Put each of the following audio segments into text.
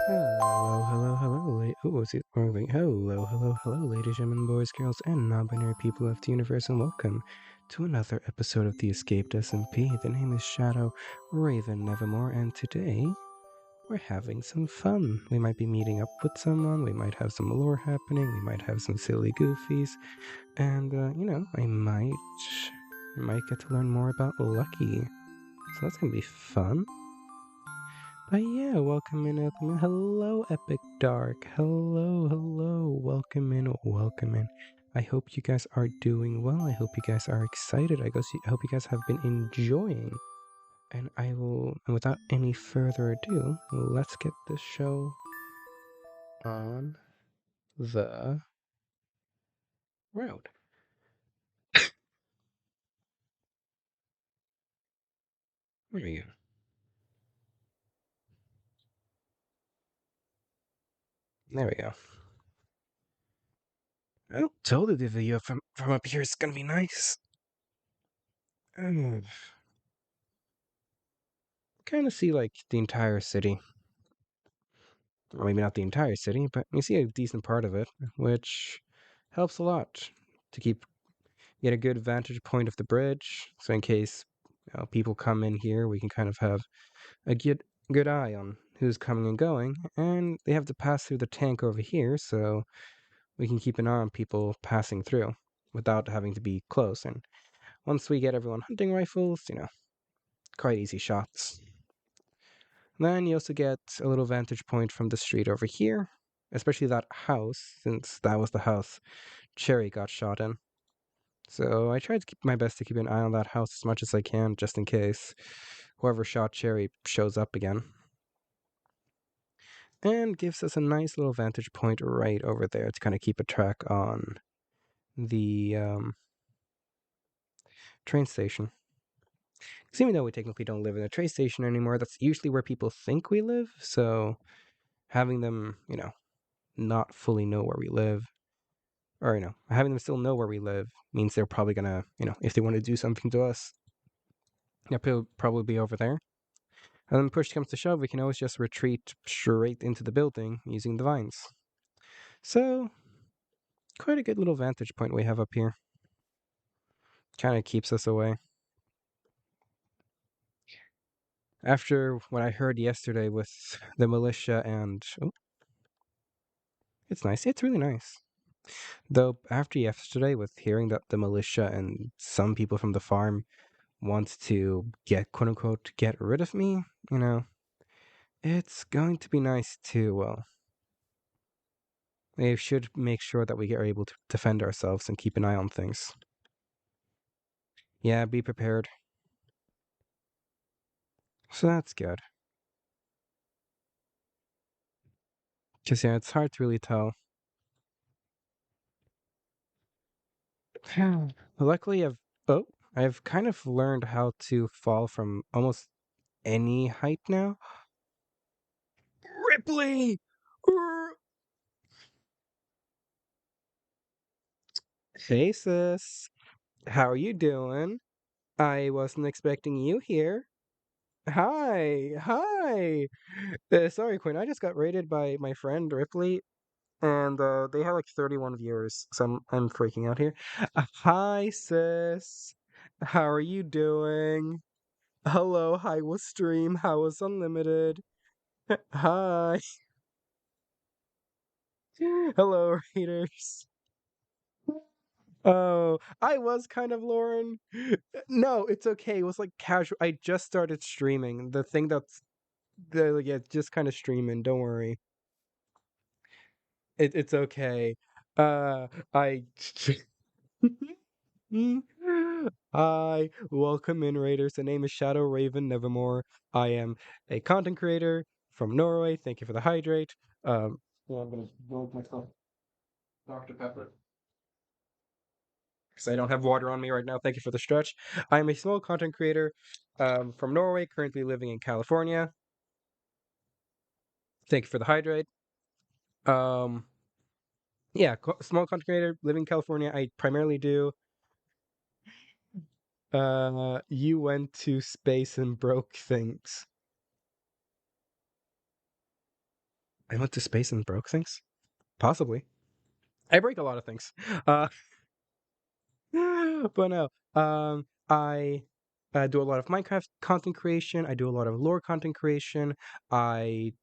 Hello, ladies, gentlemen, boys, girls, and non-binary people of the universe, and welcome to another episode of The Escaped SMP. The name is Shadow Raven Nevermore, and today we're having some fun. We might be meeting up with someone, we might have some lore happening, we might have some silly goofies, and, I might get to learn more about Lucky. So that's gonna be fun. But yeah, welcome in, welcome in. Hello, Epic Dark. Hello. Welcome in, welcome in. I hope you guys are doing well. I hope you guys are excited. I hope you guys have been enjoying. And without any further ado, let's get this show on the road. There we go. There we go. I told you the video from up here is gonna be nice. Kind of see like the entire city. Or maybe not the entire city, but you see a decent part of it, which helps a lot to get a good vantage point of the bridge. So in case people come in here, we can kind of have a good eye on who's coming and going, and they have to pass through the tank over here, so we can keep an eye on people passing through without having to be close. And once we get everyone hunting rifles, quite easy shots. Then you also get a little vantage point from the street over here, especially that house, since that was the house Cherry got shot in. So I tried to keep my best to keep an eye on that house as much as I can, just in case whoever shot Cherry shows up again. And gives us a nice little vantage point right over there to kind of keep a track on the train station. Because even though we technically don't live in a train station anymore, that's usually where people think we live. So having them, not fully know where we live, or having them still know where we live means they're probably gonna, if they want to do something to us, they'll probably be over there. And then push comes to shove, we can always just retreat straight into the building using the vines. So quite a good little vantage point we have up here. Kind of keeps us away. After what I heard yesterday with the militia and it's nice. It's really nice. Though after yesterday with hearing that the militia and some people from the farm want to get quote unquote get rid of me, it's going to be nice to they should make sure that we are able to defend ourselves and keep an eye on things. Yeah, be prepared. So that's good. Because yeah, it's hard to really tell. Luckily I've kind of learned how to fall from almost any height now. Ripley! Hey sis, how are you doing? I wasn't expecting you here. Hi. Sorry, Quinn. I just got rated by my friend Ripley, and they have like 31 viewers, so I'm freaking out here. Hi, sis. How are you doing? Hello, hi was stream. How was unlimited? Hi. Hello, readers. Oh, I was kind of Lauren. No, it's okay. It was like casual. I just started streaming. The thing that's yeah, just kind of streaming. Don't worry. It's okay. I Hi, welcome in raiders. The name is Shadow Raven Nevermore. I am a content creator from Norway. Thank you for the hydrate. Yeah, I'm gonna build myself Dr. Pepper because I don't have water on me right now. Thank you for the stretch. I am a small content creator from Norway, currently living in California. Thank you for the hydrate. Um, yeah, small content creator living in California. I primarily do you went to space and broke things. I went to space and broke things? Possibly. I break a lot of things. Uh, but no. I do a lot of Minecraft content creation. I do a lot of lore content creation. I'm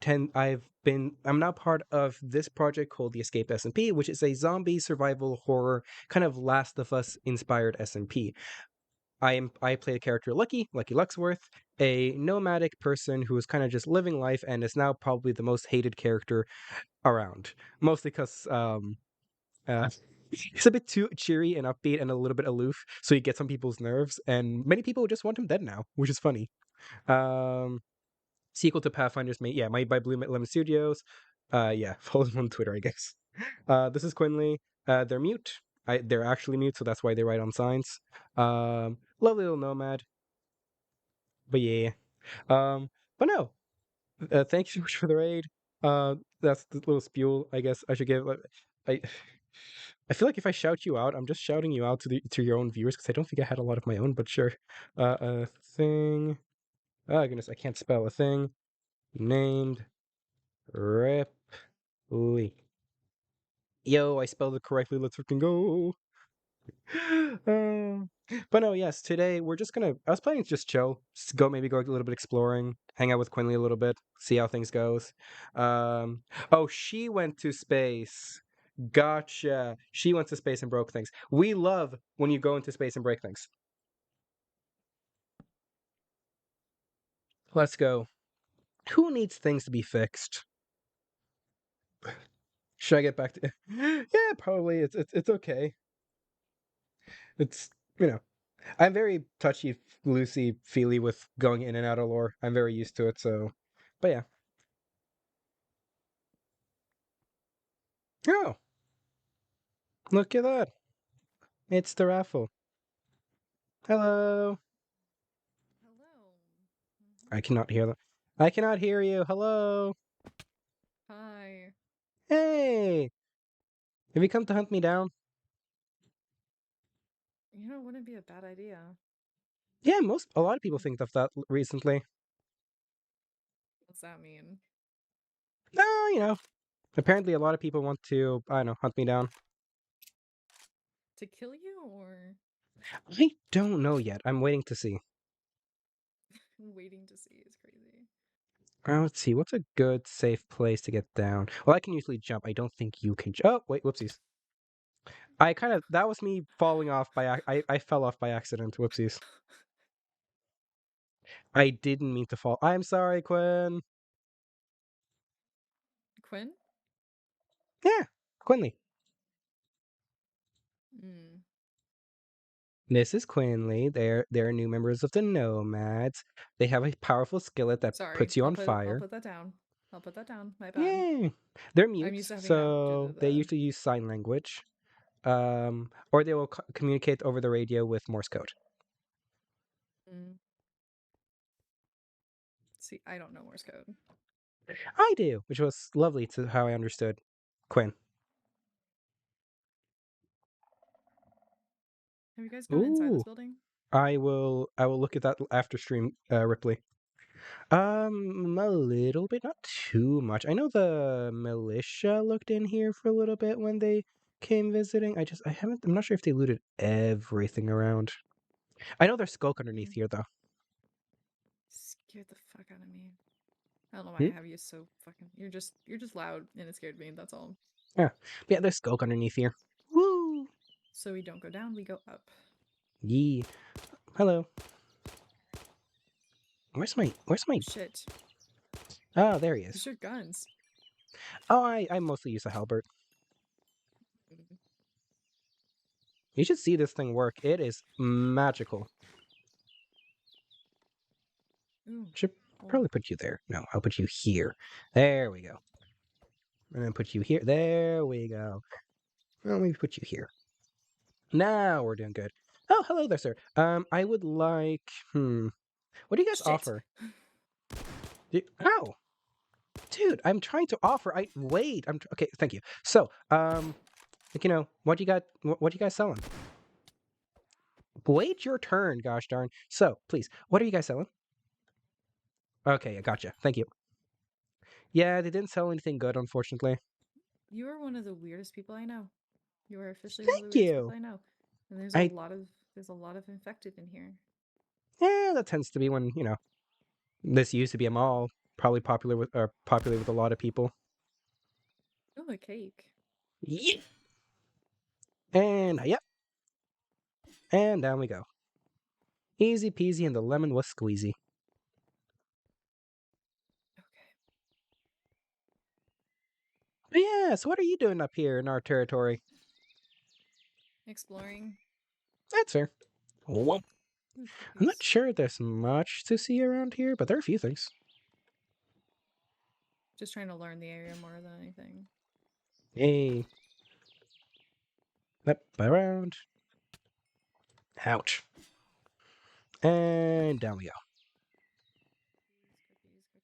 now part of this project called the Escape SMP, which is a zombie survival horror kind of Last of Us inspired SMP. I play the character Lucky Luxworth, a nomadic person who is kind of just living life and is now probably the most hated character around. Mostly because uh, he's a bit too cheery and upbeat and a little bit aloof, so he gets on people's nerves, and many people just want him dead now, which is funny. Um, Sequel to Pathfinder's made by Blue Lemon Studios. Yeah, follow them on Twitter, I guess. This is Quinley. They're mute. They're actually mute, so that's why they write on signs. Lovely little nomad. But yeah. Um, but no. Thank you so much for the raid. That's the little spiel. I guess I should give. I I feel like if I shout you out, I'm just shouting you out to your own viewers because I don't think I had a lot of my own. But sure. A thing. Oh goodness, I can't spell a thing named Ripley. Yo, I spelled it correctly. Let's freaking go. Uh, but no, yes, today we're just gonna. I was planning to just chill, maybe go a little bit exploring, hang out with Quinley a little bit, see how things goes. Oh, she went to space. Gotcha. She went to space and broke things. We love when you go into space and break things. Let's go. Who needs things to be fixed? Should I get back to? Yeah, probably. It's okay. It's you know I'm very touchy, loosey, feely with going in and out of lore. I'm very used to it, so. But yeah. Oh, look at that! It's the raffle. Hello. Hello. I cannot hear them. I cannot hear you. Hello. Hi. Hey. Have you come to hunt me down? It wouldn't be a bad idea. Yeah, a lot of people think of that recently. What's that mean? No. Apparently, a lot of people want to, I don't know, hunt me down. To kill you or I don't know yet. I'm waiting to see. waiting to see is crazy. Let's see. What's a good, safe place to get down? Well, I can usually jump. I don't think you can. Oh, wait. Whoopsies. That was me falling off I fell off by accident. Whoopsies. I didn't mean to fall. I'm sorry, Quinn. Quinn? Yeah, Quinley. Hmm. This is Quinley. They're new members of the Nomads. They have a powerful skillet that Sorry. puts you I'll on put fire. that down. I'll put that down. My bad. Yeah, they're I'm used mutes, to having that due to so they the usually use sign language. Or they will communicate over the radio with Morse code. mm. See, I don't know Morse code. I do, which was lovely to how I understood Quinn. Have you guys gone inside this Ooh, building? I will look at that after stream, Ripley. A little bit, not too much. I know the militia looked in here for a little bit when they came visiting. I'm not sure if they looted everything around. I know there's Skulk underneath Mm. here, though. Scared the fuck out of me. I don't know why Hmm? I have you so fucking you're just loud and it scared me, that's all. Yeah. Yeah, there's Skulk underneath here. Woo! So we don't go down, we go up. Yee. Hello. Where's my Shit. Oh, there he Use is. your guns. Oh, I mostly use a halberd. Mm. You should see this thing work. It is magical. Ooh. Should Oh. probably put you there. No, I'll put you here. There we go. And then put you here. There we go. Well, maybe put you here. Now we're doing good. Oh, hello there, sir. I would like. What do you guys Shit. offer? Ow, dude! I'm trying to offer. Wait. Okay. Thank you. So, what you got? What you guys selling? Wait your turn. Gosh darn. So, please, what are you guys selling? Okay, I gotcha. Thank you. Yeah, they didn't sell anything good, unfortunately. You are one of the weirdest people I know. You are officially one of the Thank weirdest people you. I know. And I there's a lot of infected in here. Yeah, that tends to be when this used to be a mall, probably popular with a lot of people. Oh, a cake. Yeah. And yep, and down we go. Easy peasy, and the lemon was squeezy. Okay. But yeah, so what are you doing up here in our territory? Exploring. That's fair. Whoop. Ooh, I'm not cookies. sure there's much to see around here, but there are a few things. Just trying to learn the area more than anything. Hey, up around. Ouch. And down we go.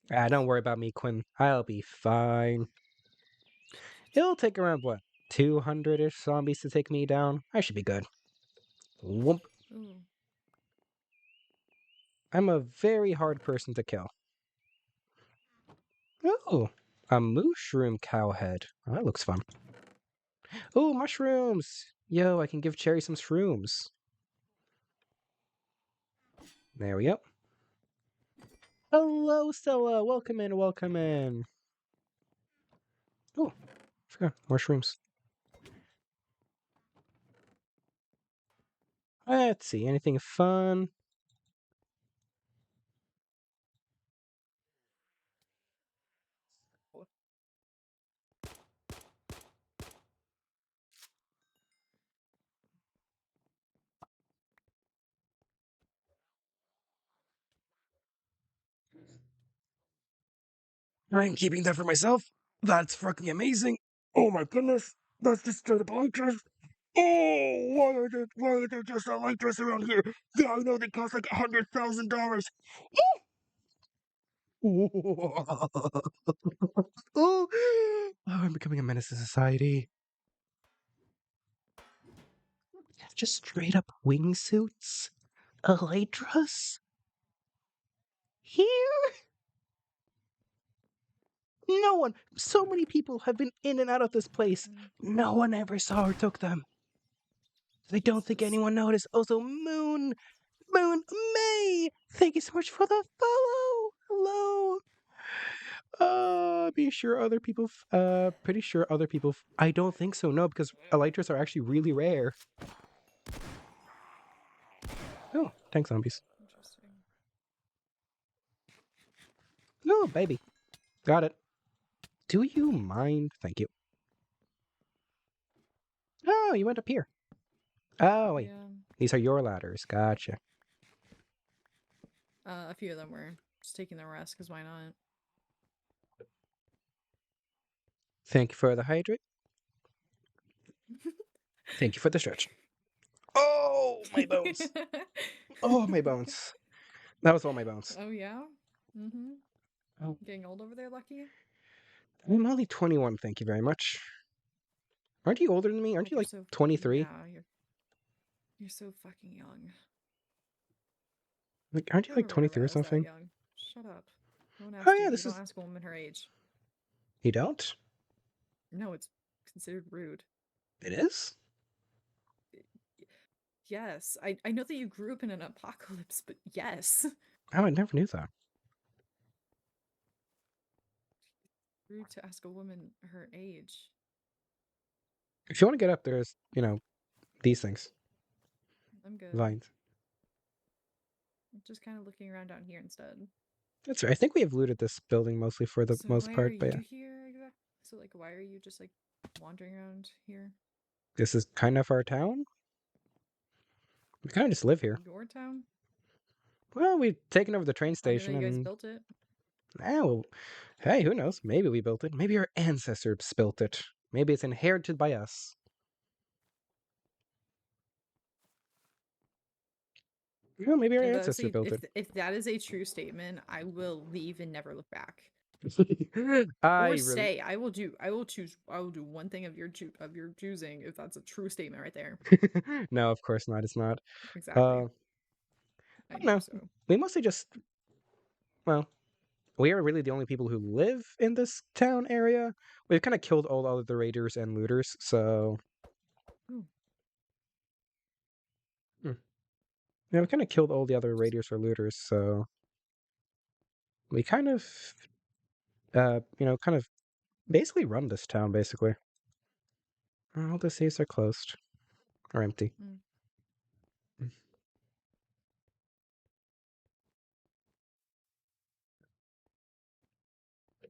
Cookies, Ah, cookies. don't worry about me, Quinn. I'll be fine. It'll take around, what, 200-ish zombies to take me down? I should be good. Whoop. Ooh. I'm a very hard person to kill. Oh, a mushroom cowhead. Oh, that looks fun. Oh, mushrooms! Yo, I can give Cherry some shrooms. There we go. Hello, Stella. Welcome in, welcome in. Oh, forgot. More shrooms. Let's see. Anything fun? I'm keeping that for myself. That's fucking amazing. Oh my goodness. That's just straight up electros. Oh, why are there just electros around here? Yeah, I know they cost like $100,000. Oh, I'm becoming a menace to society. Just straight up wingsuits? Elytras? Here? No one. So many people have been in and out of this place. No one ever saw or took them. I don't think Jesus. anyone noticed. Also, Moon May! Thank you so much for the follow! Hello! Pretty sure other people. I don't think so, no, because elytras are actually really rare. Oh, tank zombies. Interesting. No, baby. Got it. Do you mind? Thank you. Oh, you went up here. Oh, wait. Yeah. These are your ladders. Gotcha. A few of them were just taking the rest, because why not? Thank you for the hydrate. Thank you for the stretch. Oh, my bones. Oh, my bones. That was all my bones. Oh yeah? Mm-hmm. Oh. Getting old over there, Lucky? I'm only 21, thank you very much. Aren't you older than me? Aren't God, you you're like so 23? yeah, you're so fucking young. Like, aren't you I like never 23 or realized that something? young. Shut up. No one Oh, asked you. yeah, You this don't is. ask a woman her age. You don't? No, it's considered rude. It is? Yes, I know that you grew up in an apocalypse, but yes. Oh, I never knew that. Rude to ask a woman her age. If you want to get up, there's, these things. I'm good. Vines. I'm just kind of looking around down here instead. That's right. I think we have looted this building mostly for the So most why are part, but yeah. you here exactly? So like why are you just like wandering around here? This is kind of our town. We kind of just live here. Your town? Well, we've taken over the train I didn't station know you guys and. built it. Well, hey, who knows? Maybe we built it. Maybe our ancestors built it. Maybe it's inherited by us. Well, maybe our ancestor built it. If that is a true statement, I will leave and never look back. Or I really. stay. I will do one thing of your choosing if that's a true statement right there. No, of course not. It's not. Exactly. Uh, I knew no, so. we mostly just. Well, we are really the only people who live in this town area. We've kind of killed all other raiders and looters, so Ooh, hmm. Yeah, we kind of killed all the other raiders or looters, so we kind of, kind of basically run this town, basically. All the safes are closed or empty. mm.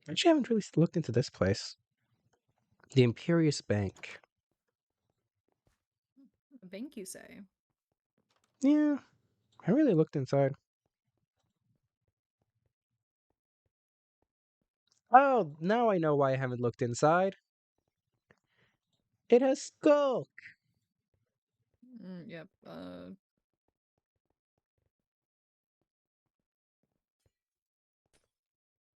Actually, I haven't really looked into this place. The Imperious Bank. A bank, you say? Yeah, I really looked inside. Oh, now I know why I haven't looked inside. It has skull. Yep.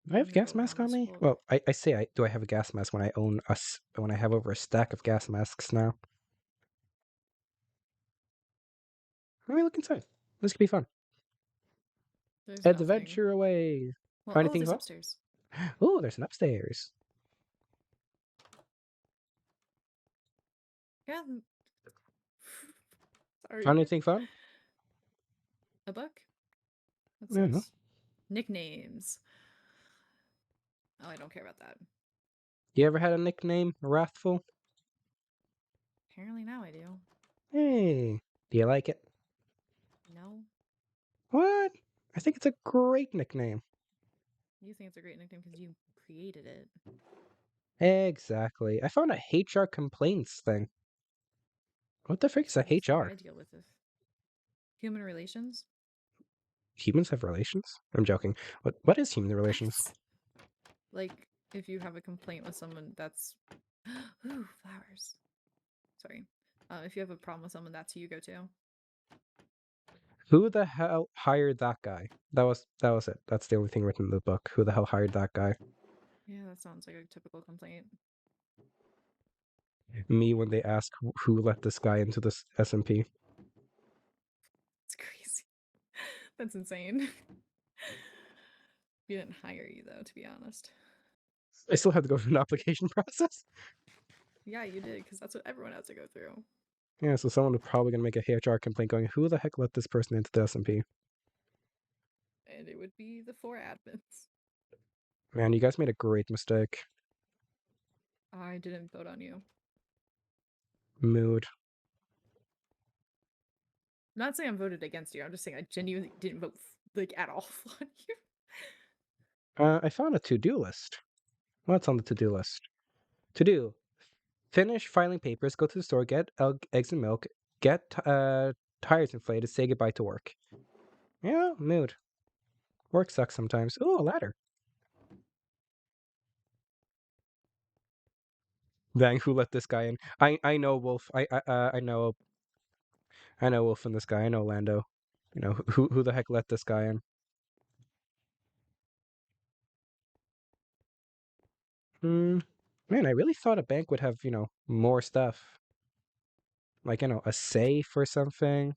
Do I have Let a me gas go mask around on this me? whole. Well, I say do I have a gas mask when I own us when I have over a stack of gas masks now? Let me look inside. This could be fun. There's nothing. Adventure away. Well, Find oh, anything there's fun? upstairs. Oh, there's an upstairs. Yeah. Find Sorry. anything fun? A book. That I don't know. says nicknames. Oh, I don't care about that. You ever had a nickname, Wrathful? Apparently now I do. Hey, do you like it? No, What? I think it's a great nickname. you think it's a great nickname because you created it. Exactly. I found a HR complaints thing. What the frick is a That's what HR? I deal with. Human relations. Humans have relations? I'm joking. What is human relations? What? Like, if you have a complaint with someone, that's ooh, flowers. Sorry. If you have a problem with someone, that's who you go to. Who the hell hired that guy? That was it. That's the only thing written in the book. Who the hell hired that guy? Yeah, that sounds like a typical complaint. Me when they ask who let this guy into this SMP. It's crazy. That's insane. We didn't hire you though, to be honest. I still have to go through an application process. Yeah, you did, because that's what everyone has to go through. Yeah, so someone is probably gonna make a HR complaint going, who the heck let this person into the SMP? And it would be the 4 admins. Man, you guys made a great mistake. I didn't vote on you. Mood. I'm not saying I voted against you. I'm just saying I genuinely didn't vote like at all on you. I found a to-do list. What's on the to-do list? To do. Finish filing papers, go to the store, get eggs and milk, get tires inflated, say goodbye to work. Yeah, mood. Work sucks sometimes. Oh, a ladder. Dang, who let this guy in? I know Wolf. I know Wolf and this guy. I know Lando. You know who the heck let this guy in? Hmm. Man, I really thought a bank would have more stuff, like a safe or something.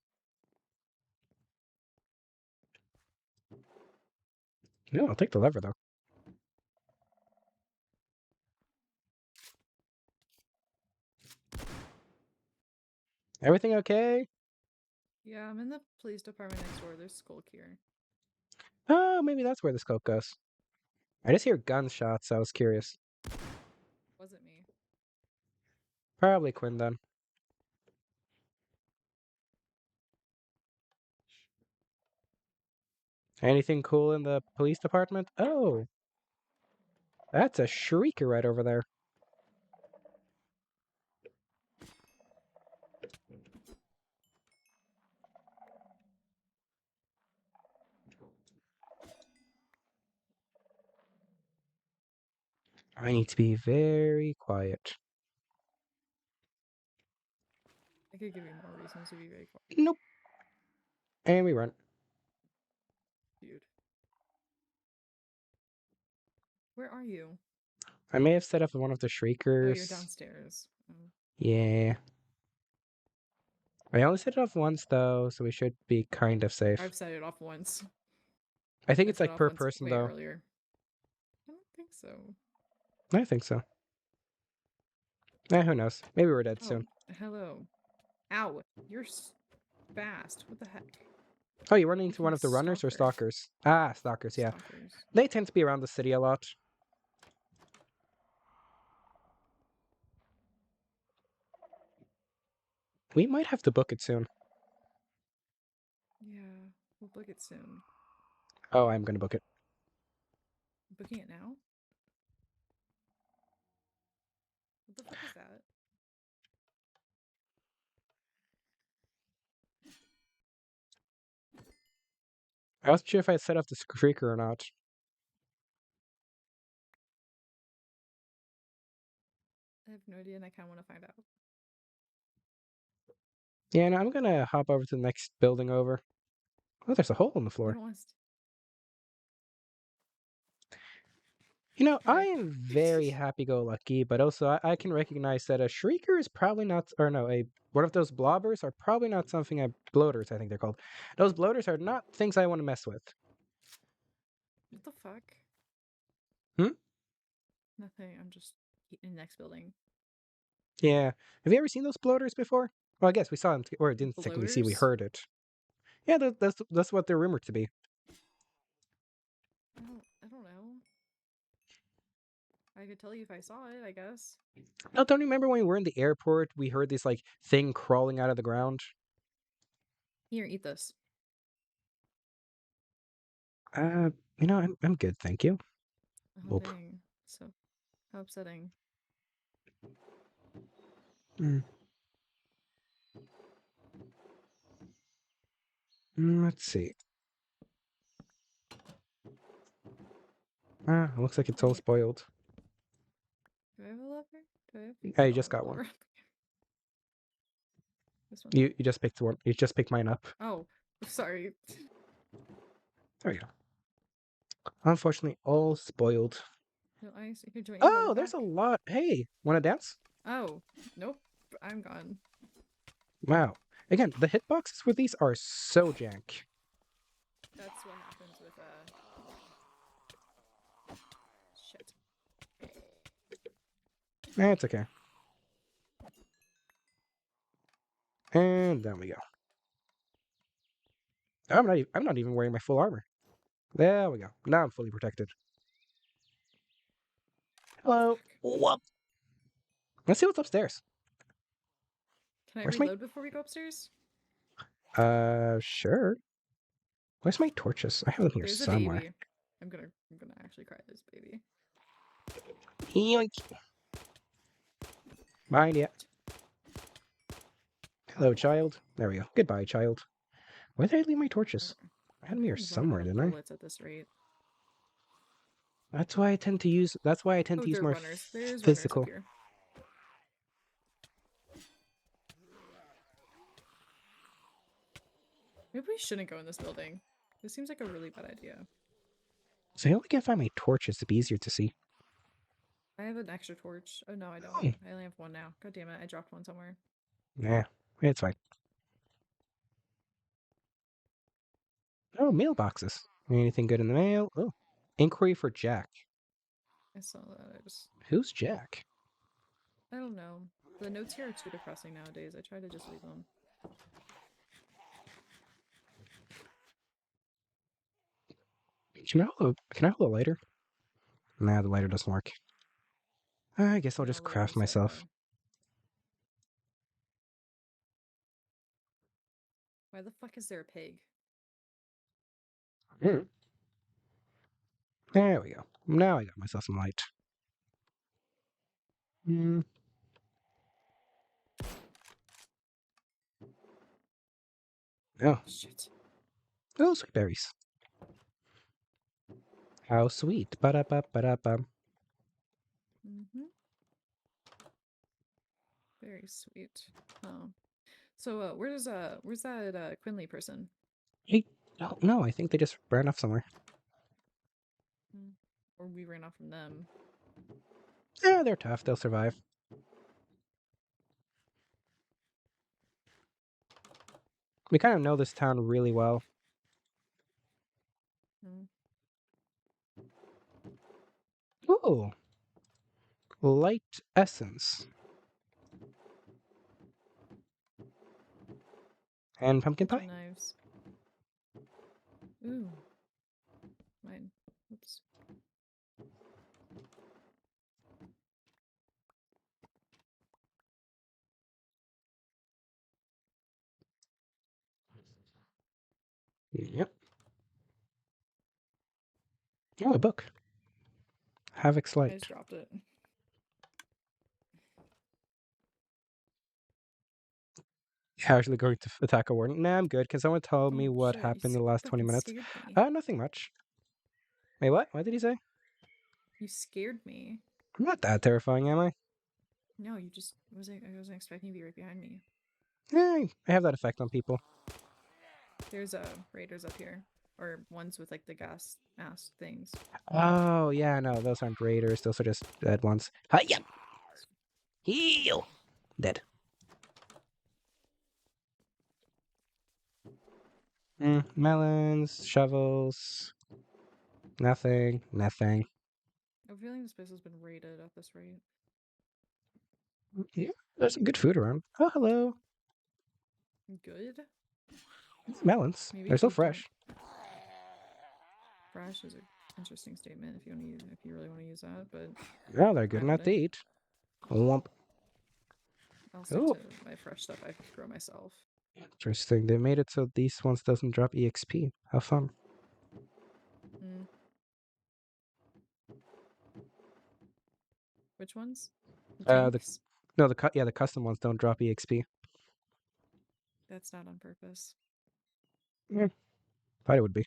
No, I'll take the lever though. Everything okay? Yeah, I'm in the police department next door. There's Skulk here. Oh, maybe that's where the scope goes. I just hear gunshots, so I was curious. Wasn't me. Probably Quinn then. Anything cool in the police department? Oh, that's a shrieker right over there. I need to be very quiet. I could give you more reasons to be very quiet, Nope. And we run. dude. Where are you? I may have set up one of the Oh, you're shriekers. downstairs. Oh. Yeah. I only set it off once though, so we should be kind of safe. I've set it off once. I think I it's set it like off per once person way though. earlier. think so. I think so. Who knows? Maybe we're dead Oh, soon. hello. Ow, you're fast. What the heck? Oh, you running into Freaking one of the runners or stalker. stalkers? Ah, stalkers, yeah. Stalkers. They tend to be around the city a lot. We might have to book it soon. Yeah, we'll book it soon. Oh, I'm gonna book it. Booking it now? What the fuck is that? I wasn't sure if I set up the streaker or not. I have no idea and I kind of want to find out. Yeah, no, I'm gonna hop over to the next building over. Oh, there's a hole in the You floor. don't want to... You know, I Okay. am very happy-go-lucky, but also I can recognize that a shrieker is probably not, or no, one of those blobbers are probably not something bloaters, I think they're called. Those bloaters are not things I want to mess with. What the fuck? Hmm? Nothing. I'm just in the next building. Yeah. Have you ever seen those bloaters before? Well, I guess we saw them, or didn't technically see, we Bloaters? heard it. Yeah, that's what they're rumored to be. I don't know. I could tell you if I saw it, I guess. No, don't you remember when we were in the airport, we heard this like thing crawling out of the ground? Here, eat this. You know, I'm good, thank you. Oh Oop. dang. So how upsetting. Mm. Let's see. It looks like it's all Wait, spoiled. do I have a lever? Do I have... Yeah, I you don't just have a got one. lever. This one? You just picked one. You just picked mine up. Oh, sorry. There you go. Unfortunately, all spoiled. No ice. Here, do you want your lever Oh, there's back? a lot. Hey, wanna dance? Oh, nope. I'm gone. Wow. Again, the hitboxes for these are so jank. That's what happens with shit. It's okay. And down we go. I'm not even wearing my full armor. There we go. Now I'm fully protected. Hello. What? Let's see what's upstairs. Can I Where's my reload before we go upstairs? sure. Where's my torches? I have them here There's a somewhere. baby. I'm gonna actually cry this baby. Yoink. Mind ya. Hello, child. There we go. Goodbye, child. Where did I leave my torches? I had them here I'm running somewhere, out of didn't I? bullets at this rate. That's why I tend to use. That's why I tend Oh, to use there are more runners. There's runners up physical. here. Maybe we shouldn't go in this building. This seems like a really bad idea. So I only can find my torches to be easier to see. I have an extra torch. Oh no, I don't. Oh. I only have one now. God damn it, I dropped one somewhere. Nah, it's fine. Oh, mailboxes. Anything good in the mail? Oh, inquiry for Jack. I saw that. Who's Jack? I don't know. The notes here are too depressing nowadays. I try to just leave them. Can I hold a lighter? Nah, the lighter doesn't work. I guess I'll No, just later craft is that myself. Why the fuck is there a pig? Mm. There we go. Now I got myself some light. Mm. Oh, Shit. oh, sweet berries. How sweet. Ba-da-ba-ba-da-ba. Mm-hmm. Very sweet. Oh. So, where's that Quinley person? Hey, oh, no, I think they just ran off somewhere. Or we ran off from them. Yeah, they're tough. They'll survive. We kind of know this town really well. Hmm. Ooh, light essence and pumpkin Butcher pie. knives. Ooh. Mine. Oops. Yep. Oh, a book. Havoc's I just Light. dropped it. Casually going to attack a warden. Nah, I'm good. Can someone tell me Oh what shit, happened in the last 20 fucking minutes? scared me. Nothing much. Wait, what? What did he say? You scared me. I'm not that terrifying, am I? No, you just I wasn't expecting you to be right behind me. Yeah, I have that effect on people. There's raiders up here. Or ones with like the gas mask things. Oh, yeah, no, those aren't raiders. Those are just dead ones. Hiya! Heal! Dead. Melons, shovels. Nothing, nothing. I'm feeling this place has been raided at this rate. Yeah, there's some good food around. Oh, hello. Good? Melons. Maybe They're if still you don't. fresh. Fresh is an interesting statement if you want to use, if you really want to use that, but Oh, they're good I enough to wouldn't. eat. Womp. I'll stick Oh, to my fresh stuff I grow myself. interesting. They made it so these ones doesn't drop EXP. How fun. Mm. Which ones? The The tanks? no, the custom ones don't drop EXP. That's not on purpose. Yeah, thought it would be.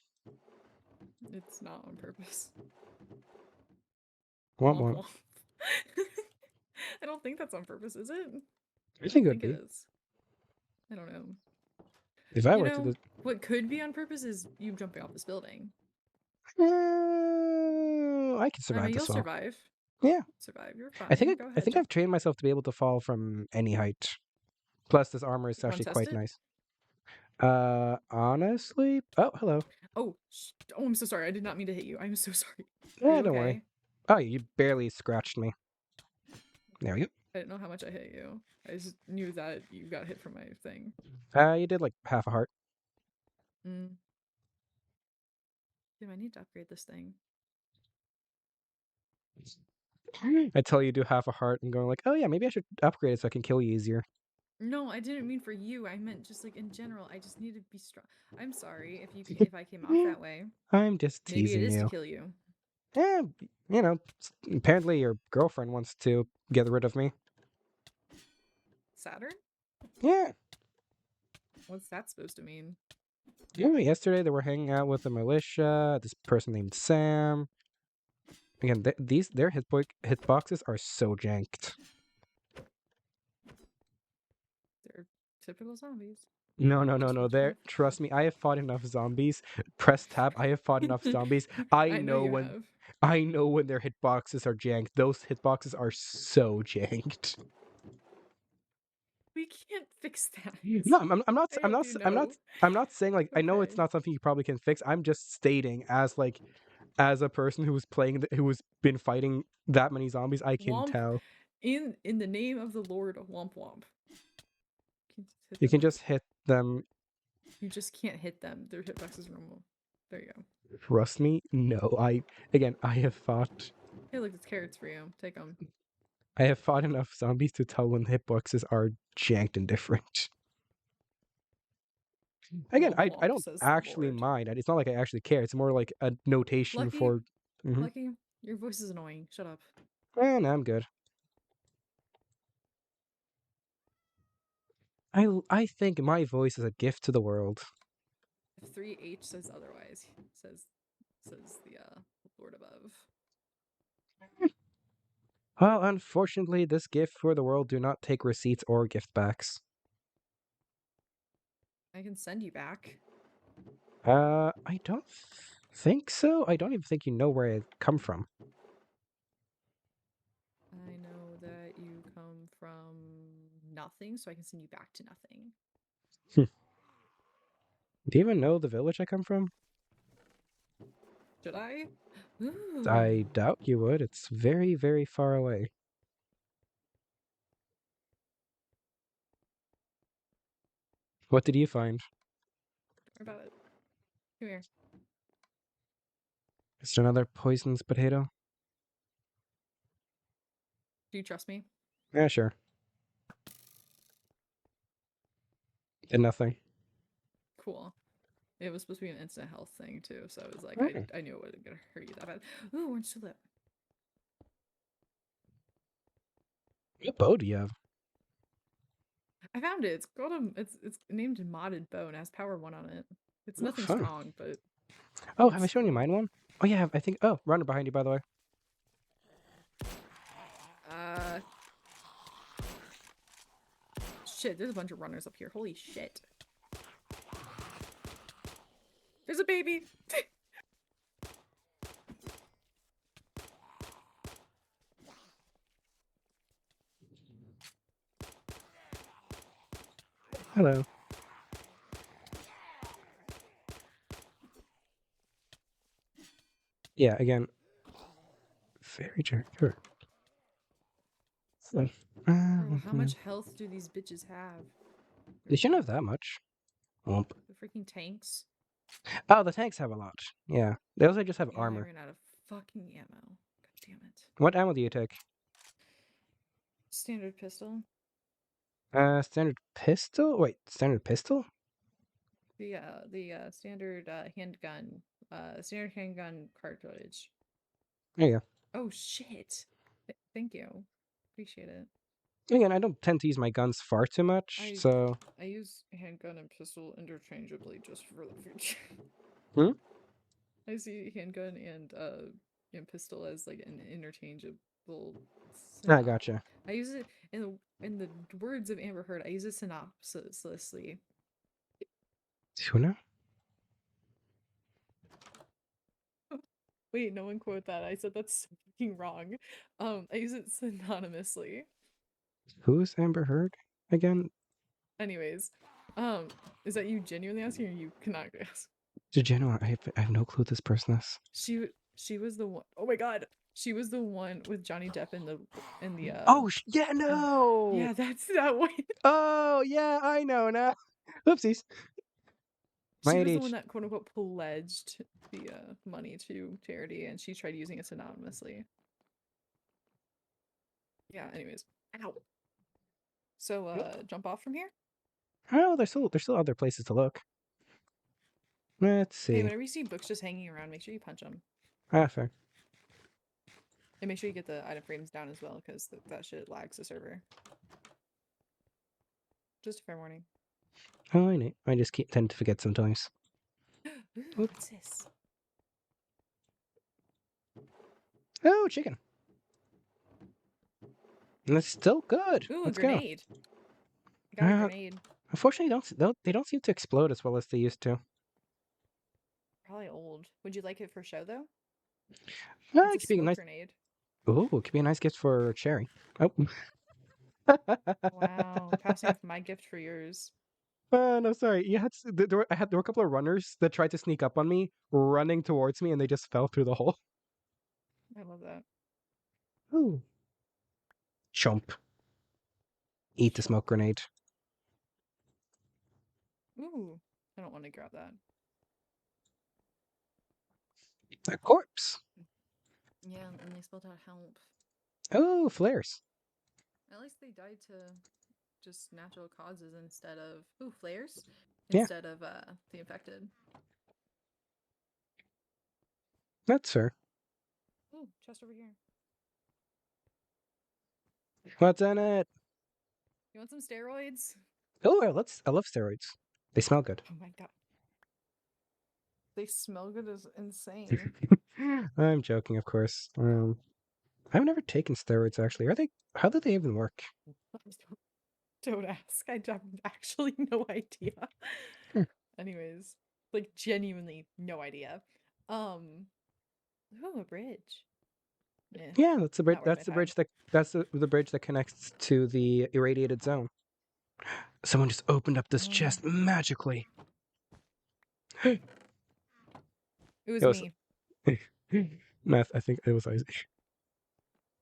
It's not on purpose. Womp Womp womp. womp. I don't think that's on purpose, is it? I I think don't it would think it be. is. I don't know. If I You were to know, do, what could be on purpose is you jumping off this building. I can I survive mean, this you'll fall. survive. Yeah, Survive. You're I fine. think Go I ahead, think I've jump. trained myself to be able to fall from any height. Plus, this armor is You want actually to test quite it? nice. Honestly, oh hello. Oh, oh, I'm so sorry. I did not mean to hit you. I'm so sorry. Are Yeah, you don't worry. okay? Oh, you barely scratched me. There we go. I didn't know how much I hit you. I just knew that you got hit from my thing. You did like half a heart. Mm. Dude, I need to upgrade this thing. I tell you do half a heart and going like, oh yeah, maybe I should upgrade it so I can kill you easier. No, I didn't mean for you. I meant just like in general. I just need to be strong. I'm sorry if I came off that way. I'm just Maybe it teasing is to you. kill you. Yeah, apparently your girlfriend wants to get rid of me. Saturn? Yeah. What's that supposed to mean? Yeah, yesterday they were hanging out with the militia, this person named Sam. Again, their hitboxes are so janked. They're typical zombies. No. Just with There, different. trust me, I have fought enough zombies. Press tab. I have fought enough zombies. I know you have. I know when their hitboxes are janked. Those hitboxes are so janked. We can't fix that. No, I'm not. I I'm hope not. you I'm not. know. I'm not saying like I know it's Okay. not something you probably can fix. I'm just stating as like as a person who was playing who's been fighting that many zombies, I can Womp. tell. In the name of the Lord, womp womp. Can you just hit You them? can just hit them. You just can't hit them. Their hitbox is normal. There you go. Trust me. No, I have fought. Hey, look, it's carrots for you. Take them. I have fought enough zombies to tell when hitboxes are janked and different. Again, Womp I womp, don't says the actually Lord. mind. It's not like I actually care. It's more like a notation Lucky, for. Mm-hmm. Lucky, your voice is annoying. Shut up. No, I'm good. I think my voice is a gift to the world. If 3H says otherwise, says the Lord above. Well, unfortunately, this gift for the world do not take receipts or gift backs. I can send you back. I don't think so. I don't even think you know where I come from. I know that you come from nothing, so I can send you back to nothing. Do you even know the village I come from? Should I? I Ooh. doubt you would. It's very, very far away. What did you find? Don't worry about it. Come here. Is it another poisonous potato? Do you trust me? Yeah, sure. Did nothing. Cool. It was supposed to be an instant health thing too, so it was like Okay. I knew it wasn't gonna hurt you that bad. Ooh, orange tulip. What bow do you have? I found it. It's called it's named Modded Bow and has power 1 on it. It's Oh, nothing fun. strong, but Oh, have I it's shown you cool. mine one? Oh, yeah, I think. Oh, runner behind you, by the way. Uh shit, there's a bunch of runners up here. Holy shit. There's a baby. Hello. Yeah, again, very jerk. So, Bro, how much health do these bitches have? they shouldn't have that much. Womp. The freaking tanks. Oh, the tanks have a lot. Yeah, they also just have Yeah, I armor. ran out of fucking ammo. God damn it. What ammo do you take? Standard pistol. Standard pistol? Wait, standard pistol? The standard handgun. Standard handgun cartridge. There you Oh shit. Thank you. Appreciate it. go. Again, I don't tend to use my guns far too much, I so. I use handgun and pistol interchangeably just for the future. Hmm? I see handgun and pistol as like an interchangeable Ah, synop. gotcha. I use it in the words of Amber Heard. I use it synopsisly. Tuna? Wait, no one quote that. I said that's so fucking wrong. I use it synonymously. Who's Amber Heard again? Anyways, um, is that you genuinely asking or you cannot guess? Genoa. I have no clue who this person is. She was the one. Oh my god, she was the one with Johnny Depp in the Oh, yeah, in, no! yeah, that's that one. Oh, yeah, I know now. Oopsies. My She was the one ADHD. that quote unquote pledged the money to charity, and she tried using it synonymously. Yeah. Anyways, ow. So jump off from here. Oh, there's still other places to look. Let's Hey, see. whenever you see books just hanging around, make sure you punch them. Ah, fair. And make sure you get the item frames down as well, because that shit lags the server. Just a fair warning. Oh, I know. I just tend to forget sometimes. Ooh, Oop. what's this? Oh, chicken. And it's still good. Ooh, a Let's go. grenade. I got a Uh, grenade. unfortunately, they don't seem to explode as well as they used to. Probably old. Would you like it for show though? It's It a could be a smoke nice. grenade. Ooh, it could be a nice gift for Cherry. Oh. Wow, passing off my gift for yours. No, sorry. You had there were a couple of runners that tried to sneak up on me, running towards me, and they just fell through the hole. I love that. Ooh. Chomp. Eat the Sure. smoke grenade. Ooh, I don't want to grab that. A corpse. Yeah, and they spelled out help. Oh, flares. At least they died to just natural causes instead of flares Yeah, instead of the infected. that's fair. Ooh, chest over here. What's in it? You want some steroids? Oh, I love steroids. They smell good. Oh my god. They smell good as insane. I'm joking, of course. I've never taken steroids actually. Are they? How do they even work? Don't ask. I have actually no idea. Hmm. Anyways, like genuinely no idea. Um, ooh, a bridge. Eh, Yeah, that's the bridge. not worth my That's the time. bridge that the bridge that connects to the irradiated zone. Someone just opened up this Oh, chest magically. it was It was. me. No, I think it was Isaac.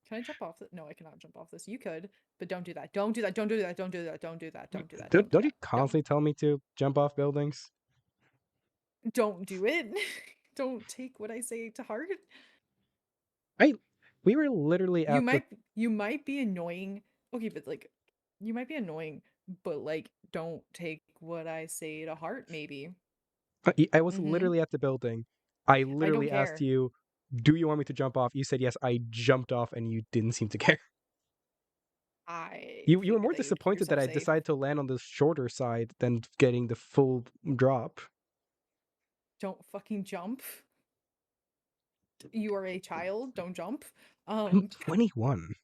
Can I jump off this? No, I cannot jump off this. You could, but don't do that. Don't do that. Don't do that. Don't do that. Don't do that. Don't do that. Don't do Don't you that. Don't. constantly tell me to jump off buildings? Don't do it. Don't take what I say to heart. I we were literally You at the. might you might be annoying. Okay, but like you might be annoying, but like don't take what I say to heart maybe. I was Mhm. literally at the building. I I don't literally asked care. you, "Do you want me to jump off?" You said yes. I jumped off, and you didn't seem to care. I You were figured more that you'd keep disappointed that yourself I safe. decided to land on the shorter side than getting the full drop. Don't fucking jump. You are a child. Don't jump. I'm Um, 21.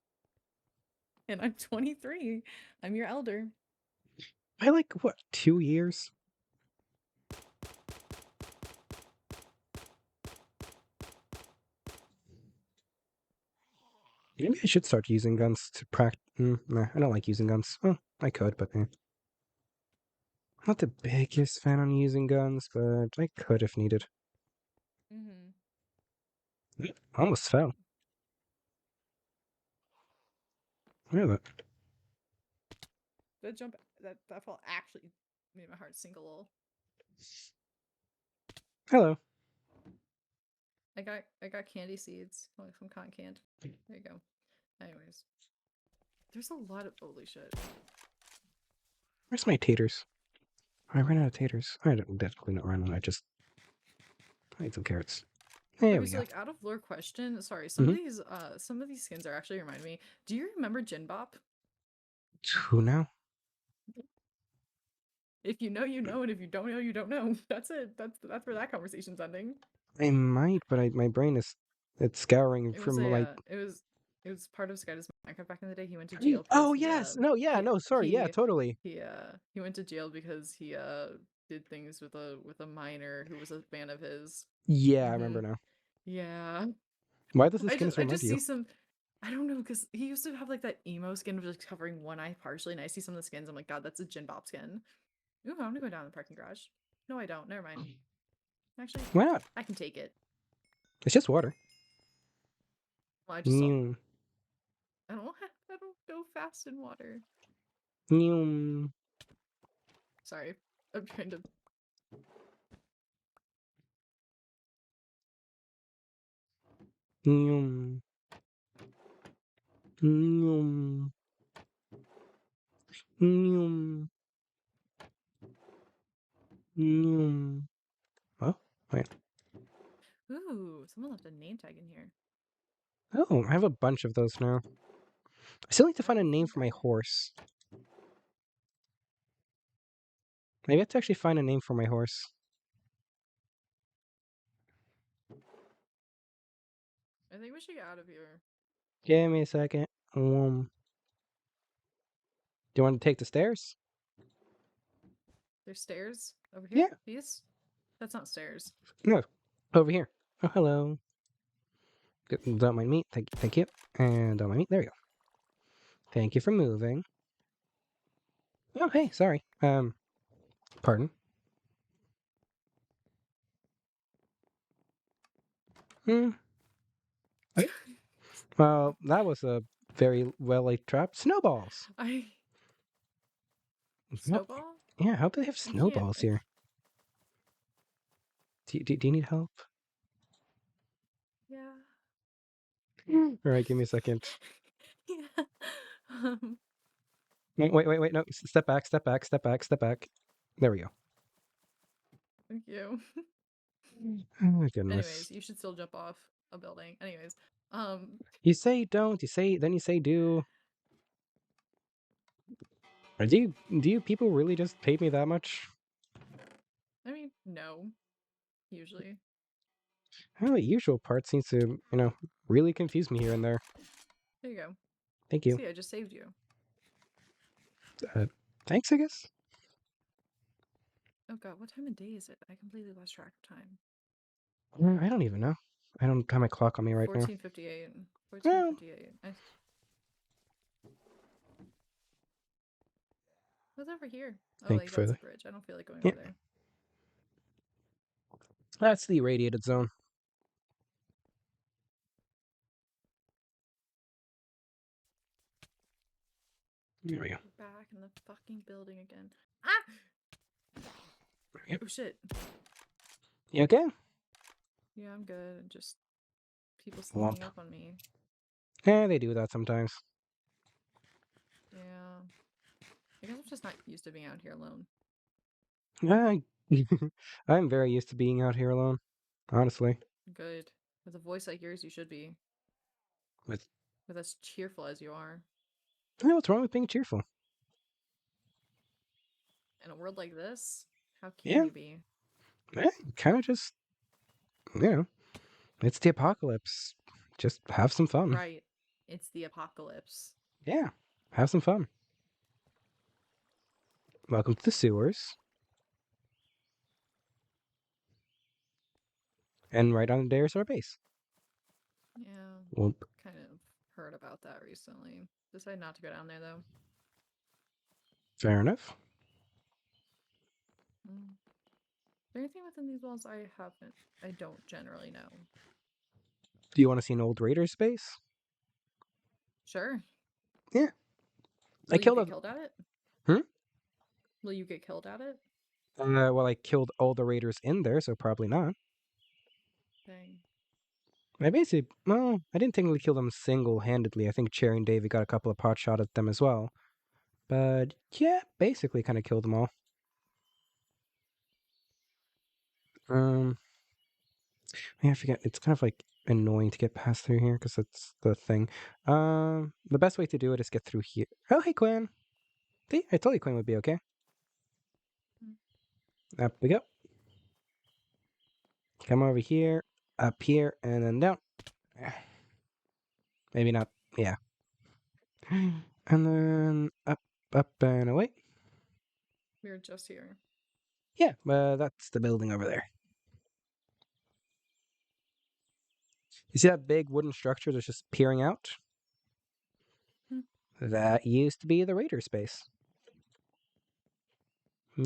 and I'm 23. I'm your elder. By like what, 2 years? Maybe I should start using guns to practice. Nah, I don't like using guns. Well, I could, but I'm not the biggest fan on using guns, but I could if needed. Mm-hmm. Almost fell. Look at that. That jump that fall actually made my heart sink a little. Hello. I got candy seeds from cotton candy. There you go. Anyways, there's a lot of holy shit. Where's my taters? I ran out of taters. I don't definitely not run out. I need some carrots. There Okay, we so go. like out of lore question, sorry, Mm-hmm. some of these skins are actually remind me. Do you remember Jinbop? Who now? If you know, you know, and if you don't know, you don't know. That's it. That's where that conversation's ending. I might, but my brain is it's scouring It was from a like. it was part of Sky's Minecraft back in the day. He went to jail because Oh yes, no, yeah, he no, sorry, yeah, he totally. he went to jail because he did things with a minor who was a fan of his. Yeah, I Mm-hmm. remember now. Yeah. Why does the skins I remind just you? see some I don't know because he used to have like that emo skin of just covering one eye partially, and I see some of the skins. I'm like, God, that's a Jin Bop skin. Ooh, I'm gonna go down in the parking garage. No, I don't. Never mind. Actually, Why not? I can take it. It's just water. Well, I just saw. Neum, I don't go fast in water. neum, Sorry, I'm trying to. neum, neum, neum, neum. Oh, wait. Ooh, someone left a name tag in here. Oh, I have a bunch of those now. I still need to I find a name think for my horse. Maybe I have to actually find a name for my horse. we should get out of here. Give me a second. Do you want to take the stairs? There's stairs over here. Yeah. These? That's not stairs. No. Over here. Oh, hello. Don't mind me. Thank you. And don't mind me. There we go. Thank you for moving. Oh, hey, sorry. Pardon. Hmm. Okay. Well, that was a very well laid trap. Snowballs. I Well, snowball. yeah, how do they have I can't. snowballs here? Do you need help? Yeah. All right, give me a second. Yeah. Um, Wait. No, step back, step back, step back, step back. There we go. thank you. Oh my Anyways, goodness. you should still jump off a building. Anyways, um, You say don't. You say do. Or do you people really just pay me that much? I mean, no, usually. Oh, the usual part seems to, really confuse me here and there. There you go. Thank you. See, I just saved you. Uh, thanks, I guess. Oh God, what time of day is it? I completely lost track of time. I don't even know. I don't have my clock on me right now. 14:58. Well, 14:58. What's over here? Oh, thank you like for that's a the. bridge. I don't feel like going Yeah, over there. that's the irradiated zone. There we go. We're back in the fucking building again. Ah! Yep. Oh shit. You okay? Yeah, I'm good. Just people Womp. sneaking up on me. Yeah, they do that sometimes. Yeah. I guess I'm just not used to being out here alone. I, I'm very used to being out here alone, honestly. Good. With a voice like yours, you should be. With With as cheerful as you are. what's wrong with being cheerful? In a world like this, how can Yeah, you be? kind of just it's the apocalypse. Just have some fun. Right. It's the apocalypse. Yeah, have some fun. Welcome to the sewers. And right on there's our base. Yeah. Whoop. Kind of heard about that recently. Decided not to go down there though. Fair enough. Mm. Is there anything within these walls I don't generally know? Do you want to see an old Raiders base? Sure. Yeah. Will I you killed get a. killed at it? Hmm? Will you get killed at it? Well, I killed all the Raiders in there, so probably not. Dang. I basically, well, I didn't technically kill them single-handedly. I think Cherry and Davy got a couple of pot shot at them as well. But yeah, basically kind of killed them all. Um, I forget. It's kind of like annoying to get past through here because that's the thing. The best way to do it is get through here. Oh, hey, Quinn. See, I told you Quinn would be okay. Up we go. Come over here, up here, and then down. Maybe not. Yeah. And then up, up, and away. We were just here. Yeah, that's the building over there. You see that big wooden structure that's just peering out? Hmm. That used to be the Raider space. Yep.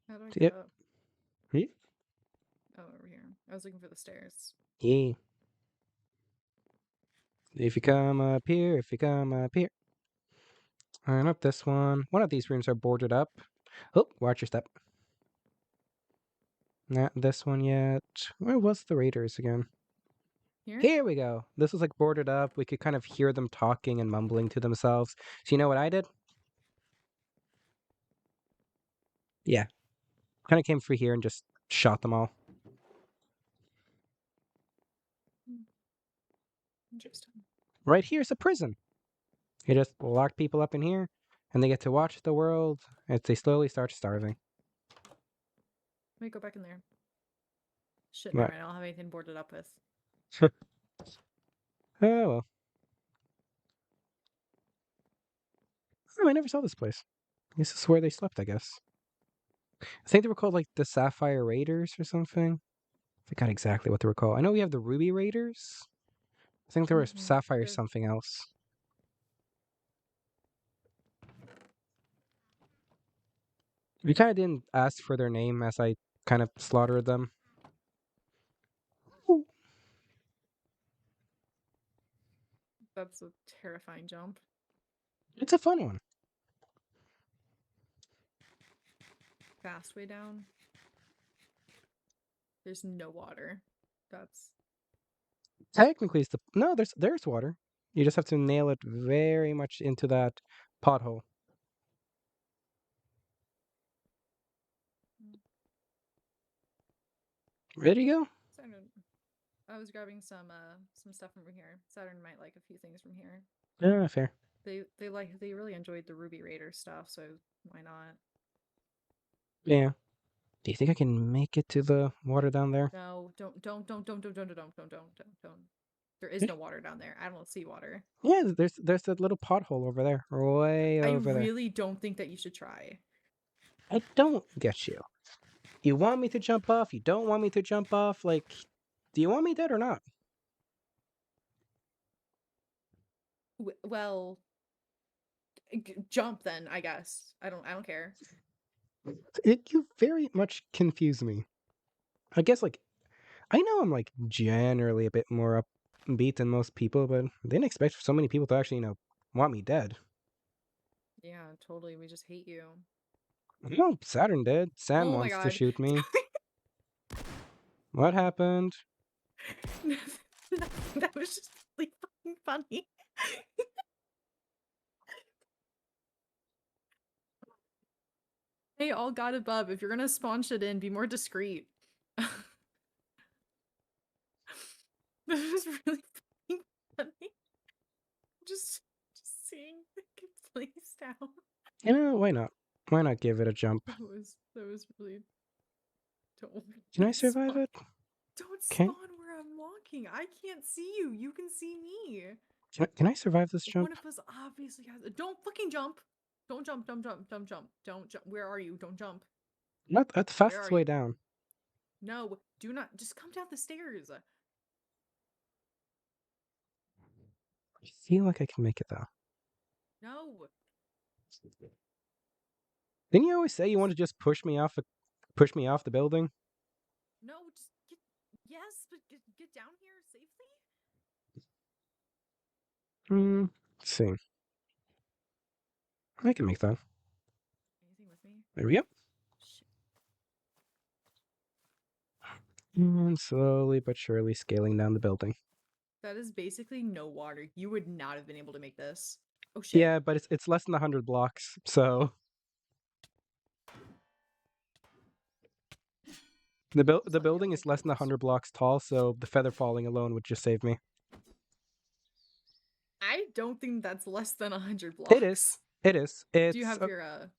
How do I get up? Yeah. Oh, over here. I was looking for the stairs. Yeah. If you come up here, if you come up here. Not this one. One of these rooms are boarded up. Oh, watch your step. Not this one yet. Where was the Raiders again? Here? Here we go. This was like boarded up. We could kind of hear them talking and mumbling to themselves. So you know what I did? Yeah. Kind of came through here and just shot them all. Interesting. Right here's a prison. You just lock people up in here, and they get to watch the world as they slowly start starving. Let me go back in there. Shit, Right. never mind. I don't have anything boarded up with. Oh, well. Oh, I never saw this place. This is where they slept, I guess. I think they were called like the Sapphire Raiders or something. I forgot exactly what they were called. I know we have the Ruby Raiders. I think there was Sapphire Good. something else. We kind of didn't ask for their name as I kind of slaughtered them. Ooh. That's a terrifying jump. It's a fun one. Fast way down. There's no water. That's Technically, it's the no. There's water. You just have to nail it very much into that pothole. Ready to go? Saturn. I was grabbing some stuff from here. Saturn might like a few things from here. Yeah, fair. They really enjoyed the Ruby Raider stuff, so why not? Yeah. Do you think I can make it to the water down there? No, don't. There is no water down there. I don't see water. Yeah, there's that little pothole over there, way I over there. really don't think that you should try. I don't get you. You want me to jump off? You don't want me to jump off? Like, do you want me dead or not? Well, jump then, I guess. I don't care. You very much confuse me. I guess like I know I'm like generally a bit more upbeat than most people, but I didn't expect so many people to actually want me dead. Yeah, totally. We just hate you. No, Saturn did. Sam Oh my wants to god. shoot me. What happened? That was just really fucking funny. Hey, all God above, if you're gonna spawn shit in, be more discreet. This was really fucking funny. Just, just seeing the place down. You know, why not? Why not give it a jump? That was really. Don't Can I survive spawn. it? Don't Can spawn where I'm walking. I can't see you. You can see me. can I survive this jump? One of us obviously has. Don't fucking jump. Don't jump. Don't jump. Don't jump. Don't jump. Where are you? Don't jump. Not at the Where fastest are way you? down. No, do not. Just come down the stairs. I feel like I can make it though. No. Didn't you always say you want to just push me off the building? No, just get. Yes, but get down here safely. Let's see. I can make that. Anything with me? There we go. Shit. And slowly but surely scaling down the building. That is basically no water. You would not have been able to make this. Oh shit. Yeah, but it's less than 100 blocks, so the building is less than 100 blocks tall, so the feather falling alone would just save me. I don't think that's less than 100 blocks. It is. It is. It's Do you have your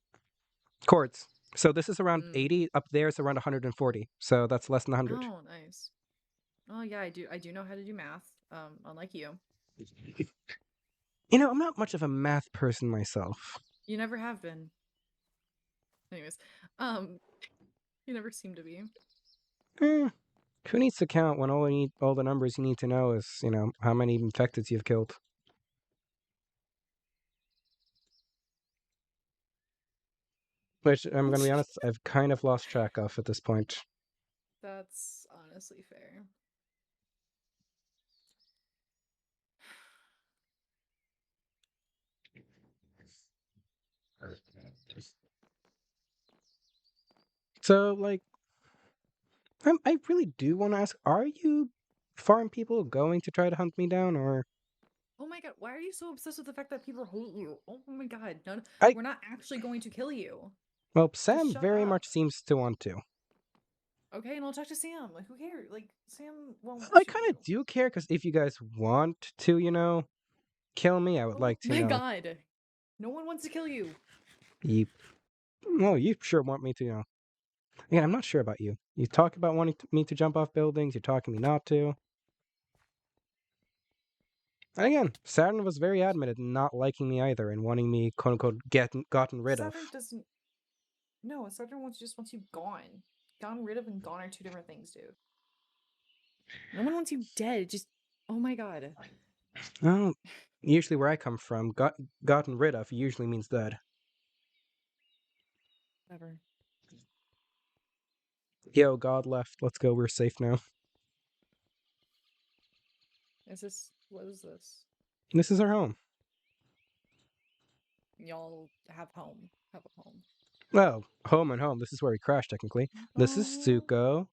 chords. So this is around Mm. 80. Up there is around 140. So that's less than 100. Oh, nice. Oh yeah, I do know how to do math. Unlike you. You know, I'm not much of a math person myself. You never have been. Anyways, you never seem to be. Who needs to count when all the numbers you need to know is, you know, how many infecteds you've killed? Which I'm gonna be honest, I've kind of lost track of at this point. That's honestly fair. So, like, I really do want to ask: are you farm people going to try to hunt me down, or Oh my god, why are you so obsessed with the fact that people hate you? Oh my god, none. I? We're not actually going to kill you. Well, Just Sam shut very up. much seems to want to. Okay, and I'll talk to Sam. Like, who cares? Like, Sam won't I shoot kind you. of do care because if you guys want to, you know, kill me, I would Oh like to my know. god. No one wants to kill you. You, well, you sure want me to, you know. Again, I'm not sure about you. You talk about wanting me to jump off buildings. You're talking me not to. And again, Saturn was very adamant at not liking me either and wanting me, quote unquote, gotten rid of. Saturn doesn't. No, Saturn just wants you gone. Gotten rid of and gone are two different things, dude. No one wants you dead. Just. Oh my god. Well, usually where I come from, gotten rid of usually means dead. Whatever. Yo, God left. Let's go. We're safe now. Is this. What is this? This is our home. Y'all have home. Have a home. Well, home and home. This is where we crashed, technically. This is Oh. Suko.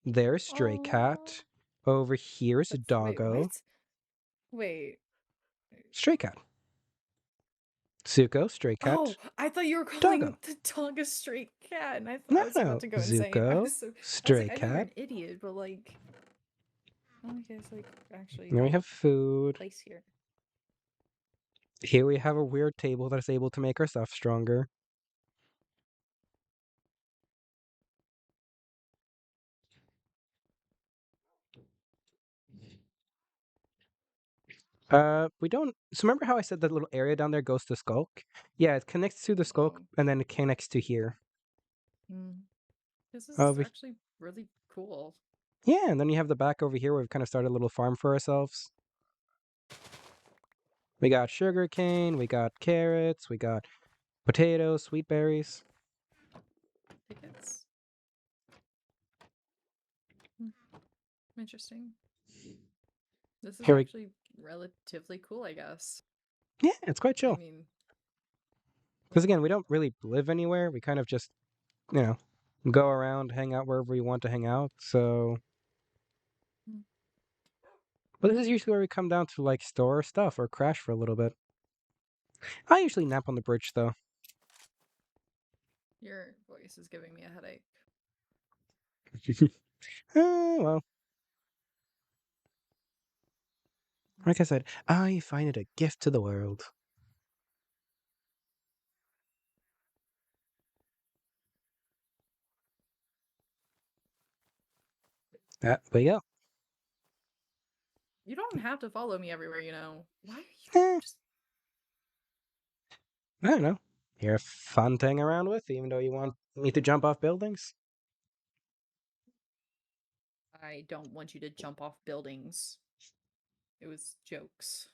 There's Stray Oh. Cat. Over here is That's. Wait, Doggo. what? Wait. Stray Cat. Suko, Stray Cat, Oh, I thought you were Doggo. calling the dog a stray cat, and I No, was no. about to go insane. Zuko, I was Stray like, I know you're Cat. an idiot, but like, I guess like actually Then we have have food. place here. Here we have a weird table that's able to make our stuff stronger. We don't. So remember how I said that little area down there goes to Skulk? Yeah, it connects to the Skulk, Oh, and then it connects to here. this is Over. actually really cool. Yeah, and then you have the back over here where we've kind of started a little farm for ourselves. We got sugar cane, we got carrots, we got potatoes, sweet berries. Tickets. Interesting. This is Here we. actually relatively cool, I guess. Yeah, it's quite I chill. mean, Because yeah. again, we don't really live anywhere. We kind of just, you know, go around, hang out wherever we want to hang out. So, Mm. but this is usually where we come down to like store stuff or crash for a little bit. I usually nap on the bridge though. Your voice is giving me a headache. Well, like I said, I find it a gift to the world. There we go. You don't have to follow me everywhere, you know. Why are you Eh, just I don't know. You're fun to hang around with, even though you want me to jump off buildings. I don't want you to jump off buildings. It was jokes.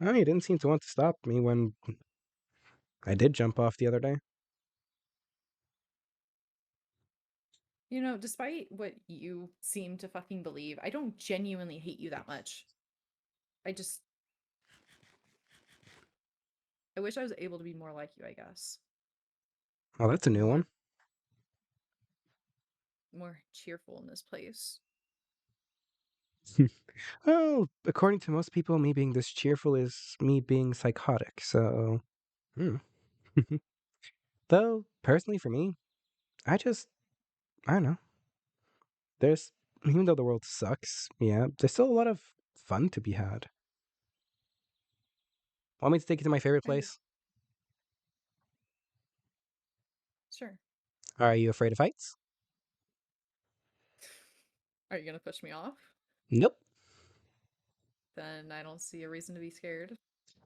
Oh, you didn't seem to want to stop me when I did jump off the other day. You know, despite what you seem to fucking believe, I don't genuinely hate you that much. I just I wish I was able to be more like you, I guess. Oh, that's a new one. More more cheerful in this place. Oh, according to most people, me being this cheerful is me being psychotic. So, hmm. Though personally, for me, I just I don't know. There's even though the world sucks, yeah, there's still a lot of fun to be had. Want me to take you to my favorite I place? sure. Are you afraid of heights? Are you gonna push me off? Nope. Then I don't see a reason to be scared.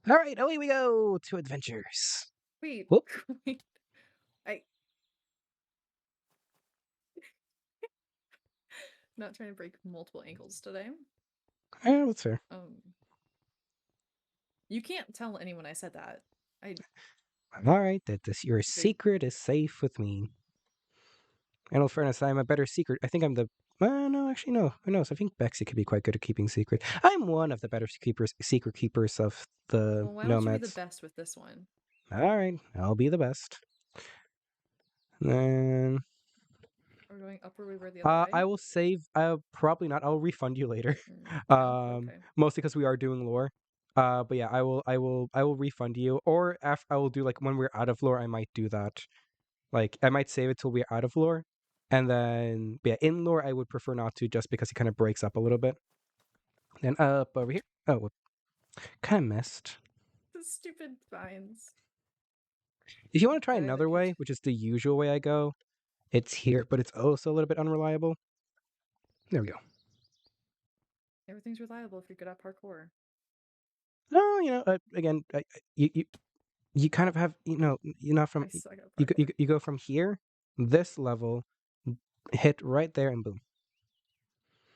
All right, away we go to adventures. Wait, Whoop. wait. I not trying to break multiple ankles today. Yeah, that's fair. Um, you can't tell anyone I said that. I All right, that this your they secret is safe with me. In all fairness, I'm a better secret. I think I'm the. No, actually, no. Who knows? I think Bexy could be quite good at keeping secret. I'm one of the better keepers, secret keepers of the well, why don't you be the nomads. best with this one? All right, I'll be the best. Then Are we going up where we were the other way? I will save. I'll probably not. I'll refund you later. Oh, okay. Mostly because we are doing lore. But yeah, I will refund you. Or I will do like when we're out of lore, I might do that. Like I might save it till we're out of lore, and then yeah, in lore I would prefer not to, just because it kind of breaks up a little bit. Then up over here. Oh, kind of missed. The stupid vines. If you want to try Did I let another you? way, which is the usual way I go, it's here, but it's also a little bit unreliable. There we go. Everything's reliable if you're good at parkour. No, again, you kind of have, you're not from I suck at you parkour. you go from here, this level, hit right there, and boom.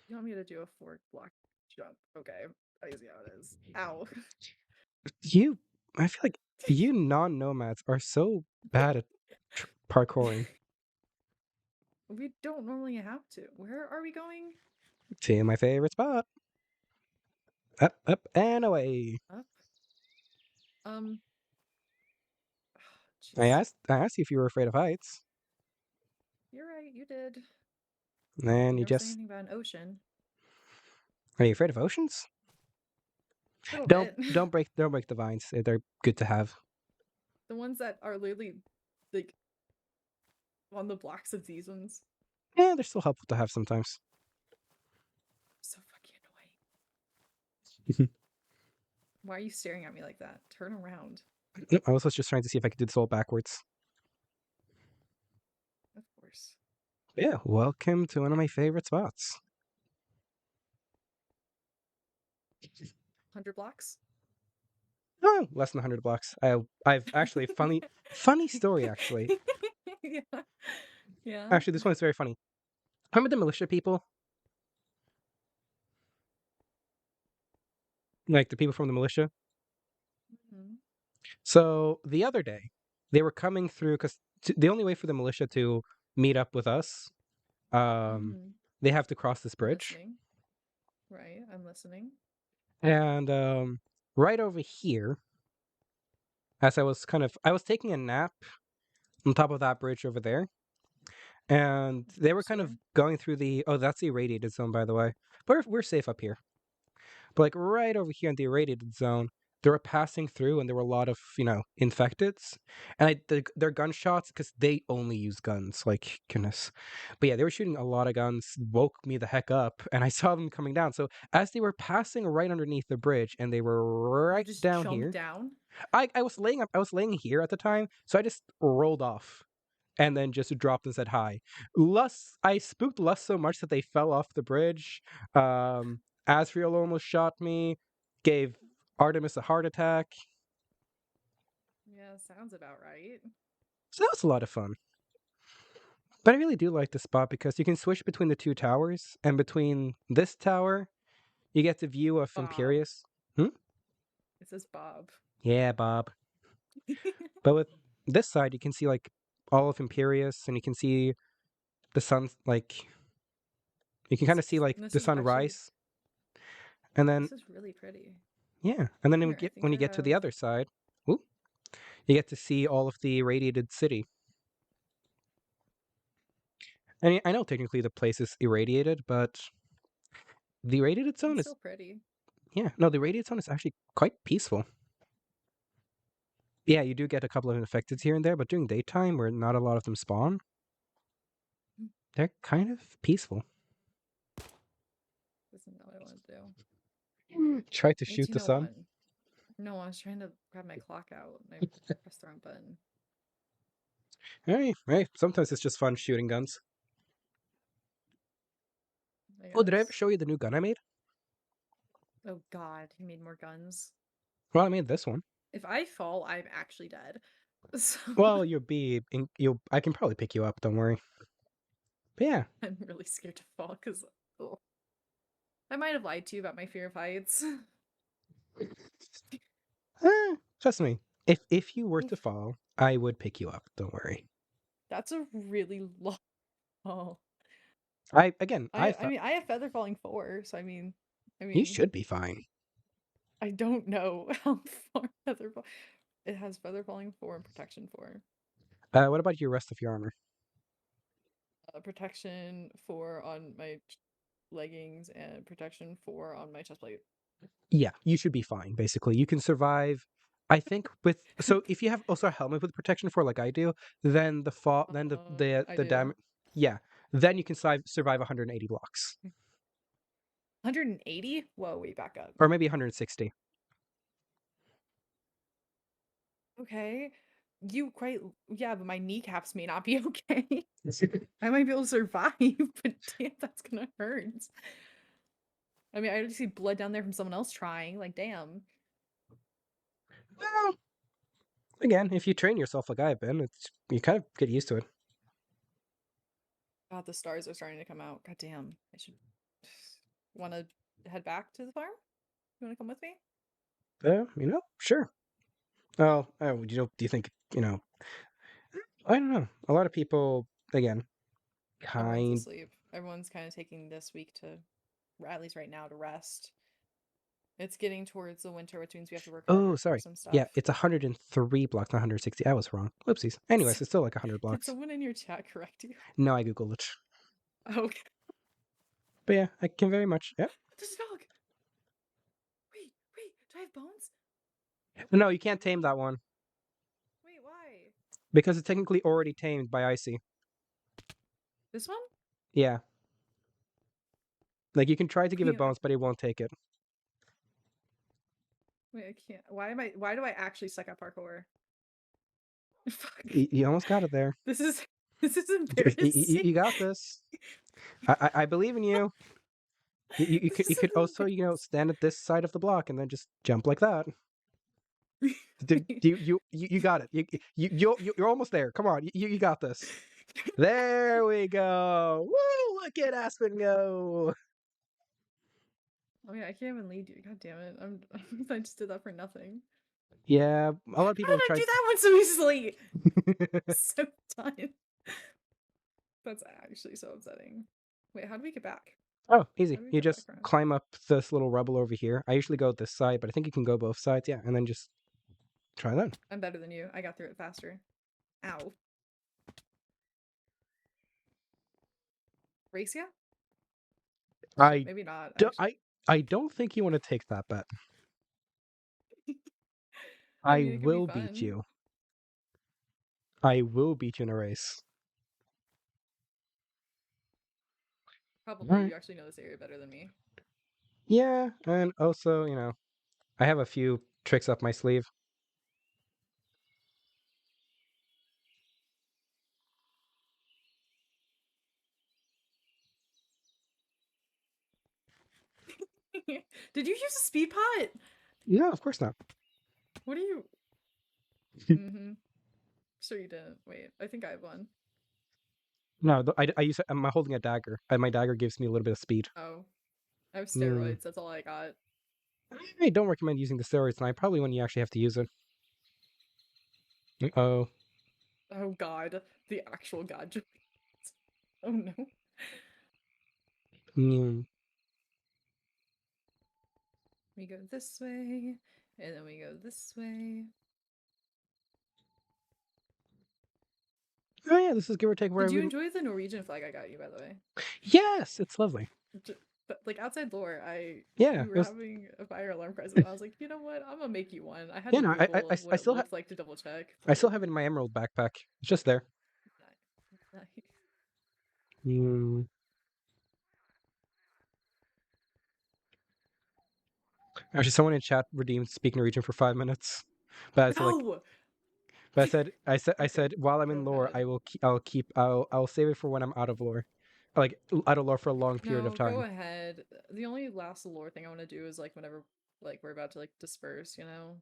You want me to do a forward block jump? Okay, I see how it is. Ow. You, I feel like you non-nomads are so bad at parkouring. We don't normally have to. Where are we going? To my favorite spot. Up, and away. Up. Um. I Jeez. asked I asked you if you were afraid of heights, You're right. You did. and You you never say just anything about an ocean. are you afraid of oceans? A little Don't bit. don't break the vines. They're good to have. The ones that are literally like on the blocks of these ones. Yeah, they're still helpful to have sometimes. So fucking annoying. Why are you staring at me like that? Turn around. Nope, I was just trying to see if I could do this all backwards. Of course. Yeah, welcome to one of my favorite spots. 100 blocks? Oh, less than 100 blocks. I've actually funny story actually. Yeah. Yeah. Actually, this one is very funny. Remember the militia people? Like the people from the militia? Mhm. So the other day, they were coming through because the only way for the militia to meet up with us, um, Mhm. they have to cross this I'm bridge. listening. Right, I'm listening. And right over here, as I was taking a nap on top of that bridge over there, and they were kind of Interesting. going through the that's the irradiated zone, by the way. But we're safe up here. But like right over here in the irradiated zone, they were passing through, and there were a lot of infecteds, and their gunshots because they only use guns. Like goodness, but yeah, they were shooting a lot of guns. Woke me the heck up, and I saw them coming down. So as they were passing right underneath the bridge, and they were You right just down jumped here, down? I was laying here at the time, so I just rolled off and then just dropped and said hi. I spooked Lus so much that they fell off the bridge. Asriel almost shot me, gave Artemis a heart attack. Yeah, sounds about right. So that was a lot of fun. But I really do like this spot because you can switch between the two towers, and between this tower, you get the view of Bob. Imperius. Hmm? It says Bob. Yeah, Bob. But with this side, you can see like all of Imperius, and you can see the sun. Like you can kind of see like This the is sun actually rise, and then this is really pretty. yeah, and then Here, I think when you I get to the have other side, ooh, you get to see all of the irradiated city. And I know technically the place is irradiated, but the irradiated zone it's is still pretty. the irradiated zone is actually quite peaceful. Yeah, you do get a couple of infected here and there, but during daytime, where not a lot of them spawn, Mm, they're kind of peaceful. this isn't what I want to do. Try to shoot the sun. 1801. No, I was trying to grab my clock out and I pressed the wrong button. Hey, sometimes it's just fun shooting guns. I Oh, did I ever guess. show you the new gun I made? Oh god, he made more guns. Well, I made this one. If I fall, I'm actually dead. So Well, you'll. I can probably pick you up. Don't worry. But yeah, I'm really scared to fall because I might have lied to you about my fear of heights. trust me. If you were to fall, I would pick you up. Don't worry. That's a really long fall. I I thought mean I have feather falling 4, so I you mean should be fine. I don't know how far feather fall. It has feather falling 4 and protection 4. What about your rest of your armor? Protection 4 on my leggings and protection 4 on my chest plate. Yeah, you should be fine. Basically, you can survive. I think with so if you have also a helmet with protection for like I do, then the fall, then I the do. damage, yeah, then you can survive 180 blocks 180? Whoa, wait, back up. or maybe 160. Okay. Yeah, but my kneecaps may not be okay. I might be able to survive, but damn, that's gonna hurt. I mean, I already see blood down there from someone else trying. Like, damn. Well, again, if you train yourself like I've been, it's you kind of get used to it. God, the stars are starting to come out. God damn. I should want to head back to the farm. You want to come with me? Sure. Do you think I don't know. A lot of people, again, Everyone's kind. asleep. Everyone's kind of taking this week to, or at least right now, to rest. It's getting towards the winter, which means we have to work Oh, harder for sorry. some Yeah, stuff. it's 103 blocks, not 160. I was wrong. Whoopsies. Anyways, it's still like 100 Did blocks. someone in your chat correct you? No, I googled it. Okay. But yeah, I can very much. Yeah. There's a dog. Wait. Do I have bones? No, you can't tame that one Wait, why? because it's technically already tamed by Icy. This one? Yeah. Like you can try to give it Wait, bones, but it won't take it. I can't. Why do I actually suck at parkour? Fuck. You almost got it there. This is this is You embarrassing. got this. I believe in you. This You is could also stand at this side of the block and then just jump like that. You got it. You're almost there. Come on, you got this. There we go. Woo! Look at Aspen go. Oh yeah, I can't even lead you. God damn it! I just did that for nothing. Yeah, a lot of people How have did I tried. do that one so easily? So done. That's actually so upsetting. Wait, how do we get back? Oh, easy. How do we You get back just around? climb up this little rubble over here. I usually go this side, but I think you can go both sides. Yeah, and then just try that. I'm better than you. I got through it faster. Ow. Race ya? Shit, I, maybe not, do, actually. I don't think you want to take that bet. I I mean, it could be will beat fun. you. I will beat you in a race. All Probably. right. You actually know this area better than me. Yeah, and also, I have a few tricks up my sleeve. Did you use a speed pot? No, of course not. What are you? Mm-hmm. Sure you didn't. Wait, I think I have one. No, I'm holding a dagger, and my dagger gives me a little bit of speed. Oh, I have Mm. steroids. That's all I got. I don't recommend using the steroids tonight. Probably when you actually have to use it. Oh, Oh god, the actual god. Oh no. mm. We go this way, and then we go this way. Oh yeah, this is give or take where Did I you would. enjoy the Norwegian flag I got you, by the way? Yes, it's lovely. But like outside lore, Yeah, we it were was. having a fire alarm crisis, and I was like, you know what? I'm gonna make you one. I had Yeah, to no, Google what it looked like to double check, I still but have it in my emerald backpack. It's just there. nice. Mm. Actually, someone in chat redeemed Speak Norwegian for 5 minutes, but I said like, No. but I Okay, said while I'm go in lore, ahead. I'll save it for when I'm out of lore, like out of lore for a long period of No, go time. ahead. The only last lore thing I want to do is like whenever like we're about to like disperse, you know?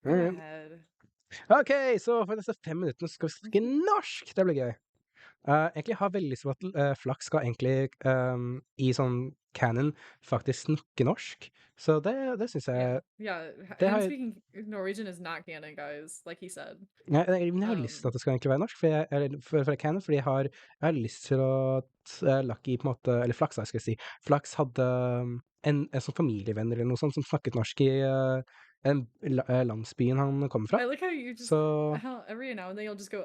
All Go right. ahead. Ok, så for disse 5 minuttene skal vi snakke Mhm. norsk! Det blir gøy. Egentlig har jeg veldig lyst til at Flaks skal egentlig i sånn canon faktisk snakke norsk. Så det syns Yeah. jeg Yeah, det him har jeg, speaking Norwegian is not canon, guys, like he said. men jeg har lyst til at det skal egentlig være norsk, for canon, fordi jeg har lyst til at Lucky på en måte Eller Flaks, da, skal jeg si. Flaks hadde en sånn familievenn eller noe sånt som snakket norsk i landsbyen han kommer fra. I like how you just Så how every now and then you'll just go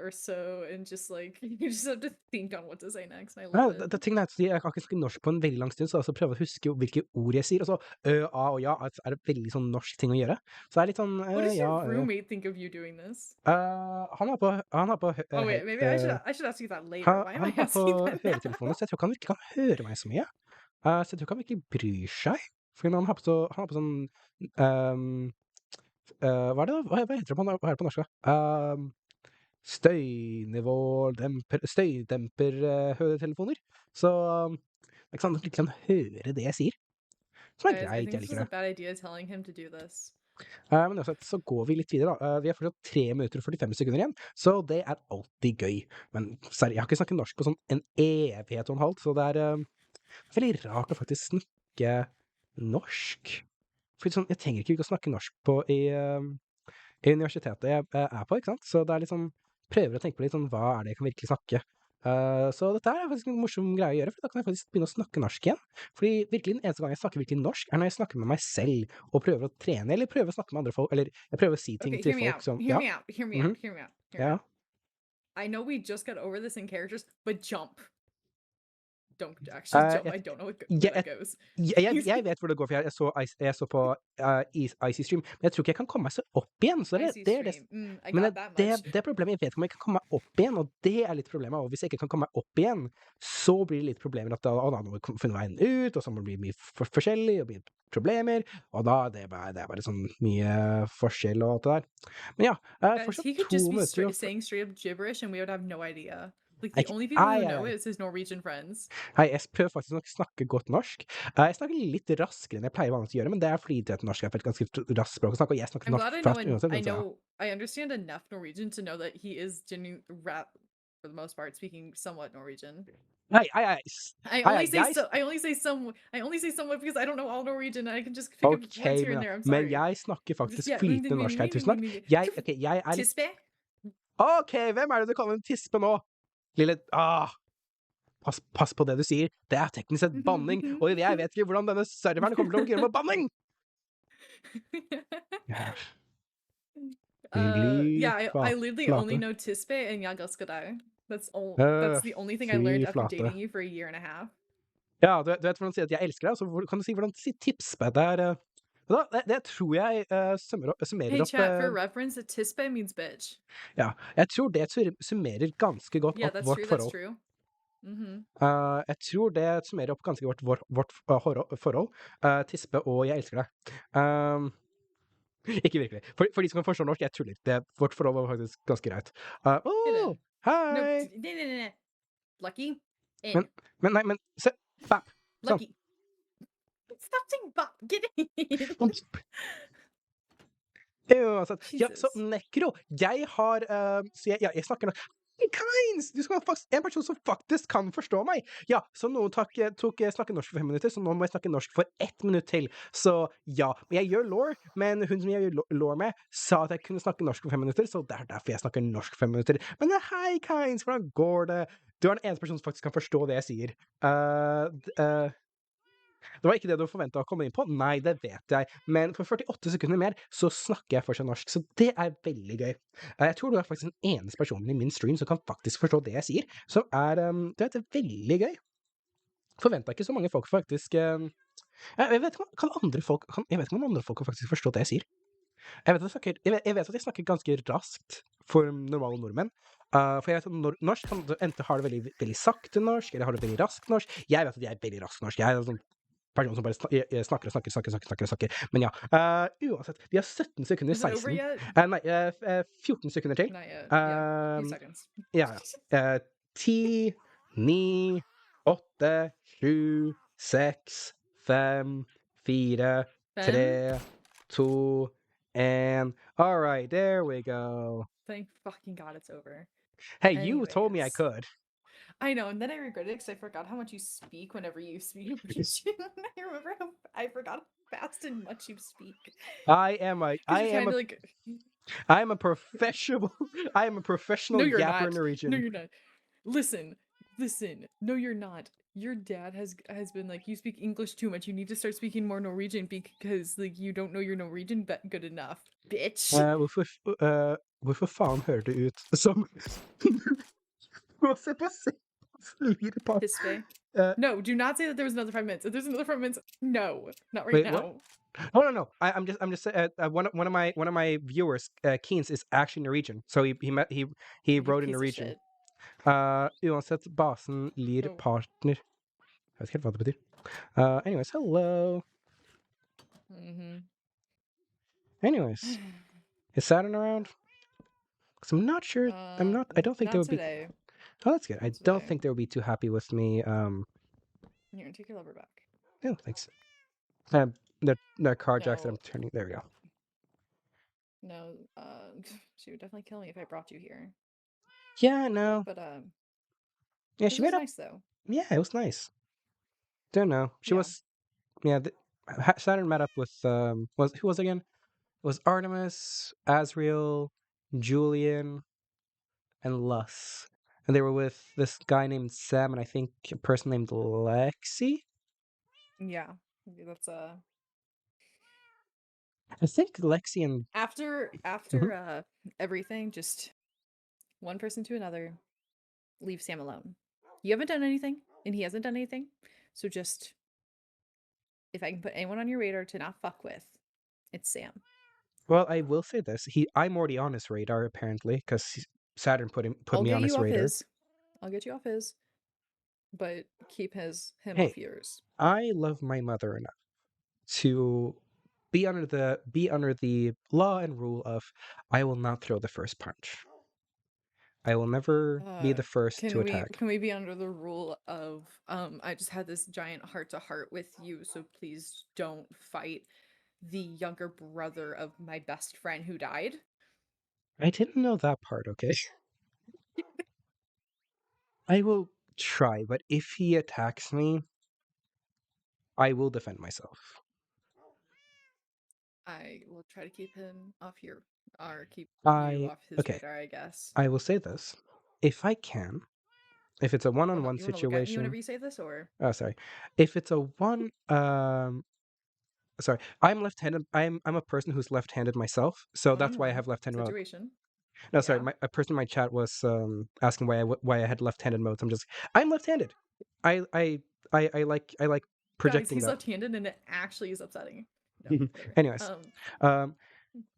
or so and just like you just have to think on what to say next, and I ja, love it. tingen er at jeg kan ikke snakke norsk på en veldig lang stund, så jeg prøver å huske hvilke ord jeg sier. Og så a og ja er det veldig sånn norsk ting å gjøre. Så det er litt sånn What does ja your roommate think of you doing this? Han har på Oh wait, maybe I should ask you that later. Why am han I har på asking that høretelefoner, now? så jeg tror ikke han virkelig kan høre meg så mye. Så jeg tror ikke han virkelig bryr seg. Fordi når han har på sånn hva er det da? Hva heter det hva er det på norsk, da? Støynivå støydemper høretelefoner. Så det er ikke sånn at han ikke kan høre det jeg sier. Som er Guys, I greit, think jeg this liker is a det. bad idea telling him to do this. Men uansett, så går vi litt videre, da. Vi har fortsatt 3 minutter og 45 sekunder igjen, så det er alltid gøy. Men jeg har ikke snakket norsk på sånn en evighet og en halv, så det er veldig rart å faktisk snakke norsk. Fordi sånn, jeg trenger ikke å snakke norsk i universitetet jeg er på, ikke sant? Så det er litt sånn, prøver å tenke på litt sånn, hva er det jeg kan virkelig snakke? Så dette er faktisk en morsom greie å gjøre, for da kan jeg faktisk begynne å snakke norsk igjen. Fordi virkelig den eneste gang jeg snakker virkelig norsk, er når jeg snakker med meg selv, og prøver å trene, eller prøver å snakke med andre folk, eller jeg prøver å si ting Okay, til hear me folk out. som, Hear ja, me out. Hear me mhm, out. Hear me out. Hear me ja. out. I know we just got over this in characters, but jump. Don't actually jump. I don't know where that goes. Jeg vet hvor det går, for jeg så på Icy Stream, men jeg tror ikke jeg kan komme meg så opp igjen, så Icy det er det. stream. I Men got that much. det er problemet, jeg vet ikke om jeg kan komme meg opp igjen, og det er litt problemet, og hvis jeg ikke kan komme meg opp igjen, så blir det litt problemer, at da må jeg finne veien ut, og så må det bli mye forskjellig, og bli problemer, og da det er bare sånn mye forskjell og alt det der. Men ja, Guys, fortsatt he could 2 just be minutter og saying straight up gibberish and we would have no idea. Like the Ikke, only people who know ai. it is his Norwegian friends. Hei, jeg prøver faktisk å snakke godt norsk. Jeg snakker litt raskere enn jeg pleier vanligvis å gjøre, men det er fordi det at norsk er et ganske raskt språk å snakke, og jeg snakker I'm norsk glad først uansett. Så. I understand enough Norwegian to know that he is genuine rap for the most part speaking somewhat Norwegian. Hei, hei, hei. I only say somewhat because I don't know all Norwegian and I can just pick up Ok, words here and there. I'm men sorry. jeg snakker faktisk Yeah. flytende norsk her, tusen takk. Jeg er litt Tispe? Ok, hvem er det du kaller en tispe nå? Lille pass på det du sier. Det er teknisk sett banning, og jeg vet ikke hvordan denne serveren kommer til å fungere med banning! Ja. Fy Yeah, I literally only flate. know Tispe and Yagaskadai. That's Øh, the only thing I learned fy after flate. dating you for a year and a half. Ja, du vet hvordan du sier at 'jeg elsker deg', og så kan du si hvordan du sier 'tipspe'. Det tror jeg summerer Hey opp chat, for reference, a Tispe means bitch. Ja, jeg tror det summerer ganske godt Yeah, opp that's vårt true, that's forhold. true. Mhm. Jeg tror det summerer opp ganske godt vårt forhold. Tispe og 'jeg elsker deg'. Ikke virkelig. For de som kan forstå norsk, jeg tuller. Vårt forhold var faktisk ganske greit. Get Oh, in. No, hei! nah. Lucky. Men, In. men se, bap, sånn. Lucky. Stop saying bop. Get in. Uansett. Ja, så Jesus. Nekro, jeg har så jeg snakker nå Kynes! Du skal faktisk en person som faktisk kan forstå meg! Ja, så noen snakke norsk for 5 minutter, så nå må jeg snakke norsk for 1 minutt til. Så ja. Men jeg gjør law, men hun som jeg gjør law med, sa at jeg kunne snakke norsk for 5 minutter, så det er derfor jeg snakker norsk 5 minutter. Men hei, Kynes, hvordan går det? Du er den eneste personen som faktisk kan forstå det jeg sier. Det var ikke det du forventa å komme inn på. Nei, det vet jeg. Men for 48 sekunder mer så snakker jeg fortsatt norsk, så det er veldig gøy. Jeg tror du er faktisk den eneste personen i min stream som kan faktisk forstå det jeg sier, som det er veldig gøy. Forventa ikke så mange folk faktisk jeg vet ikke om andre folk kan faktisk forstå det jeg sier. Jeg vet at jeg snakker ganske raskt for normale nordmenn. For jeg vet at norsk kan du enten ha det veldig, veldig sakte norsk, eller har det veldig raskt norsk. Jeg vet at jeg er veldig rask norsk. Jeg er en sånn person som bare snakker og snakker. Men ja. Uansett, vi har 17 sekunder, Is it over 16 yet? Nei, 14 sekunder til. Not yet. Yeah, a few seconds. Ja. 10, 9, 8, 7, 6, 5, 4, 3, 2, 1. All right, there we go. Thank fucking God it's over. Hey, you told me I Anyways. could. I know, and then I regretted it because I forgot how much you speak whenever you speak. I forgot how fast and much you speak. I am a professional. I am a professional No, you're yapper not. Norwegian. No, you're not. Listen. No, you're not. Your dad has been like, you speak English too much. You need to start speaking more Norwegian because like you don't know your Norwegian good enough, bitch. Hvorfor faen hører det ut som Se på Tispe. No, do not say that there was another 5 minutes. If there's another 5 minutes, no, not right Wait, now. what? No. I'm just one of my viewers, Keens, is actually Norwegian, so he You wrote in piece of Norwegian. shit. Uansett, basen lir Oh. partner. Jeg vet ikke helt hva det betyr. Anyways, hello. Anyways, is Saturn around? Because I'm not sure. I don't think they would today. be. Oh, that's good. I Not don't today. think they would be too happy with me. Here, take your lever back. No, thanks. The car jacks that I'm No. turning. There we go. No, she would definitely kill me if I brought you here. Yeah, no. But Yeah, this she was made up. nice though. Yeah, it was nice. Don't know. She Yeah. was. Yeah, Saturn met up with who was it again? It was Artemis, Azriel, Julian, and Lus, and they were with this guy named Sam, and I think a person named Lexi. Yeah, that's I think Lexi and after everything, just one person to another, leave Sam alone. You haven't done anything, and he hasn't done anything. So just if I can put anyone on your radar to not fuck with, it's Sam. Well, I will say this: I'm already on his radar apparently because Saturn put me on his radar. I'll get you off his, but keep him Hey. off yours. I love my mother enough to be under the law and rule of I will not throw the first punch. I will never be the first to attack. Can we be under the rule of I just had this giant heart to heart with you, so please don't fight the younger brother of my best friend who died? I didn't know that part, okay? I will try, but if he attacks me, I will defend myself. I will try to keep him off you off his radar, I guess. I will say this. If I can, If it's a Hold up, one-on-one you wanna look at me situation, whenever you say this, or oh, sorry. If it's a one, sorry, I'm left-handed. I'm a person who's left-handed myself, so that's why I one-on-one have left-handed mode. situation? No, sorry, Yeah. a person in my chat was asking why I had left-handed modes. I'm left-handed. I I I like Guys, projecting he's that. left-handed and it actually is upsetting. No, whatever. Anyways, um,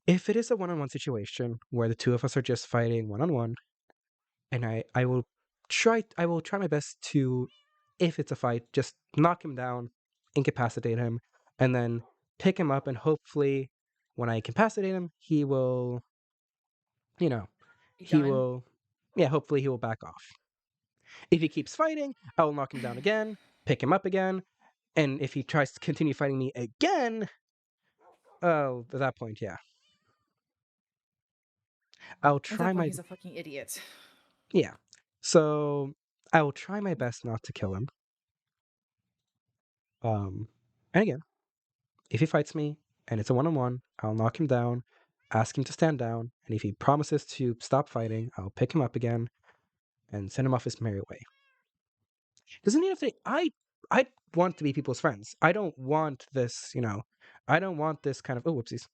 if it is a one-on-one situation where the two of us are just fighting one-on-one, and I will try my best to, if it's a fight, just knock him down, incapacitate him, and then pick him up, and hopefully when I incapacitate him, he will, you know, Be he done. will, yeah, hopefully he will back off. If he keeps fighting, I will knock him down again, pick him up again, and if he tries to continue fighting me again, oh, at that point, yeah, I'll At try that point, my, he's a fucking idiot. yeah. So I will try my best not to kill him. And again, if he fights me and it's a one-on-one, I'll knock him down, ask him to stand down, and if he promises to stop fighting, I'll pick him up again and send him off his merry way. Doesn't even have to. I want to be people's friends. I don't want this. I don't want this kind of. Oh, whoopsies.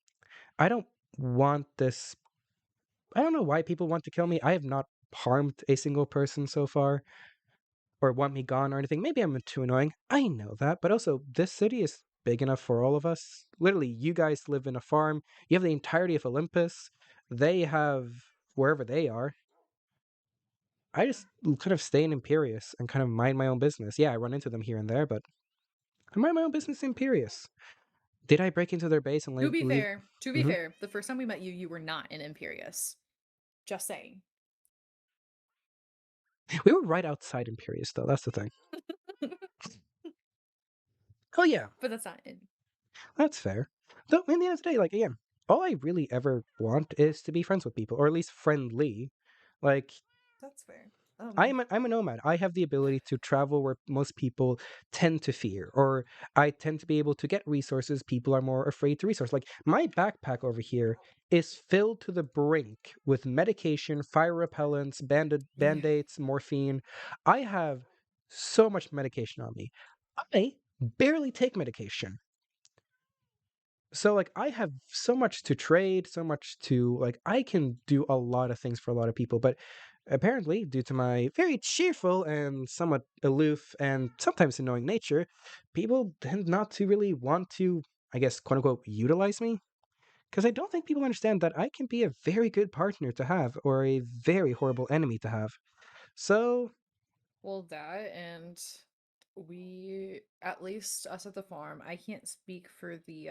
I don't want this. I don't know why people want to kill me. I have not harmed a single person so far, or want me gone or anything. Maybe I'm too annoying. I know that, but also this city is big enough for all of us. Literally, you guys live in a farm. You have the entirety of Olympus. They have wherever they are. I just kind of stay in Imperius and kind of mind my own business. Yeah, I run into them here and there, but I mind my own business in Imperius. Did I break into their base and To be leave? fair, to be Hmm. fair, the first time we met you, you were not in Imperius. Just saying. We were right outside Imperius, though. That's the thing. Oh yeah, But that's not in. that's fair. Though, in the end of the day, like again, all I really ever want is to be friends with people, or at least friendly. Like That's fair. I'm a nomad. I have the ability to travel where most people tend to fear, or I tend to be able to get resources people are more afraid to resource. Like my backpack over here is filled to the brink with medication, fire repellents, Yeah. band-aids, morphine. I have so much medication on me. I barely take medication. So like I have so much to trade, so much to like I can do a lot of things for a lot of people, but apparently due to my very cheerful and somewhat aloof and sometimes annoying nature, people tend not to really want to, I guess, quote unquote, utilize me. Because I don't think people understand that I can be a very good partner to have or a very horrible enemy to have. So, Well, that and we, at least us at the farm, I can't speak for the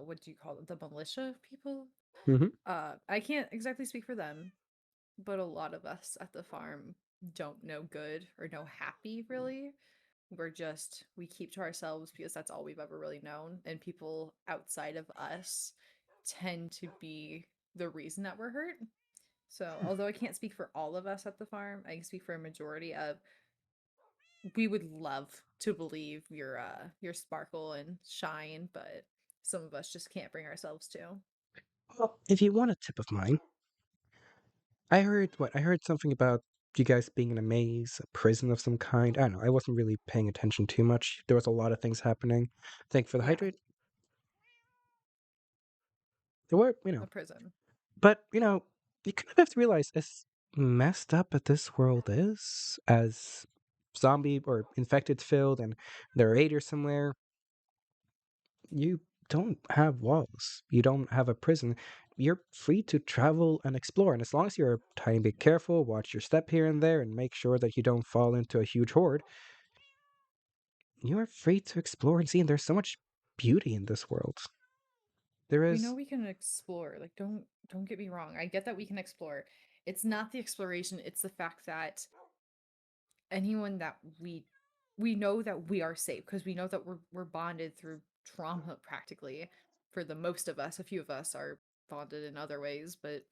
what do you call it? The militia people? mhm. I can't exactly speak for them, but a lot of us at the farm don't know good or know happy really. We keep to ourselves because that's all we've ever really known. And people outside of us tend to be the reason that we're hurt. So, although I can't speak for all of us at the farm, I can speak for a majority of we would love to believe your sparkle and shine, but some of us just can't bring ourselves to. Well, if you want a tip of mine, I heard something about you guys being in a maze, a prison of some kind. I don't know. I wasn't really paying attention too much. There was a lot of things happening. Thank you for the Yeah, hydrate. There were, a prison. but you kind of have to realize as messed up as this world is, as zombie or infected filled, and there are raiders somewhere. You don't have walls. You don't have a prison. You're free to travel and explore. And as long as you're trying to be careful, watch your step here and there, and make sure that you don't fall into a huge horde, you are free to explore and see. And there's so much beauty in this world. There We know is. we can explore. Like don't get me wrong. I get that we can explore. It's not the exploration, it's the fact that anyone that we know that we are safe because we know that we're bonded through trauma practically for the most of us. A few of us are bonded in other ways, but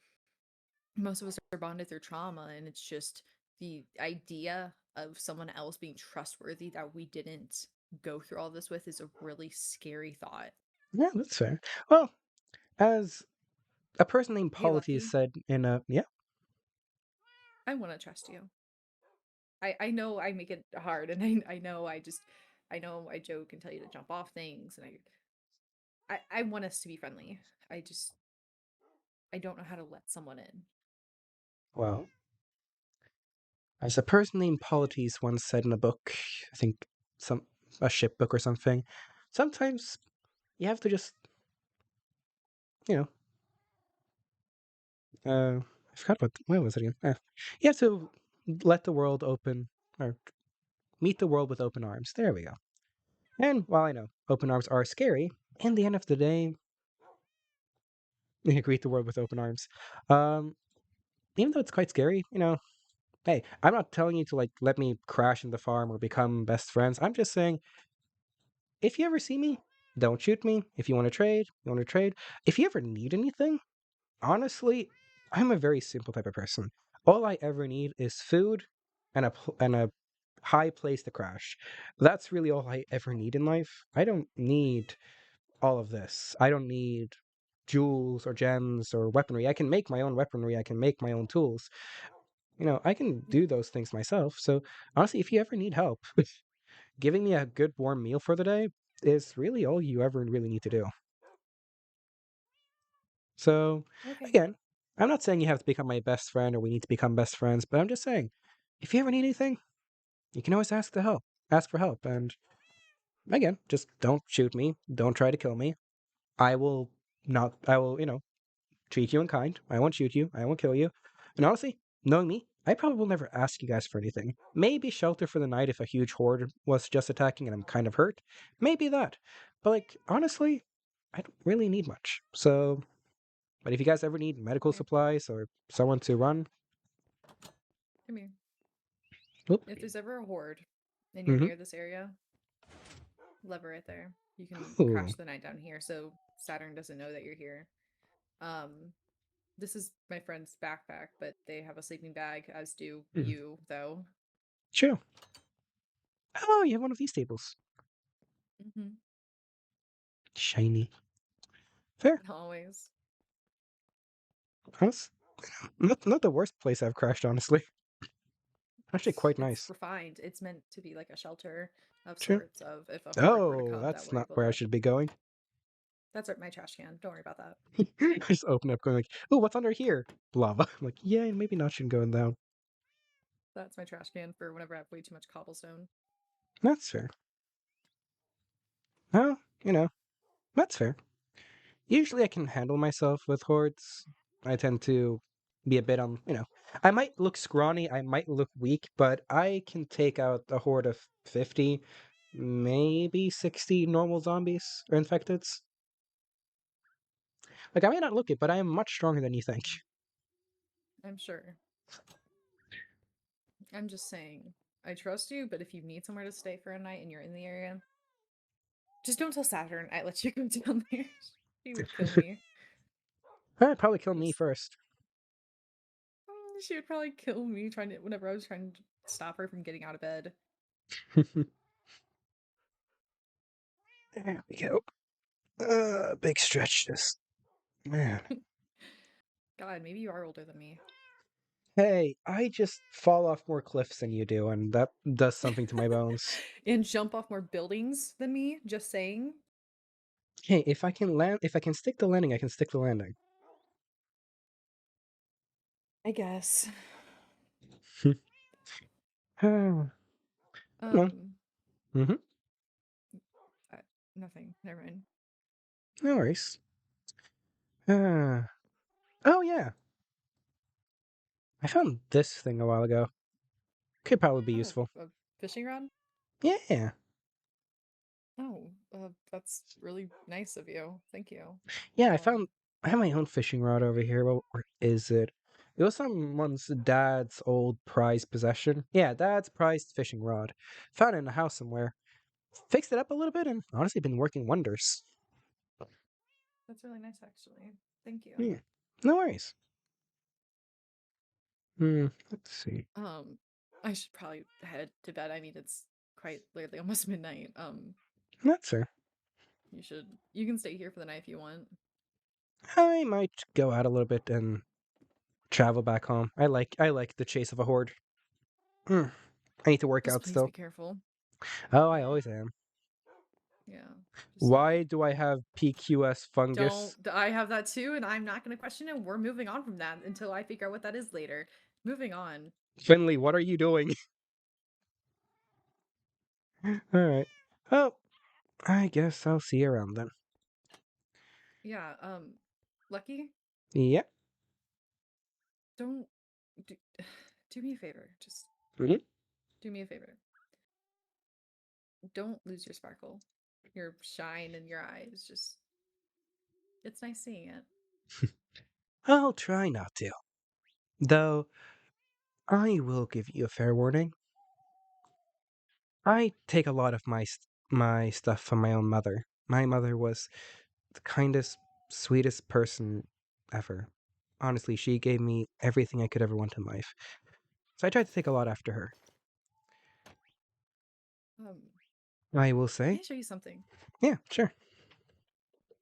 most of us are bonded through trauma, and it's just the idea of someone else being trustworthy that we didn't go through all this with is a really scary thought. Yeah, that's fair. Well, as a person named Hey, Polity Lucky, said in a. Yeah, I want to trust you. I know I make it hard, and I know I know I joke and tell you to jump off things, and I want us to be friendly. I don't know how to let someone in. Well, as a person named Polites once said in a book, I think some a ship book or something, sometimes you have to just, you know, I forgot what was it again? You have to let the world open or meet the world with open arms. There we go. And while I know open arms are scary, in the end of the day, greet the world with open arms. Um, Even though it's quite scary, hey, I'm not telling you to like let me crash in the farm or become best friends. I'm just saying if you ever see me, don't shoot me. If you want to trade, you want to trade. If you ever need anything, honestly, I'm a very simple type of person. All I ever need is food and a high place to crash. That's really all I ever need in life. I don't need all of this. I don't need jewels or gems or weaponry. I can make my own weaponry. I can make my own tools. I can Yeah. do those things myself. So honestly, if you ever need help, giving me a good warm meal for the day is really all you ever really need to do. So Okay. again, I'm not saying you have to become my best friend or we need to become best friends, but I'm just saying if you ever need anything, you can always ask for help. And again, just don't shoot me. Don't try to kill me. I will not, I will, treat you in kind. I won't shoot you. I won't kill you. And honestly, knowing me, I probably will never ask you guys for anything. Maybe shelter for the night if a huge horde was just attacking and I'm kind of hurt. Maybe that. But like, honestly, I don't really need much. So, but if you guys ever need medical Okay. supplies or someone to run, Come here. whoop. If there's ever a horde and you're Mm-hmm. near this area, lever right there. You can Ooh. crash the night down here so Saturn doesn't know that you're here. Um, this is my friend's backpack, but they have a sleeping bag, as do Mm. you, though. True. Oh, you have one of these tables. Hmm. Shiny. Fair. Always. Honest. Not the worst place I've crashed, honestly. Actually, quite It's nice. refined. It's meant to be like a shelter of True. sorts of if a horde were to Oh, come that that's we're not able where I to. should be going. That's my trash can. Don't worry about that. I just open up, going like, "Oh, what's under here? Lava." I'm like, yeah, maybe not shouldn't go in down. That's my trash can for whenever I have way too much cobblestone. That's fair. Well, that's fair. Usually, I can handle myself with hordes. I tend to be a bit I might look scrawny, I might look weak, but I can take out a horde of 50, maybe 60 normal zombies or infecteds. Like, I may not look it, but I am much stronger than you think. I'm sure. I'm just saying. I trust you, but if you need somewhere to stay for a night and you're in the area, just don't tell Saturn I let you go down there. She would kill me. I'd probably kill me Just first. she would probably kill me trying to whenever I was trying to stop her from getting out of bed. There we go. Big stretch, just man. God, maybe you are older than me. Hey, I just fall off more cliffs than you do, and that does something to my bones. And jump off more buildings than me, just saying. Hey, if I can stick the landing, I can stick the landing. I guess. No, Um, mm-hmm, uh, nothing. Never mind. no worries. Uh, oh yeah, I found this thing a while ago. Could probably be Oh, useful. a fishing rod? Yeah, Oh, that's really nice of you. Thank you. yeah. Um, I have my own fishing rod over here. Well, where is it? It was someone's dad's old prized possession. Yeah, dad's prized fishing rod. Found it in a house somewhere. Fixed it up a little bit, and honestly, been working wonders. that's really nice, actually. Thank you. Yeah, no worries. Let's see. Um, I should probably head to bed. I mean, it's quite literally almost midnight. That's fair. You can stay here for the night if you want. I might go out a little bit and travel back home. I like the chase of a horde. Mm. I need to work Just out please still. be careful. Oh, I always am. Yeah. Just Why do I have PQS don't fungus? I have that too, and I'm not gonna question it. We're moving on from that until I figure out what that is later. Moving on. Finley, what are you doing? Alright. Oh, I guess I'll see you around then. Yeah, Lucky, Yeah. don't do, do me a favor. Just Mhm. do me a favor. Don't lose your sparkle. Your shine in your eyes. Just it's nice seeing it. I'll try not to. Though, I will give you a fair warning. I take a lot of my stuff from my own mother. My mother was the kindest, sweetest person ever. Honestly, she gave me everything I could ever want in life. So I tried to take a lot after her. Um, I will can say, I show you something? yeah, sure,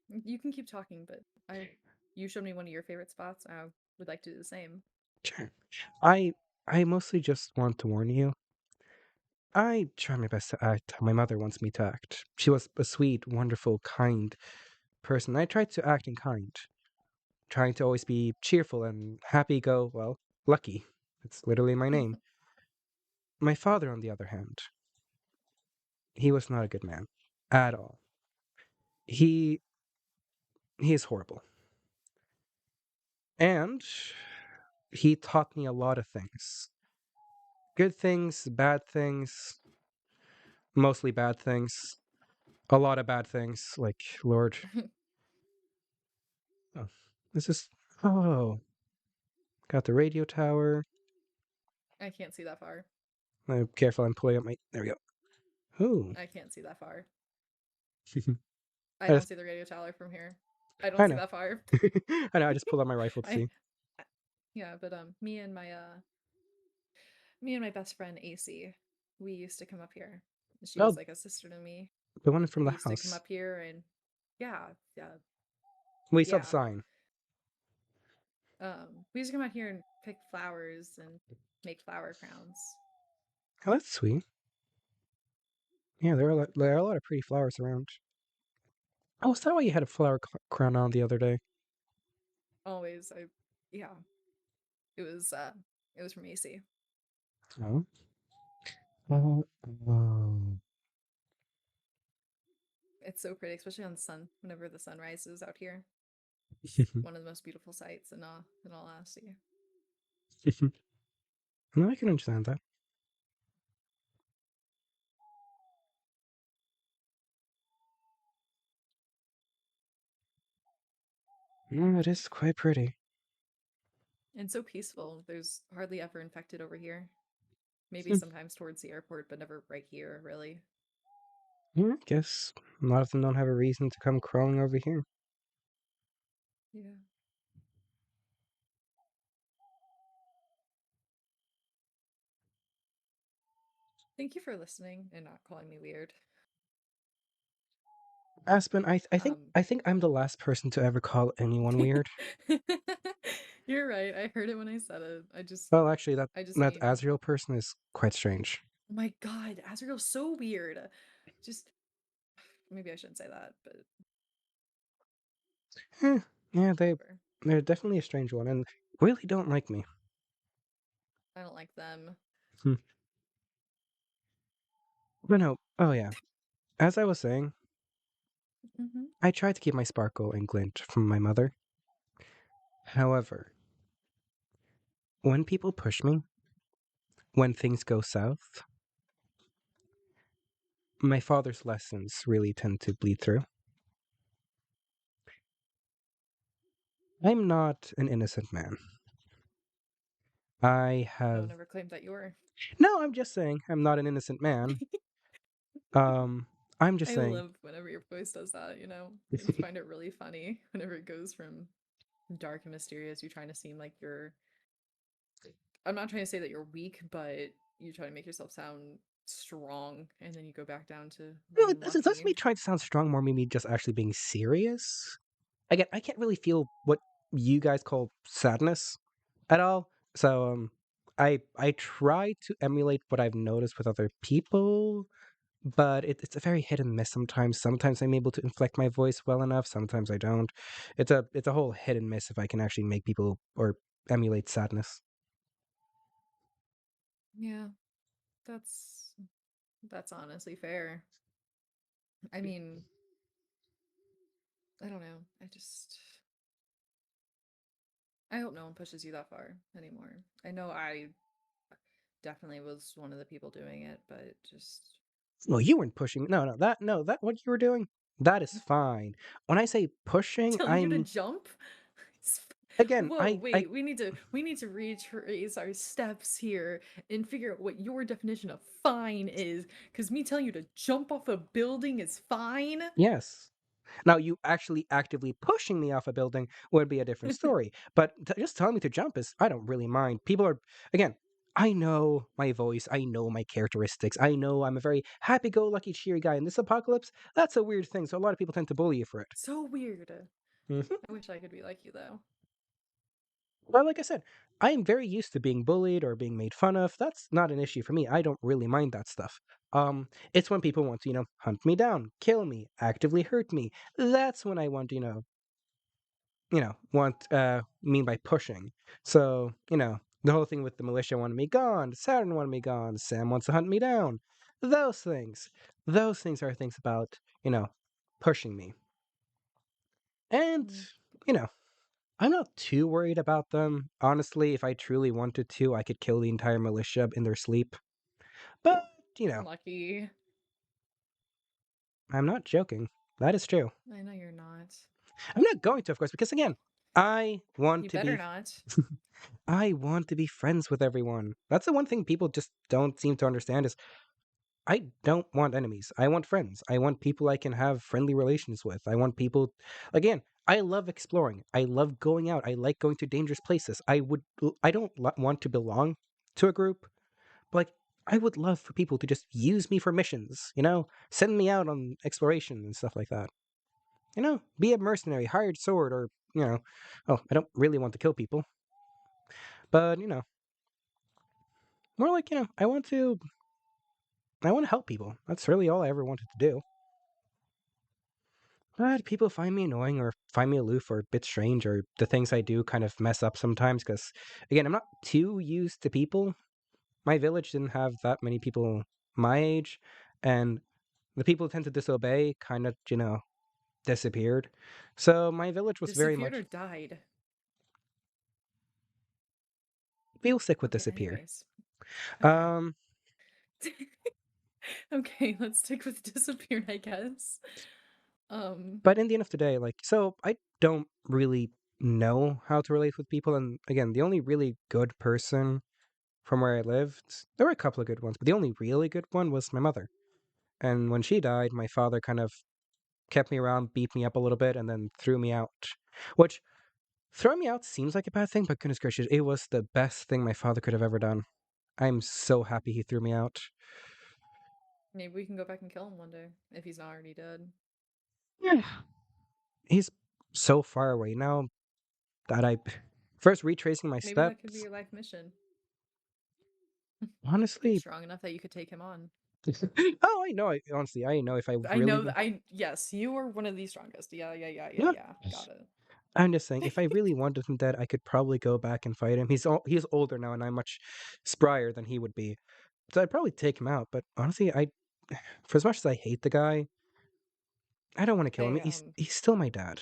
You can keep talking, but I you showed me one of your favorite spots. I would like to do the same. sure. I I mostly just want to warn you. I try my best to act how my mother wants me to act. She was a sweet, wonderful, kind person. I tried to act in kind, trying to always be cheerful and happy go, well, lucky. It's literally my name. My father, on the other hand, he was not a good man at all. He he is horrible. And he taught me a lot of things. Good things, bad things, mostly bad things. A lot of bad things, like Lord. Oh, this is oh, got the radio tower. I can't see that far. I'm careful, I'm pulling up my there we go. Ooh. I can't see that far. I I don't just see the radio tower from here. I don't I see know. that far. I know, I just pulled out my rifle to I see. yeah, but me and my best friend AC, we used to come up here. She was Oh, like a sister to me. the one from We the used to come house. up here and yeah, yeah, We saw the yeah. sign. We used to come out here and pick flowers and make flower crowns. Oh, that's sweet. Yeah, there are a lot of pretty flowers around. Oh, is that why you had a crown on the other day? Always, yeah, it was uh, it was from AC. Oh. Oh. Oh. It's so pretty, especially on the sun. Whenever the sun rises out here, one of the most beautiful sights in all honesty. No, I can understand that. No, it is quite pretty. And so peaceful. There's hardly ever infected over here. Maybe Hmm. sometimes towards the airport, but never right here, really. Yeah, I guess a lot of them don't have a reason to come crawling over here. Yeah. Thank you for listening and not calling me weird. Aspen, Um, I think I'm the last person to ever call anyone weird. you're right. I heard it when I said it. Well, actually, I just that mean, Azrael person is quite strange. oh my God, Azrael's so weird. Just maybe I shouldn't say that, but Eh, yeah, whatever. they're definitely a strange one, and really don't like me. I don't like them. Hmm. But no, oh yeah. As I was saying, Hmm. I tried to keep my sparkle and glint from my mother. However, when people push me, when things go south, my father's lessons really tend to bleed through. I'm not an innocent man. I No one have ever claimed that you were. no. I'm just saying I'm not an innocent man. Um, I'm just I saying. love whenever your voice does that, you know? I just find it really funny whenever it goes from dark and mysterious, you trying to seem like you're I'm not trying to say that you're weak, but you try to make yourself sound strong and then you go back down to No, being that's lucky. me trying to sound strong, more maybe just actually being serious. I can't really feel what you guys call sadness at all. So I try to emulate what I've noticed with other people, but it's a very hit and miss sometimes. Sometimes I'm able to inflect my voice well enough, sometimes I don't. It's a whole hit and miss if I can actually make people or emulate sadness. Yeah, that's that's honestly fair. I mean, I don't know. I hope no one pushes you that far anymore. I know I definitely was one of the people doing it, but just No, you weren't pushing me. No, that what you were doing, that is fine. When I say pushing, telling you to I'm jump. again, Whoa, I wait, we need to retrace our steps here and figure out what your definition of fine is. Because me telling you to jump off a building is fine. yes. Now, you actually actively pushing me off a building would be a different story. But just telling me to jump is, I don't really mind. People are, again, I know my voice, I know my characteristics, I know I'm a very happy go lucky, cheery guy. In this apocalypse, that's a weird thing. So a lot of people tend to bully you for it. So weird. Mhm. I wish I could be like you though. Well, like I said, I am very used to being bullied or being made fun of. That's not an issue for me. I don't really mind that stuff. It's when people want to, hunt me down, kill me, actively hurt me. That's when I want, want mean by pushing. So, the whole thing with the militia wanted me gone, Saturn wanted me gone, Sam wants to hunt me down. Those things. Those things are things about, pushing me. And, Mm. you know, I'm not too worried about them. Honestly, if I truly wanted to, I could kill the entire militia in their sleep. But, you know, Lucky. I'm not joking. That is true. I know you're not. I'm not going to, of course, because again, I want You to better be not. I want to be friends with everyone. That's the one thing people just don't seem to understand is I don't want enemies. I want friends. I want people I can have friendly relations with. I want people again, I love exploring. I love going out. I like going to dangerous places. I don't want to belong to a group, but like I would love for people to just use me for missions, send me out on exploration and stuff like that. Be a mercenary, hired sword, or, oh, I don't really want to kill people, but, more like, I want to help people. That's really all I ever wanted to do. But people find me annoying or find me aloof or a bit strange or the things I do kind of mess up sometimes because, again, I'm not too used to people. My village didn't have that many people my age, and the people who tend to disobey kind of, disappeared. So my village was very Disappeared much, or died? we'll stick with Okay, disappear. anyways. Okay. Um, Okay, let's stick with disappeared, I guess. Um, but in the end of the day, like, so I don't really know how to relate with people. And again, the only really good person from where I lived, there were a couple of good ones, but the only really good one was my mother. And when she died, my father kind of kept me around, beat me up a little bit, and then threw me out. Which, throwing me out seems like a bad thing, but goodness gracious, it was the best thing my father could have ever done. I'm so happy he threw me out. maybe we can go back and kill him one day if he's not already dead. Yeah. He's so far away now that I. First, retracing my Maybe that could be steps. your life mission. Get Honestly. strong enough that you could take him on. Oh, I know. Honestly, I know if I I really. know that yes, you are one of the strongest. Yeah, yeah, yeah, yeah, Yeah. yeah. Got I'm just saying, if I it. really wanted him dead, I could probably go back and fight him. He's older now, and I'm much sprier than he would be, so I'd probably take him out. But honestly, for as much as I hate the guy, I don't want to kill him. I He's still my dad,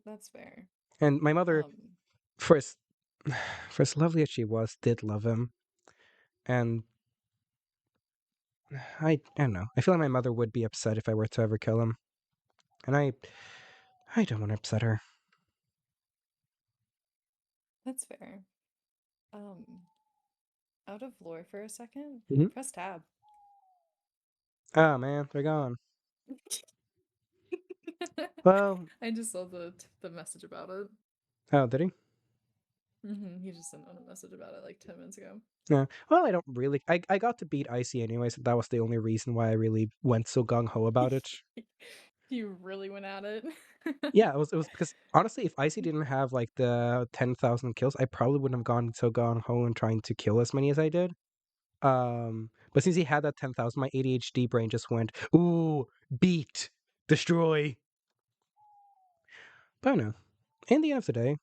that's fair. and my mother, Um, for as for as lovely as she was, did love him, and I don't know. I feel like my mother would be upset if I were to ever kill him, and I don't want to upset her. that's fair. Um, out of lore for a second. Hmm. Press tab. Oh man, they're gone. Well, I just saw the message about it. oh, did he? He just sent out a message about it like 10 minutes ago. Yeah. Well, I don't really. I got to beat Icy anyways. That was the only reason why I really went so gung ho about it. You really went at it. Yeah, it was because honestly, if Icy didn't have like the 10,000 kills, I probably wouldn't have gone so gung ho and trying to kill as many as I did. But since he had that 10,000, my ADHD brain just went, ooh, beat, destroy. But no, in the end of the day,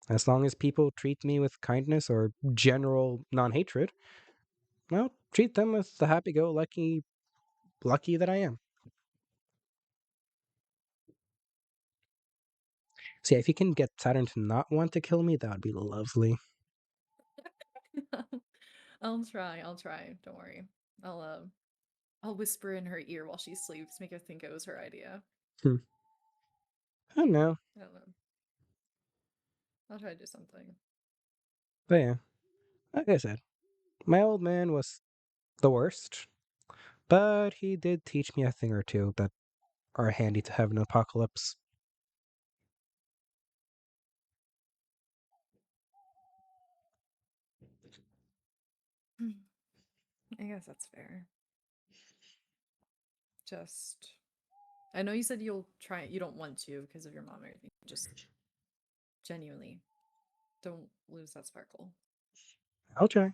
as long as people treat me with kindness or general non-hatred, I'll treat them with the happy-go-lucky lucky that I am. So yeah, if you can get Saturn to not want to kill me, that would be lovely. I'll try. I'll try. Don't worry. I'll whisper in her ear while she sleeps, make her think it was her idea. Hmm. I don't know. I don't know. I'll try to do something. But yeah, like I said, my old man was the worst, but he did teach me a thing or two that are handy to have in an apocalypse. I guess that's fair. Just, I know you said you'll try. You don't want to because of your mom or anything. Just genuinely, don't lose that sparkle. I'll try.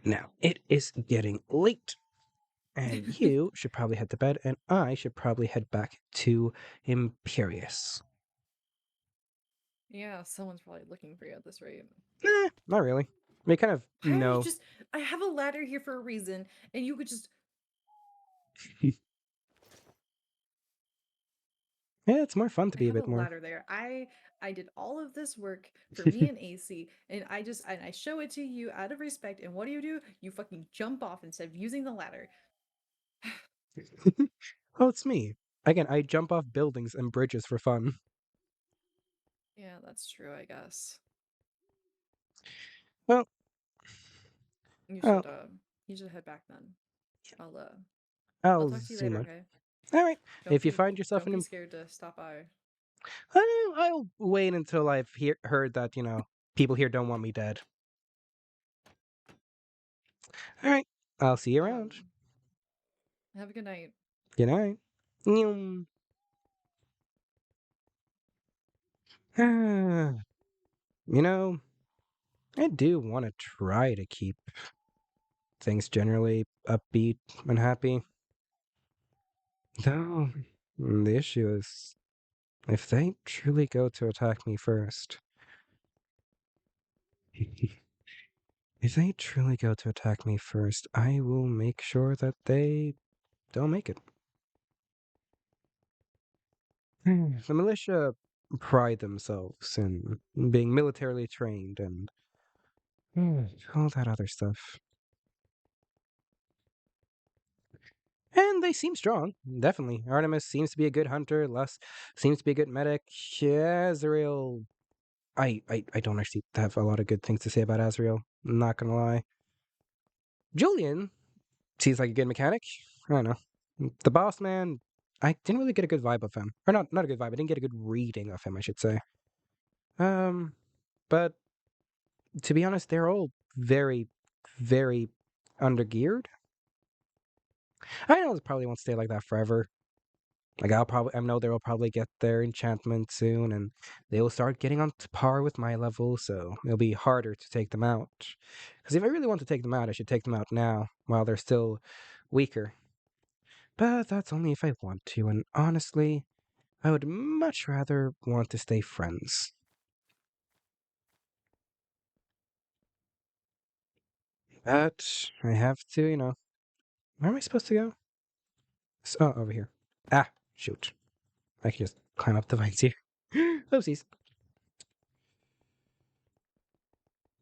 Now, it is getting late, and you should probably head to bed, and I should probably head back to Imperius. Yeah, someone's probably looking for you at this rate. Not really. I kind of Why don't you know. just? I have a ladder here for a reason, and you could just. Yeah, it's more fun to I be a have a bit more. ladder there. I did all of this work for me and AC, and I show it to you out of respect. And what do? You fucking jump off instead of using the ladder. Oh, it's me. Again, I jump off buildings and bridges for fun. Yeah, that's true. I guess Well, you I'll, should. You should head back then. I'll. I'll I'll talk to you zoom later. out. Okay. All right. If you find yourself Don't be in, scared to stop by. I'll wait until I've heard that people here don't want me dead. All right. I'll see you around. Have a good night. Good night. Nyum. Ah, you know, I do want to try to keep things generally upbeat and happy. Though, the issue is, if they truly go to attack me first, if they truly go to attack me first, I will make sure that they don't make it. The militia pride themselves in being militarily trained and all that other stuff. And they seem strong, definitely. Artemis seems to be a good hunter, Les seems to be a good medic. Azrael, I don't actually have a lot of good things to say about Azrael, not gonna lie. Julian seems like a good mechanic. I don't know. The boss man, I didn't really get a good vibe of him. Or not a good vibe, I didn't get a good reading of him, I should say. Um, but to be honest, they're all very, very undergeared. I know it probably won't stay like that forever. Like I know they'll probably get their enchantment soon, and they will start getting on to par with my level, so it'll be harder to take them out. Because if I really want to take them out, I should take them out now, while they're still weaker. But that's only if I want to, and honestly, I would much rather want to stay friends. But I have to, where am I supposed to go? Oh, over here. Ah, shoot. I can just climb up the vines here. Oopsies.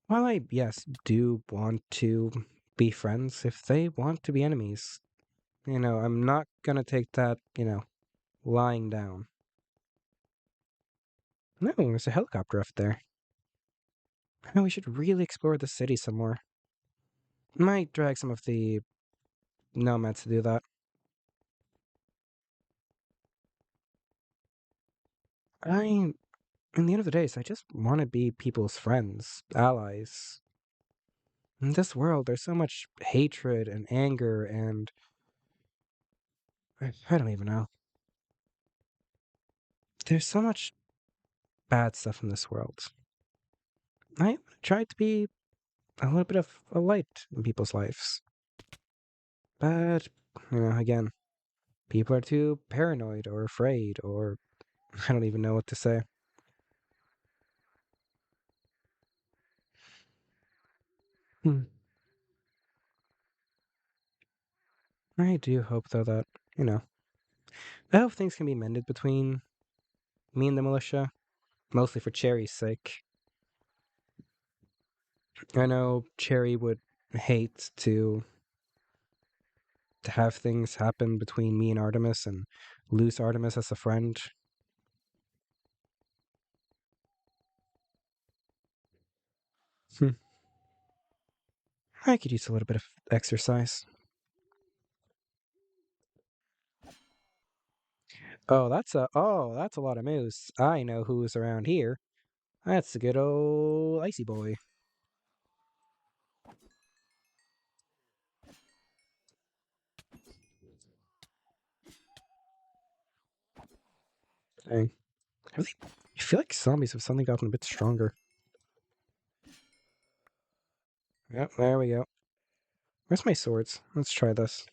While I, yes, do want to be friends, if they want to be enemies, I'm not gonna take that, lying down. No, there's a helicopter up there. No, we should really explore the city some more. Might drag some of the nomads to do that. In the end of the day, I just want to be people's friends, allies. In this world, there's so much hatred and anger and I don't even know. there's so much bad stuff in this world. I try to be a little bit of a light in people's lives. But, again, people are too paranoid or afraid, or I don't even know what to say. Hmm. I do hope, though, that, I hope things can be mended between me and the militia, mostly for Cherry's sake. I know Cherry would hate to have things happen between me and Artemis and lose Artemis as a friend. Hmm. I could use a little bit of exercise. That's a lot of moose. I know who's around here. That's the good old Icy Boy. Dang. I feel like zombies have suddenly gotten a bit stronger. Yep, there we go. Where's my swords? Let's try this.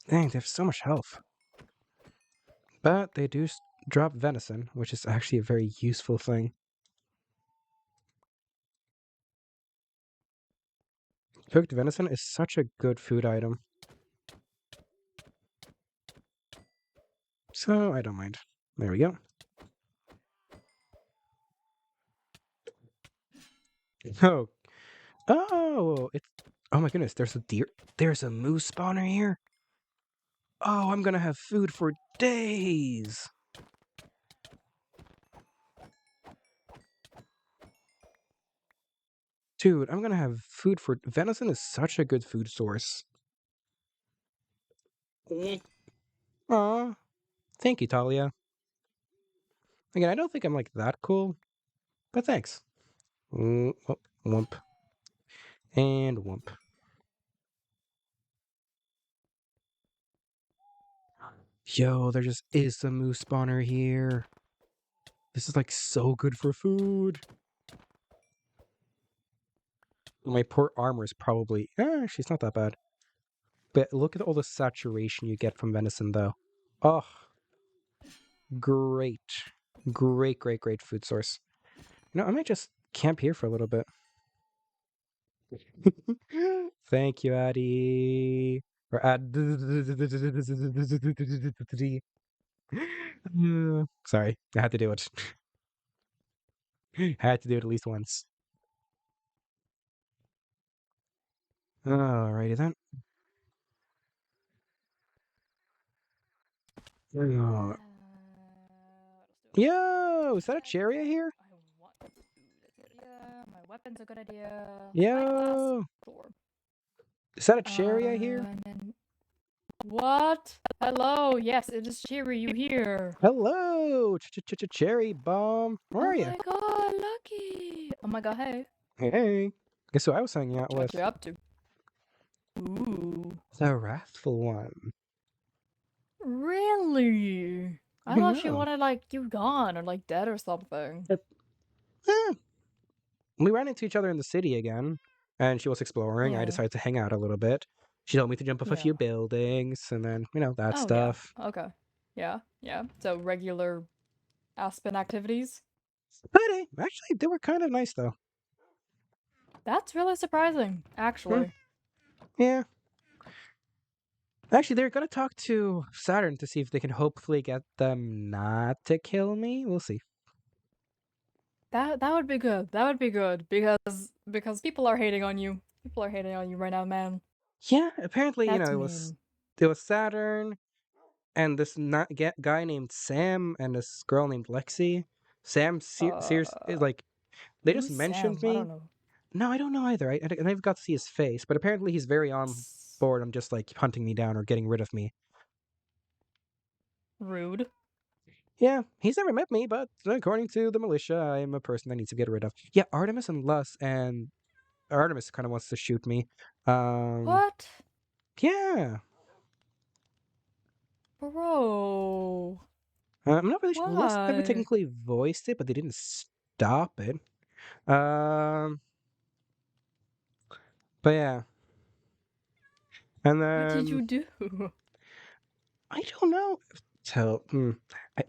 Dang, they have so much health. But they do drop venison, which is actually a very useful thing. Cooked venison is such a good food item. So I don't mind. There we go. Oh. Oh, it's... Oh my goodness, there's a deer. There's a moose spawner here. Oh, I'm gonna have food for days. Dude, I'm gonna have food for... Venison is such a good food source. Aw. Thank you, Talia. Again, I don't think I'm like that cool, but thanks. Oh, whoomp. And whoomp. Yo, there just is a moose spawner here. This is like so good for food. My poor armor is probably... she's not that bad. But look at all the saturation you get from venison, though. Oh, great. Great, great, great food source. I might just camp here for a little bit. Thank you, Addy. Or Ad. Sorry, I had to do it. I had to do it at least once. Alrighty then. Oh. Yo, is that a chariot here? I want food. That's a good idea. My weapon's a good idea. Yo, Sure. is that a chariot here? And then... What? Hello. Yes, it is Cherry. You here? Hello, cherry bomb. Where are Oh you? my god, Lucky. Oh my god, hey. Hey, guess who I was hanging out with? What you up to? Ooh. The wrathful one. Really? I thought she wanted like you gone or like dead or something. Eh. We ran into each other in the city again, and she was exploring. I Yeah. decided to hang out a little bit. She told me to jump off a Yeah. few buildings, and then, that Oh stuff. yeah. Okay. Yeah. Yeah. So regular Aspen activities. But hey, actually, they were kind of nice, though. That's really surprising, actually. Yeah. Actually, they're gonna talk to Saturn to see if they can hopefully get them not to kill me. We'll see. That would be good. That would be good because people are hating on you. People are hating on you right now, man. Yeah, apparently, That's it mean. was Saturn and this guy named Sam and this girl named Lexi. Sam, seriously, like they just Who's mentioned Sam? I me. don't know. No, I don't know either. I never got to see his face, but apparently he's very on board. I'm just like hunting me down or getting rid of me. Rude. Yeah, he's never met me, but according to the militia, I am a person that needs to get rid of. Yeah, Artemis kind of wants to shoot me. What? Yeah. Bro, I'm not really sure. Unless ever why? technically voiced it, but they didn't stop it. Um, but yeah. And What did then you do? I don't know. So,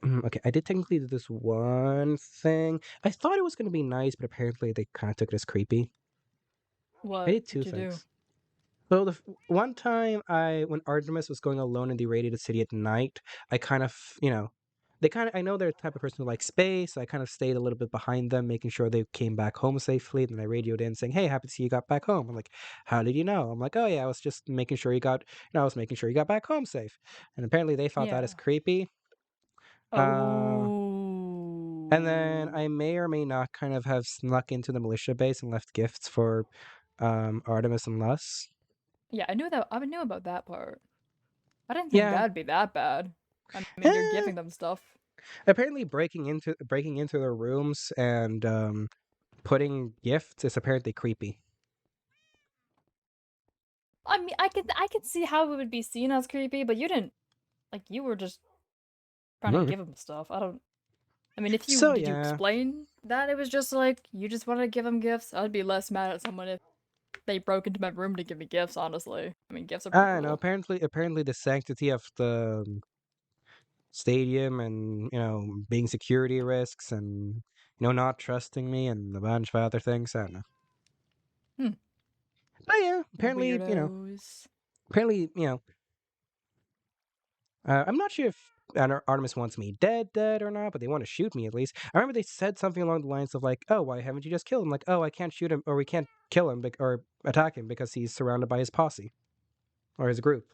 okay, I did technically do this one thing. I thought it was gonna be nice, but apparently they kind of took it as creepy. I What did two did you do? things. So one time, when Artemis was going alone in the irradiated city at night, I kind of, they kind of, I know they're the type of person who likes space. So I kind of stayed a little bit behind them, making sure they came back home safely. Then I radioed in saying, "Hey, happy to see you got back home." I'm like, "How did you know?" I'm like, "Oh yeah, I was just making sure I was making sure you got back home safe." And apparently they thought that as Yeah. creepy. Uh, and then Oh. I may or may not kind of have snuck into the militia base and left gifts for Artemis and Lus. Yeah, I knew that. I knew about that part. I didn't think Yeah. that'd be that bad. I mean, you're Eh, giving them stuff. apparently breaking into their rooms and putting gifts is apparently creepy. I mean, I could see how it would be seen as creepy, but you didn't like you were just trying to Mm. give them stuff. I don't. I mean, if you So did you yeah, explain that it was just like you just wanted to give them gifts, I'd be less mad at someone if they broke into my room to give me gifts. Honestly, I mean, gifts are pretty I don't know. cool. Apparently the sanctity of the stadium and being security risks and not trusting me and a bunch of other things. I don't know. Hmm. But yeah, Weirdos. apparently I'm not sure if Artemis wants me dead or not, but they want to shoot me at least. I remember they said something along the lines of like, "Oh, why haven't you just killed him?" Like, "Oh, I can't shoot him, or we can't kill him or attack him because he's surrounded by his posse or his group."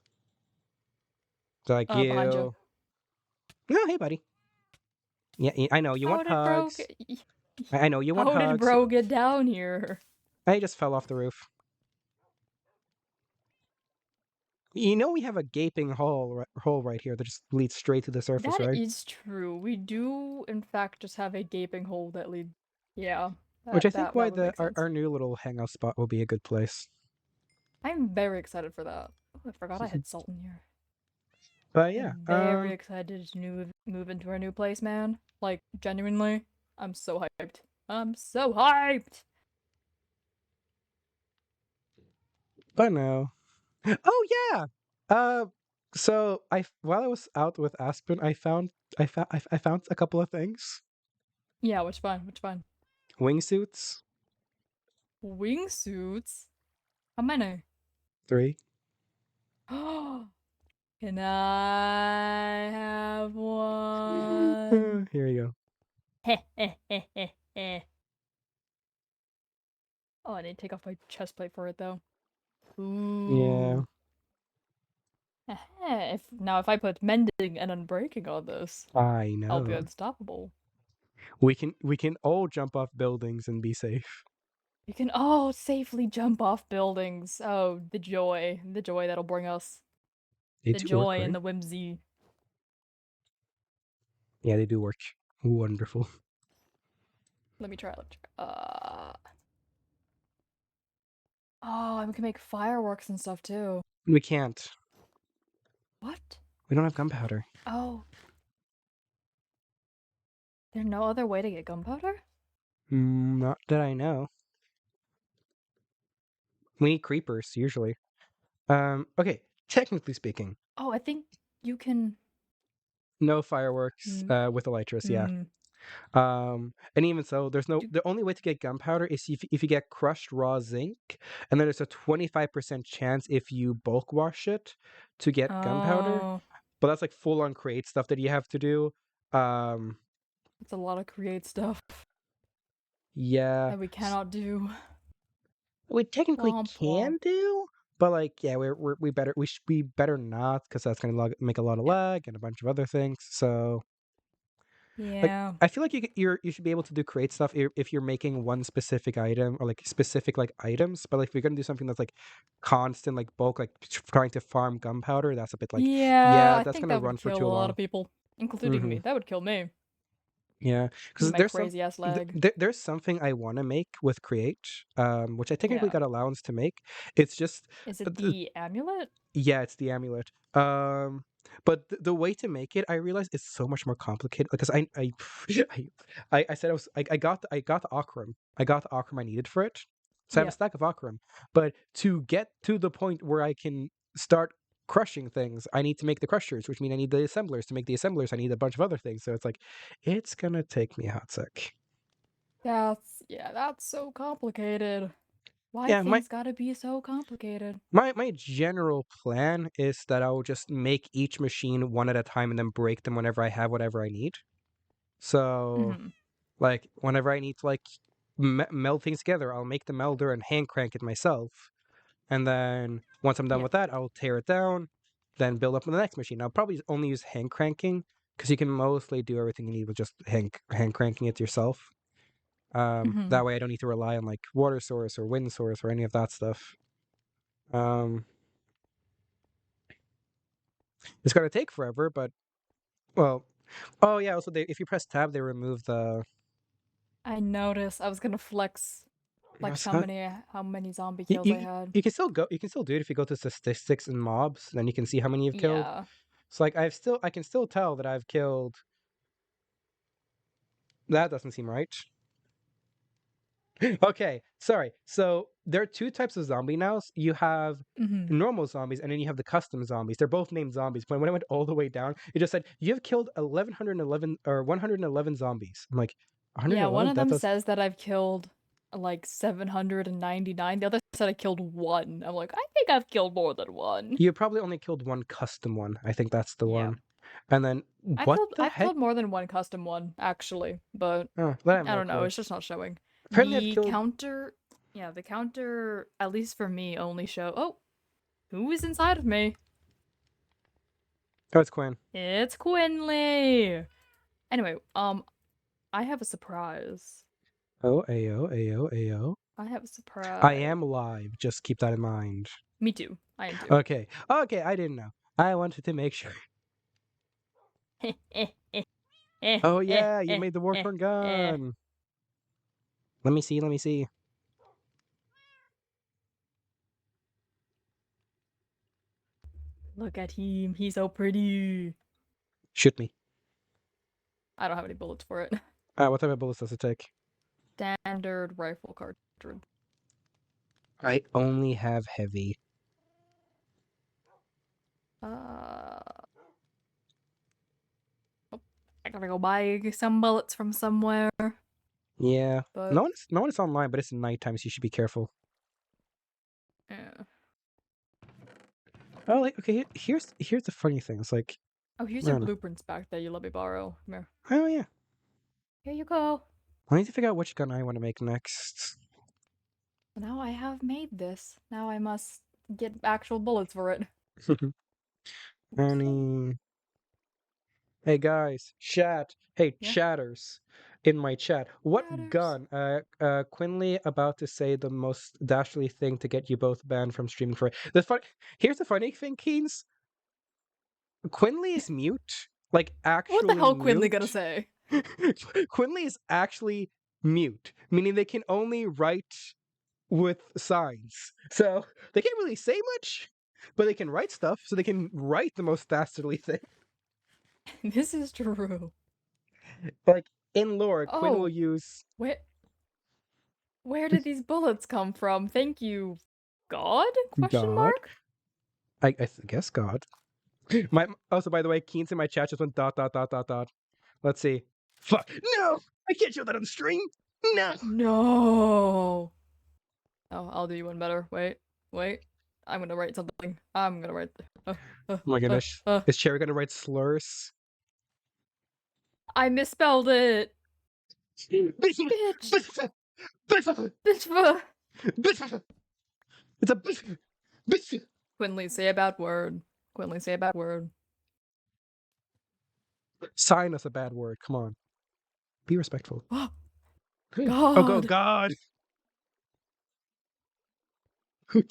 So like Behind you. you, no, hey buddy, yeah, I know you How want did bro hugs. get? I know you want How did hugs. bro get down here? I just fell off the roof. We have a gaping hole right here that just leads straight to the surface, That right? is true. We do, in fact, just have a gaping hole that lead. Yeah, Which I that think that why that would the make sense. our new little hangout spot will be a good place. I'm very excited for that. Oh, I forgot I had salt in here. But yeah, I'm very excited to move into our new place, man. Like, genuinely, I'm so hyped. I'm so hyped! but no. Oh yeah. Uh, so while I was out with Aspen, I found a couple of things. Yeah, which fine, which fine. Wingsuits, Wingsuits? How many? 3. Can I have one? Here you go. Heh heh heh heh heh. Oh, I need to take off my chest plate for it though. Yeah, Ooh. If I put mending and unbreaking on this, I I'll be know. unstoppable. We can all jump off buildings and be safe. You can all safely jump off buildings. Oh, the joy that'll bring us. They The do work, joy and right? the whimsy. Yeah, they do work. Wonderful. Let me try. Oh, and we can make fireworks and stuff too. We can't. What? We don't have gunpowder. Oh, there's no other way to get gunpowder? Not that I know. We need creepers usually. Okay. Technically speaking, Oh, I think you can. no fireworks Mm, with elytras. Yeah. mm, And even so, there's no do- the only way to get gunpowder is if you get crushed raw zinc, and then there's a 25% chance if you bulk wash it to get gunpowder. oh, But that's like full on create stuff that you have to do. Um, it's a lot of create stuff yeah, that we cannot do. we technically Womp womp. can do, but like yeah, we better not because that's gonna make a lot of Yeah. lag and a bunch of other things. So like Yeah. I feel like you should be able to do create stuff if you're making one specific item or like specific like items, but like if you're gonna do something that's like constant like bulk like trying to farm gunpowder, that's a bit like Yeah, yeah, I that's think gonna that run would for kill too a lot long. of people, including Hmm. me. That would kill me. Yeah, Me, because my there's some crazy ass leg. there's something I wanna make with Create, which I technically Yeah. got allowance to make. It's just Is uh, it the the amulet? yeah, it's the amulet. But the way to make it, I realized it's so much more complicated because I said I got the Akram. I got the Akram I needed for it. So I have a Yeah. stack of Akram. But to get to the point where I can start crushing things, I need to make the crushers, which mean I need the assemblers. To make the assemblers, I need a bunch of other things. So it's like it's gonna take me a hot sec. That's so complicated. Why Yeah, things gotta be so complicated? my general plan is that I will just make each machine one at a time and then break them whenever I have whatever I need. So, Hmm. like, whenever I need to like meld things together, I'll make the melder and hand crank it myself. And then once I'm done Yeah. with that, I'll tear it down, then build up on the next machine. I'll probably only use hand cranking because you can mostly do everything you need with just hand cranking it yourself. Hmm. That way I don't need to rely on like water source or wind source or any of that stuff. Um, it's gonna take forever, but well, oh yeah. Also, if you press tab, they remove the. I noticed. I was gonna flex What's that? how many zombie You, kills I you had. you can still go. You can still do it if you go to statistics and mobs. Then you can see how many you've killed. Yeah. So like I can still tell that I've killed. That doesn't seem right. Okay, sorry. So there are two types of zombie now. You have Hmm. normal zombies, and then you have the custom zombies. They're both named zombies. But when I went all the way down, it just said you have killed 1111 or 111 zombies. I'm like Yeah, one 111. of That them does. says that I've killed like 799. The other said I killed one. I'm like, I think I've killed more than one. You probably only killed one custom one. I think that's the Yeah. one. And then what the I've heck? killed more than one custom one, actually, but Oh, but I have I no don't know, clue. it's just not showing. Apparently, I've The killed. counter, yeah, the counter, at least for me, only show, oh, who is inside of me? Oh, it's Quinn. It's Quinley! Anyway, I have a surprise. Oh, ayo, ayo, ayo. I have a I surprise. am live. Just keep that in mind. Me too. I am too. Okay. Okay, I didn't know. I wanted to make sure. Oh yeah, you made the Warthorn gun. Let me see. Let me see. Look at him, he's so pretty. Shoot me. I don't have any bullets for it. What type of bullets does it take? Standard rifle cartridge. I only have heavy. Uh, oh, I gotta go buy some bullets from somewhere. Yeah. But No one is online, but it's nighttime, so you should be careful. yeah. Oh, like okay. Here's the funny thing. It's like Oh, here's I your don't know. blueprints back that you let me borrow. Come here. Oh yeah. Here you go. I need to figure out which gun I want to make next. Now I have made this. Now I must get actual bullets for it. Okay. Any? Hey guys, chat. Hey Yeah. chatters, in my chat. What Matters. gun? Quinley about to say the most dastardly thing to get you both banned from streaming for. Here's the funny thing, Keens. Quinley is mute. Like What the actually hell Quinley gonna mute. say? Quinley is actually mute, meaning they can only write with signs. So they can't really say much, but they can write stuff. So they can write the most dastardly thing. This is true. Like in lore, Quinn will Oh, use where where did these bullets come from? Thank you, God? Question God. mark? Guess God. My also, by the way, Keens in my chat just went dot dot dot dot dot. Let's see. Fuck no! I can't show that on stream. No. No. Oh, I'll do you one better. Wait. I'm gonna write something. I'm gonna write. Oh my goodness. Is Cherry gonna write slurs? I misspelled it. Bitch. Bitch. Bitch. Bitch. Bitch. Bitch. It's a bitch. Bitch. Quinley, say a bad word. Quinley, say a bad word. Sign us a bad word. Come on. Be respectful. Oh, go God. God.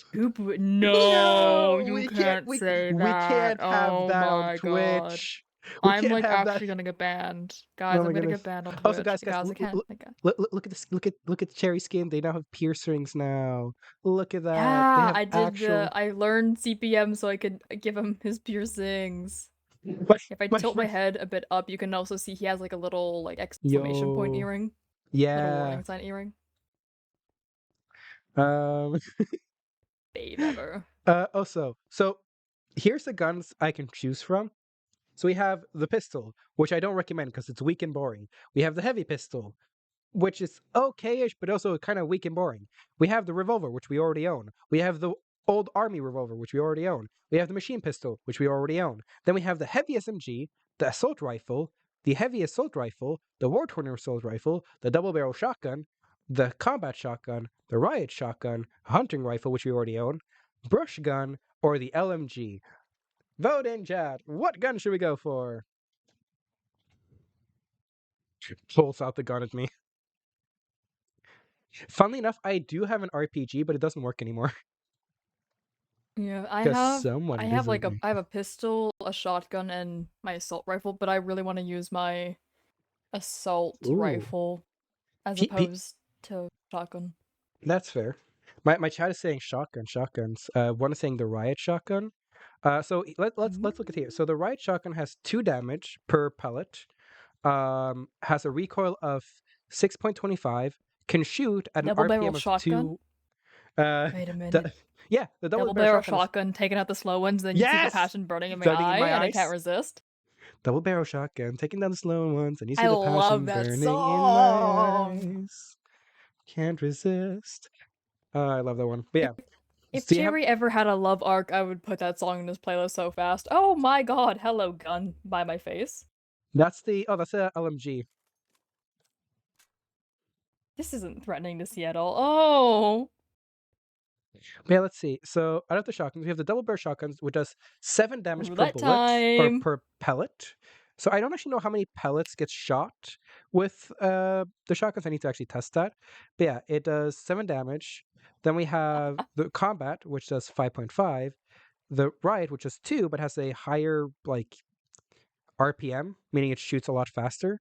No, No, you can't say we that. can't have Oh that on my God. Twitch. We I'm can't like have that. actually gonna get banned. Guys, Oh I'm my gonna goodness. get banned on Also, Twitch. guys, Guys, I look, can't like look at this. Look at the cherry skin. They now have piercings now. Look at that. They yeah, have actual. I learned CPM so I could give him his piercings. My, If I my tilt my friend. head a bit up, you can also see he has like a little like exclamation point Yo. earring, little Yeah. warning sign earring. Um. Babe ever. Also, so here's the guns I can choose from. So we have the pistol, which I don't recommend because it's weak and boring. We have the heavy pistol, which is okay-ish, but also kind of weak and boring. We have the revolver, which we already own. We have the old army revolver, which we already own. We have the machine pistol, which we already own. Then we have the heavy SMG, the assault rifle, the heavy assault rifle, the war-torn assault rifle, the double-barrel shotgun, the combat shotgun, the riot shotgun, a hunting rifle, which we already own, brush gun, or the LMG. Vote in chat. What gun should we go for? Pulls out the gun at me. Funnily enough, I do have an RPG, but it doesn't work anymore Yeah, because someone visited me. I have a pistol, a shotgun, and my assault rifle, but I really want to use my assault Ooh, rifle as P- P- opposed to shotgun. that's fair. My chat is saying shotguns. One is saying the riot shotgun. So let's look at here. So the riot shotgun has 2 damage per pellet. Has a recoil of 6.25. Can shoot at an Double barrel RPM of shotgun? 2. Uh, Wait a the, minute. yeah, the double Double barrel barrel shotgun is shotgun taking out the slow ones, then you see the yes, passion burning in my burning in eye, my and I can't eyes. resist. Double barrel shotgun, taking down the slow ones, and you see I the love passion that burning in my song! eyes. Can't resist. I love that one. But If yeah, if so you have Cherry ever had a love arc, I would put that song in his playlist so fast. Oh my god, hello gun by my face. that's a LMG. This isn't threatening to see at all. Oh! But yeah, let's see. So out of the shotguns, we have the double barrel shotguns, which does 7 damage per Roulette bullet or time! per pellet. So I don't actually know how many pellets get shot with the shotguns. I need to actually test that. But yeah, it does 7 damage. Then we have the combat, which does 5.5. The riot, which is 2, but has a higher like RPM, meaning it shoots a lot faster.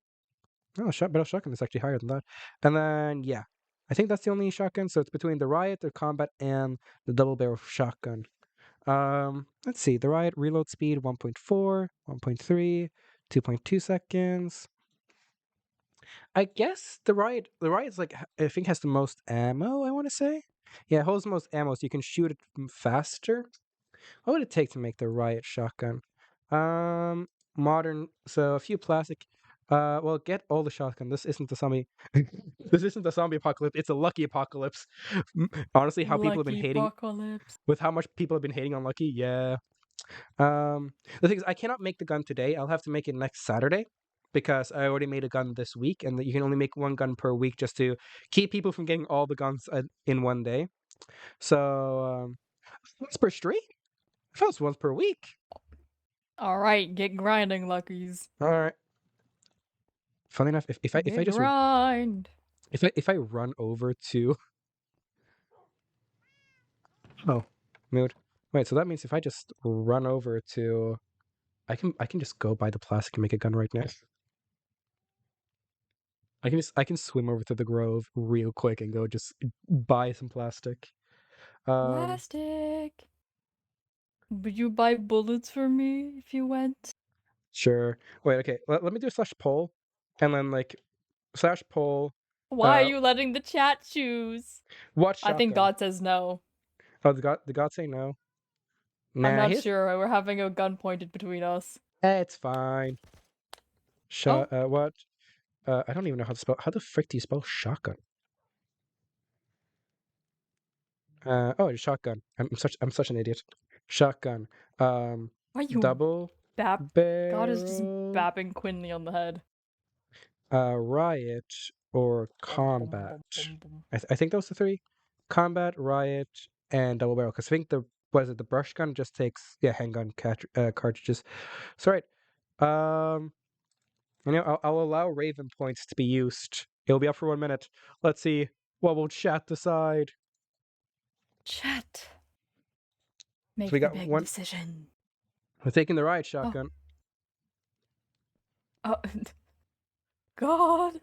Oh, barrel shotgun is actually higher than that. And then yeah, I think that's the only shotgun. So it's between the riot, the combat, and the double barrel shotgun. Let's see. The riot reload speed 1.4, 1.3, 2.2 seconds. I guess the riot's like I think has the most ammo. I want to say, yeah, it holds the most ammo, so you can shoot it faster. What would it take to make the riot shotgun? Um, modern. So a few plastic. Well, get all the shotgun. This isn't the zombie. This isn't the zombie apocalypse. It's a lucky apocalypse. Honestly, how people have been Lucky hating apocalypse. with how much people have been hating on Lucky. Yeah. The thing is, I cannot make the gun today. I'll have to make it next Saturday because I already made a gun this week, and you can only make one gun per week just to keep people from getting all the guns in one day. So once per stream. I thought it was once per week. Alright, get grinding, Luckies. All right. Funny enough, if I Get just grind! if I run over to oh mood wait, so that means if I just run over to I can just go buy the plastic and make a gun right now. I can swim over to the Grove real quick and go just buy some plastic. Um, Plastic! Would you buy bullets for me if you went? sure. Wait, okay. Let me do slash poll, and then like slash poll. Why are you letting the chat choose? What I think shotgun? God says no. Oh, the god say no. I'm Nah, not he's sure. We're having a gun pointed between us. it's fine. Oh, What? I don't even know how to spell. How the frick do you spell shotgun? Oh, it's shotgun. I'm such an idiot. Shotgun. Um, why are you double bap? God is just barrel. bapping Quinley on the head. Riot or Bum, bum, combat. bum, bum, bum. I think those are 3: combat, riot, and double barrel. Because I think the what is it? The brush gun just takes handgun cartridges. So right. Um, I'll allow Raven points to be used. It'll be up for 1 minute. Let's see what will chat decide. Chat. So we Make the got big one. decision. We're taking the riot Oh, shotgun. Oh, God.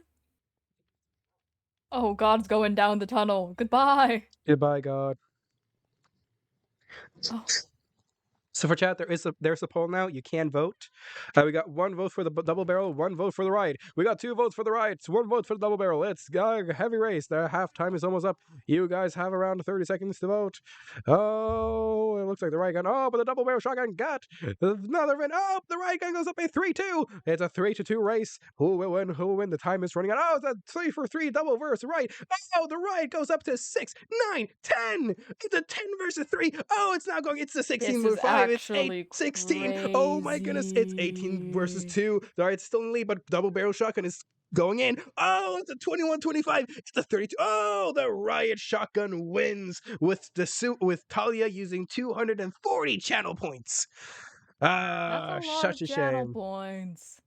Oh, God's going down the tunnel. Goodbye. Goodbye, God. Oh, So for chat, there's a poll now. You can vote. We got one vote for the double barrel, one vote for the ride. We got two votes for the ride, one vote for the double barrel. It's a heavy race. The half time is almost up. You guys have around 30 seconds to vote. Oh, it looks like the right gun. Oh, but the double barrel shotgun got another win. Oh, the right gun goes up a 3-2. It's a 3-2 race. Who will win? Who will win? The time is running out. Oh, it's a 3-for-3 double versus right. Oh, the right goes up to 6, 9, 10. It's a 10 versus 3. Oh, it's now going. It's a 16 this versus is 5. It's 8, actually 16. Oh my goodness. It's 18 versus crazy. 2. All right, it's still in the lead, but double barrel shotgun is going in. Oh, it's a 21-25. It's a 32. Oh, the riot shotgun wins with the suit with Talia using 240 channel points. That's a Ah, lot such of a channel shame. points.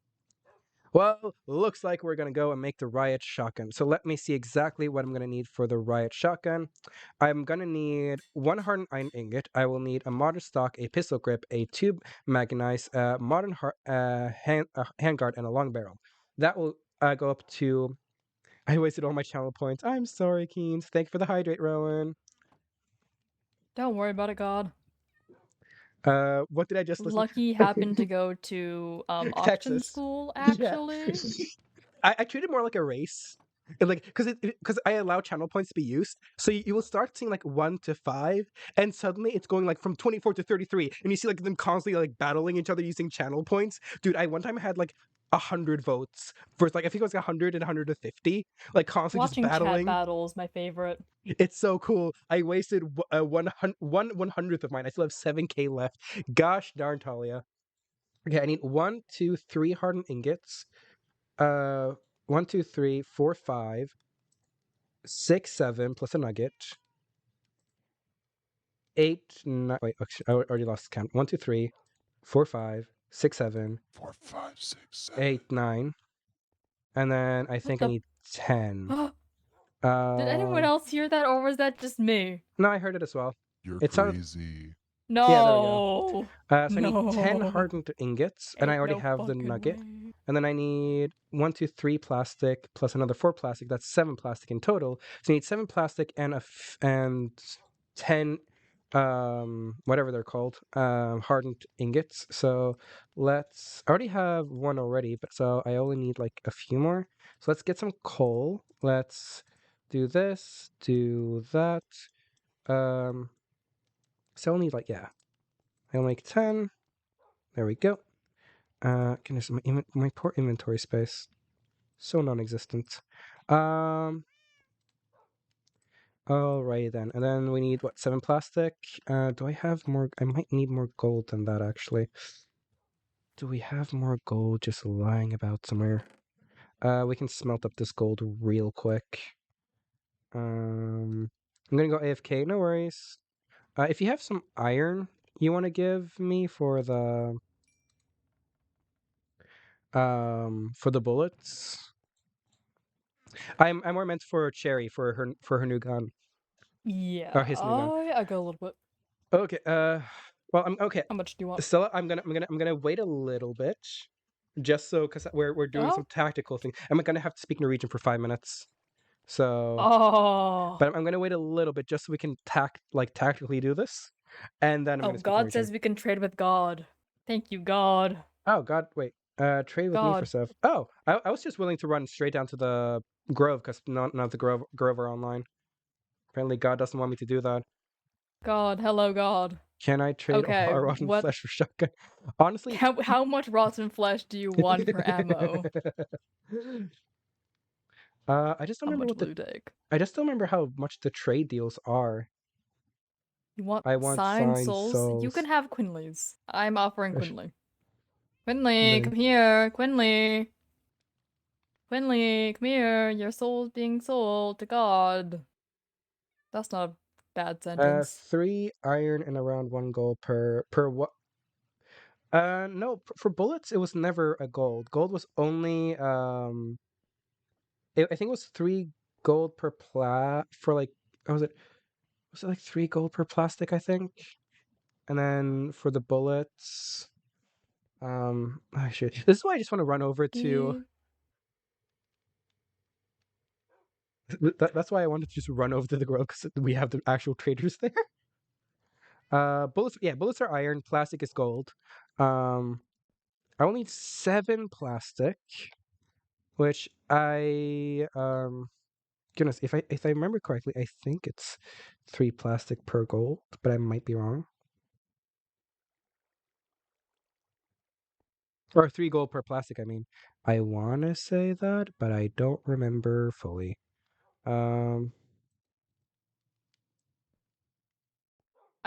Well, looks like we're going to go and make the riot shotgun. So let me see exactly what I'm going to need for the riot shotgun. I'm going to need one hardened iron ingot. I will need a modern stock, a pistol grip, a tube magnetize, a modern handguard, and a long barrel. That will go up to... I wasted all my channel points. I'm sorry, Keens. Thank you for the hydrate, Rowan. Don't worry about it, God. What did I just listen? Lucky happened to go to auction Texas. school, Yeah. actually. I treat it more like a race. And like, because I allow channel points to be used, so you will start seeing like 1 to 5, and suddenly it's going like from 24 to 33, and you see like them constantly like battling each other using channel points. Dude, I one time had like 100 votes for like I think it was 100 and 150, like constantly just Watching chat battling. battles, my favorite. It's so cool. I wasted 1/100th of mine. I still have 7K left. Gosh darn Talia. Okay, I need 1, 2, 3 hardened ingots. Uh, 1, 2, 3, 4, 5, 6, 7 plus a nugget. 8, 9. Wait, actually, I already lost count. 1, 2, 3, 4, 5, 6, 7, 4, 5, 6, 7. 8, 9, and then I What think I the? need 10. Did anyone Um, else hear that, or was that just me? no, I heard it as well. You're It sounded... crazy. Yeah, there we go. No. So I need 10 No. hardened ingots, and I Ain't already no have the fucking nugget. way. And then I need 1, 2, 3 plastic plus another 4 plastic. That's 7 plastic in total. So I need 7 plastic and and 10 whatever they're called, hardened ingots. So let's... I already have one already, but so I only need like a few more. So let's get some coal. Let's do this, do that. So I'll need like, yeah, I'll make 10. There we go. Goodness, my poor inventory space, so non-existent. Alrighty then, and then we need what, 7 plastic. Do I have more? I might need more gold than that actually. Do we have more gold just lying about somewhere? We can smelt up this gold real quick. I'm gonna go AFK. No worries. If you have some iron you want to give me for the bullets. I'm more meant for Cherry for her new gun, Yeah, or his new gun. I got a little bit. Okay. Well, I'm okay. How much do you want? Stella, I'm gonna wait a little bit, just so because we're doing some Oh. tactical thing. I'm gonna have to speak Norwegian for 5 minutes. So, Oh. but I'm gonna wait a little bit just so we can tactically do this, and then I'm Oh, gonna speak God Norwegian. says we can trade with God. Thank you, God. Oh God, wait. Trade with me for God. stuff. Oh, I was just willing to run straight down to the Grove because none of the Grove are online. Apparently, God doesn't want me to do that. God. Hello, God. Can I trade all Okay, our rotten what? flesh for shotgun? Honestly, How much rotten flesh do you want for ammo? I just don't How remember much what will you take? I just don't remember how much the trade deals are. You want I want signed signed souls? You can souls. have Quinley's. I'm offering Gosh, Quinley. Quinley, the- come here. Quinley. Quinley, come here. Your soul's being sold to God. That's not a bad sentence. 3 iron and around 1 gold per what? No, for bullets it was never a gold. Gold was only I think it was 3 gold per for like... was it like 3 gold per plastic, I think? And then for the bullets, I should. This is why I just want to run over to. That's why I wanted to just run over to the grill because we have the actual traders there. Bullets. Yeah, bullets are iron. Plastic is gold. I will need 7 plastic, which goodness, if I remember correctly, I think it's 3 plastic per gold, but I might be wrong. Or 3 gold per plastic, I mean. I wanna say that, but I don't remember fully. I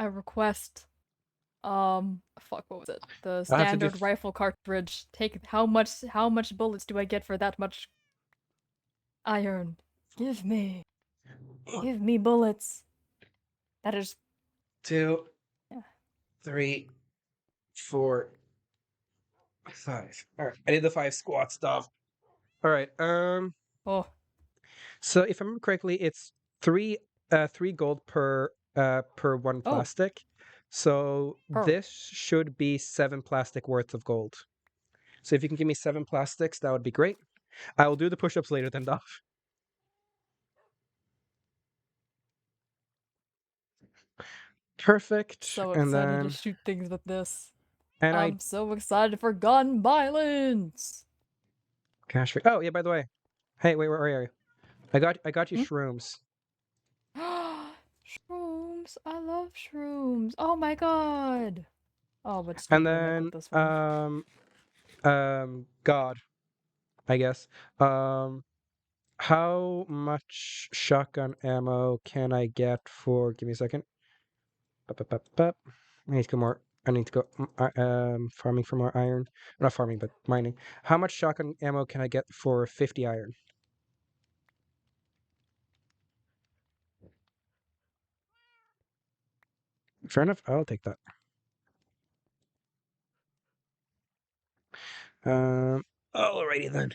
request fuck, what was it? The I'll have to do standard rifle cartridge. Take how much bullets do I get for that much iron? Give me bullets. That is 2, yeah. 3, 4, 5. All right, I did the 5 squat stuff. All right. Oh, So if I remember correctly, it's 3 gold per 1 oh, plastic. So pearl. this should be 7 plastic worth of gold. So if you can give me 7 plastics, that would be great. I will do the push-ups later then, Duff. Perfect. So And excited to then shoot things with this. and I I'm so excited for gun violence. cash. Oh yeah, by the way, hey, wait, where are you? I got you Hmm? shrooms. Shrooms. I love shrooms. Oh my god. Oh, what And skin do I make then with this one? God, I guess. How much shotgun ammo can I get for? Give me a second. Bup, bup, bup, bup. I need to go more. I need to go farming for more iron. Not farming, but mining. How much shotgun ammo can I get for 50 iron? Fair enough. I'll take that. Alrighty then.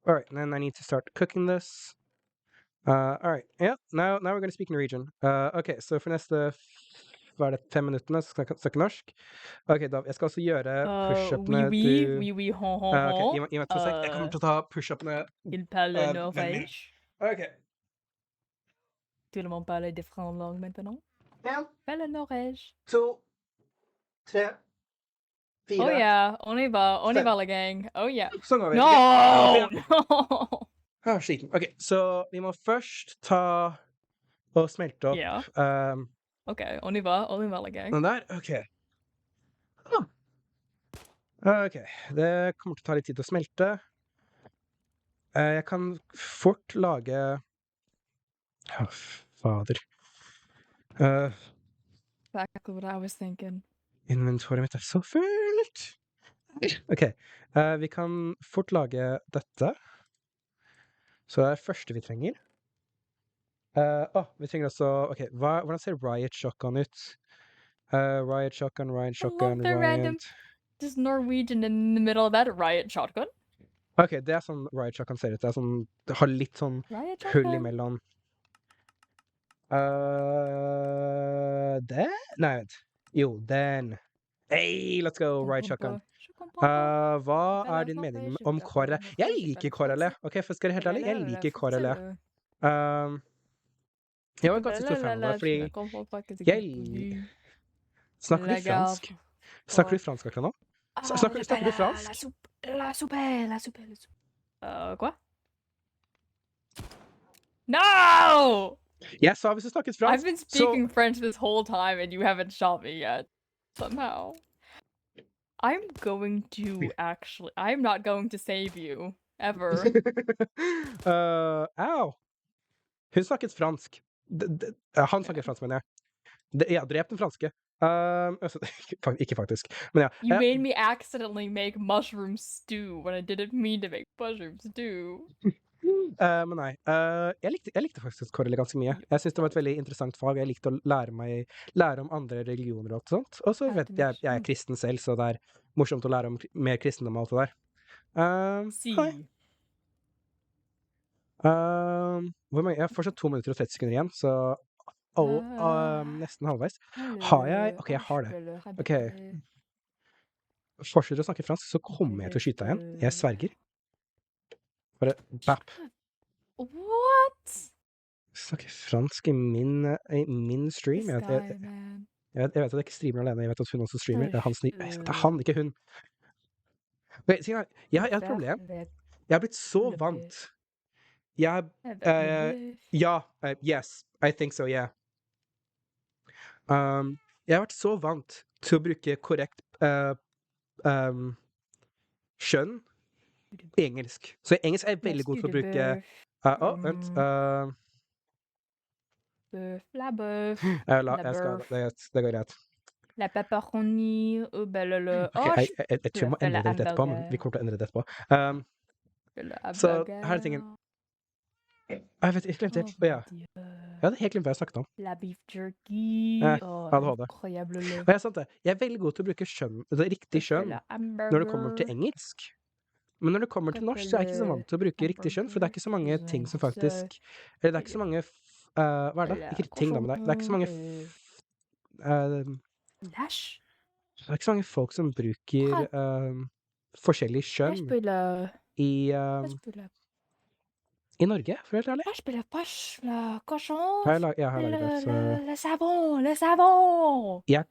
All right. Then I need to start cooking this. All right. Ja, now we're gonna speak Norwegian. Ok, så for neste hva er det, 5 minuttene så skal jeg snakke norsk. Ok, da, jeg skal også gjøre push-upene du Ok, hon. gi meg et sekund. Jeg kommer til å ta push-upene Il parle vennen min. norvège. Ok. Tout le monde parle différentes langues maintenant. 1, Parle norvège. 2, 3, Oh 4. yeah, on y va, Fem. la gang. Oh yeah. Sånn går vi. No! Ok. No! Sliten. Ok, så vi må først ta og smelte opp Ja. Ok, on y va, la gang. den der. Ok. Ok, det kommer til å ta litt tid å smelte. Jeg kan fort lage fader. Exactly what I was thinking. Inventoret mitt er så fullt! Ok, vi kan fort lage dette. Så det er det første vi trenger. Vi trenger også Ok, hvordan ser Riot Shotgun ut? Riot Shotgun, I love the random just Norwegian in the middle of that riot shotgun. Ok, det er sånn Riot Shotgun ser ut. Det er sånn, det har litt sånn Riot hull shotgun. imellom. Det? Nei, vent. Jo, den. Hey, let's go, Riot Shotgun. Hva er din mening om KRL? Jeg liker KRL. Ok, for skal jeg være helt ærlig, jeg liker KRL. Jeg var ganske stor fan av det, fordi jeg Snakker du fransk? Snakker du fransk akkurat nå? Snakker du fransk? La soupe. Quoi? No! Jeg sa hvis du snakket I've fransk, been speaking French this whole time and you haven't shot me yet. Somehow. I'm not going to save you. Ever. Au! Hun snakket fransk. Han snakket fransk, mener jeg. Ja, drep den franske. Altså, ikke faktisk, men ja. You made me accidentally make mushroom stew when I didn't mean to make mushroom stew. Men nei. Jeg likte faktisk KRL ganske mye. Jeg synes det var et veldig interessant fag. Jeg likte å lære om andre religioner og alt sånt. Og så vet jeg er kristen selv, så det er morsomt å lære om mer kristendom og alt det der. Jeg har fortsatt 2 minutter og 30 sekunder igjen, så nesten halvveis. Har jeg OK, jeg har det. OK. Fortsetter du å snakke fransk, så kommer jeg til å skyte deg igjen. Jeg sverger. Bare bap. What? Snakker fransk i min stream. This Jeg guy, man. vet at jeg ikke streamer alene. Jeg vet at hun også streamer. Det er Æsj. han, ikke hun. Ok, jeg har et problem. Jeg har blitt så vant. Ja, yes, I think so, yeah. Jeg har vært så vant til å bruke korrekt skjønn i engelsk. Så i engelsk er jeg veldig god til å bruke vent. Bøff, la bøff, Det går greit. la pepperoni, le Ok, jeg tror vi må endre det etterpå, men vi kommer til å endre det etterpå. Så her er tingen. Jeg glemte helt. Ja. Jeg hadde helt glemt hva jeg snakket om. La beef jerky. ADHD. Og jeg, sant det. Jeg er veldig god til å bruke skjønn, det er riktig skjønn, når det kommer til engelsk. Men når det kommer til norsk, så er jeg ikke så vant til å bruke riktig skjønn, for det er ikke så mange ting som faktisk Eller det er ikke så mange hva er det? Ikke ting, da, men det er ikke så mange Læsj? Det er ikke så mange folk som bruker forskjellig skjønn i Norge, for å være helt ærlig. Jeg spiller pâche, la cochon, Jeg har laget det, så le savon, le savon. Jeg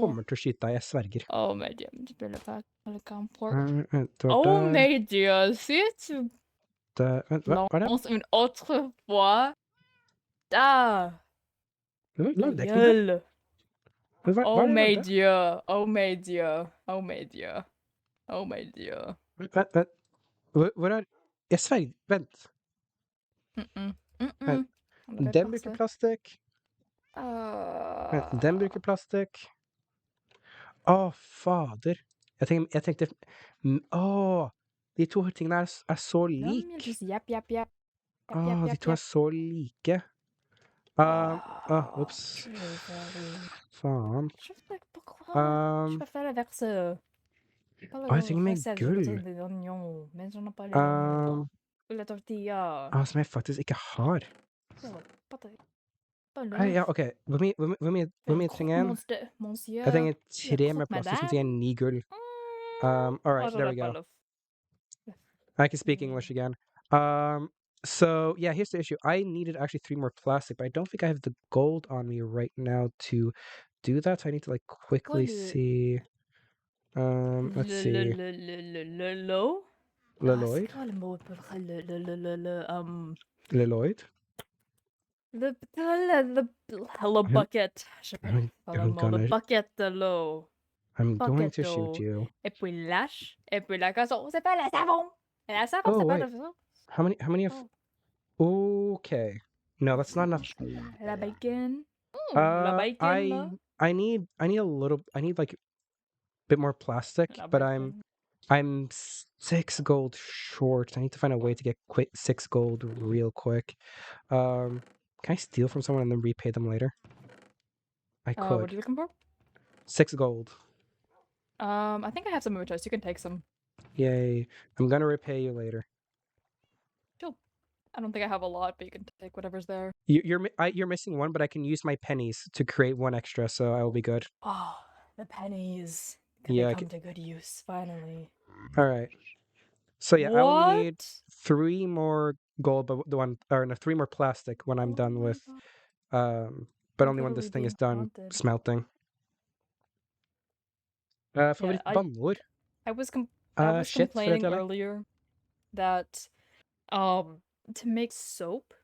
kommer til å skyte deg, jeg sverger. Oh my dear, je spiller pas le camport. Oh Oh my dear, si tu Vent, hva er det? lances une autre fois, da, Lag det ikke noe. gueule. Hva Oh er det my du lagde? dear, oh my dear, oh my dear, oh my dear. Vent. Hvor er Jeg sverger. Vent. Den bruker plastikk. Den bruker plastikk. Å, fader. Jeg tenkte de to tingene er så like. Yep, yep, yep. De to er så like. Ups. Faen. Je préfère le verse. Jeg trenger mer gull. Men j'en ai pas la tortilla. Som jeg faktisk ikke har. Ja, OK. Hvor mye trenger jeg? Jeg trenger 3 med plastikk, som trenger 9 gull. All right, there we go. I can speak English again. So yeah, here's the issue. I needed actually 3 more plastic, but I don't think I have the gold on me right now to do that. So I need to like quickly see. Let's see. Leloid? C'est quoi le mot pour Leloid? Hello bucket. Je sais pas le mot. gonna- Le bucket de l'eau. I'm going to Bucket shoot d'eau. you. Et puis lâche. Et puis la casson. C'est pas le savon. Et la savon, Oh, c'est pas wait. le savon. How many of? Okay. No, that's not enough. La bacon. La bacon, là. I need a little. I need like a bit more plastic, La but bacon. I'm 6 gold short. I need to find a way to get 6 gold real quick. Can I steal from someone and then repay them later? I What are could. you looking for? 6 gold. I think I have some muchos. You can take some. Yay. I'm gonna repay you later. I don't think I have a lot, but you can take whatever's there. You're missing one, but I can use my pennies to create one extra, so I will be good. Oh, the pennies. Yeah, I They come to good use, finally. All right. So yeah, I will need What? 3 more gold, but no, 3 more plastic when I'm Oh done my with God. but I'm only when this literally thing is being done haunted. smelting. Favorite I- bannord? I was Shit, complaining fortell meg. earlier that to make soap,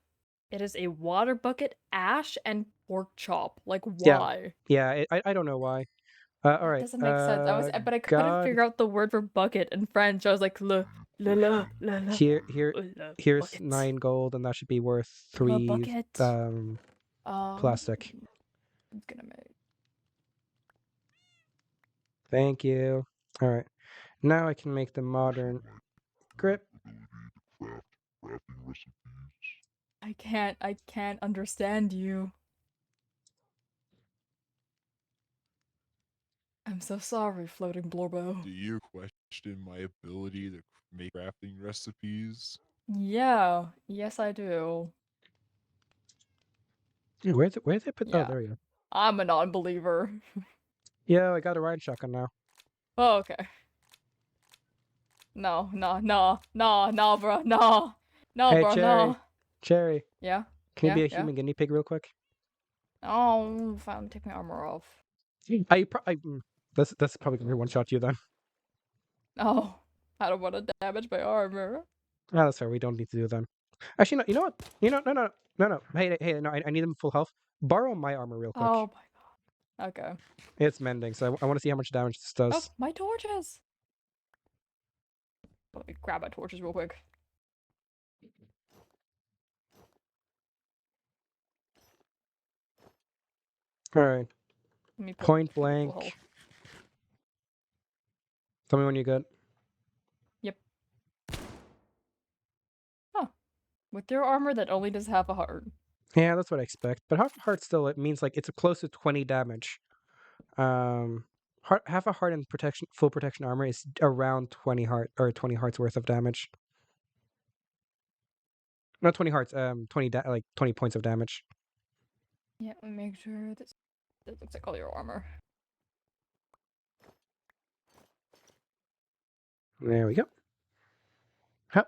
it is a water bucket, ash, and pork chop. Like Yeah. why? Yeah, I don't know why. All That right. doesn't make sense. But I couldn't God. figure out the word for bucket in French. I was like, le. Here's bucket. 9 gold, and that should be worth Le 3 bucket. plastic. I'm gonna make. Thank you. All right. Now I can make the modern grip. I can't understand you. I'm so sorry, floating Blorbo. Do you question my ability to make crafting recipes? Yeah, yes I do. Where'd they put? Oh, Yeah. there you go. I'm a non-believer. Yeah, I got a riot shotgun now. Oh, okay. No, no, no, no, no, bro, no. No, Hey, bro, Cherry. no. Cherry, Yeah? can you be a Yeah? human guinea pig real quick? Oh, fine, take my armor off. That's probably gonna one shot you then. Oh, I don't want to damage my armor. Ah, that's fair. We don't need to do it then. Actually, no. You know what? No. Hey, no. I need them full health. Borrow my armor real quick. Oh my god. Okay. It's mending, so I want to see how much damage this Oh, does. my torches! Let me grab my torches real quick. All right. Let me put Point full blank. health. Tell me when you're good. Yep. Huh. With your armor that only does half a heart. Yeah, that's what I expect. But half a heart still, it means like it's close to 20 damage. Half a heart and full protection armor is around 20 hearts worth of damage. Not 20 hearts. 20 points of damage. Yeah, let me make sure this looks like all your armor. There we go. Huh.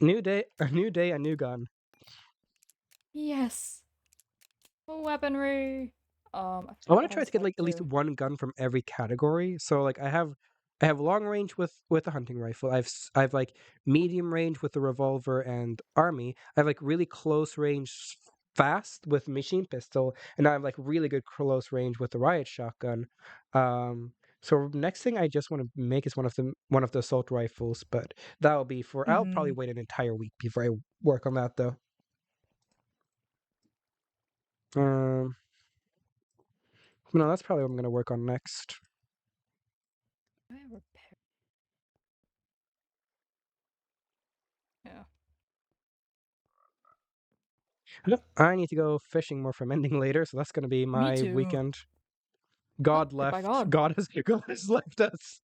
New day, a new gun. Yes. Weaponry. I forgot want what to try was to get about like at least to- one gun from every category. So like I have long range with a hunting rifle. I've like medium range with the revolver and army. I have like really close range fast with machine pistol, and I have like really good close range with the riot shotgun. So next thing I just want to make is one of the assault rifles, but that'll be for I'll probably wait an entire week before I work on that though. No, that's probably what I'm gonna work on next. I repair. Yeah. I need to go fishing more for mending later, so that's gonna be my too. weekend. God goodbye, left. God. God has left us.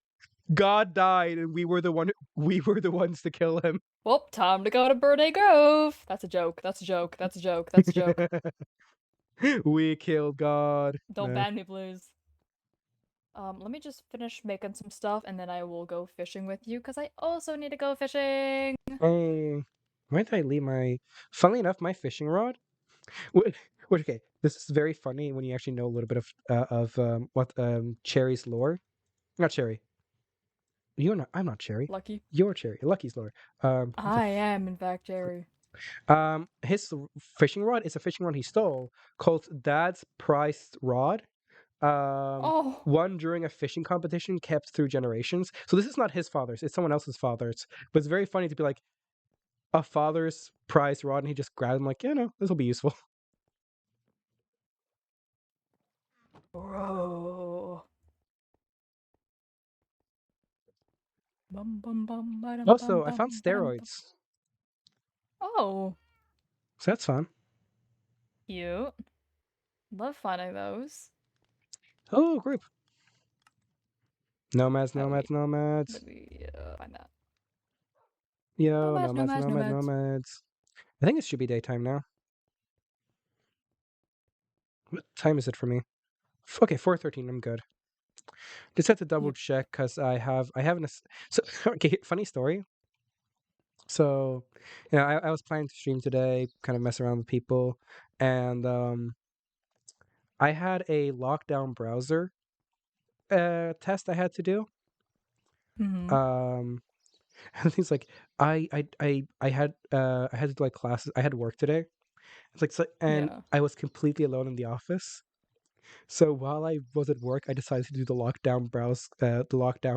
God died, and we were the ones to kill him. Well, time to go to Birthday Grove. That's a joke. That's a joke. That's a joke. That's a joke. We killed God. Don't No. ban me, please. Let me just finish making some stuff, and then I will go fishing with you, because I also need to go fishing. Hey, why did I leave my? Funnily enough, my fishing rod. Okay, this is very funny when you actually know a little bit of what Cherry's lore. Not Cherry. You're not. I'm not Cherry. Lucky. You're Cherry. Lucky's lore. I am, in fact, Jerry. His fishing rod is a fishing rod he stole called Dad's Prized Rod. Oh. Won during a fishing competition kept through generations. So this is not his father's; it's someone else's father's. But it's very funny to be like a father's prized rod, and he just grabbed him like, yeah, no, this will be useful. Bro. Bum, bum, bum, ba-dum, Also, bum, I found bum, ba-dum, bum. steroids, Oh. so that's fun. Cute. Love finding those. Oh, group. Nomads. Let me Find that. Yo, Nomads. nomads. I think it should be daytime now. What time is it for me? Okay, 4:13. I'm good. Just had to double Yep. check because I have so okay, funny story. So, I was planning to stream today, kind of mess around with people, and I had a lockdown browser test I had to do. Mm-hmm. And things like I had to do like classes. I had work today. It's like and Yeah. I was completely alone in the office. So while I was at work, I decided to do the lockdown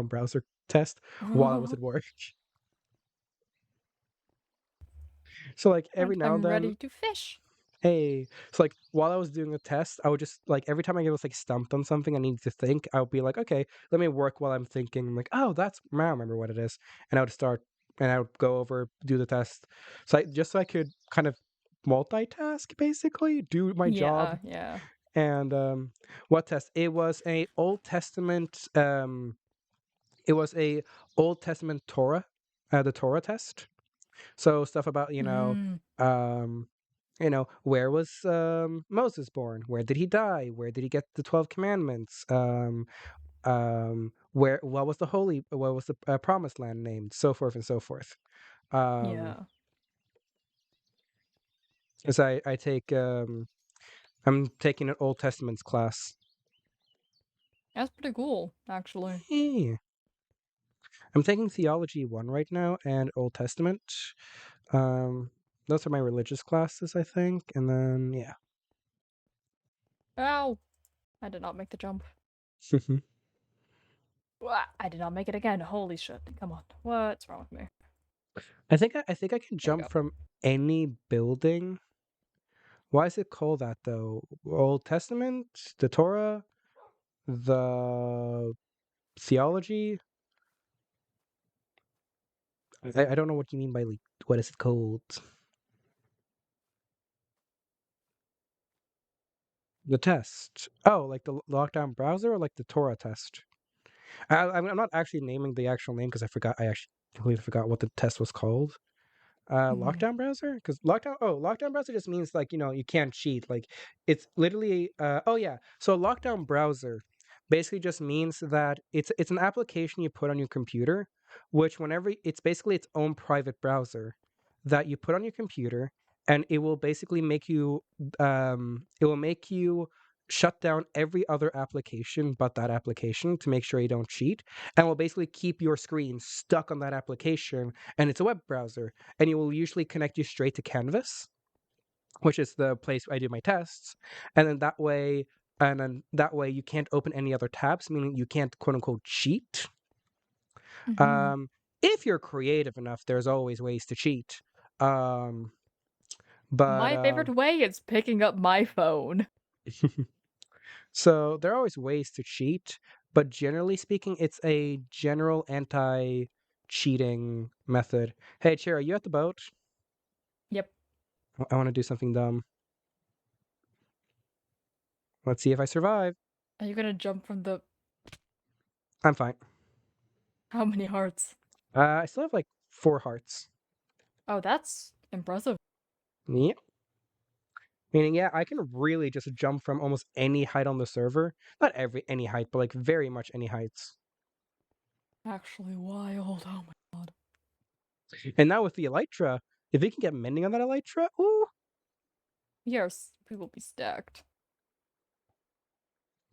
browser test while I was at work. So like every now and I'm then, ready to fish. hey, so like while I was doing a test, I would just like every time I was like stumped on something I needed to think, I would be like, okay, let me work while I'm thinking. I'm like, oh, now I remember what it is, and I would start and I would go over do the test, so I could kind of multitask basically, do my job. Yeah. And what test? It was a Old Testament. It was a Old Testament Torah, the Torah test. So stuff about Mm. um You know, where was Moses born? Where did he die? Where did he get the 12 commandments? Where what was the promised land named? So forth and so forth. Yeah. As I take I'm taking an Old Testaments class. That's pretty cool, actually. Yeah. I'm taking Theology 1 right now and Old Testament. Those are my religious classes, I think. And then, yeah. Ow! I did not make the jump. Wah, I did not make it again. Holy shit. Come on. What's wrong with me? I think I can There we jump go. from any building. Why is it called that though? Old Testament, the Torah, the theology. I don't know what you mean by like what is it called? The test. Oh, like the lockdown browser or like the Torah test? I'm not actually naming the actual name because I forgot. I actually completely forgot what the test was called. Lockdown browser, because lockdown browser just means like, you know, you can't cheat, like it's literally oh yeah, so lockdown browser basically just means that it's an application you put on your computer, which whenever it's basically its own private browser that you put on your computer, and it will basically make you shut down every other application but that application to make sure you don't cheat, and will basically keep your screen stuck on that application, and it's a web browser, and it will usually connect you straight to Canvas, which is the place I do my tests, and then that way you can't open any other tabs, meaning you can't quote unquote cheat. If you're creative enough, there's always ways to cheat. Um, My favorite way is picking up my phone. So there are always ways to cheat, but generally speaking, it's a general anti-cheating method. Hey, Chair, are you at the boat? Yep. I want to do something dumb. Let's see if I survive. Are you gonna jump from the... I'm fine. How many hearts? I still have like 4 hearts. Oh, that's impressive. Yep. Meaning, yeah, I can really just jump from almost any height on the server. Not any height, but like very much any heights. Actually wild. Oh my god. And now with the Elytra, if we can get mending on that Elytra, ooh. Yes, we will be stacked.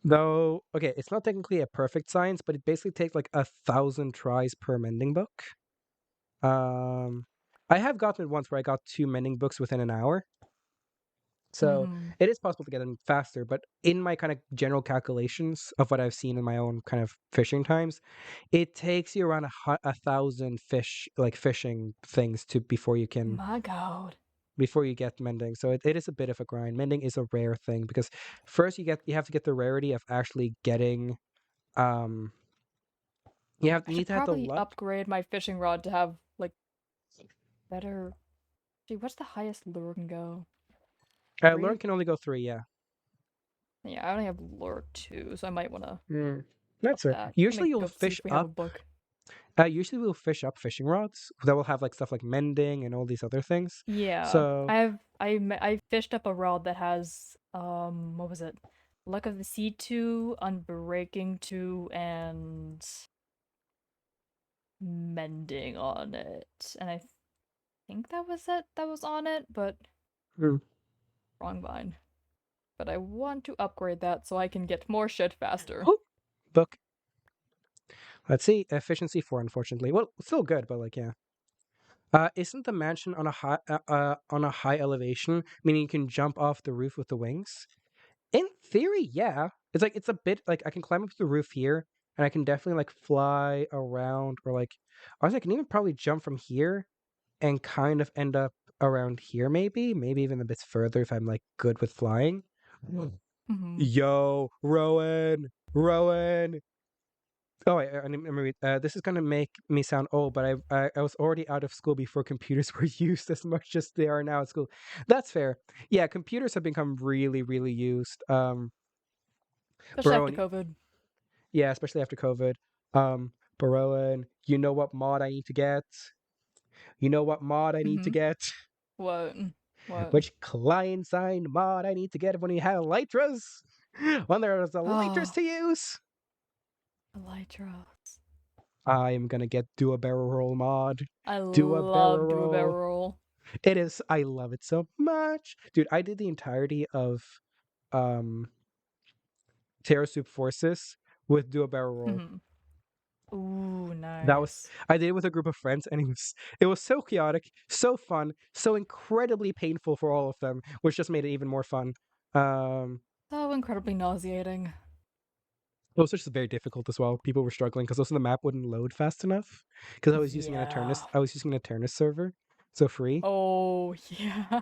Though, okay, it's not technically a perfect science, but it basically takes like 1,000 tries per mending book. I have gotten it once where I got 2 mending books within an hour. So it is possible to get them faster, but in my kind of general calculations of what I've seen in my own kind of fishing times, it takes you around 1,000 fishing things before you My god. get mending. So it is a bit of a grind. Mending is a rare thing because first you have to get the rarity of actually getting you I need should to have the probably luck. upgrade my fishing rod to have, like, better... Gee, what's the highest lure can go? Lure 3? can only go 3, yeah. Yeah, I only have lure 2, so I might want to That's up fair. that. Usually you'll Go see fish if we have a up. book. Usually we'll fish up fishing rods that will have like stuff like mending and all these other things. Yeah, So I fished up a rod that has what was it? Luck of the Sea 2, Unbreaking 2, and Mending on it. And I think that was it that was on it, but wrong vine. But I want to upgrade that so I can get more shit faster. book. Let's see, efficiency 4, unfortunately. Well, still good, but like yeah. Isn't the mansion on a high elevation, meaning you can jump off the roof with the wings? In theory, yeah. It's a bit like I can climb up to the roof here, and I can definitely like fly around, or like honestly, I can even probably jump from here and kind of end up around here, maybe even a bit further if I'm like good with flying. Yo, Rowan. Oh, this is gonna make me sound old, but I was already out of school before computers were used as much as they are now at school. That's fair. Yeah, computers have become really, really used. Especially Rowan, after COVID. yeah, especially after COVID. But Rowan, you know what mod I need to get? You know what mod I need to get? What? What? Which client-side mod I need to get when you have elytras? When there's elytras Oh. to use? Elytras. I am gonna get do a barrel roll mod. I Do a barrel love Do a barrel roll. roll. It is. I love it so much, dude. I did the entirety of Terra Soup Forces with do a barrel roll. Ooh, That was nice. I did it with a group of friends, and it was so chaotic, so fun, so incredibly painful for all of them, which just made it even more fun. So incredibly nauseating. It was just very difficult as well. People were struggling because also the map wouldn't load fast enough because I was using an Eternus. Yeah. I was using an Eternus server, so free. Oh, yeah.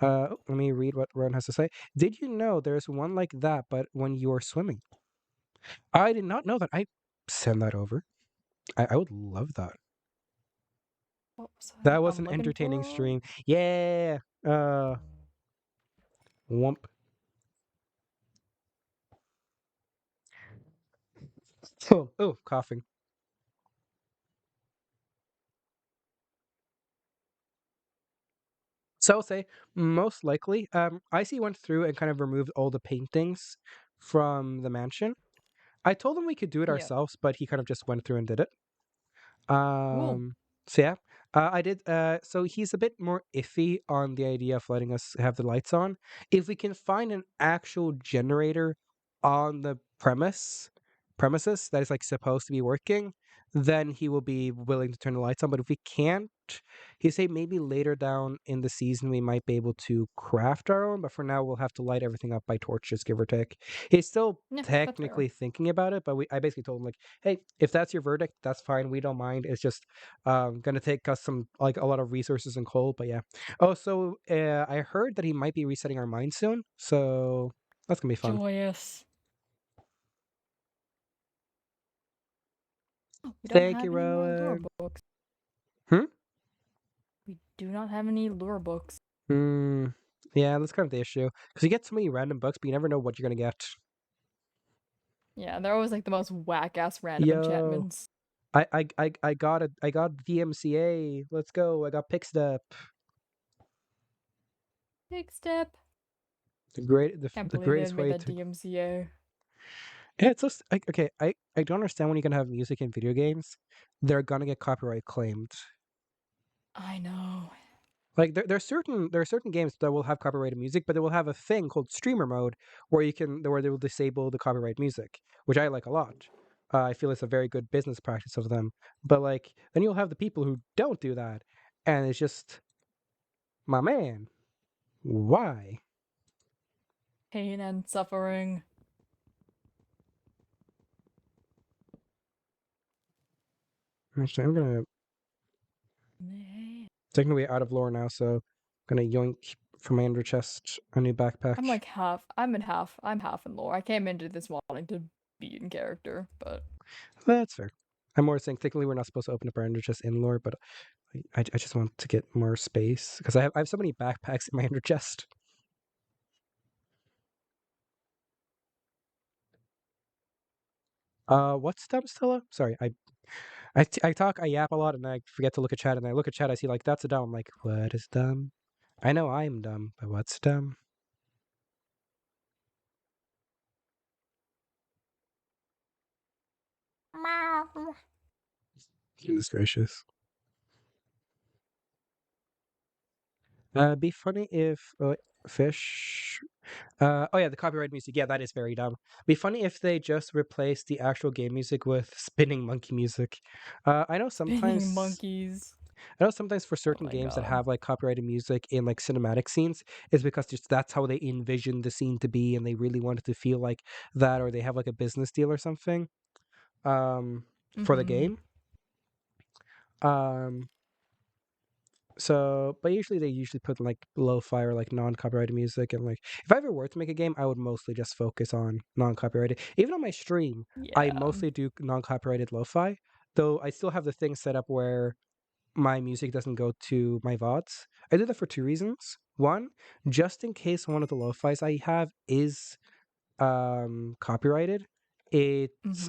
Let me read what Ron has to say. Did you know there's one like that, but when you're swimming? I did not know that. I send that over. I would love that. What was That was I'm an looking entertaining for? stream. Yeah. Wump. Oh, coughing. So I'll say most likely, IC went through and kind of removed all the paintings from the mansion. I told him we could do it Yep. ourselves, but he kind of just went through and did it. Cool. So yeah, I did. So he's a bit more iffy on the idea of letting us have the lights on. If we can find an actual generator on the premises that is like supposed to be working, then he will be willing to turn the lights on. But if we can't, he say maybe later down in the season we might be able to craft our own. But for now, we'll have to light everything up by torches, give or take. He's still Yeah, that's fair. technically thinking about it, but I basically told him like, hey, if that's your verdict, that's fine. We don't mind. It's just gonna take us some like a lot of resources and coal, but yeah. Oh, so I heard that he might be resetting our mine soon, so that's gonna be fun. Joyous. Oh, we don't Thank have you, any more lure Rowan. books. Hmm? We do not have any lure books. Yeah, that's kind of the issue because you get so many random books, but you never know what you're gonna get. Yeah, they're always like the most whack-ass random Yo, enchantments. I got DMCA. Let's go. I got Pickstep. Big step. Can't The believe they greatest made way that to. DMCA. Yeah, it's just okay. I don't understand when you're gonna have music in video games. They're gonna get copyright claimed. I know. Like there are certain games that will have copyrighted music, but they will have a thing called streamer mode where they will disable the copyright music, which I like a lot. I feel it's a very good business practice of them. But like then you'll have the people who don't do that, and it's just my man. Why? Pain and suffering. Actually, I'm gonna technically out of lore now, so I'm gonna yoink from my under chest a new backpack. I'm like half. I'm half in lore. I came into this wanting to be in character, but That's fair. I'm more saying technically we're not supposed to open up our under chest in lore, but I just want to get more space because I have so many backpacks in my under chest. What's dumb, Stella? Sorry, I talk, I yap a lot, and I forget to look at chat. And I look at chat, I see like that's a dumb. I'm like, what is dumb? I know I'm dumb, but what's dumb? Goodness gracious. Be funny if fish. Oh yeah, the copyright music. Yeah, that is very dumb. Be funny if they just replaced the actual game music with spinning monkey music. I know spinning sometimes monkeys. I know sometimes for Oh certain my games that god. have like copyrighted music in like cinematic scenes is because just that's how they envisioned the scene to be and they really wanted to feel like that, or they have like a business deal or something for the game. Um but usually they usually put like lo-fi or like non-copyrighted music, and like if I ever were to make a game, I would mostly just focus on non-copyrighted. Even on my stream, I Yeah. mostly do non-copyrighted lo-fi, though I still have the thing set up where my music doesn't go to my VODs. I do that for two reasons. One, just in case one of the lo-fis I have is copyrighted, it's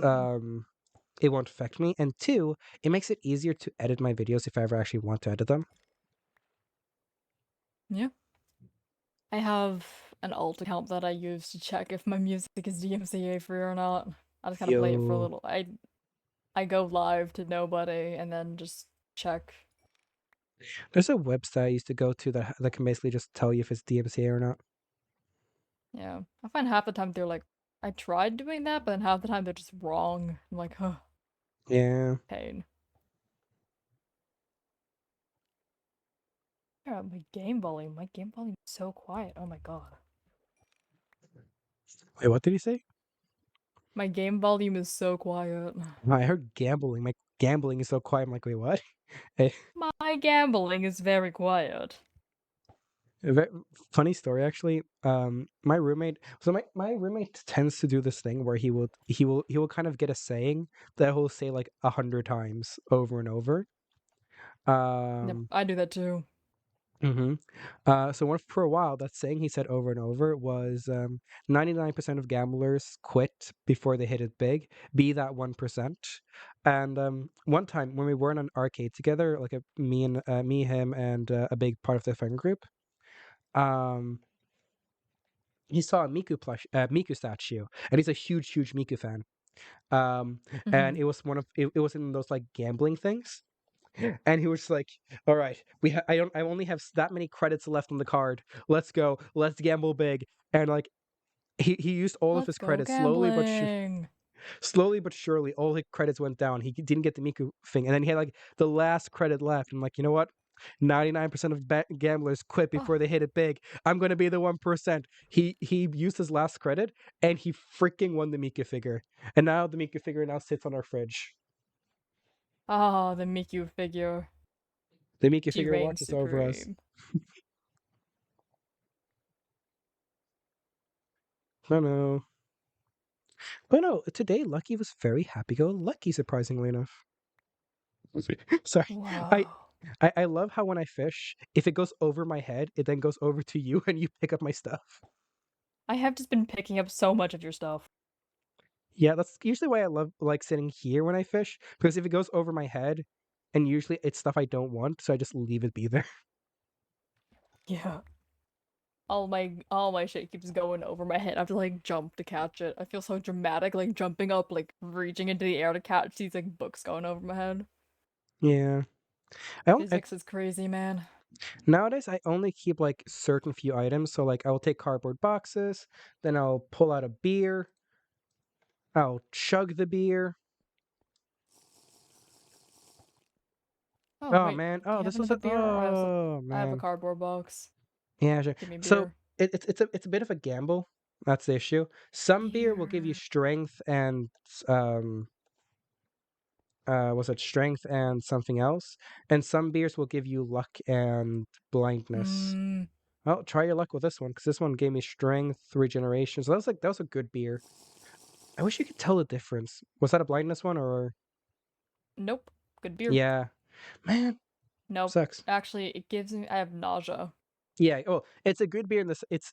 it won't affect me. And two, it makes it easier to edit my videos if I ever actually want to edit them. Yeah. I have an alt account that I use to check if my music is DMCA free or not. I just kind of play it for a Yo, little. I go live to nobody and then just check. there's a website I used to go to that can basically just tell you if it's DMCA or not. Yeah. I find half the time they're like, I tried doing that, but then half the time they're just wrong. I'm like, huh, Yeah. pain. Yeah, my game volume. My game volume is so quiet. Oh my god. Wait, what did he say? My game volume is so quiet. I heard gambling. My gambling is so quiet. I'm like, wait, what? Eh, My gambling is very quiet. a funny story actually. My roommate. So my roommate tends to do this thing where he will kind of get a saying that he'll say like 100 times over and over. Yep, Um. I do that too. hmm So for a while, that saying he said over and over was 99% of gamblers quit before they hit it big. Be that 1%. And one time when we were in an arcade together, like me, him, and a big part of the friend group, um, he saw a Miku statue, and he's a huge Miku fan. And Mhm. it was it was in those like gambling things. And he was just like, "All right, I only have that many credits left on the card. Let's go. Let's gamble big." And like he used all of Let's his go credits gambling. slowly but surely. All his credits went down. He didn't get the Miku thing, and then he had like the last credit left. I'm like, you know what? 99% of gamblers quit Oh, before they hit it big. I'm gonna be the 1%. He used his last credit, and he freaking won the Miku figure. And now the Miku figure now sits on our fridge. ah, the Miku figure. The Miku She figure reigns watches over us. supreme. I know. But no, today Lucky was very happy-go-lucky, surprisingly enough. Sorry. I, Whoa. I love how when I fish, if it goes over my head, it then goes over to you and you pick up my stuff. I have just been picking up so much of your stuff. Yeah, that's usually why I love like sitting here when I fish, because if it goes over my head, and usually it's stuff I don't want, so I just leave it be there. Yeah. All my shit keeps going over my head. I have to like jump to catch it. I feel so dramatic, like jumping up, like reaching into the air to catch these like books going over my head. Yeah. I Physics is crazy, man. nowadays I only keep like certain few items, so like I will take cardboard boxes, then I'll pull out a beer, I'll chug the beer. Oh Oh wait, man. do Oh, you have this was a another beer? oh I have a man. cardboard box. Yeah, sure. Give me So beer. it's a bit of a gamble. That's the issue. Some beer will give you Beer. strength and was it strength and something else, and some beers will give you luck and blindness. Hmm. Well, try your luck with this one because this one gave me strength, regeneration. So that was a good beer. I wish you could tell the difference. Was that a blindness one or Nope. Good beer. yeah, man, Nope. sucks. Actually, it gives me. I have nausea. Yeah, oh, it's a good beer in this. It's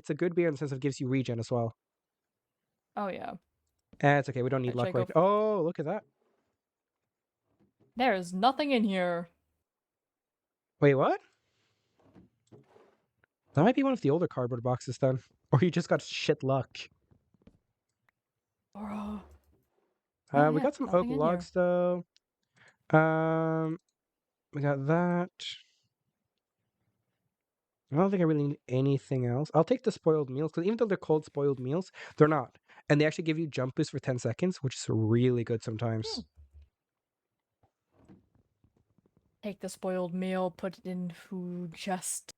a good beer in the sense of it gives you regen as well. Oh yeah. It's okay. We don't need Alright, should I luck go? right. Oh, look at that. There is nothing in here. Wait, what? That might be one of the older cardboard boxes then. Or you just got shit luck. Oh yeah, We yeah. got some oak Nothing in here. logs though. We got that. I don't think I really need anything else. I'll take the spoiled meals because even though they're called spoiled meals, they're not. And they actually give you jump boost for 10 seconds, which is really good sometimes. Hmm. Take the spoiled meal, put it in food chest.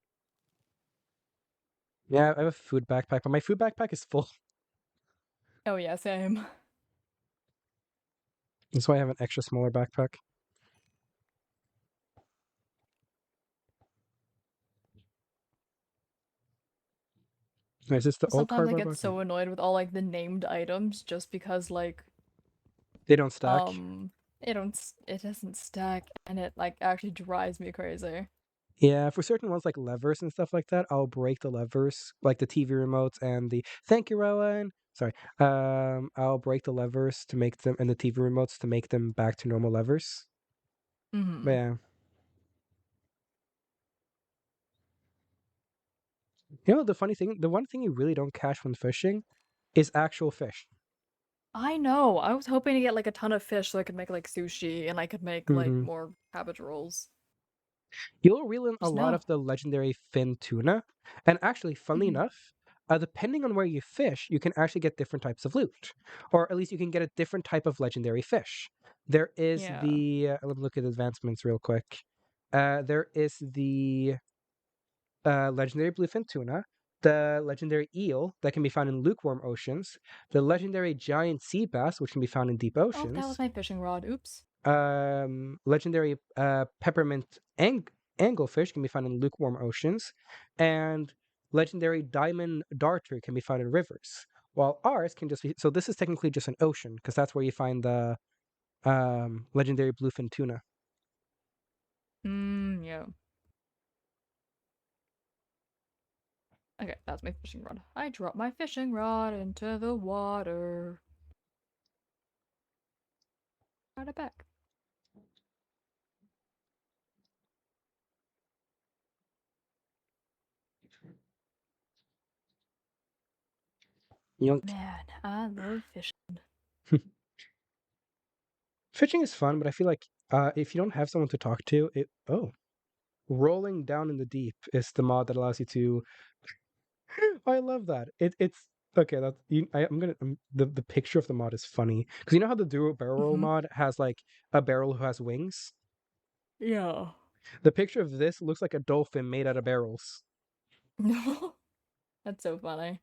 Yeah, I have a food backpack, but my food backpack is full. Oh yeah, same. That's why I have an extra smaller backpack. Is this the old Sometimes I cardboard get box? so annoyed with all like the named items just because like They don't stack. it doesn't stack and it like actually drives me crazy. Yeah, for certain ones like levers and stuff like that, I'll break the levers, like the TV remotes and the thank you, Rowan. Sorry. I'll break the levers to make them and the TV remotes to make them back to normal levers. But Mm-hmm. yeah. You know, the one thing you really don't catch when fishing is actual fish. I know. I was hoping to get like a ton of fish so I could make like sushi and I could make like Mhm. more cabbage rolls. You'll reel in a Just lot no. of the legendary fin tuna, and actually, funnily Mhm. enough, depending on where you fish, you can actually get different types of loot, or at least you can get a different type of legendary fish. There is Yeah. the let me look at advancements real quick. There is the legendary bluefin tuna, the legendary eel that can be found in lukewarm oceans, the legendary giant sea bass, which can be found in deep Oh, that oceans, was my fishing rod. Oops. legendary peppermint anglefish can be found in lukewarm oceans, and legendary diamond darter can be found in rivers. While ours can just be so this is technically just an ocean because that's where you find the legendary bluefin tuna. Yeah. Okay, that's my fishing rod. I dropped my fishing rod into the water. Got it back. You know, Man, I love fishing. fishing is fun, but I feel like if you don't have someone to talk to, rolling down in the deep is the mod that allows you to. I love that. It's okay. That's I'm gonna the picture of the mod is funny because you know how the duo barrel roll Mhm. mod has like a barrel who has wings. Yeah. The picture of this looks like a dolphin made out of barrels. No. That's so funny.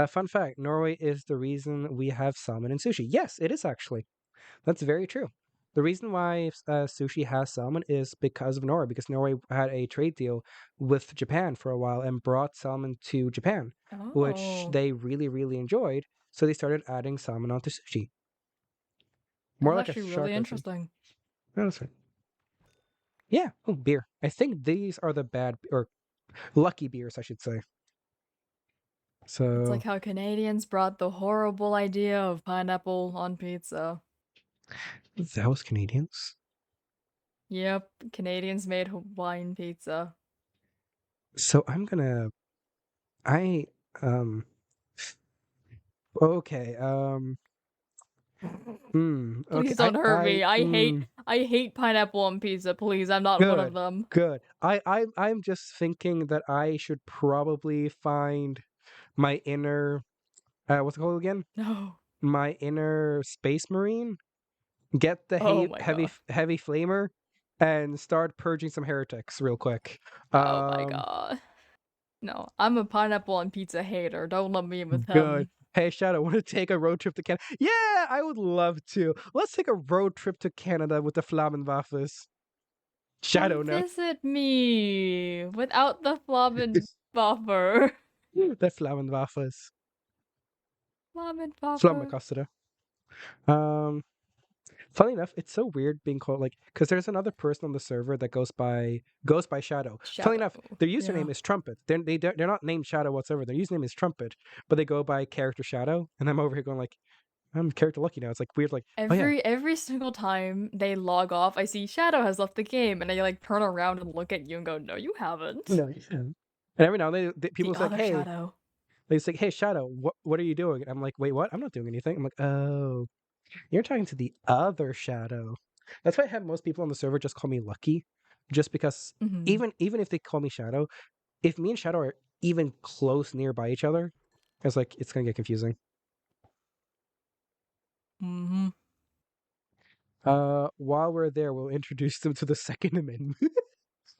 Fun fact: Norway is the reason we have salmon in sushi. Yes, it is actually. That's very true. The reason why sushi has salmon is because of Norway, because Norway had a trade deal with Japan for a while and brought salmon to Japan, which Oh. they really, really enjoyed. So they started adding salmon onto sushi. More That's like a actually really shark or something. interesting. No, that's right. Yeah. Oh, beer. I think these are the bad or lucky beers, I should say. It's So like how Canadians brought the horrible idea of pineapple on pizza. that was Canadians. Yep, Canadians made Hawaiian pizza. So I okay. Okay. Please don't hurt me. Mm, I hate pineapple on pizza. Please, I'm not one of good. them. Good. I'm just thinking that I should probably find my inner what's it called again? No. My inner space marine, get the Oh my god. heavy flamer, and start purging some heretics real quick. Oh my Um, god. No, I'm a pineapple on pizza hater. Don't let me in with good. him. Hey Shadow, want to take a road trip to Canada? Yeah, I would love to. Let's take a road trip to Canada with the Flammenwaffes. Shadow, Come no. visit me without the Flamen buffer. The Flammenwaffes. Flamen buffer. Flammekosterde. Um, Funny enough, it's so weird being called like because there's another person on the server that goes by Shadow. Funny Shadow. enough, their Yeah. username is Trumpet. They're not named Shadow whatsoever. Their username is Trumpet, but they go by character Shadow. And I'm over here going like, I'm character Lucky now. It's like weird. Like, oh yeah, Every single time they log off, I see Shadow has left the game, and I like turn around and look at you and go, "No, you haven't." no, you shouldn't. And every now and then The people say, like, other hey, Shadow. they say, hey Shadow, what are you doing? And I'm like, wait, what? I'm not doing anything. I'm like, oh, you're talking to the other Shadow. That's why I have most people on the server just call me Lucky, just because Mm-hmm. even if they call me Shadow, if me and Shadow are even close nearby each other, it's like it's gonna get confusing. Mm-hmm. While we're there, we'll introduce them to the Second Amendment.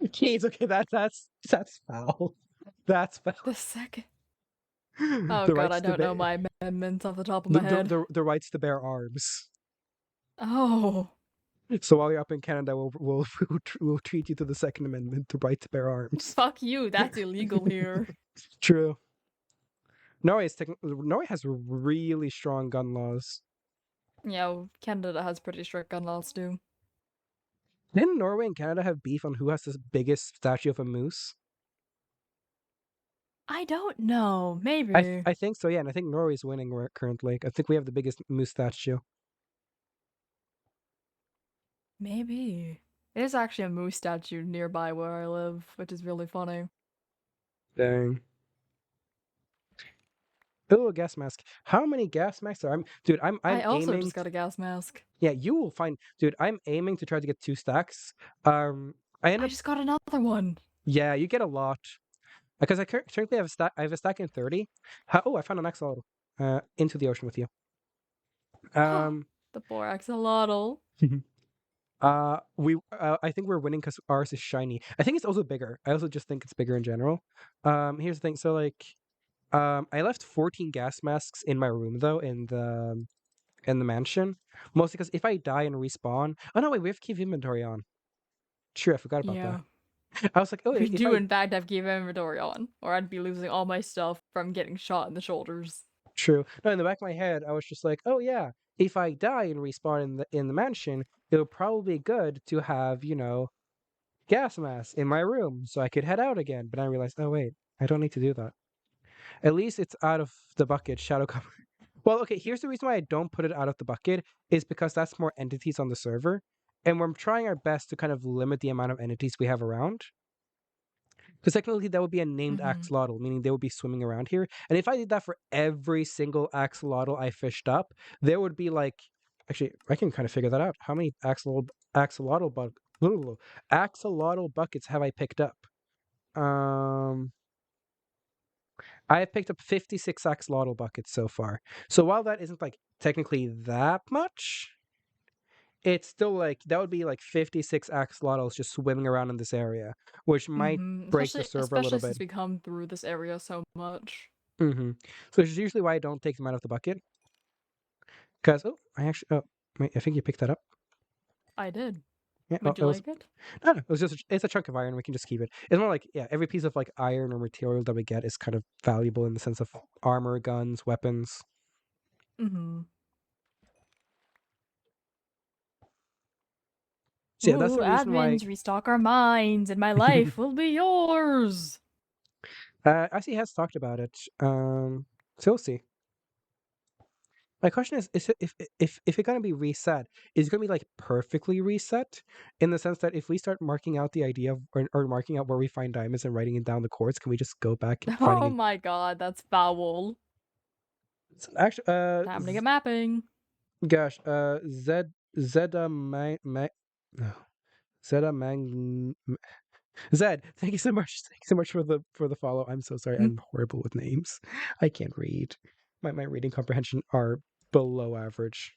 Jeez, okay, that's foul. That's foul. The second. Oh The god, I rights to don't know bear my amendments off the top of my head. the rights to bear arms. Oh. So while you're up in Canada, we'll treat you to the Second Amendment, the right to bear arms. Fuck you, that's illegal here. True. Norway has really strong gun laws. Yeah, Canada has pretty strict gun laws too. Didn't Norway and Canada have beef on who has the biggest statue of a moose? I don't know. Maybe. I think so, yeah, and I think Norway's winning currently. I think we have the biggest moose statue. Maybe. There's actually a moose statue nearby where I live, which is really funny. Dang. Oh, a gas mask. How many gas masks are dude, I'm I also aiming just got a gas mask. Yeah, you will find dude, I'm aiming to try to get 2 stacks. I end I up just got another one. Yeah, you get a lot. Because I currently have a stack. I have a stack in 30. Oh, I found an axolotl. Into the ocean with you. The poor axolotl. I think we're winning because ours is shiny. I think it's also bigger. I also just think it's bigger in general. Here's the thing. So like, I left 14 gas masks in my room though in the mansion, mostly because if I die and respawn. Oh no, wait, we have keep inventory on. True, I forgot about Yeah. that. I was like, oh, We if do I in fact have keep inventory on, or I'd be losing all my stuff from getting shot in the shoulders. True. No, in the back of my head, I was just like, oh yeah, if I die and respawn in the mansion, it would probably be good to have, gas masks in my room so I could head out again. But I realized, oh wait, I don't need to do that. At least it's out of the bucket, shadow cover. Well, okay, here's the reason why I don't put it out of the bucket is because that's more entities on the server. And we're trying our best to kind of limit the amount of entities we have around. Because technically that would be a named Mhm. axolotl, meaning they would be swimming around here. And if I did that for every single axolotl I fished up, there would be like, actually, I can kind of figure that out. How many axolotl buckets have I picked up? I have picked up 56 axolotl buckets so far. So while that isn't like technically that much, it's still like that would be like 56 axolotls just swimming around in this area, which might break the server a little Especially bit. since we come through this area so much. So this is usually why I don't take them out of the bucket. Because wait, I think you picked that up. I did. Yeah, Would you like it? No, it was just it's a chunk of iron. We can just keep it. It's more like every piece of like iron or material that we get is kind of valuable in the sense of armor, guns, weapons. Mm-hmm. So yeah, that's the reason why. Admins, restock our mines, and my life will be yours. Actually, has talked about it. So we'll see. My question is if it's gonna be reset, is it gonna be like perfectly reset in the sense that if we start marking out the idea of, or marking out where we find diamonds and writing it down the coords, can we just go back and finding Oh it? my god, that's foul. Actually, Time to get mapping. gosh, Zeda Zeda Mang Zed, thank you so much. Thank you so much for the follow. I'm so sorry. I'm horrible with names. I can't read. My reading comprehension are below average.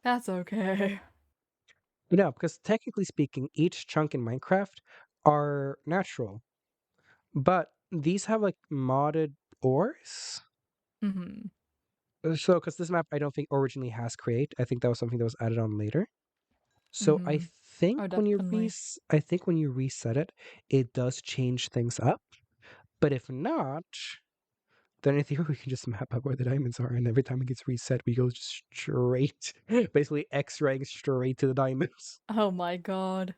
That's okay. No, because technically speaking, each chunk in Minecraft are natural, but these have like modded ores. Mm-hmm. So, because this map I don't think originally has create. I think that was something that was added on later. So I Mm-hmm. think Oh, when you definitely. reset it, it does change things up. But if not, then in theory we can just map out where the diamonds are, and every time it gets reset, we go just straight, basically X-raying straight to the diamonds. Oh my god.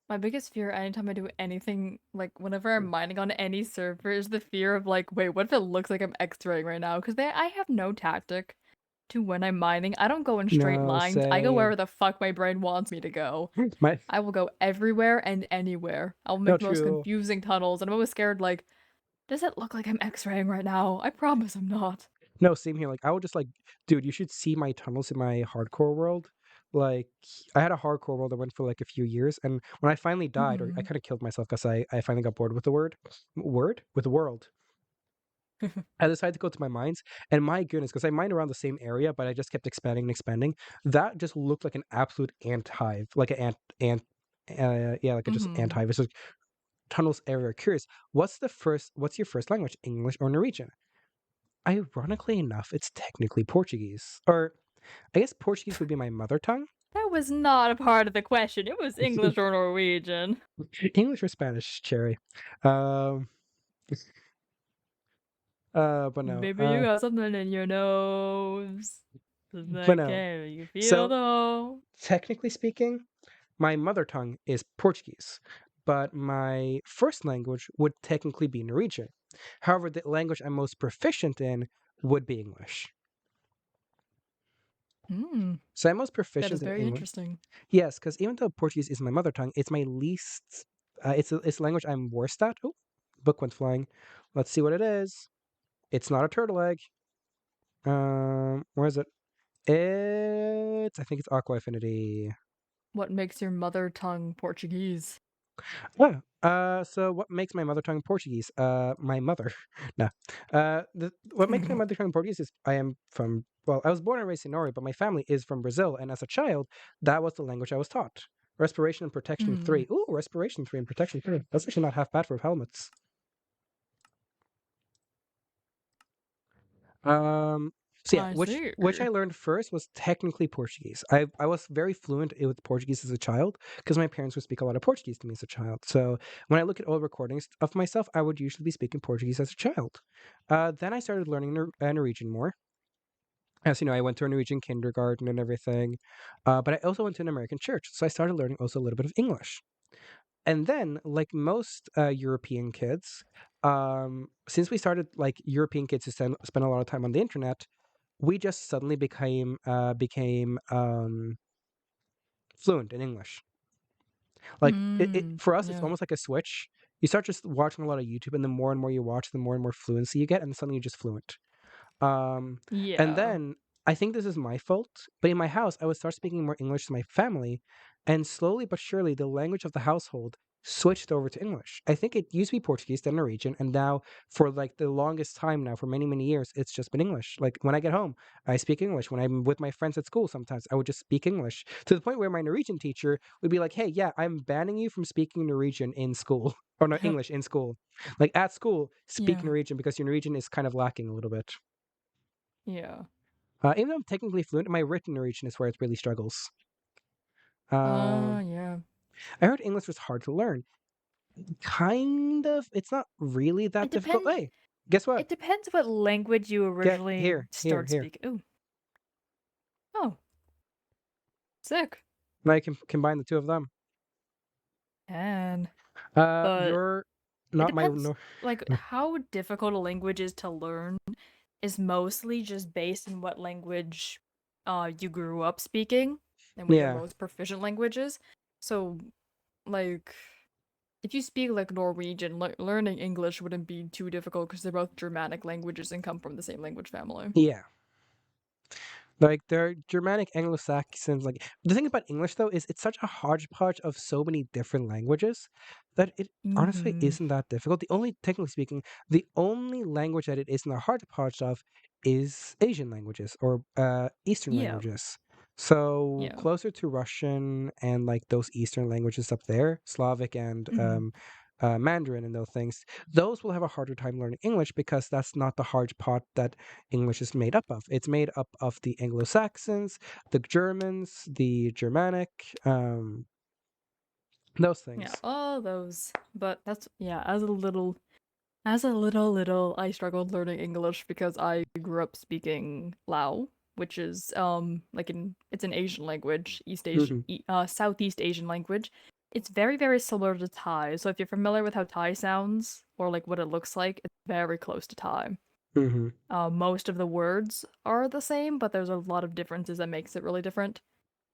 My biggest fear anytime I do anything, like whenever I'm mining on any server, is the fear of like, wait, what if it looks like I'm X-raying right now? Because I have no tactic to when I'm mining. I don't go in straight No, lines. I go same. wherever the fuck my brain wants me to go. My I will go everywhere and anywhere. I'll no, make the most true. confusing tunnels, and I'm always scared, like, does it look like I'm X-raying right now? I promise I'm not. No, same here. Like I would just like, dude, you should see my tunnels in my hardcore world. Like I had a hardcore world that went for like a few years, and when I finally died, or I Mhm. kind of killed myself because I finally got bored with the word with the world. I decided to go to my mines, and my goodness, because I mined around the same area, but I just kept expanding and expanding. That just looked like an absolute ant hive, like an yeah, like a just ant Mhm. hive. It's like tunnels everywhere. Curious, what's your first language, English or Norwegian? Ironically enough, it's technically Portuguese, or I guess Portuguese would be my mother tongue. That was not a part of the question. It was English or Norwegian. English or Spanish, Cherry. Um, but no, Maybe you got something in your nose. Does but that no. can you feel So though? technically speaking, my mother tongue is Portuguese, but my first language would technically be Norwegian. However, the language I'm most proficient in would be English. So I'm most That is proficient in very English. interesting. Yes, because even though Portuguese is my mother tongue, it's my least it's a language I'm worst at. Oh, book went flying. Let's see what it is. It's not a turtle egg. Where is it? I think it's Aqua Affinity. What makes your mother tongue Portuguese? So what makes my mother tongue Portuguese? My mother. No. What makes my mother tongue Portuguese is I was born and raised in Norway, but my family is from Brazil, and as a child, that was the language I was taught. Respiration and Protection 3. Ooh, Respiration 3 and Protection 3. That's actually not half bad for helmets. So yeah, I which see. I learned first was technically Portuguese. I was very fluent with Portuguese as a child because my parents would speak a lot of Portuguese to me as a child. So when I look at old recordings of myself, I would usually be speaking Portuguese as a child. Then I started learning Norwegian more. As you know, I went to a Norwegian kindergarten and everything, but I also went to an American church, so I started learning also a little bit of English. And then, like most European kids, since we started like European kids to spend a lot of time on the internet, we just suddenly became fluent in English. Like for us, it's Yeah. almost like a switch. You start just watching a lot of YouTube, and the more and more you watch, the more and more fluency you get, and suddenly you're just fluent. And Yeah. then I think this is my fault, but in my house, I would start speaking more English to my family, and slowly but surely, the language of the household switched over to English. I think it used to be Portuguese, then Norwegian, and now for like the longest time now, for many, many years, it's just been English. Like when I get home, I speak English. When I'm with my friends at school, sometimes I would just speak English to the point where my Norwegian teacher would be like, "Hey, yeah, I'm banning you from speaking Norwegian in school." Or not English in school. Like at school, speak Yeah. Norwegian because your Norwegian is kind of lacking a little bit. Yeah. Even though I'm technically fluent, my written Norwegian is where it really struggles. Um, Yeah. I heard English was hard to learn. Kind of. It's not really that It difficult. depends. Hey, guess what? It depends what language you Get originally here, here, start here. speaking. Ooh. Oh, sick. Now you can combine the two of them. And but You're it not my depends. Like how difficult a language is to learn is mostly just based on what language you grew up speaking and what your Yeah. most proficient language is. So like if you speak like Norwegian, learning English wouldn't be too difficult because they're both Germanic languages and come from the same language family. Yeah. Like they're Germanic Anglo-Saxons. Like the thing about English though is it's such a hodgepodge of so many different languages that it honestly isn't that difficult. Technically speaking, the only language that it isn't a hodgepodge of is Asian languages or Eastern Yeah. languages. So Yeah. closer to Russian and like those Eastern languages up there, Slavic and Mandarin and those things, those will have a harder time learning English because that's not the hodgepodge that English is made up of. It's made up of the Anglo-Saxons, the Germans, the Germanic, those Yeah, things. all those. But that's as a little I struggled learning English because I grew up speaking Lao, which is it's an Asian language, Southeast Asian language. It's very, very similar to Thai. So if you're familiar with how Thai sounds or like what it looks like, it's very close to Thai. Most of the words are the same, but there's a lot of differences that makes it really different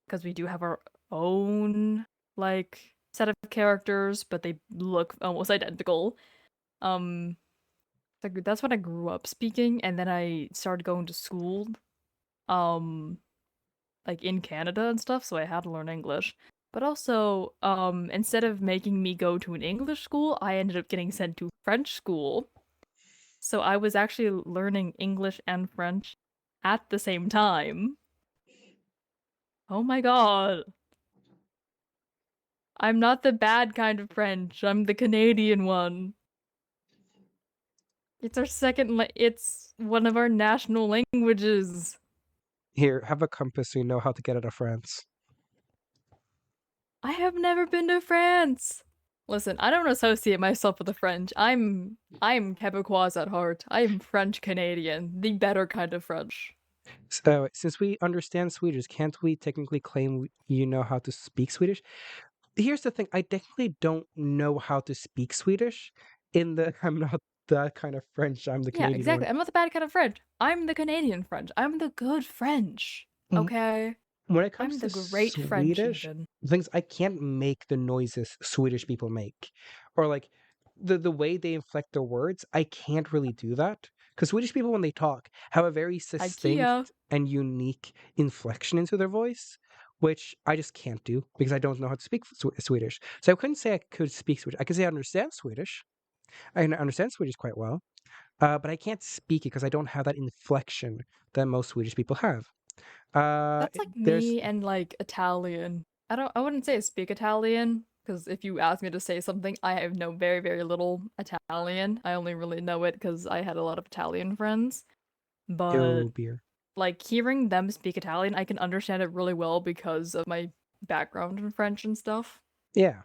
because we do have our own like set of characters, but they look almost identical. That's what I grew up speaking, and then I started going to school, like in Canada and stuff, so I had to learn English. But also, instead of making me go to an English school, I ended up getting sent to French school. So I was actually learning English and French at the same time. Oh my god. I'm not the bad kind of French. I'm the Canadian one. It's our it's one of our national languages. Here, have a compass so you know how to get out of France. I have never been to France. Listen, I don't associate myself with the French. I'm Quebecois at heart. I am French Canadian, the better kind of French. So, since we understand Swedish, can't we technically claim you know how to speak Swedish? Here's the thing: I technically don't know how to speak Swedish. I'm not that kind of French. I'm the Yeah, Canadian exactly. one. I'm not the bad kind of French. I'm the Canadian French. I'm the good French. Mm. Okay? when it I'm comes the to great French Swedish heathen. things, I can't make the noises Swedish people make, or like the way they inflect their words. I can't really do that because Swedish people, when they talk, have a very distinct IKEA. and unique inflection into their voice, which I just can't do because I don't know how to speak Swedish. So I couldn't say I could speak Swedish. I could say I understand Swedish. I can understand Swedish quite well, but I can't speak it because I don't have that inflection that most Swedish people have. That's like There's me and like Italian. I wouldn't say I speak Italian because if you ask me to say something, I have no very, very little Italian. I only really know it because I had a lot of Italian friends. But Yo beer. like hearing them speak Italian, I can understand it really well because of my background in French and stuff. Yeah.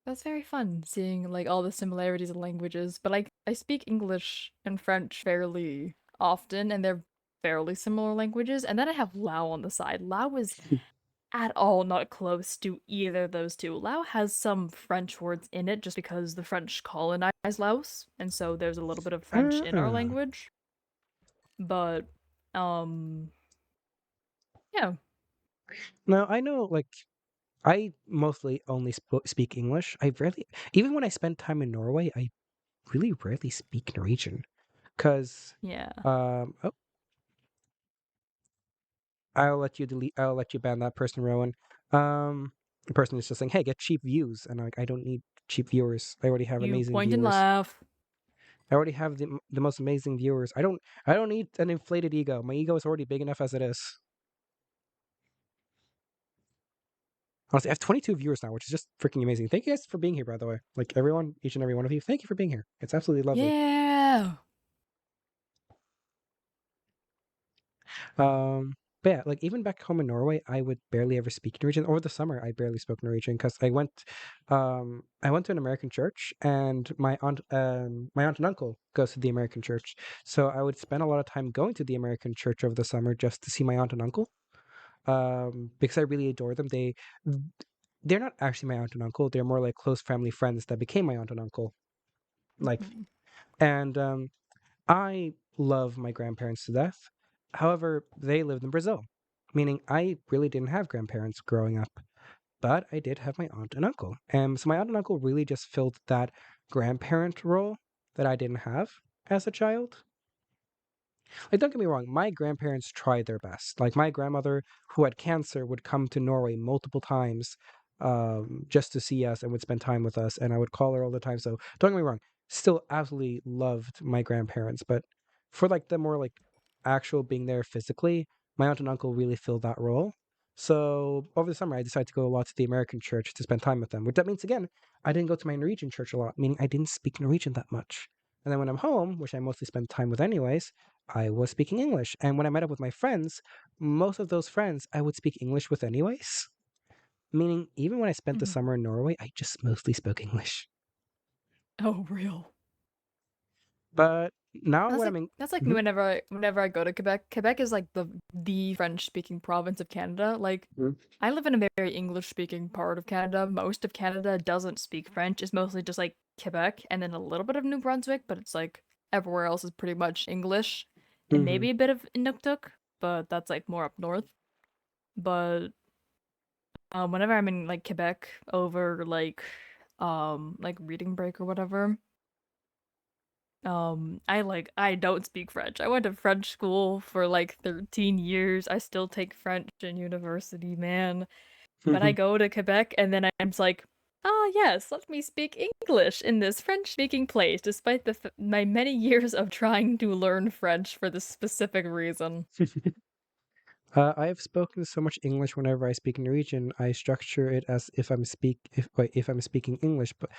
That's very fun seeing like all the similarities in languages, but I speak English and French fairly often and they're fairly similar languages. And then I have Lao on the side. Lao is at all not close to either of those two. Lao has some French words in it just because the French colonized Laos, and so there's a little bit of French in our Ah. language. But yeah. No, I know, like, I mostly only speak English. I rarely, even when I spend time in Norway, I really rarely speak Norwegian. Because, Yeah. oh, I'll let you ban that person, Rowan. The person is just saying, hey, get cheap views. And like, I don't need cheap viewers. I already have You amazing point and viewers. laugh. I already have the most amazing viewers. I don't need an inflated ego. My ego is already big enough as it is. Honestly, I have 22 viewers now, which is just freaking amazing. Thank you guys for being here, by the way. Like everyone, each and every one of you, thank you for being here. It's absolutely lovely. Yeah. But yeah, like even back home in Norway, I would barely ever speak Norwegian. Over the summer, I barely spoke Norwegian because I went to an American church, and my aunt and uncle goes to the American church, so I would spend a lot of time going to the American church over the summer just to see my aunt and uncle. Because I really adore them. They're not actually my aunt and uncle. They're more like close family friends that became my aunt and uncle. Like, Mhm. and I love my grandparents to death. However, they lived in Brazil, meaning I really didn't have grandparents growing up, but I did have my aunt and uncle. And so my aunt and uncle really just filled that grandparent role that I didn't have as a child. Like, don't get me wrong, my grandparents tried their best. Like, my grandmother, who had cancer, would come to Norway multiple times just to see us and would spend time with us. And I would call her all the time. So, don't get me wrong, still absolutely loved my grandparents. But for like the more like actual being there physically, my aunt and uncle really filled that role. So, over the summer, I decided to go a lot to the American church to spend time with them, which that means, again, I didn't go to my Norwegian church a lot, meaning I didn't speak Norwegian that much. And then when I'm home, which I mostly spend time with anyways, I was speaking English. And when I met up with my friends, most of those friends I would speak English with anyways. Meaning, even when I spent the Mhm. summer in Norway, I just mostly spoke English. Oh, real. But now when I'm in. That's like me Mhm. whenever I go to Quebec. Quebec is like the French speaking province of Canada. Like Mhm. I live in a very English speaking part of Canada. Most of Canada doesn't speak French. It's mostly just like Quebec and then a little bit of New Brunswick, but it's like everywhere else is pretty much English and Mhm. maybe a bit of Inuktitut, but that's like more up north. But whenever I'm in like Quebec over like reading break or whatever, I don't speak French. I went to French school for like 13 years. I still take French in university, man. But I Mhm. go to Quebec and then I'm just like, ah, yes, let me speak English in this French-speaking place, despite my many years of trying to learn French for this specific reason. I have spoken so much English whenever I speak Norwegian. I structure it as if I'm speaking English, but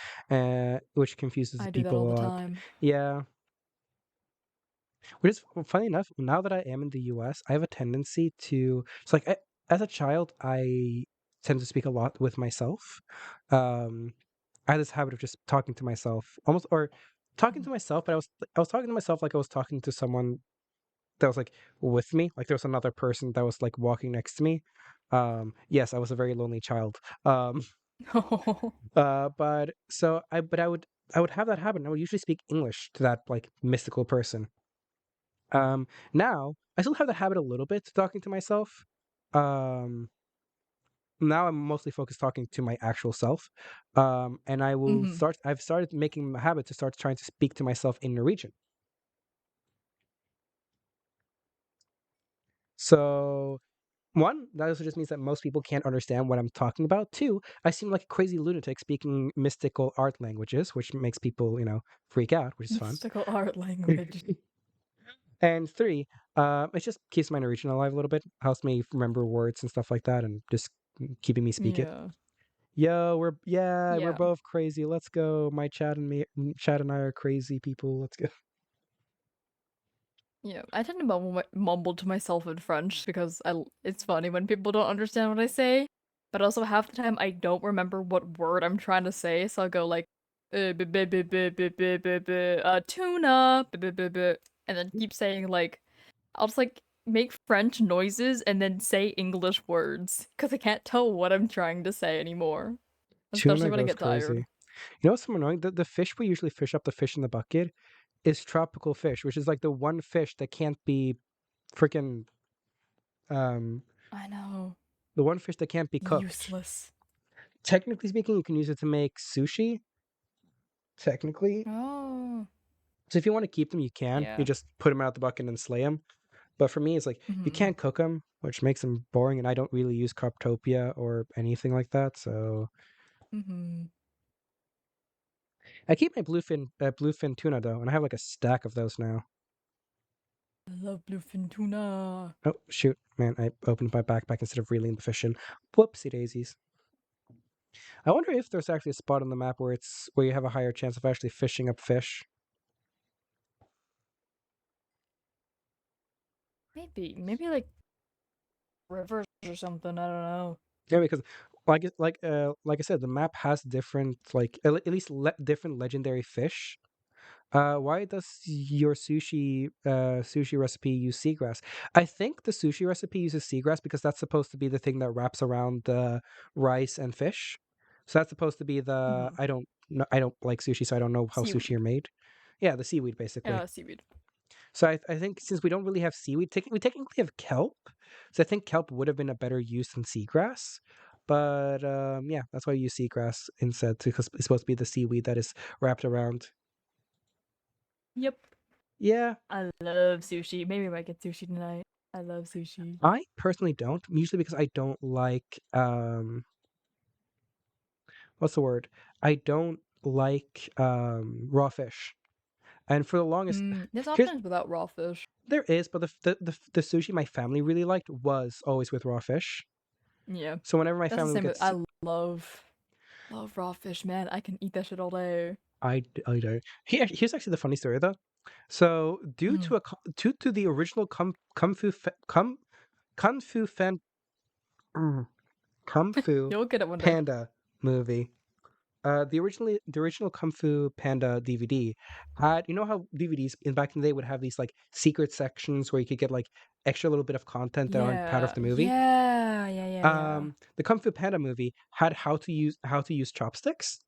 which confuses I do that people all a the lot. time. Yeah, which is funny enough. Now that I am in the U.S., I have a tendency to. It's like as a child, I tend to speak a lot with myself. Um, I had this habit of just talking to myself, almost or talking Mhm. to myself, but I was talking to myself like I was talking to someone that was like with me, like there was another person that was like walking next to me. Yes, I was a very lonely child. But so I would have that habit. And I would usually speak English to that like mystical person. Now I still have the habit a little bit talking to myself. Um, Now I'm mostly focused talking to my actual self. And Mhm. I've started making a habit to start trying to speak to myself in Norwegian. So one, that also just means that most people can't understand what I'm talking about. Two, I seem like a crazy lunatic speaking mystical art languages, which makes people, freak out, which is fun. Mystical art language. And three, it just keeps my Norwegian alive a little bit, helps me remember words and stuff like that, and just keeping me speak it. Yeah. Yo, we're Yeah. both crazy. Let's go. My Chad and I are crazy people. Let's go. Yeah. I tend to mumble to myself in French because it's funny when people don't understand what I say, but also half the time I don't remember what word I'm trying to say, so I'll go like tuna and then keep saying like I'll just like make French noises and then say English words because I can't tell what I'm trying to say anymore, especially Tuna when I goes get tired. crazy. You know what's so annoying? The fish we usually fish up the fish in the bucket is tropical fish, which is like the one fish that can't be freaking um I know. the one fish that can't be cooked. Useless. Technically speaking, you can use it to make sushi. Technically, Oh. so if you want to keep them, you can. You Yeah. just put them out the bucket and slay them. But for me, it's like you Mhm. can't cook them, which makes them boring, and I don't really use Croptopia or anything like that. So Mhm. I keep my bluefin tuna though, and I have like a stack of those now. I love bluefin tuna. Oh shoot, man! I opened my backpack instead of reeling the fish in. Whoopsie daisies. I wonder if there's actually a spot on the map where you have a higher chance of actually fishing up fish. Maybe like rivers or something. I don't know. Yeah, because like I said, the map has different at least different legendary fish. Why does your sushi recipe use seagrass? I think the sushi recipe uses seagrass because that's supposed to be the thing that wraps around the rice and fish. So that's supposed to be the Mhm. I don't like sushi, so I don't know how sushi are Seaweed. made. Yeah, the seaweed basically. Seaweed. So I think since we don't really have seaweed, we technically have kelp. So I think kelp would have been a better use than seagrass. But yeah, that's why we use seagrass instead because it's supposed to be the seaweed that is wrapped around. Yep. Yeah, I love sushi. Maybe I might get sushi tonight. I love sushi. I personally don't, usually because I don't like what's the word? I don't like raw fish. And for the longest There's here's options without raw fish. there is, but the sushi my family really liked was always with raw fish. Yeah. So whenever my That's the family would same get with I love raw fish, man. I can eat that shit all day. I don't. Here's actually the funny story though. So Mm. due to the original Kung Fu fan Kung Fu You'll get it one day. Panda movie. The original Kung Fu Panda DVD had, you know how DVDs in back in the day would have these like secret sections where you could get like extra little bit of content that aren't part of Yeah. the movie. Yeah. The Kung Fu Panda movie had how to use chopsticks,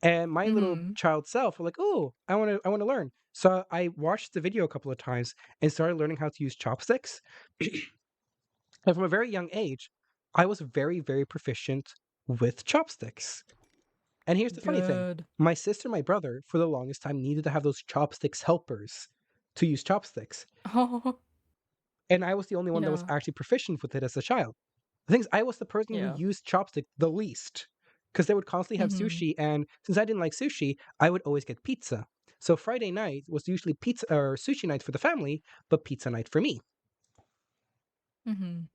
and my little Mhm. child self were like, "Oh, I want to learn." So I watched the video a couple of times and started learning how to use chopsticks. And from a very young age, I was very, very proficient with chopsticks. And here's the funny thing. Good. My sister and my brother, for the longest time, needed to have those chopsticks helpers to use chopsticks. Oh. And I was the only one that was Yeah. actually proficient with it as a child. The thing is, I was the person who Yeah. used chopstick the least. Because they would constantly have Mhm. sushi, and since I didn't like sushi, I would always get pizza. So Friday night was usually pizza or sushi night for the family, but pizza night for me. Mhm.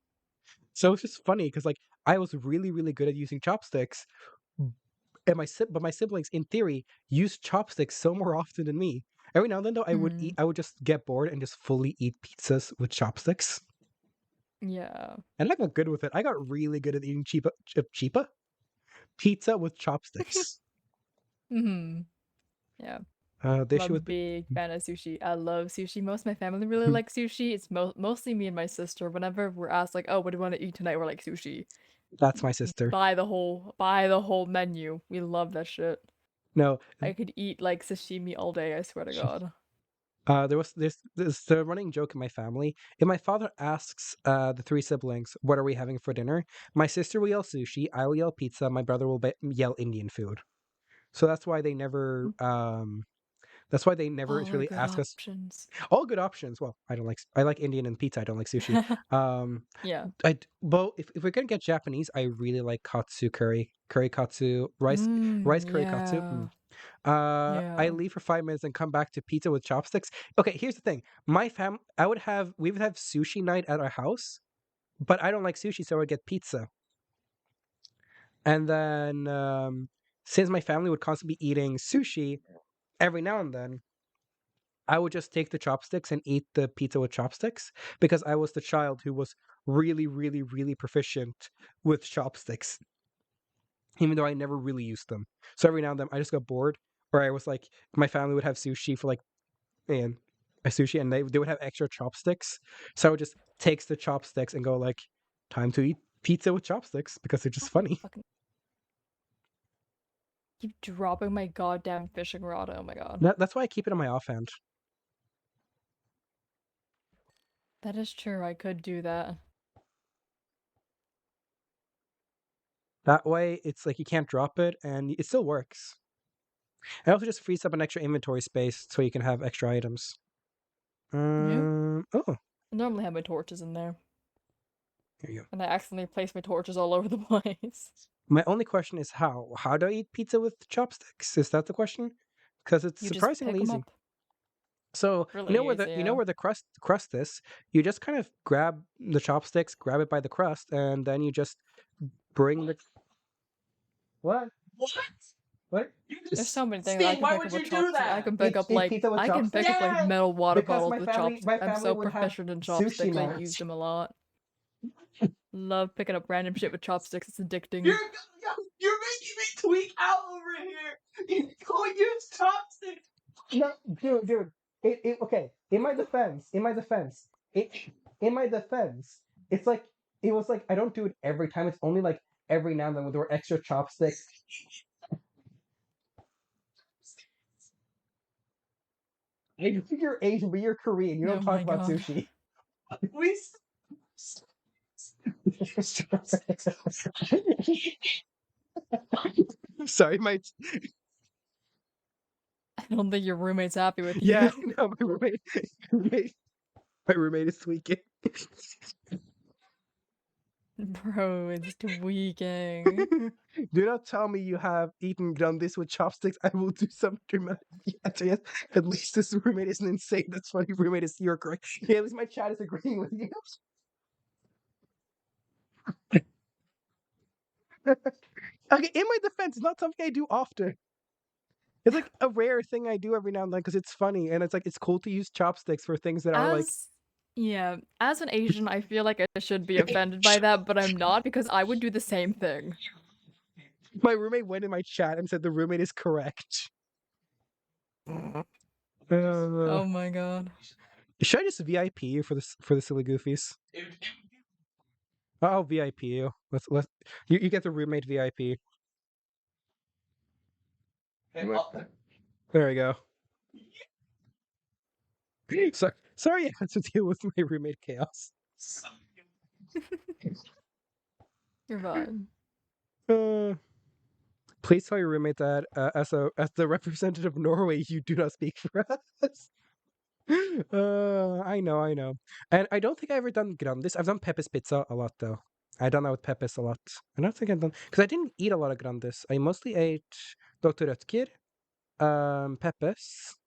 So it's just funny because like I was really, really good at using chopsticks, and my siblings in theory use chopsticks so more often than me. Every now and then though Mhm. I would just get bored and just fully eat pizzas with chopsticks. Yeah. And I got good with it. I got really good at eating pizza with chopsticks. Mhm. Yeah. The I'm a issue with big fan of sushi. I love sushi. Most of my family really like sushi. It's mostly me and my sister. Whenever we're asked like, "Oh, what do you want to eat tonight?" We're like sushi. that's my sister. Buy the whole menu. We love that shit. No, I could eat like sashimi all day, I swear to God. There's the running joke in my family. If my father asks the three siblings, "What are we having for dinner?" My sister will yell sushi. I will yell pizza. My brother will yell Indian food. So that's why they never. That's why they never All are really good ask us. options. All good options. Well, I like Indian and pizza. I don't like sushi. Yeah. Well, if we're gonna get Japanese, I really like katsu curry katsu, rice curry katsu. Yeah. I Yeah. leave for 5 minutes and come back to pizza with chopsticks. Okay, here's the thing. We would have sushi night at our house, but I don't like sushi, so I would get pizza. And then since my family would constantly be eating sushi every now and then, I would just take the chopsticks and eat the pizza with chopsticks because I was the child who was really, really, really proficient with chopsticks, even though I never really used them. So every now and then I just got bored, or I was like, my family would have sushi for like, man, a sushi, and they would have extra chopsticks. So I would just take the chopsticks and go like, time to eat pizza with chopsticks because they're just funny. Fucking keep dropping my goddamn fishing rod. Oh my god. That's why I keep it on my offhand. That is true. I could do that. That way, it's like you can't drop it, and it still works. It also just frees up an extra inventory space so you can have extra items. Oh, I normally have my torches in there, here you go. and I accidentally place my torches all over the place. My only question is how? How do I eat pizza with chopsticks? Is that the question? Because it's You just surprisingly pick 'em easy. up. So Really easy, you know yeah. where the crust is. You just kind of grab the chopsticks, grab it by the crust, and then you just bring the what? What? There's so many things I can pick up with chopsticks. I can pick up Eat like pizza with I can pick up like chopsticks? metal water Because bottles with chopsticks. my I'm family so would have proficient in sushi chopsticks. I night. use them a lot. Love picking up random shit with chopsticks. It's addicting. You're making me tweak out over here. You use chopsticks. No, dude. Okay. In my defense, it's like it was like I don't do it every time. It's only like every now and then when there were extra chopsticks. I think you're Asian, but you're Korean. You don't Oh talk my about god. sushi. We. Sorry, my I don't think your roommate's happy with you. yeah, no, my roommate is tweaking. Bro, it's tweaking. Do not tell me you have done this with chopsticks. I will do some dramatic. Yes. At least this roommate isn't insane. That's funny. Roommate is you're correct. Yeah, at least my chat is agreeing with you. Okay, in my defense, it's not something I do often. It's like a rare thing I do every now and then because it's funny and it's like it's cool to use chopsticks for things that are like. Yeah, as an Asian, I feel like I should be offended by that, but I'm not because I would do the same thing. My roommate went in my chat and said the roommate is correct. Oh my god. Should I just VIP you for the silly goofies? I'll VIP you. Let's you get the roommate VIP. There we go. Sorry I had to deal with my roommate chaos. You're fine. Please tell your roommate that as the representative of Norway, you do not speak for us. I know. And I don't think I've ever done Grandis. I've done Pepe's Pizza a lot though. I've done that with Pepe's a lot. I don't think I've done because I didn't eat a lot of Grandis. I mostly ate Dr. Röttger, Pepe's,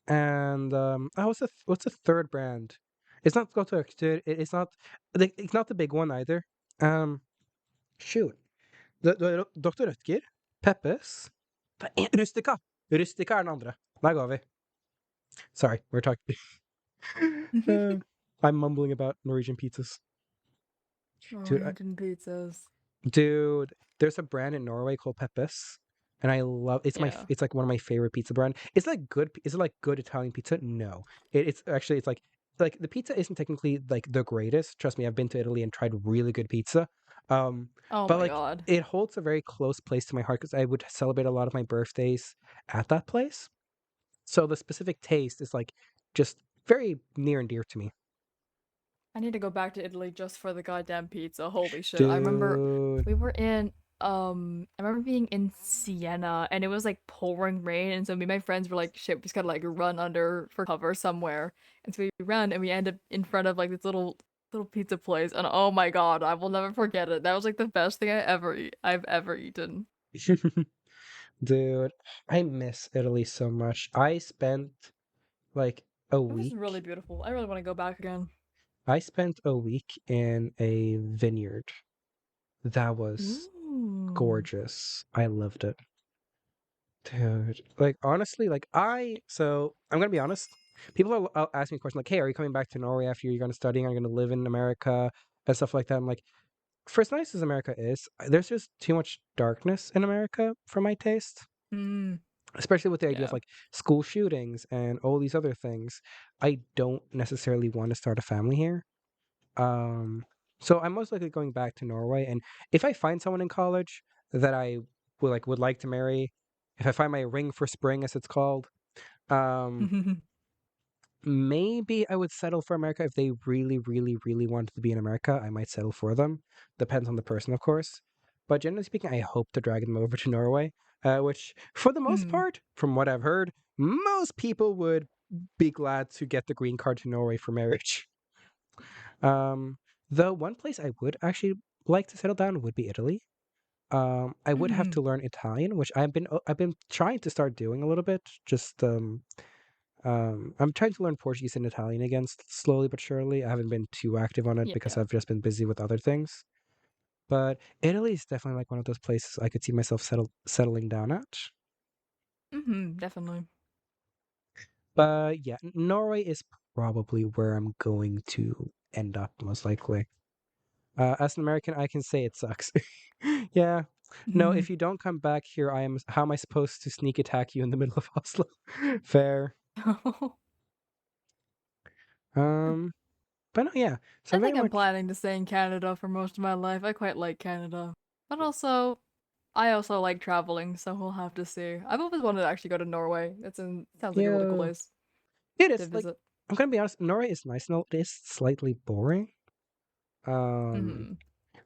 and what's the third brand? It's not Dr. Röttger. It's not the big one either. Shoot. The Dr. Röttger, Peppes, Rustica. Rustica er den andre. Der går vi. Sorry, we're talking. I'm mumbling about Norwegian pizzas. Norwegian pizzas. Dude, there's a brand in Norway called Peppes, and I love it's it's like one of my favorite pizza brand. Is it like good Italian pizza? No, it's actually it's like the pizza isn't technically like the greatest. Trust me, I've been to Italy and tried really good pizza. Oh but my like god. it holds a very close place to my heart because I would celebrate a lot of my birthdays at that place. So the specific taste is like just very near and dear to me. I need to go back to Italy just for the goddamn pizza. Holy shit. I remember Dude. we were in I remember being in Siena and it was like pouring rain and so me and my friends were like shit, we just gotta like run under for cover somewhere. And so we run and we end up in front of like this little pizza place and oh my god, I will never forget it. That was like the best thing I've ever eaten. Dude, I miss Italy so much. I spent like a It was really week. beautiful. I really want to go back again. I spent a week in a vineyard. That was Ooh. gorgeous. I loved it. Dude, like honestly, so I'm gonna be honest. People are asking me questions like, "Hey, are you coming back to Norway after you're gonna study? Are you gonna live in America and stuff like that?" I'm like, for as nice as America is, there's just too much darkness in America for my taste. Mm, Especially with the idea of yeah. like school shootings and all these other things. I don't necessarily want to start a family here. Um, so I'm most likely going back to Norway, and if I find someone in college that I would like to marry, if I find my ring for spring, as it's called, um, maybe I would settle for America. If they really, really, really wanted to be in America, I might settle for them. Depends on the person, of course. But generally speaking, I hope to drag them over to Norway, which, for the most Mm. part, from what I've heard, most people would be glad to get the green card to Norway for marriage. Um, the one place I would actually like to settle down would be Italy. I would have Mhm. to learn Italian, which I've been trying to start doing a little bit. I'm trying to learn Portuguese and Italian again, slowly but surely. I haven't been too active on it because Yeah. I've just been busy with other things. But Italy is definitely like one of those places I could see myself settling down at. Definitely. But yeah, Norway is probably where I'm going to end up most likely. As an American, I can say it sucks. Yeah. No, if you don't come back here, how am I supposed to sneak attack you in the middle of Oslo? Fair. Um, but no, yeah. So I I'm very think I'm much planning to stay in Canada for most of my life. I quite like Canada. But also, I also like traveling, so we'll have to see. I've always wanted to actually go to Norway. Sounds like a really cool yeah. place It to is like visit. I'm gonna be honest. Norway is nice, and all, it is slightly boring. Um, Mhm.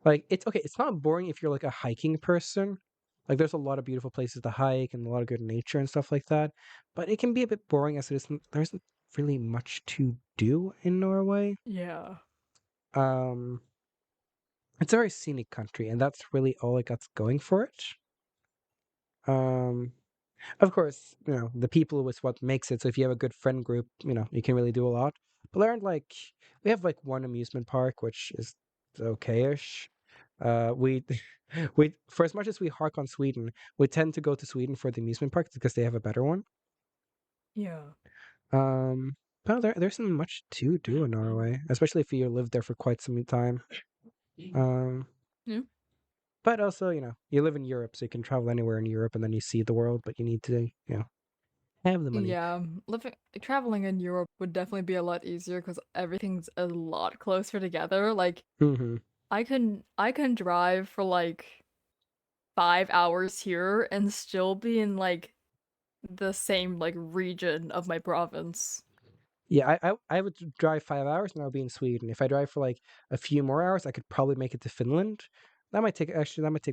like it's okay. It's not boring if you're like a hiking person. Like there's a lot of beautiful places to hike and a lot of good nature and stuff like that. But it can be a bit boring as it isn't. There isn't really much to do in Norway. Yeah. Um, it's a very scenic country, and that's really all it got going for it. Um, of course, the people is what makes it. So if you have a good friend group, you can really do a lot. But there aren't we have like one amusement park, which is okay-ish. We we for as much as we hark on Sweden, we tend to go to Sweden for the amusement park because they have a better one. Yeah. Um, but there's not much to do in Norway, especially if you live there for quite some time. Um, Yeah. but also, you live in Europe, so you can travel anywhere in Europe and then you see the world, but you need to, have the money. Yeah, traveling in Europe would definitely be a lot easier because everything's a lot closer together. Like Mm-hmm. I can drive for like 5 hours here and still be in like the same like region of my province. Yeah, I would drive 5 hours and I'll be in Sweden. If I drive for like a few more hours, I could probably make it to Finland. That might take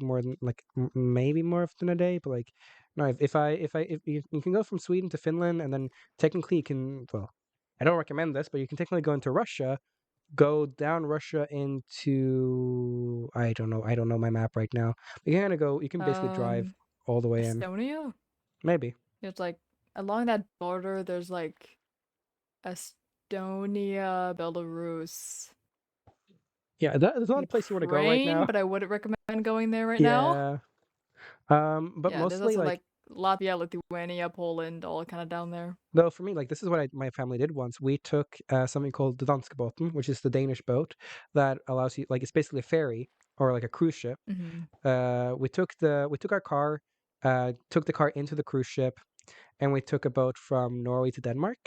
more than like maybe more than a day, but like no, if you can go from Sweden to Finland and then technically you can, well, I don't recommend this, but you can technically go into Russia, go down Russia into, I don't know my map right now. You can basically drive Um, all the way in. Estonia? Maybe. It's like along that border there's like Estonia, Belarus, Yeah, that's not a place you want to go right Ukraine, now. but I wouldn't recommend going there right now. Yeah. But Yeah, there's mostly also like like Latvia, Lithuania, Poland, all kind of down there. though for me, like this is what my family did once. We took something called the Danskebåten, which is the Danish boat that allows you, like, it's basically a ferry or like a cruise ship. Hmm. We took our car, took the car into the cruise ship, and we took a boat from Norway to Denmark,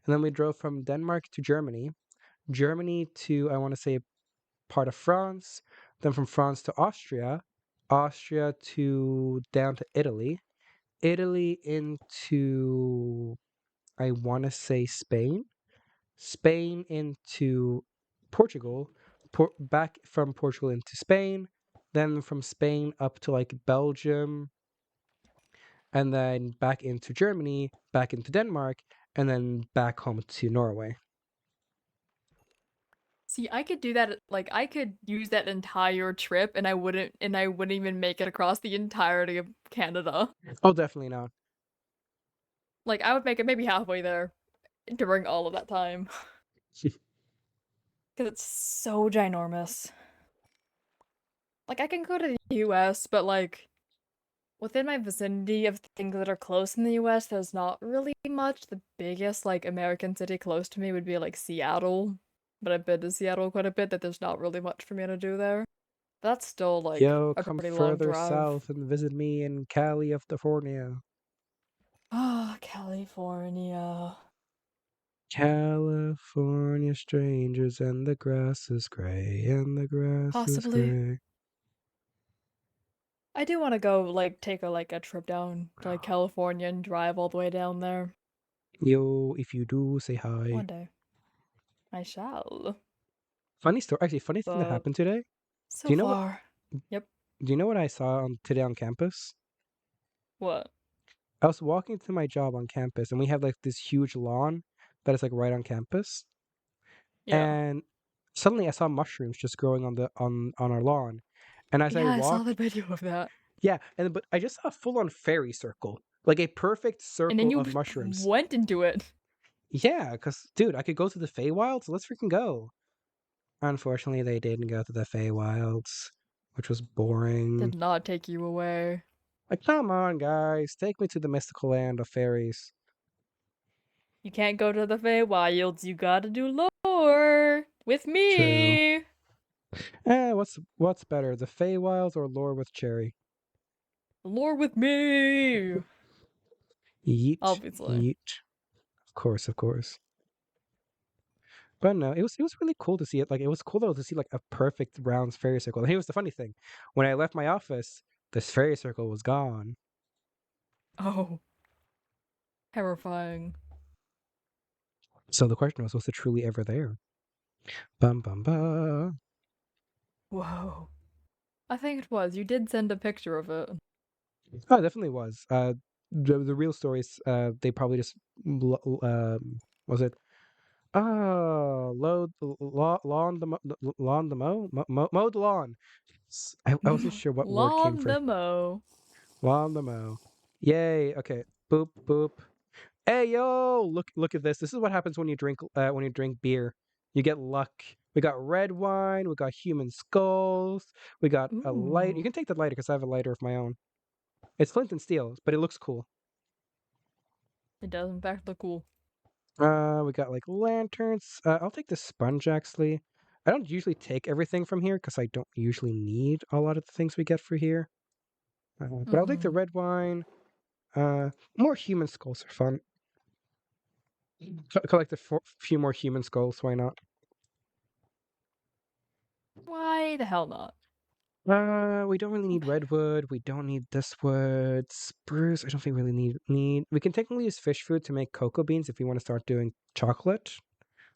and then we drove from Denmark to Germany, Germany to, I want to say, part of France, then from France to Austria, Austria to down to Italy, Italy into, I want to say Spain. Spain into Portugal. Back from Portugal into Spain. Then from Spain up to like Belgium. And then back into Germany, back into Denmark, and then back home to Norway. See, I could do that. Like, I could use that entire trip, and I wouldn't even make it across the entirety of Canada. Oh, definitely not. Like, I would make it maybe halfway there during all of that time. Because it's so ginormous. Like, I can go to the US, but like, within my vicinity of things that are close in the US, there's not really much. The biggest, like, American city close to me would be like Seattle. But I've been to Seattle quite a bit, that there's not really much for me to do there. But that's still like Yo, a come pretty long further drive. south and visit me in California. Ah, California. California strangers and the grass is gray and the grass Possibly. is gray. I do want to go like take a trip down to like California and drive all the way down there Yo, if you do, say hi. one day. I shall. Funny story. Actually, funny thing that But happened today. so Do you know far. Yep. Do you know what I saw today on campus? What? I was walking to my job on campus, and we have like this huge lawn that is like right on campus. Yeah. And suddenly, I saw mushrooms just growing on the on our lawn. And as I Yeah, I saw walked, the video of that. yeah, but I just saw a full-on fairy circle, like a perfect And then circle you of mushrooms. went into it. Yeah, because dude, I could go to the Feywilds. Let's freaking go. Unfortunately, they didn't go to the Feywilds, which was boring. Did not take you away. Like, come on, guys, take me to the mystical land of fairies. You can't go to the Feywilds, you gotta do lore with me. What's better, the Feywilds or Lore with Cherry? Lore with me. Yeet, Obviously. yeet. Of course. But no, it was really cool to see it. Like, it was cool though to see like a perfect round fairy circle. And here's the funny thing: when I left my office, this fairy circle was gone. Oh. Terrifying. So the question was it truly ever there? Bum bum bum. Whoa. I think it was. You did send a picture of it. Oh, it definitely was. The real stories. They probably just was it? Load lawn the lawn the mow the lawn. I wasn't sure what word came Lawn first. the mow. Lawn the mow. Yay! Okay. Boop boop. Hey yo! Look at this. This is what happens when you drink beer. You get luck. We got red wine. We got human skulls. We got a light. You Ooh. can take that lighter because I have a lighter of my own. It's flint and steel, but it looks cool. It does in fact look cool. We got like lanterns. I'll take the sponge actually. I don't usually take everything from here because I don't usually need a lot of the things we get for here. But I'll take the red wine. More human skulls are fun. Collect a few more human skulls. Why not? Why the hell not? We don't really need redwood. We don't need this wood. Spruce. I don't think we really need. We can technically use fish food to make cocoa beans if we want to start doing chocolate.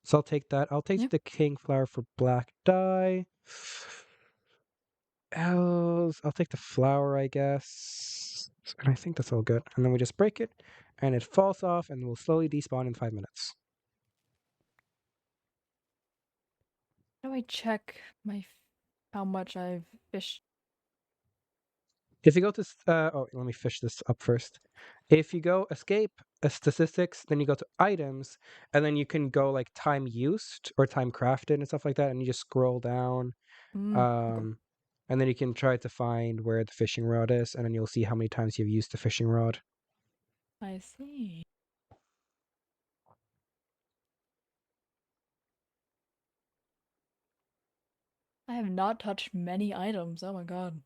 So I'll take that. I'll take the king flower for black dye. I'll take the flower, I guess. And I think that's all good. And then we just break it, and it falls off, and will slowly despawn in 5 minutes. How do I check how much I've fished? If you go to let me fish this up first. If you go escape statistics, then you go to items, and then you can go like time used or time crafted and stuff like that, and you just scroll down. Okay. And then you can try to find where the fishing rod is, and then you'll see how many times you've used the fishing rod. I see. I have not touched many items. Oh my god.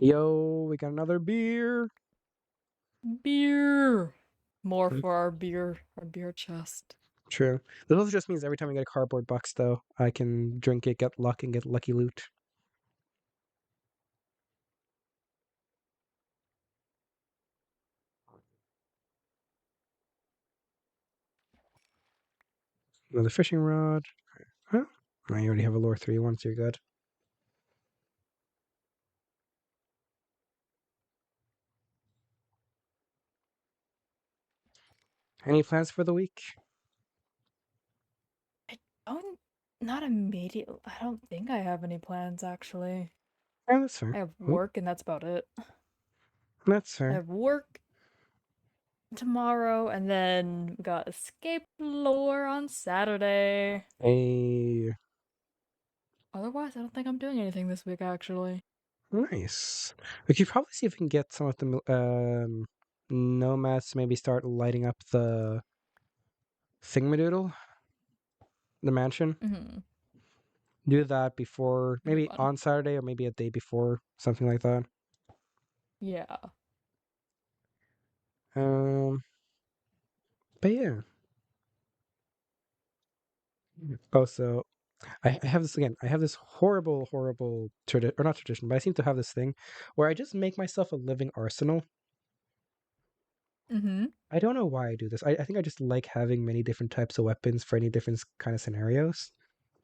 Yo, we got another beer. Beer. More for our beer chest. True. This also just means every time I get a cardboard box, though, I can drink it, get luck, and get lucky loot. Another fishing rod. Huh? Oh, you already have a lore 3 once, you're good. Any plans for the week? Oh, not immediately. I don't think I have any plans actually. Yeah, that's I fair. have Oop, work and that's about it. that's I fair. have work tomorrow and then we got escape lore on Saturday. Hey, Otherwise, I don't think I'm doing anything this week actually. nice. We could probably see if we can get some of the nomads to maybe start lighting up the thingamadoodle, the mansion. Mm-hmm. Do that before, Be maybe fun. on Saturday or maybe a day before, something like that. Yeah. But yeah. Also, I have this again. I have this horrible, horrible tradition, or not tradition, but I seem to have this thing where I just make myself a living arsenal. Mm-hmm. I don't know why I do this. I think I just like having many different types of weapons for any different kind of scenarios.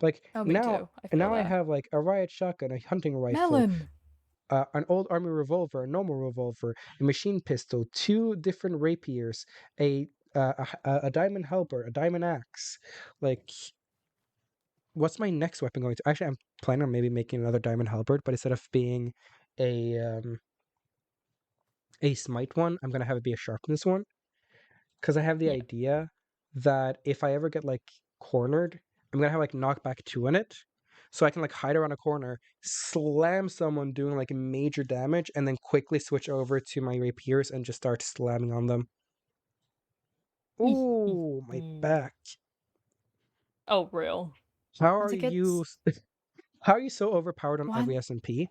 Like Oh, me too. I and feel now I that. have like a riot shotgun, a hunting rifle, Melon! an old army revolver, a normal revolver, a machine pistol, 2 different rapiers, a diamond halberd, a diamond axe. Like, what's my next weapon going to? Actually, I'm planning on maybe making another diamond halberd, but instead of being a um a smite one, I'm gonna have it be a sharpness one. Because I have the Yeah. idea that if I ever get like cornered, I'm gonna have like knockback 2 in it. So I can like hide around a corner, slam someone doing like major damage, and then quickly switch over to my rapiers and just start slamming on them. Ooh, my back. Oh, real. How Once are it gets... you how are you so overpowered on What? every SMP?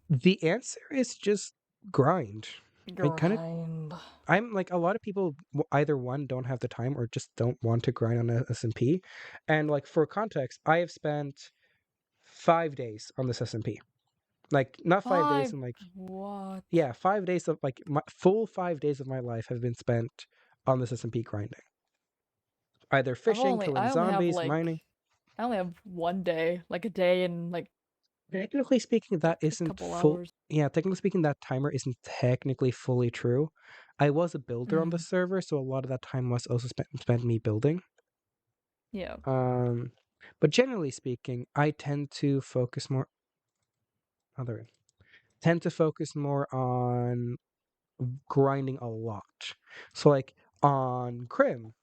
The answer is just grind. I kind of Grind. I'm like a lot of people either one don't have the time or just don't want to grind on a SMP. And like for context, I have spent 5 days on this SMP. Like not 5 days 5? and like What? yeah, 5 days of like my full 5 days of my life have been spent on this SMP grinding. Either fishing, killing I only have zombies, like... mining. I only have one day. Like a day and like Technically speaking, that a isn't couple full. hours. Yeah, technically speaking, that timer isn't technically fully true. I was a builder on the Mm. server, so a lot of that time was also spent me building. Yeah. Um, but generally speaking, I tend to focus more. Other tend to focus more on grinding a lot. So like on Grim,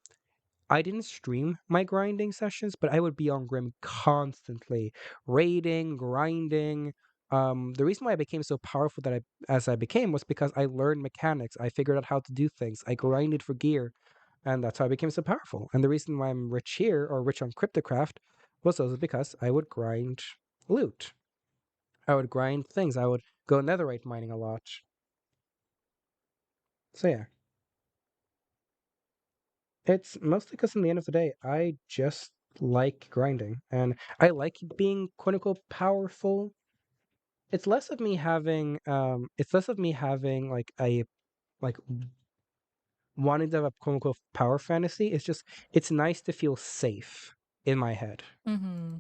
I didn't stream my grinding sessions, but I would be on Grim constantly, raiding, grinding. The reason why I became so powerful as I became was because I learned mechanics. I figured out how to do things. I grinded for gear, and that's how I became so powerful. And the reason why I'm rich here or rich on Cryptocraft was also because I would grind loot. I would grind things. I would go netherite mining a lot. So yeah, it's mostly because in the end of the day, I just like grinding and I like being quote unquote powerful. It's less of me having like a like wanting to have a quote unquote power fantasy. It's nice to feel safe in my head. Mm-hmm.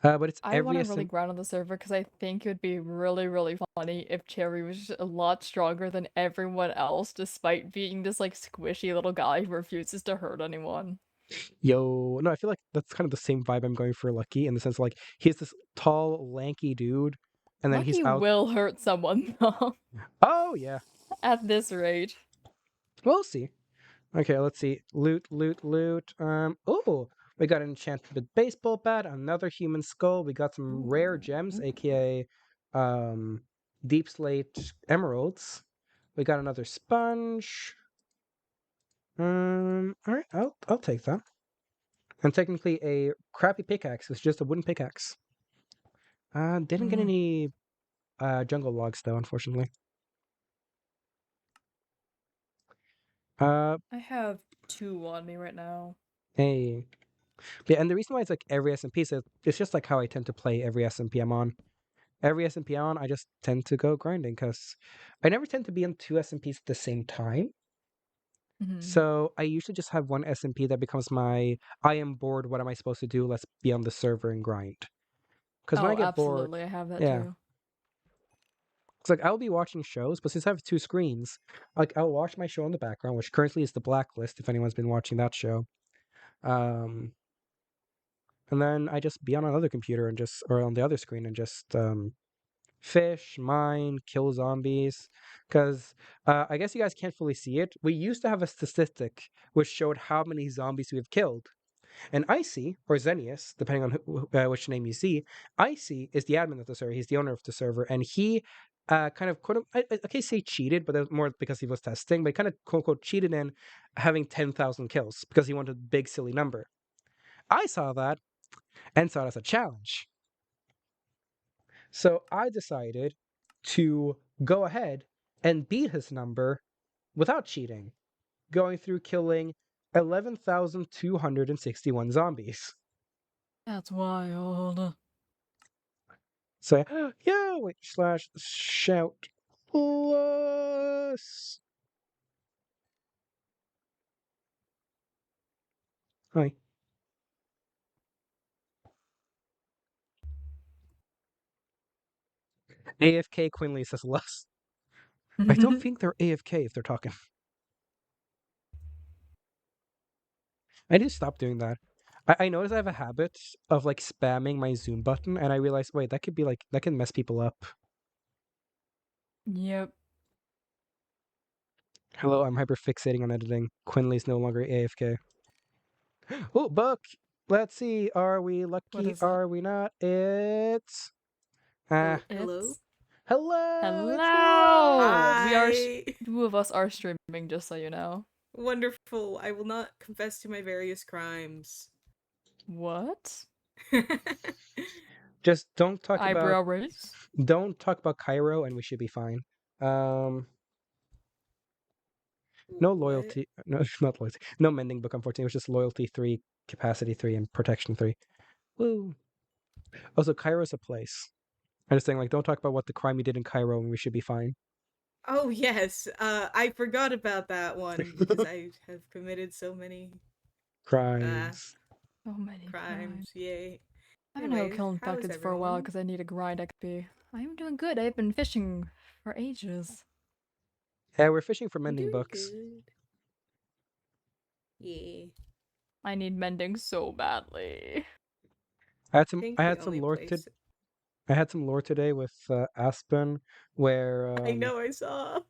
But it's I want every to really SM grind on the server because I think it would be really, really funny if Cherry was just a lot stronger than everyone else, despite being this like squishy little guy who refuses to hurt anyone. Yo, no, I feel like that's kind of the same vibe I'm going for Lucky in the sense of, like he's this tall, lanky dude, and then he's Lucky out. will hurt someone though, Oh yeah, at this rate. we'll see. Okay, let's see. Loot, loot, loot. Oh, we got an enchanted baseball bat, another human skull. We got some rare gems, aka, um, deep slate emeralds. We got another sponge. All right, I'll take that. And technically, a crappy pickaxe. It's just a wooden pickaxe. Didn't get Mm. any jungle logs though, unfortunately. Uh, I have 2 on me right now. hey. Yeah, and the reason why it's like every SMP is it's just like how I tend to play every SMP I'm on. Every SMP I'm on, I just tend to go grinding because I never tend to be on 2 SMPs at the same time. Mhm. So I usually just have one SMP that becomes my I am bored, what am I supposed to do? Let's be on the server and grind. Because when I Oh, get bored, absolutely. I have that yeah. too. It's like I'll be watching shows, but since I have 2 screens, like I'll watch my show in the background, which currently is The Blacklist, if anyone's been watching that show. And then I just be on another computer and just or on the other screen and just fish, mine, kill zombies. Because I guess you guys can't fully see it. We used to have a statistic which showed how many zombies we have killed. And Icy, or Xenius, depending on which name you see, Icy is the admin of the server. He's the owner of the server, and he kind of quote I can't say cheated, but that was more because he was testing. But he kind of quote unquote cheated in having 10,000 kills because he wanted a big silly number. I saw that and saw it as a challenge. So I decided to go ahead and beat his number without cheating, going through killing 11,261 zombies. That's wild. So yeah, wait, slash shout plus. Hi. AFK Quinley says less. I don't think they're AFK if they're talking. I need to stop doing that. I notice I have a habit of like spamming my Zoom button, and I realize, wait, that could be like that can mess people up. Yep. Hello, I'm hyperfixating on editing. Quinley's no longer AFK. Oh, book. Let's see. Are we lucky? is it? Are we not? It's Hello? It's hello. It's hello. We are Hi. 2 of us are streaming, just so you know. Wonderful. I will not confess to my various crimes. What? just don't talk about Eyebrow raise? Cairo, and we should be fine. No What? loyalty. No, not loyalty. No mending book. Unfortunately, it was just loyalty 3, capacity 3, and protection 3. Woo. Also, Cairo's a place. I'm just saying, like, don't talk about what the crime you did in Cairo, and we should be fine. Oh yes. I forgot about that one because I have committed so many Crimes. So many crimes. Yay. I haven't had Anyways, killing how is packets for a while everyone? because I need a grind XP. I am doing good. I've been fishing for ages. Yeah, we're fishing for I'm mending doing books. good. Yeah. I need mending so badly. I I think had the some only lore place I had some lore today with Aspen, where I know I saw.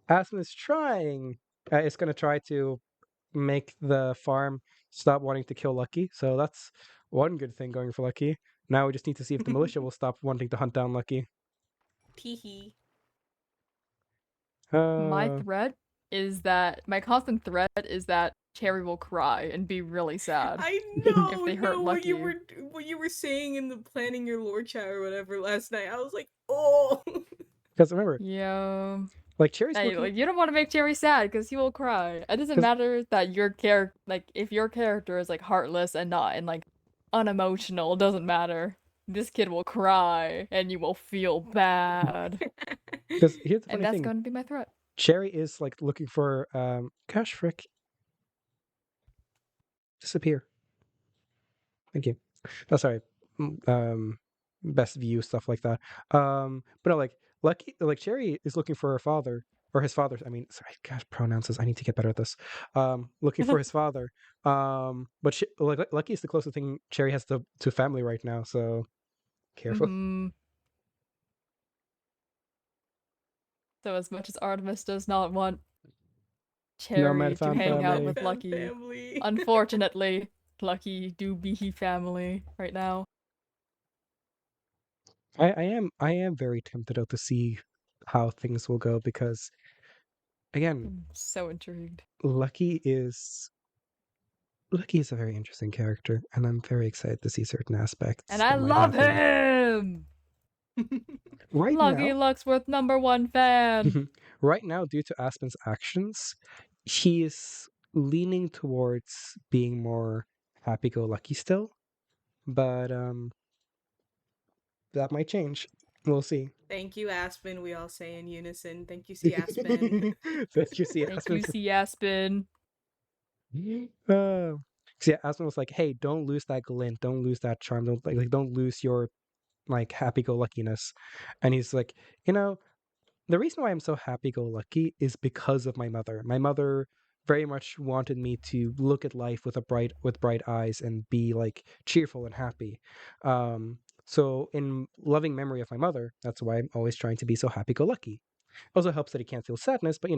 Aspen is trying. It's gonna try to make the farm stop wanting to kill Lucky. So that's one good thing going for Lucky. Now we just need to see if the militia will stop wanting to hunt down Lucky. Teehee. My Uh, threat is that my constant threat is that Cherry will cry and be really sad I if know, they hurt no, Lucky. what you were saying in the planning your lore chat or whatever last night. I was like, oh. because remember, Yeah. like Cherry's Hey, looking. like, you don't want to make Cherry sad because he will cry. It doesn't matter that your character, like, if your character is like heartless and not and like unemotional, doesn't matter. This kid will cry and you will feel bad. Because here's the And funny that's thing: going to be my threat. Cherry is like looking for gosh frick, disappear. Thank you. Oh, sorry. Best view stuff like that. But no, like Lucky, like Cherry is looking for her father or his father. I mean, sorry, gosh, pronouns. I need to get better at this. Looking for his father. But like Lucky is the closest thing Cherry has to family right now. So careful. So as much as Artemis does not want No Cherry to Medfam hang out family. with Lucky, family. unfortunately, Lucky do be he family right now. I am very tempted out to see how things will go because again, I'm so intrigued. Lucky is a very interesting character, and I'm very excited to see certain aspects. And I that might love happen. him! Right Lucky now, Lucksworth #1 fan. right now, due to Aspen's actions, he is leaning towards being more happy-go-lucky still, but that might change. We'll see. Thank you, Aspen. We all say in unison. Thank you, C. Aspen. Thank you, see Thank Aspen. you, C. Aspen. Uh, 'cause yeah, Aspen was like, "Hey, don't lose that glint, don't lose that charm, don't lose your like happy-go-luckiness." And he's like, you know, the reason why I'm so happy-go-lucky is because of my mother. My mother very much wanted me to look at life with bright eyes and be like cheerful and happy. So in loving memory of my mother, that's why I'm always trying to be so happy-go-lucky. Also helps that he can't feel sadness, but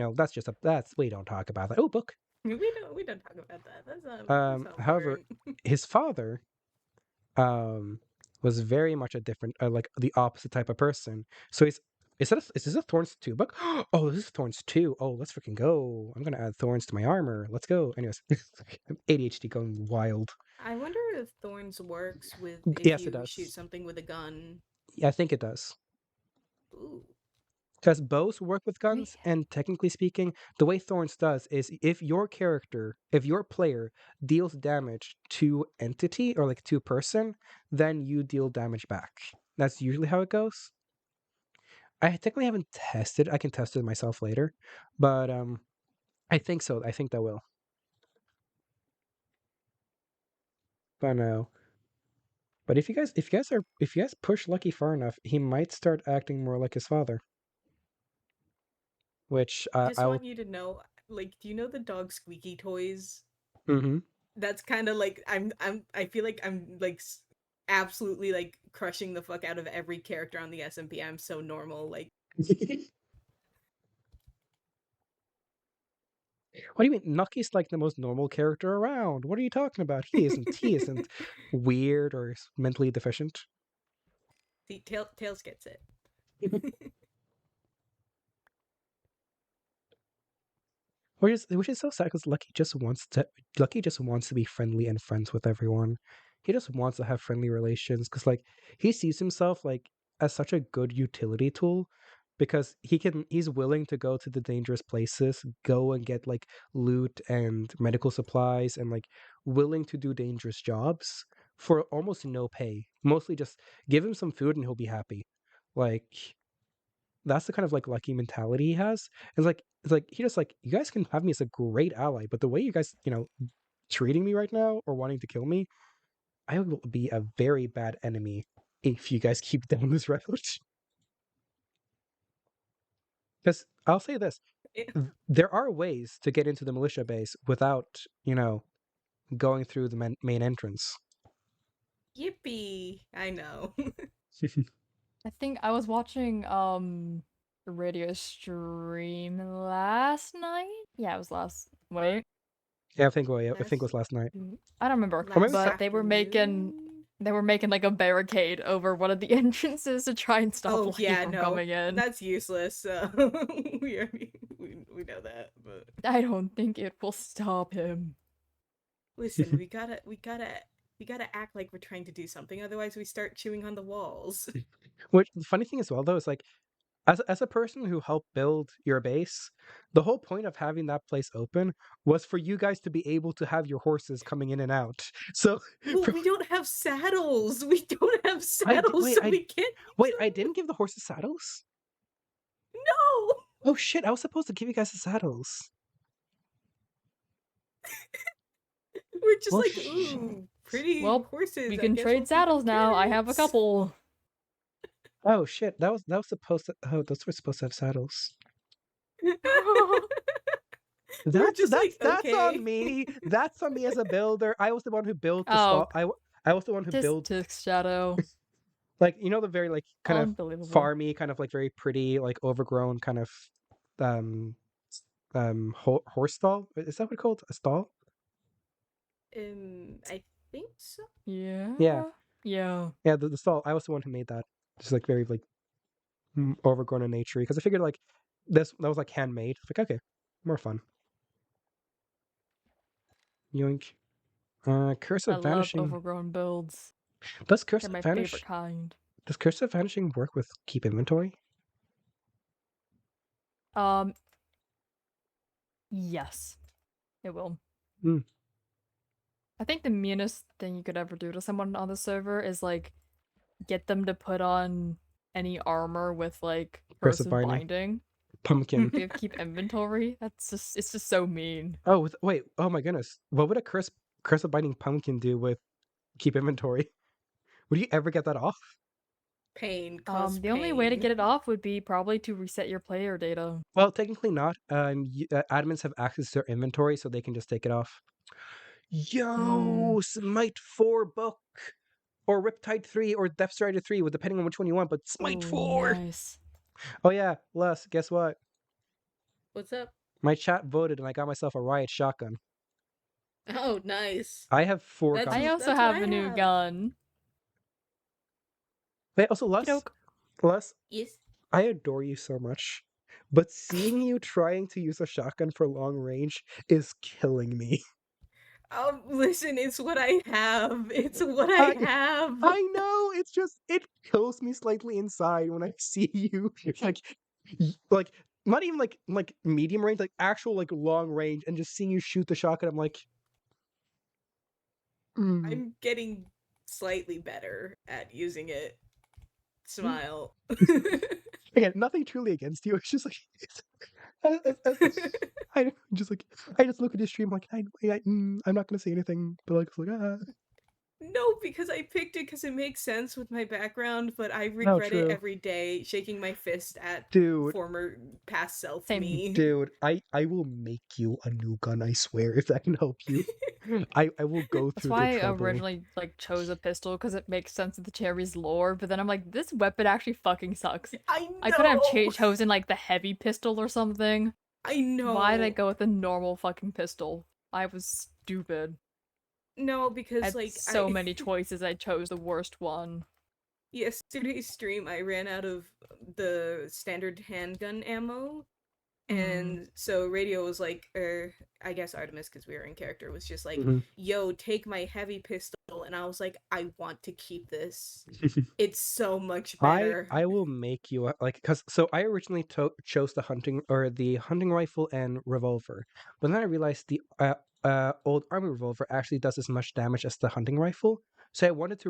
that's we don't talk about that. Oh, book. We don't talk about that. That's not However, important. his father um was very much a different like the opposite type of person. So is this a Thorns 2 book? Oh, this is Thorns 2. Oh, let's freaking go. I'm gonna add Thorns to my armor. Let's go. Anyways, ADHD going wild. I wonder if Thorns works with if Yes, it you shoot does. something with a gun. Yeah, I think it does. Ooh. Because bows work with guns, Yeah. and technically speaking, the way Thorns does is if your player deals damage to entity or like to person, then you deal damage back. That's usually how it goes. I technically haven't tested. I can test it myself later, but I think so. I think that will. But no. But if you guys push Lucky far enough, he might start acting more like his father. Which I just I will. want you to know, like, do you know the dog squeaky toys? Mm-hmm. That's kind of like I feel like I'm like absolutely like crushing the fuck out of every character on the SMP. I'm so normal. Like, What do you mean? Nucky's like the most normal character around. What are you talking about? He isn't. He isn't weird or mentally deficient. see, Tails gets it. Which is so sad because Lucky just wants to be friendly and friends with everyone. He just wants to have friendly relations because like he sees himself like as such a good utility tool because he's willing to go to the dangerous places, go and get like loot and medical supplies and like willing to do dangerous jobs for almost no pay. Mostly just give him some food and he'll be happy. Like that's the kind of like Lucky mentality he has. It's like he just like you guys can have me as a great ally, but the way you guys treating me right now or wanting to kill me, I will be a very bad enemy if you guys keep down this road. Because I'll say this: there are ways to get into the militia base without going through the main entrance. Yippee! I know. I think I was watching the radio stream last night. Yeah, it was last. Wait, Yeah, I think it was last night. I don't remember. Or maybe But they were making like a barricade over one of the entrances to try and stop Oh Lucky yeah, from no, coming in. that's useless. We know that, but I don't think it will stop him. listen, we gotta act like we're trying to do something. Otherwise, we start chewing on the walls. Which the funny thing as well though is like as a person who helped build your base, the whole point of having that place open was for you guys to be able to have your horses coming in and out. So Well, we don't have saddles. We don't have saddles, so we can't. I didn't give the horses saddles? No. Oh shit, I was supposed to give you guys the saddles. We're just Well, like, shit. ooh, pretty Well, horses. We I can guess trade we'll feed saddles them now. I have a carrots." couple. Oh shit, that was supposed to those were supposed to have saddles. We're just like, That's on okay. me. That's on me as a builder. I was the one who built the Oh, stall. I was the one who built Tisk Shadow. like the very like kind of Unbelievable. farmy, kind of like very pretty, like overgrown kind of um horse stall. Is that what it's called? A stall? I think so. Yeah. Yeah. Yeah. Yeah, the stall. I was the one who made that. Just like very like overgrown in nature because I figured like that was like handmade. It's like okay, more fun. Yoink. Curse I of love Vanishing. overgrown builds. Does Curse They're of my Vanish? favorite kind. Does Cursive Vanishing work with Keep Inventory? Yes, it will. Hmm. I think the meanest thing you could ever do to someone on the server is like get them to put on any armor with like Cursive cursive Binding. binding. Pumpkin. If you keep inventory, it's just so mean. Oh, wait. Oh my goodness. What would a Cursive Binding Pumpkin do with Keep Inventory? Would you ever get that off? Pain, cause The only way to pain. get it off would be probably to reset your player data. Well, technically not. Admins have access to their inventory, so they can just take it off. Yo, Smite 4 book, or Riptide 3, or Death Strider 3, depending on which one you want. But Smite Ooh, 4. nice. Oh yeah, Les. Guess what? What's up? My chat voted, and I got myself a Riot shotgun. Oh, nice. I have 4 That's guns. I also that's what have I a new have. gun. Wait, also Les. Okey-doke. Les, Yes. I adore you so much, but seeing you trying to use a shotgun for long range is killing me. Listen, it's what I have. It's what I have. I know, it's just, it kills me slightly inside when I see you like not even like medium range, like actual like long range, and just seeing you shoot the shotgun, I'm like, I'm getting slightly better at using it. Smile. again, nothing truly against you. It's just like I just like I just look at his stream like I'm not gonna say anything, but like it's like No, because I picked it because it makes sense with my background, but I No, regret it true. every day, shaking my fist at dude, former past self Same. me. dude, I will make you a new gun. I swear, if that can help you. I will go That's through why the I trouble. originally like chose a pistol because it makes sense with the Cherry's lore, but then I'm like, this weapon actually fucking sucks. I know. I could have chosen like the heavy pistol or something. I know. Why did I go with the normal fucking pistol? I was stupid. No, I because had like so many choices. I chose the worst one. Yesterday's stream, I ran out of the standard handgun ammo, and so Radio was like, I guess Artemis, because we were in character, was just like, yo, take my heavy pistol, and I was like, I want to keep this. It's so much better. I will make you because so I originally chose the hunting rifle and revolver, but then I realized the old army revolver actually does as much damage as the hunting rifle. So I wanted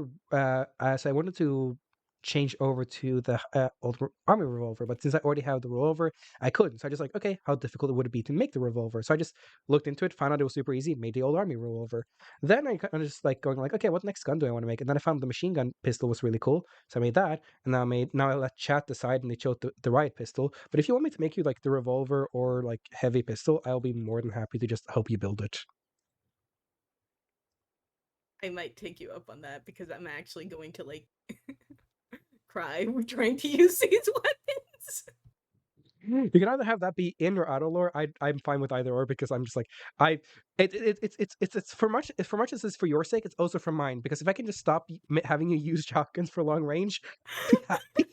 to change over to the old army revolver, but since I already have the revolver, I couldn't. So I just like, okay, how difficult would it be to make the revolver? So I just looked into it, found out it was super easy, made the old army revolver. Then I kind of just like going like, okay, what next gun do I want to make? And then I found the machine gun pistol was really cool, so I made that. And now I let chat decide, and they chose the riot pistol. But if you want me to make you like the revolver or like heavy pistol, I'll be more than happy to just help you build it. I might take you up on that because I'm actually going to like cry trying to use these weapons. You can either have that be in or out of lore. I'm fine with either or because I'm just like it's for much as it's for your sake. It's also for mine because if I can just stop having you use shotguns for long range, be happy.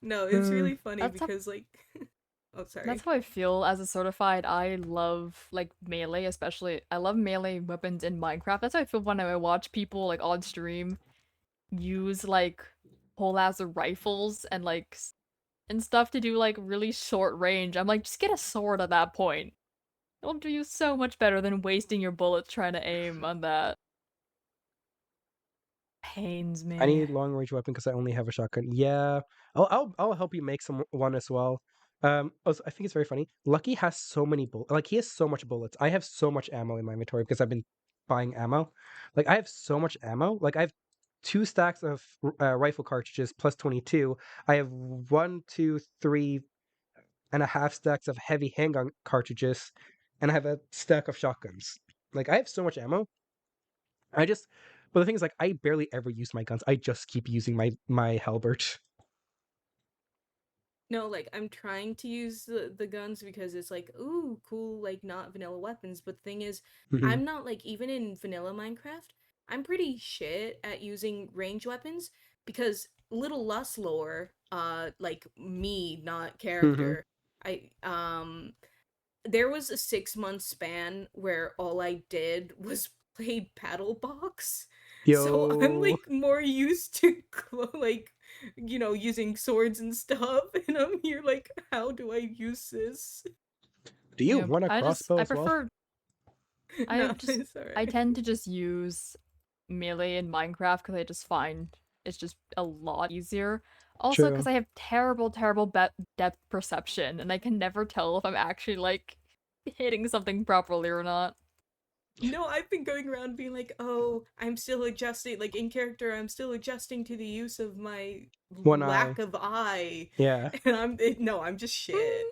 No, it's really funny That's because like oh sorry. That's how I feel as a certified. I love like melee, especially. I love melee weapons in Minecraft. That's how I feel when I watch people like on stream use like whole ass rifles and like and stuff to do like really short range. I'm like, just get a sword at that point. It'll do you so much better than wasting your bullets trying to aim on that. Pains me. I need long range weapon because I only have a shotgun. Yeah, I'll help you make one as well. Also, I think it's very funny. Lucky has so many bullets. Like he has so much bullets. I have so much ammo in my inventory because I've been buying ammo. Like I have so much ammo. Like I have 2 stacks of rifle cartridges plus 22. I have 1, 2, 3 and a half stacks of heavy handgun cartridges, and I have a stack of shotguns. Like I have so much ammo. But the thing is, like, I barely ever use my guns. I just keep using my halberd. No, like I'm trying to use the guns because it's like, ooh, cool, like not vanilla weapons. But the thing is, I'm not like even in vanilla Minecraft, I'm pretty shit at using range weapons because Little Lust lore, like me, not character, I there was a 6-month span where all I did was play Paddle Box. So I'm Yo. like more used to like using swords and stuff, and I'm here like, how do I use this? Do you Yeah, want a crossbow I as well? prefer No, just it's I alright. tend to just use melee in Minecraft because I just find it's just a lot easier. Also, because True. I have terrible depth perception, and I can never tell if I'm actually like hitting something properly or not. No, I've been going around being like, oh, I'm still adjusting, like in character, I'm still adjusting to the use of my One eye. lack of eye, Yeah. and I'm just shit.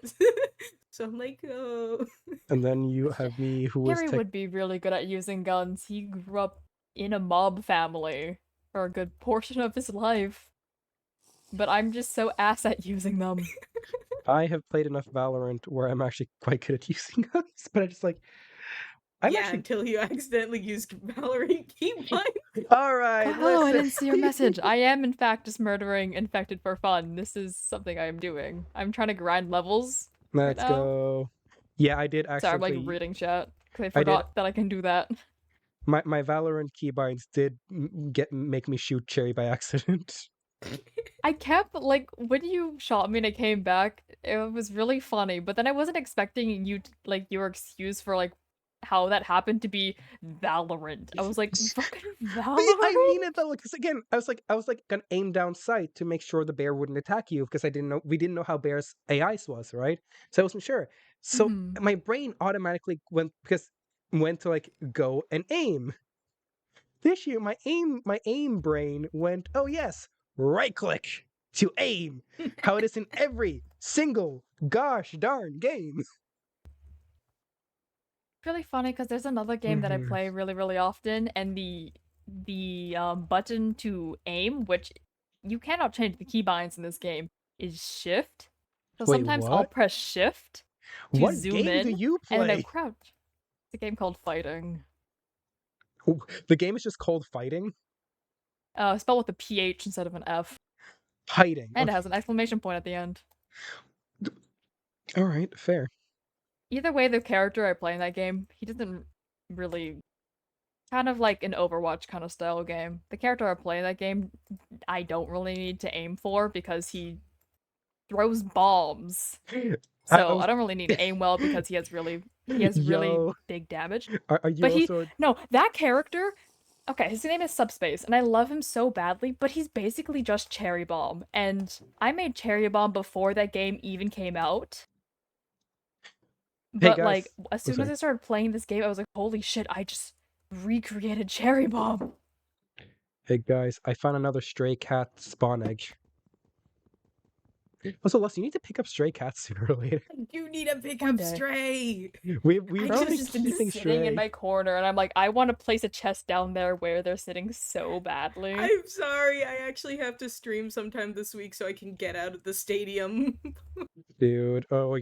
So I'm like, oh. And then you have me who was Harry would be really good at using guns. He grew up in a mob family for a good portion of his life. But I'm just so ass at using them. I have played enough Valorant where I'm actually quite good at using guns, but I just like I'm Yeah, actually until you accidentally used Valerie Keybind. alright, Oh, I listen. didn't see your message. I am, in fact, just murdering infected for fun. This is something I am doing. I'm trying to grind levels right Let's now. go. Yeah, I did Sorry, I'm like accidentally reading chat because I I did forgot that I can do that. my Valorant keybinds did make me shoot Cherry by accident. I kept like when you shot me and I came back, it was really funny. But then I wasn't expecting you like your excuse for like how that happened to be Valorant. I was like, fucking I mean Valorant. it though, because again, I was like gonna aim down sight to make sure the bear wouldn't attack you because we didn't know how bears AIs was, right? So I wasn't sure. So Mhm. my brain automatically went to like go and aim. This year my aim brain went, oh yes, right click to aim. How it is in every single gosh darn game. Really funny because there's another game that I Mhm. play really often, and the button to aim, which you cannot change the keybinds in this game, is shift. So Wait, sometimes I'll what? press shift to What zoom game do in, you and then I play? crouch. It's a game called Fighting. The game is just called Fighting? Spelled with a PH instead of an F, Hiding. and it Okay. has an exclamation point at the end. All right, fair. Either way, the character I play in that game, he doesn't really kind of like an Overwatch kind of style game. The character I play in that game, I don't really need to aim for because he throws bombs. So I don't really need to aim well because he has really Yo, big damage. are you But also no, that character, okay, his name is Subspace, and I love him so badly, but he's basically just Cherry Bomb. And I made Cherry Bomb before that game even came out. Hey But guys. like as Oh, soon as sorry. I started playing this game, I was like, holy shit, I just recreated Cherry Bomb. Hey guys, I found another stray cat spawn egg. Also, Les, you need to pick up stray cats sooner or later. You need to pick One up day. Stray. We've I Bro's been just been keeping sitting in stray. my corner, and I'm like, I want to place a chest down there where they're sitting so badly. I'm sorry. I actually have to stream sometime this week so I can get out of the stadium. Dude, oh,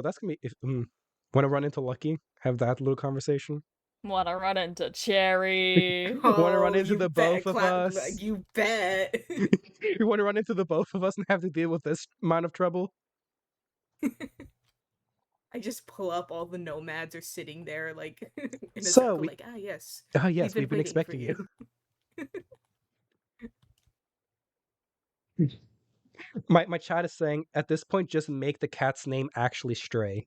that's gonna be want to run into Lucky? Have that little conversation? Want to run into Cherry? Want to run Oh, into you the bet, both of us? You bet. You want to run into the both of us and have to deal with this amount of trouble? I just pull up, all the nomads are sitting there like in a So circle, we like, ah, yes. yes, we've been waiting for expecting you. My chat is saying at this point just make the cat's name actually Stray.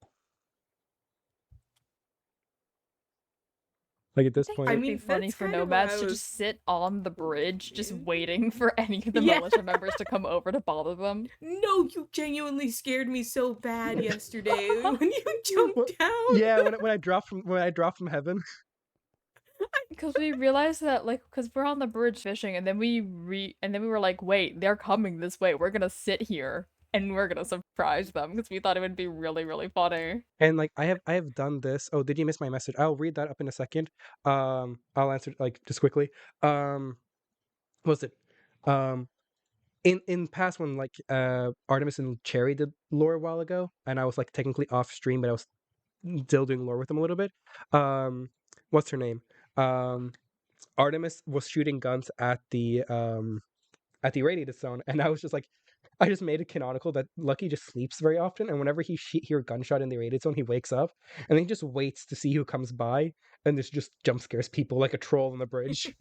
Like at this think point, it I would be mean, funny that's for kind of what nomads I to was just sit on the bridge, just thinking. waiting for any of the Yeah. militia members to come over to bother them. No, you genuinely scared me so bad yesterday when you What- jumped down. yeah, when I dropped from heaven. Because we realized that, like, because we're on the bridge fishing, and then we were like, wait, they're coming this way. We're gonna sit here, and we're gonna surprise them, because we thought it would be really funny. And like I have done this. Oh, did you miss my message? I'll read that up in a second. I'll answer like just quickly. What was it? In past when like Artemis and Cherry did lore a while ago, and I was like technically off stream, but I was still doing lore with them a little bit. What's her name? Artemis was shooting guns at the irradiated zone, and I was just like, I just made it canonical that Lucky just sleeps very often, and whenever he hear a gunshot in the irradiated zone, he wakes up, and then he just waits to see who comes by, and this just jump scares people like a troll on the bridge.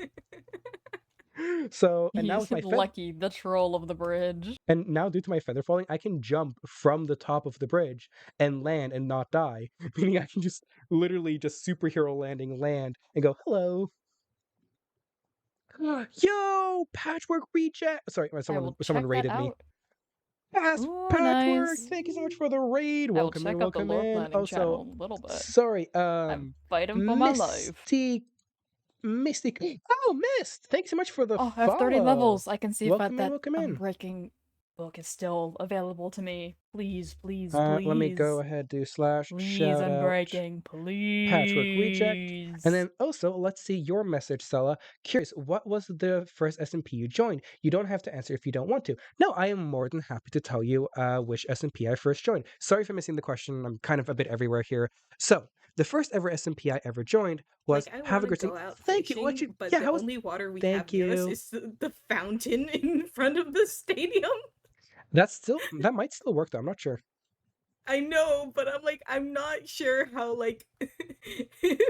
So, and now He's with my feather, Lucky, the troll of the bridge. and now due to my feather falling, I can jump from the top of the bridge and land and not die. Meaning I can just literally just superhero landing, land and go hello. Yo, Patchwork reject. Sorry, I someone will someone check that raided me. out. Ooh, Patchwork, nice. thank you so much for the raid. I will Welcome in, check out the welcome lore in. planning Also, channel a little bit. sorry, I'm fighting for my life. Mystic. Oh, Mist! Thanks so much for the Oh, I have 30 follow. levels. I can see if Welcome in, that welcome in. Unbreaking book is still available to me. Please, please, Let me go please. ahead, do / Please, shout out Unbreaking. Patchwork reject. Please. And then also, let's see your message, Sella. Curious, what was the first SMP you joined? You don't have to answer if you don't want to. No, I am more than happy to tell you which SMP I first joined. Sorry for missing the question. I'm kind of a bit everywhere here. So, the first ever SMP I ever joined was Like, I Have a want to Great go Day. out Thank you. fishing, but yeah, the how was only water we Thank have near us you. is the fountain in front of the stadium. that might still work though. I'm not sure. I know, but I'm like, I'm not sure how, like,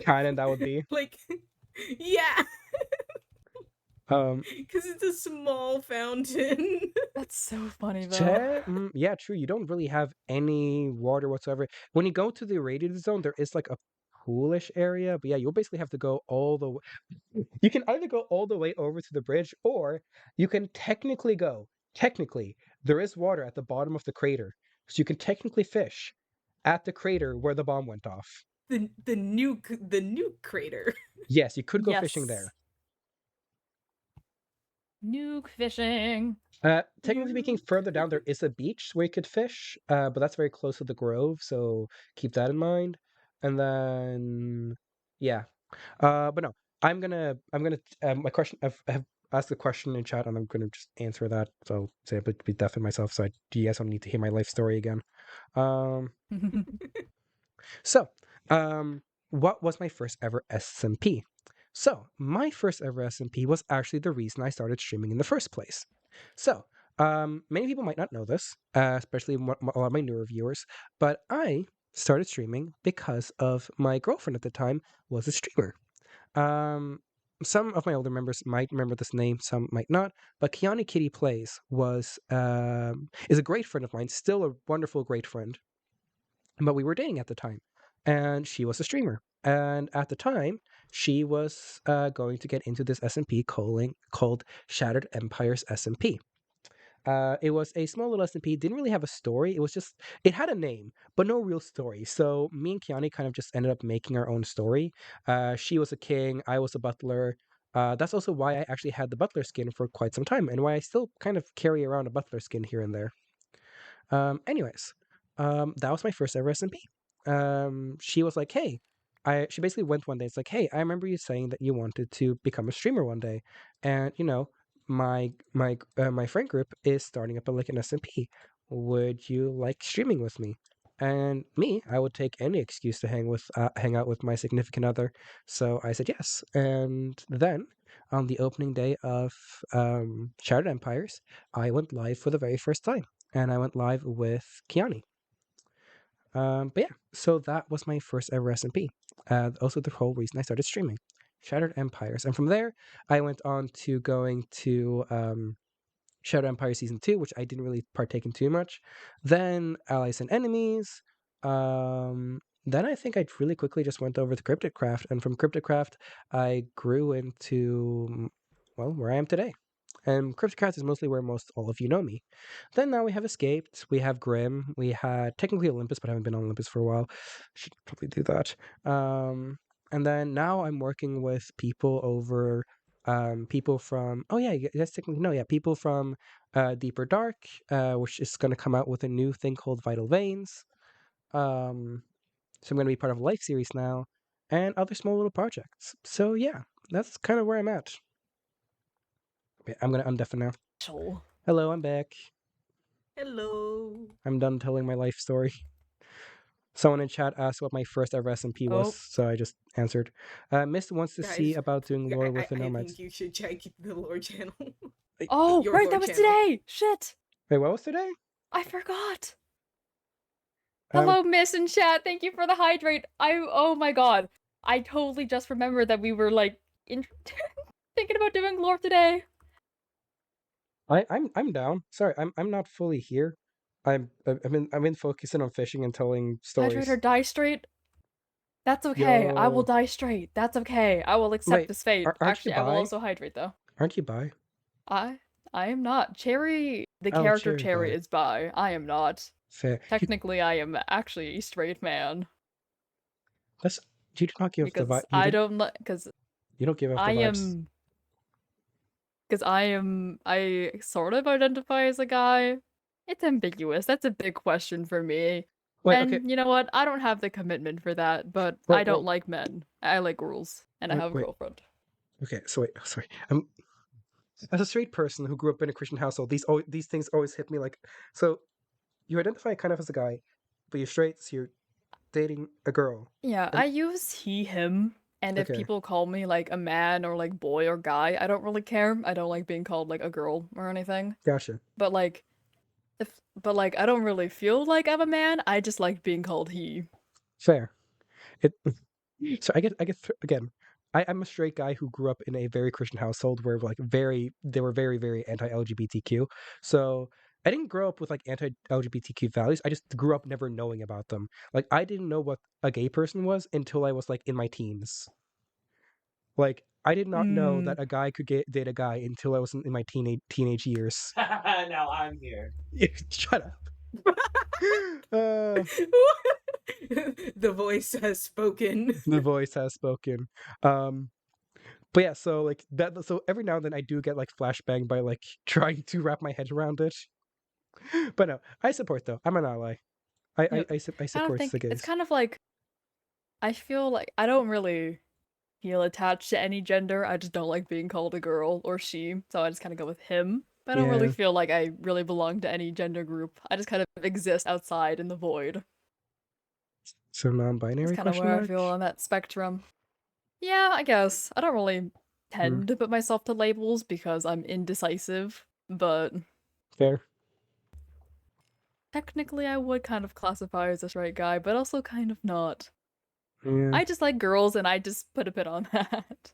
Canon that would be. like, yeah, Um, because it's a small fountain. That's so funny, though. yeah, true. You don't really have any water whatsoever. When you go to the irradiated zone, there is like a poolish area, but yeah, you'll basically have to go all the way. You can either go all the way over to the bridge, or you can technically there is water at the bottom of the crater, so you can technically fish at the crater where the bomb went off. the nuke crater. Yes, you could go fishing there. Nuke fishing. Technically speaking, further down there is a beach where you could fish, but that's very close to the grove, so keep that in mind. And then, yeah, but no, my question. I've asked the question in chat, and I'm gonna just answer that. So say but be deaf in myself, so you guys don't need to hear my life story again. So, what was my first ever SMP? So, my first ever SMP was actually the reason I started streaming in the first place. So, many people might not know this, especially a lot of my newer viewers, but I started streaming because of my girlfriend at the time was a streamer. Some of my older members might remember this name, some might not. But Kiani Kitty Plays is a great friend of mine, still a wonderful, great friend. But we were dating at the time, and she was a streamer. And at the time, she was going to get into this SMP called Shattered Empires SMP. It was a small little SMP, didn't really have a story. It had a name, but no real story. So me and Kiani kind of just ended up making our own story. She was a king, I was a butler. That's also why I actually had the butler skin for quite some time, and why I still kind of carry around a butler skin here and there. Anyways, that was my first ever SMP. She was like, hey, she basically went one day. It's like, hey, I remember you saying that you wanted to become a streamer one day, and my friend group is starting up like an SMP. Would you like streaming with me? And me, I would take any excuse to hang out with my significant other. So I said yes. And then on the opening day of Shattered Empires, I went live for the very first time, and I went live with Kiani. But yeah, so that was my first ever SMP. Also, the whole reason I started streaming Shattered Empires, and from there I went on to going to Shattered Empire Season 2, which I didn't really partake in too much. Then Allies and Enemies. Then I think I really quickly just went over to Crypticraft, and from Crypticraft I grew into where I am today. And Crypticraft is mostly where most all of you know me. Then now we have Escaped, we have Grim, we had technically Olympus, but I haven't been on Olympus for a while. Should probably do that. And then now I'm working with people over people from people from Deeper Dark, which is going to come out with a new thing called Vital Veins. So I'm going to be part of a life series now, and other small little projects. So yeah, that's kind of where I'm at. Okay, I'm going to undeafen now. Hello, I'm back. Hello. I'm done telling my life story. Someone in chat asked what my first ever SMP was, so I just answered. Mist wants to see about doing lore with the Nomads. I think you should check the lore channel. Oh, Your right, lore that was channel. today! Shit! Wait, what was today? I forgot! Hello, Miss in chat, thank you for the hydrate! Oh my god. I totally just remembered that we were, like, thinking about doing lore today. I'm down. Sorry, I'm not fully here. I'm in focusing on fishing and telling Hydrate or stories. die straight. That's okay. I will Yo, die straight. That's okay. I will accept wait, this fate. aren't you Actually, I will bi? also hydrate though. Aren't you bi? I I am not. Cherry, the Oh, character Cherry Cherry bi. is bi. I am not. Fair. Technically, I am actually a straight man That's you do not give off the vibe. because I don't like because You don't give off the I vibes. am I sort of identify as a guy. It's ambiguous. That's a big question for me. Wait, okay. And you know what? I don't have the commitment for that, but Wait, I don't wait, like men. I like girls, and I wait, have a wait. girlfriend. Okay, so wait, sorry. As a straight person who grew up in a Christian household, these things always hit me like. So you identify kind of as a guy, but you're straight, so you're dating a girl. Yeah, And I use he, him, and if okay, people call me like a man or like boy or guy, I don't really care. I don't like being called like a girl or anything. gotcha. But like I don't really feel like I'm a man. I just like being called he. Fair. It. So again. I'm a straight guy who grew up in a very Christian household where they were very very anti LGBTQ. So I didn't grow up with like anti LGBTQ values. I just grew up never knowing about them. Like I didn't know what a gay person was until I was like in my teens. Like I did not know Mm. that a guy could date a guy until I was in my teenage years. Now I'm here. Shut up. Uh, The voice has spoken. the voice has spoken. Um, but yeah, so like that. So every now and then I do get like flashbang by like trying to wrap my head around it. But no, I support though. I'm an ally. Yep. I I don't support the think gays. it's kind of like I feel like I don't really feel attached to any gender. I just don't like being called a girl or she, so I just kind of go with him. But I don't really Yeah. feel like I really belong to any gender group. I just kind of exist outside in the void. So That's non-binary kind of question where I mark. feel on that spectrum. Yeah, I guess. I don't really tend to put myself to labels because I'm indecisive, but Fair. technically I would kind of classify as a straight guy, but also kind of not. Yeah. I just like girls and I just put a bit on that.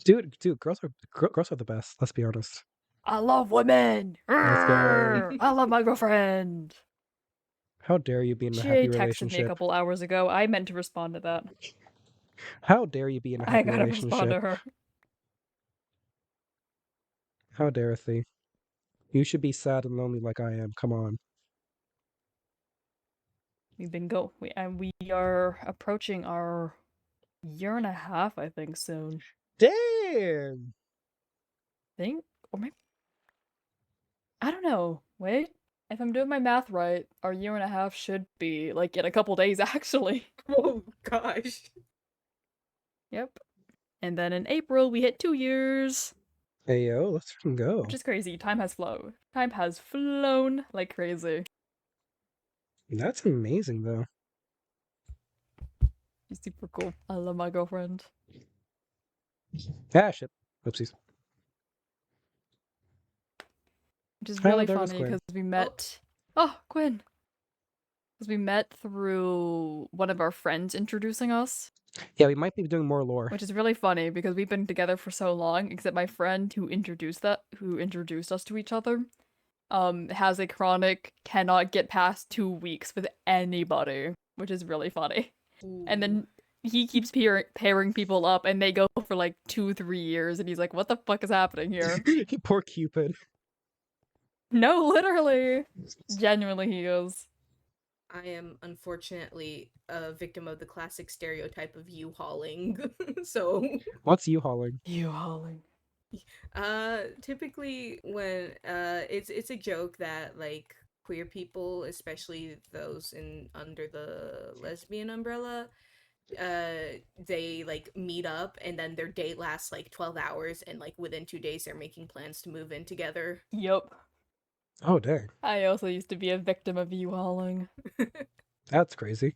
Dude, girls are the best. Let's be honest. I love women! Let's go. I love my girlfriend! How dare you be in a She happy texted me a relationship? couple hours ago. I meant to respond to that. How dare you be in a I happy gotta respond relationship? to her. How dareth thee? You should be sad and lonely like I am. Come on. We are approaching our year and a half, I think, soon. Damn. Or maybe I don't know. Wait, if I'm doing my math right, our year and a half should be like in a couple days, actually. Oh gosh. Yep. And then in April we hit 2 years, Hey yo, let's fucking go. which is crazy. Time has flown. Time has flown like crazy. That's amazing though. She's super cool. I love my girlfriend. Ah shit. Oopsies. Which is Oh, really there goes funny Gwen. because we met. Oh, Gwen. Because we met through one of our friends introducing us, Yeah, we might be doing more lore. which is really funny because we've been together for so long. Except my friend who introduced us to each other, has a chronic cannot get past 2 weeks with anybody, which is really funny. And then he keeps pairing people up, and they go for like 2-3 years, and he's like, "What the fuck is happening here?" Poor Cupid. No, literally, genuinely, he is. I am unfortunately a victim of the classic stereotype of U-hauling. So, What's you hauling? You hauling. typically when it's a joke that like queer people, especially those in under the lesbian umbrella, they like meet up and then their date lasts like 12 hours and like within 2 days they're making plans to move in together. Yup. Oh dang. I also used to be a victim of you hauling. That's crazy.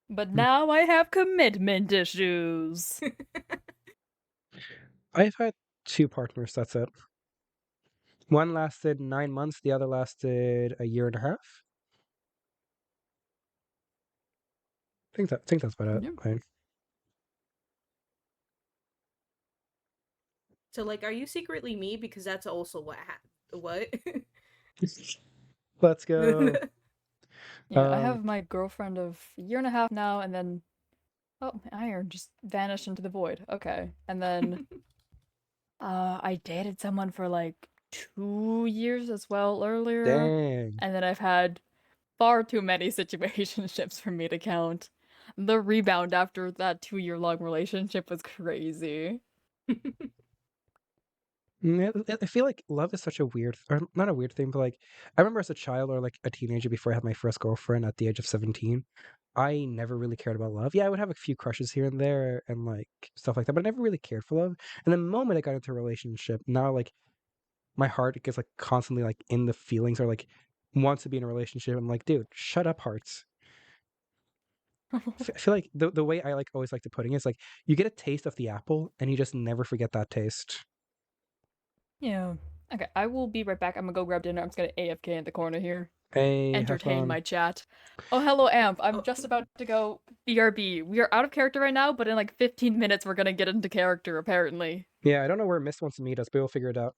But now I have commitment issues. I've had 2 partners, that's it. One lasted 9 months, the other lasted a year and a half. I think that's about it. Yep. Right. So like, are you secretly me? Because that's also what? Let's go. Yeah, I Um, have my girlfriend of a year and a half now, and then oh, my iron just vanished into the void. Okay, and then I dated someone for like 2 years as well earlier, dang. and then I've had far too many situationships for me to count. The rebound after that 2 year long relationship was crazy. I feel like love is such a weird, or not a weird thing, but like I remember as a child or like a teenager before I had my first girlfriend at the age of 17, I never really cared about love. Yeah, I would have a few crushes here and there and like stuff like that, but I never really cared for love. And the moment I got into a relationship, now like my heart gets like constantly like in the feelings or like wants to be in a relationship. I'm like, dude, shut up, hearts. I feel like the way I like always like to put it is like you get a taste of the apple and you just never forget that taste. Yeah. Okay, I will be right back. I'm gonna go grab dinner. I'm just gonna AFK in the corner here. Hey, have Entertain fun. my chat. Oh, hello, Amp. I'm Oh. just about to go BRB. We are out of character right now, but in like 15 minutes, we're gonna get into character, apparently. Yeah, I don't know where Mist wants to meet us, but we'll figure it out.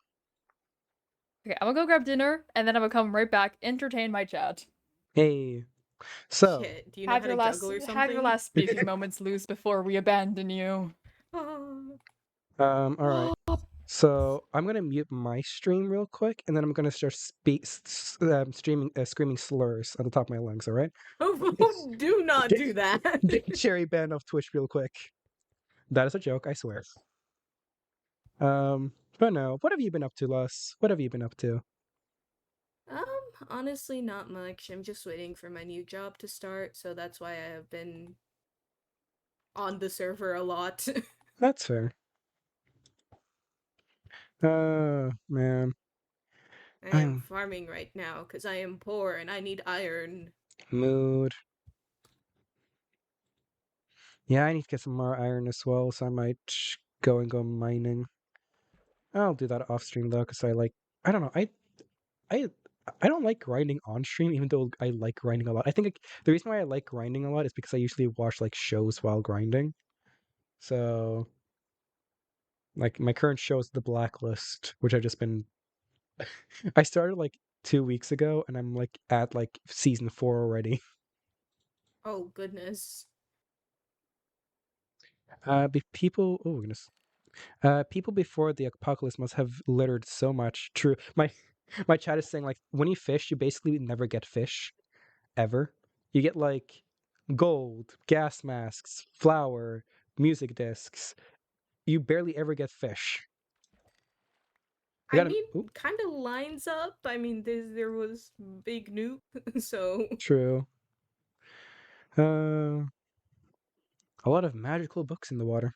Okay, I'm gonna go grab dinner, and then I'm gonna come right back, entertain my chat. Hey, so Shit, do you know how to juggle or something? Have your last speaking moments, Luz, before we abandon you. all right. So I'm gonna mute my stream real quick, and then I'm gonna start screaming slurs at the top of my lungs. All right? Oh, do not do that. Get Cherry banned off Twitch real quick. That is a joke, I swear. But no, what have you been up to, Lus? What have you been up to? Honestly, not much. I'm just waiting for my new job to start, so that's why I have been on the server a lot. That's fair. Man, I am I'm farming right now because I am poor and I need iron. mood. Yeah, I need to get some more iron as well, so I might go mining. I'll do that off stream though, because I don't know, I I don't like grinding on stream, even though I like grinding a lot. I think like, the reason why I like grinding a lot is because I usually watch like shows while grinding. So, like my current show is The Blacklist, which I've just been. I started like 2 weeks ago, and I'm like at like season 4 already. Oh, goodness. People. Oh goodness. People before the apocalypse must have littered so much. True. My chat is saying like when you fish, you basically never get fish, ever. You get like gold, gas masks, flour, music discs. You barely ever get fish. I I got an mean, ooh, kind of lines up. I mean, there was Big Nuke, so true. A lot of magical books in the water.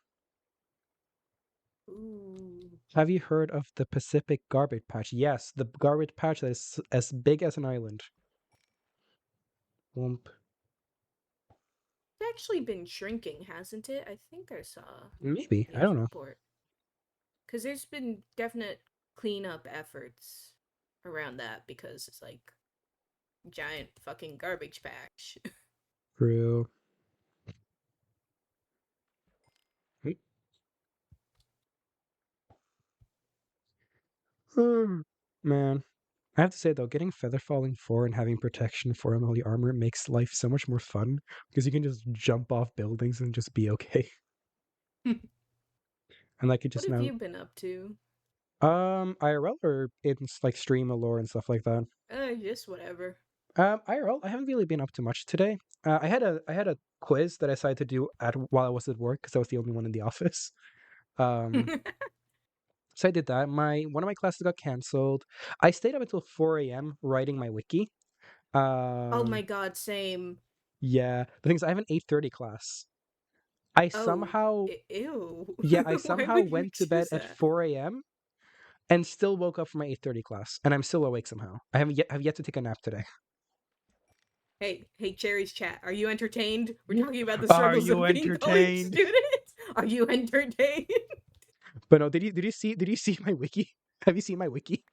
ooh. Have you heard of the Pacific Garbage Patch? Yes, the garbage patch that is as big as an island. Whoomp. It's actually been shrinking, hasn't it? I think I saw a Maybe. I news don't know. report. Because there's been definite cleanup efforts around that because it's like giant fucking garbage patch. True. Man. I have to say though, getting Feather Falling 4 and having protection for all the armor makes life so much more fun because you can just jump off buildings and just be okay. And I could What just have now you been up to? IRL or in like stream a lore and stuff like that. Just whatever. IRL, I haven't really been up to much today. I had a quiz that I decided to do while I was at work because I was the only one in the office. So I did that. One of my classes got canceled. I stayed up until 4 a.m. writing my wiki. Oh my god, same. Yeah. The thing is, I have an 8:30 class. I Oh, somehow, ew. yeah, I Why somehow would you went to bed choose at that? 4 a.m. and still woke up for my 8:30 class, and I'm still awake somehow. I have yet to take a nap today. Hey, Cherry's chat. Are you entertained? We're talking about the Are struggles you of being college entertained? students. Are you entertained? But no, did you see my wiki? Have you seen my wiki?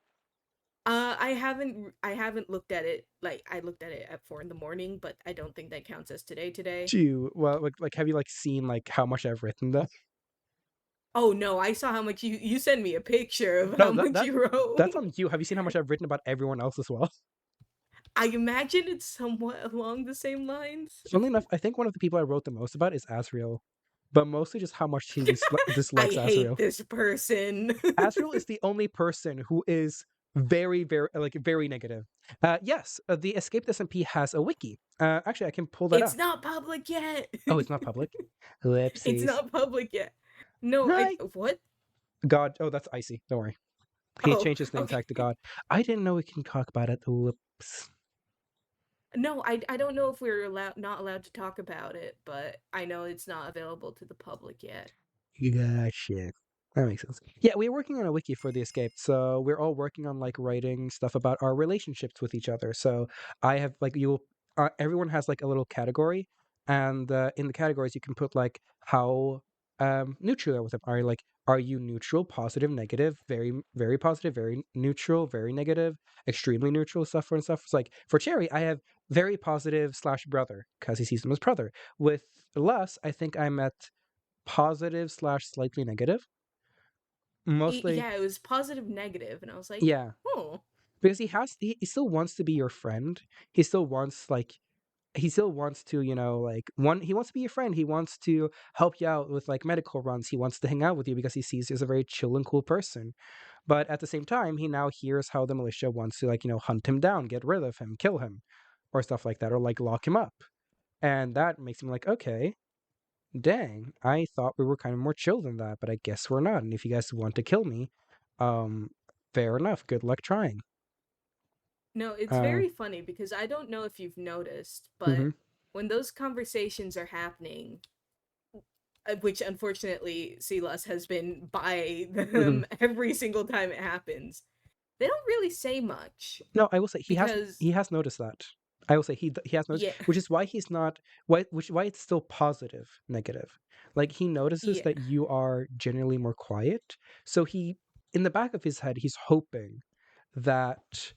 I haven't looked at it. Like I looked at it at 4 in the morning, but I don't think that counts as today. Well, like have you like seen like how much I've written though? Oh no, I saw how much you sent me a picture of No, how much you wrote. that's on you. Have you seen how much I've written about everyone else as well? I imagine it's somewhat along the same lines. Funnily enough, I think one of the people I wrote the most about is Asriel, but mostly just how much he I dislikes hate Asriel. this person. Asriel is the only person who is very, very, like, very negative. Yes, the Escaped SMP has a wiki. Actually, I can pull that It's up. not public yet. Oh, it's not public? It's Whoopsies. not public yet. No, Hi. what? God. Oh, that's Icy. Don't worry. He Oh, changed his name tag to God. I didn't know we can talk about it. Whoops. No, I don't know if we're not allowed to talk about it, but I know it's not available to the public yet. Gotcha. That makes sense. Yeah, we're working on a wiki for the Escaped, so we're all working on like writing stuff about our relationships with each other. So I have like everyone has like a little category, and in the categories you can put like how neutral you are with them. Are you neutral, positive, negative, very very positive, very neutral, very negative, extremely neutral stuff and stuff. It's like for Cherry, I have very positive / brother because he sees them as brother. With Lus, I think I'm at positive / slightly negative. Mostly, Yeah, it was positive negative, and I was like, yeah, oh. because he still wants to be your friend. He still wants to, he wants to be your friend. He wants to help you out with like medical runs. He wants to hang out with you because he sees you as a very chill and cool person. But at the same time, he now hears how the militia wants to hunt him down, get rid of him, kill him, or stuff like that, or like lock him up. And that makes him like, okay, dang, I thought we were kind of more chill than that, but I guess we're not. And if you guys want to kill me, um, fair enough. Good luck trying. No, it's Uh, very funny because I don't know if you've noticed, but mhm, when those conversations are happening, which unfortunately Silas has been by mhm. them every single time it happens, they don't really say much No, I will say because he has noticed that. I will say he has noticed, yeah, which is why he's not why it's still positive negative. Like he notices yeah. that you are generally more quiet, so he in the back of his head that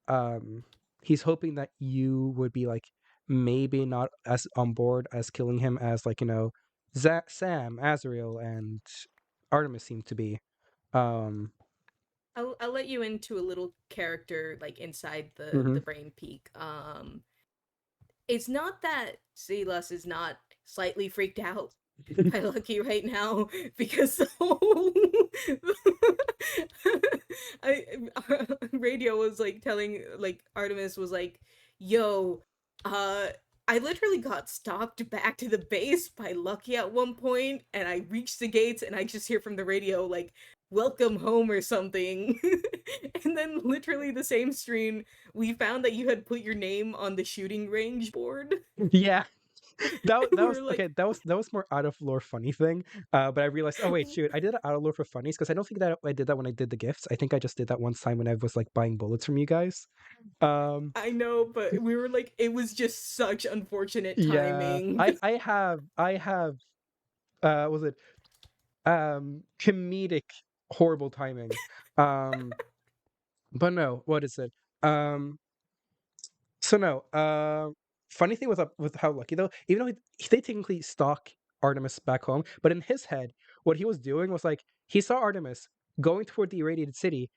um he's hoping that you would be like maybe not as on board as killing him as Sam, Azrael, and Artemis seem to be. Um I'll let you into a little character like inside mhm. the brain peak. It's not that Silas is not slightly freaked out by Lucky right now because I radio was like telling like Artemis was like, "Yo, uh I literally got stopped back to the base by Lucky at one point, and I reached the gates and I just hear from the radio like welcome home or something." And then literally the same stream we found that you had put your name on the shooting range board. Yeah. That We was were okay. like, That was more out of lore funny thing. But I realized, oh wait, shoot, I did it out of lore for funnies because I don't think that I did that when I did the gifts. I think I just did that one time when I was like buying bullets from you guys. Um, I know, but we were like, it was just such unfortunate yeah, timing. I have was it comedic horrible timing. Um, but no, what is it? Um, So no, funny thing with how Lucky though, even though they technically stalk Artemis back home, but in his head, what he was doing was like he saw Artemis going toward the irradiated city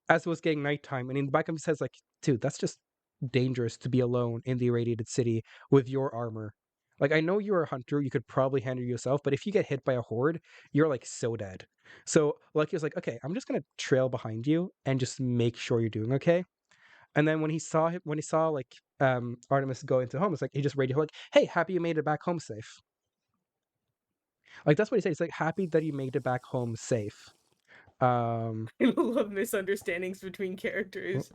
as it was getting nighttime, and in the back of his head, like, dude, that's just dangerous to be alone in the irradiated city with your armor. Like, I know you're a hunter, you could probably handle yourself, but if you get hit by a horde, you're like so dead. So Lucky was like, okay, I'm just gonna trail behind you and just make sure you're doing okay. And then when he saw like Artemis go into home, it's like he just radioed like, "Hey, happy you made it back home safe." Like that's what he said. He's like happy that you made it back home safe. Um, I love misunderstandings between characters.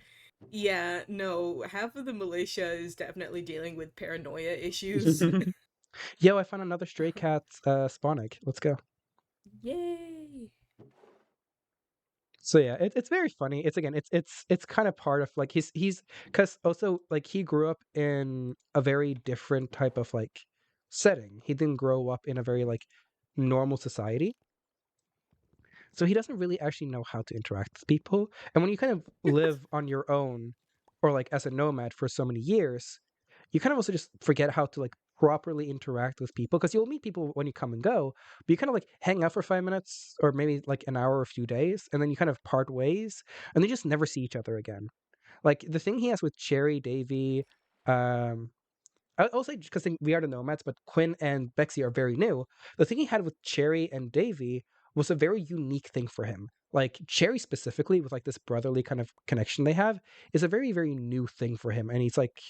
Yeah, no, half of the militia is definitely dealing with paranoia issues. Yo, I found another stray cat spawn egg. Let's go. Yay! So yeah, it's very funny. It's kind of part of like he's because also like he grew up in a very different type of like setting. He didn't grow up in a very like normal society. So he doesn't really actually know how to interact with people. And when you kind of live on your own or like as a nomad for so many years, you kind of also just forget how to like properly interact with people, because you'll meet people when you come and go, but you kind of like hang out for 5 minutes or maybe like an hour or a few days, and then you kind of part ways, and they just never see each other again. Like the thing he has with Cherry, Davy, I'll say because we are the Nomads, but Quinn and Bexy are very new. The thing he had with Cherry and Davy was a very unique thing for him. Like Cherry specifically, with like this brotherly kind of connection they have, is a very, very new thing for him. And he's like,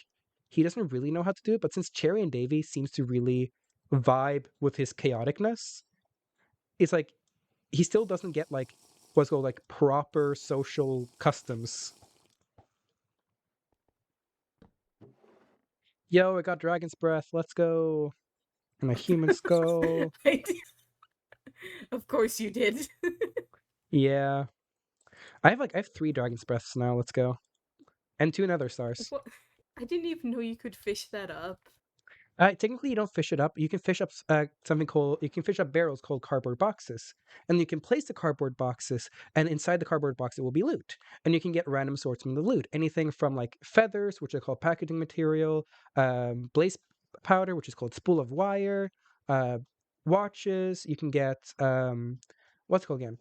he doesn't really know how to do it. But since Cherry and Davy seems to really vibe with his chaoticness, it's like he still doesn't get like what's called like proper social customs. Yo, I got Dragon's Breath. Let's go. And a human skull. I did. Of course you did. Yeah. I have 3 Dragon's Breaths now. Let's go. And 2 Nether Stars. What? I didn't even know you could fish that up. Technically, you don't fish it up. You can fish up you can fish up barrels called cardboard boxes. And you can place the cardboard boxes, and inside the cardboard box, it will be loot. And you can get random sorts from the loot. Anything from like feathers, which are called packaging material, blaze powder, which is called spool of wire, watches. You can get, what's it called again?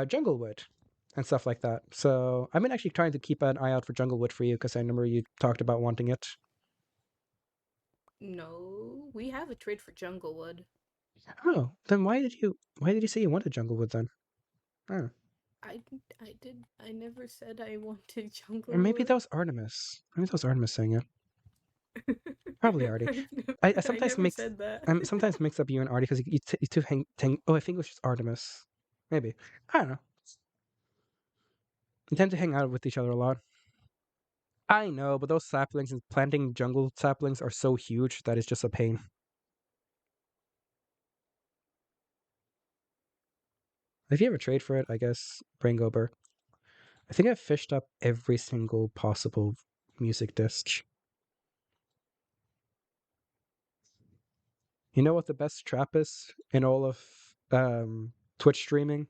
Jungle wood and stuff like that. So I've been actually trying to keep an eye out for jungle wood for you, because I remember you talked about wanting it. No, we have a trade for jungle wood. Oh, then why did you say you wanted jungle wood then? Oh. I never said I wanted jungle Or maybe wood. that was Artemis. Maybe that was Artemis saying it. Probably Artie. I sometimes never mix said that. sometimes mix up you and Artie, because you two hang. Oh, I think it was just Artemis. Maybe. I don't know. You tend to hang out with each other a lot. I know, but those saplings and planting jungle saplings are so huge that it's just a pain. If you ever trade for it, I guess Braingober. I think I've fished up every single possible music disc. You know what the best trap is in all of Twitch streaming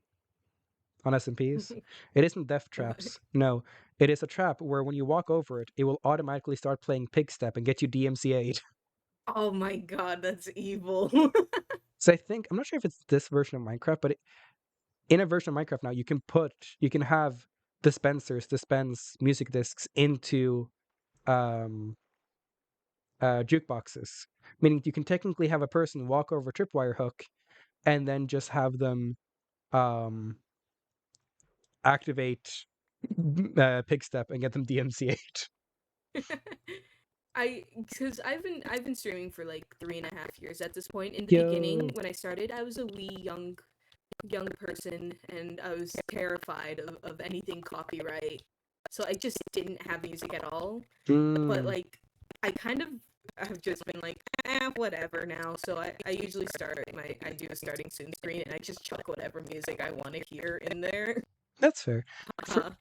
on SMPs? It isn't death traps. No, it is a trap where when you walk over it, it will automatically start playing Pig Step and get you DMCA'd. Oh my god, that's evil. So I think, I'm not sure if it's this version of Minecraft, but in a version of Minecraft now, you can have dispensers dispense music discs into jukeboxes, meaning you can technically have a person walk over a tripwire hook and then just have them activate Pig Step and get them DMCA'd. Because I've been streaming for like 3.5 years at this point. In the Yo. beginning, when I started, I was a wee young person, and I was terrified of anything copyright. So I just didn't have music at all. But like, I kind of have just been like, whatever now. So I usually I do a starting soon screen, and I just chuck whatever music I want to hear in there. That's fair. And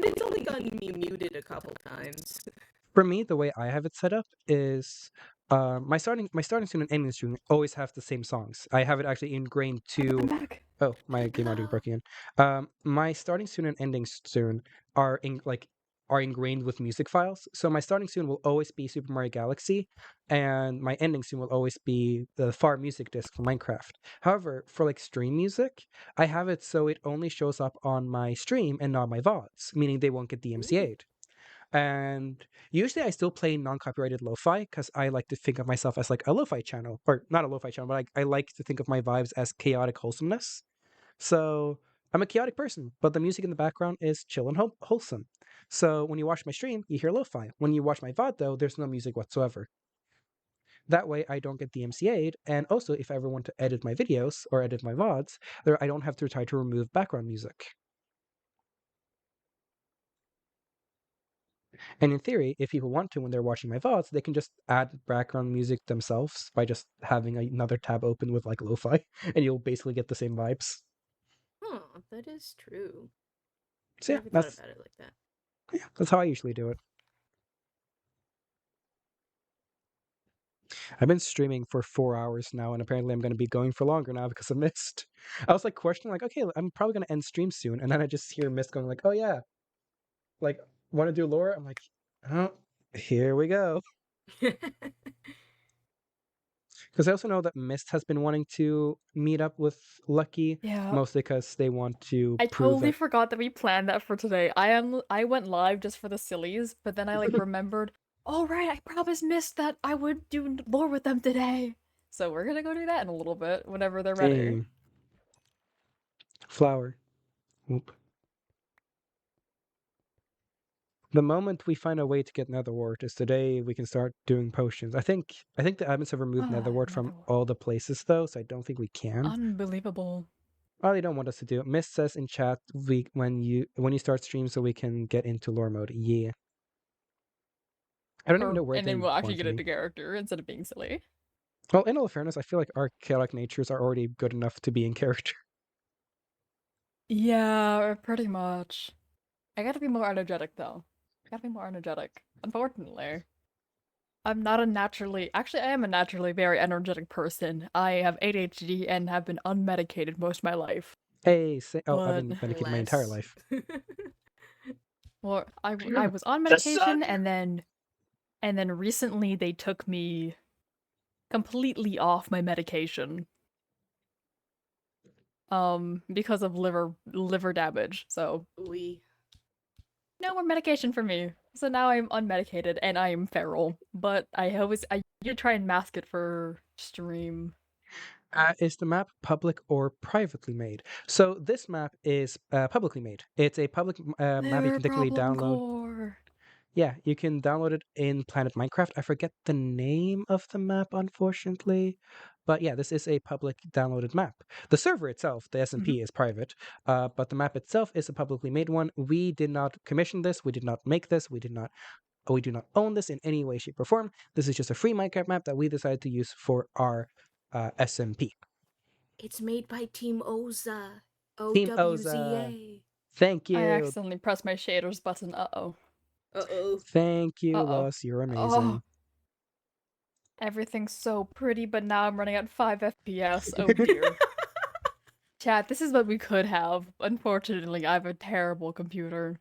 it's only gotten me muted a couple times. For me, the way I have it set up is my starting soon and ending soon always have the same songs. I have it actually ingrained to. I'm back. Oh, my game audio broke again. My starting soon and ending soon are ingrained with music files. So my starting soon will always be Super Mario Galaxy, and my ending soon will always be the FAR music disc for Minecraft. However, for like stream music, I have it so it only shows up on my stream and not my VODs, meaning they won't get DMCA'd. And usually I still play non-copyrighted lo-fi, because I like to think of myself as like a lo-fi channel, or not a lo-fi channel, but I like to think of my vibes as chaotic wholesomeness. So I'm a chaotic person, but the music in the background is chill and wholesome. So when you watch my stream, you hear lo-fi. When you watch my VOD, though, there's no music whatsoever. That way I don't get DMCA'd, and also if I ever want to edit my videos or edit my VODs, I don't have to try to remove background music. And in theory, if people want to, when they're watching my VODs, they can just add background music themselves by just having another tab open with like lo-fi, and you'll basically get the same vibes. Huh, that is true. So yeah, I never thought about it like that. Yeah, that's how I usually do it. I've been streaming for 4 hours now, and apparently I'm going to be going for longer now because of Mist. I was like questioning, like, okay, I'm probably going to end stream soon, and then I just hear Mist going like, oh yeah, like, want to do lore? I'm like, oh, here we go. Because I also know that Mist has been wanting to meet up with Lucky, Yeah. mostly because they want to I prove totally that. forgot that we planned that for today. I went live just for the sillies, but then I like remembered, oh right, I promised Mist that I would do lore with them today. So we're gonna go do that in a little bit, whenever they're ready. Dang. Flower. Oop. The moment we find a way to get Netherwart is today we can start doing potions. I think the admins have removed Netherwart from Netherwart. all the places though, so I don't think we can. Unbelievable. Oh, they don't want us to do it. Mist says in chat when you start stream so we can get into lore mode. Yeah. I don't even know where And they then we'll actually want get me. into character instead of being silly. Well, in all fairness, I feel like our chaotic natures are already good enough to be in character. Yeah, pretty much. I gotta be more energetic though. Unfortunately. I'm not a naturally actually I am a naturally very energetic person. I have ADHD and have been unmedicated most of my life. Hey, I've been But medicated my entire life. well, I was on medication and then recently they took me completely off my medication. Because of liver damage. So We. no more medication for me. So now I'm unmedicated and I am feral. But I usually try and mask it for stream. Is the map public or privately made? So this map is publicly made. It's a public map you can technically download. Core. Yeah, you can download it in Planet Minecraft. I forget the name of the map, unfortunately. But yeah, this is a public downloaded map. The server itself, the SMP, is private, but the map itself is a publicly made one. We did not commission this. We did not make this. We do not own this in any way, shape, or form. This is just a free Minecraft map that we decided to use for our SMP. It's made by Team Oza. Team OWZA. Thank you. I accidentally pressed my shaders button. Uh-oh. Uh-oh. Thank you, Uh-oh. Loss. You're amazing. Oh. Everything's so pretty, but now I'm running at 5 FPS. Oh dear. Chat, this is what we could have. Unfortunately, I have a terrible computer.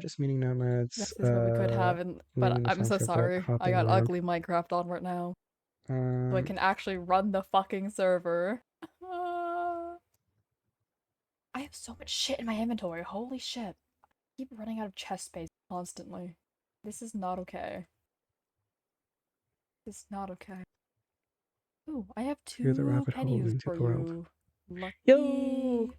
Just meeting nomads. This is what we could have, but leaving the I'm so farm for a bit, sorry. I hopping got around. ugly Minecraft on right now. So I can actually run the fucking server. I have so much shit in my inventory. Holy shit. I keep running out of chest space constantly. This is not okay. This is not okay. Ooh, I have Hear the 2 rabbit hole pennies into for the world. you. Lucky. Yo!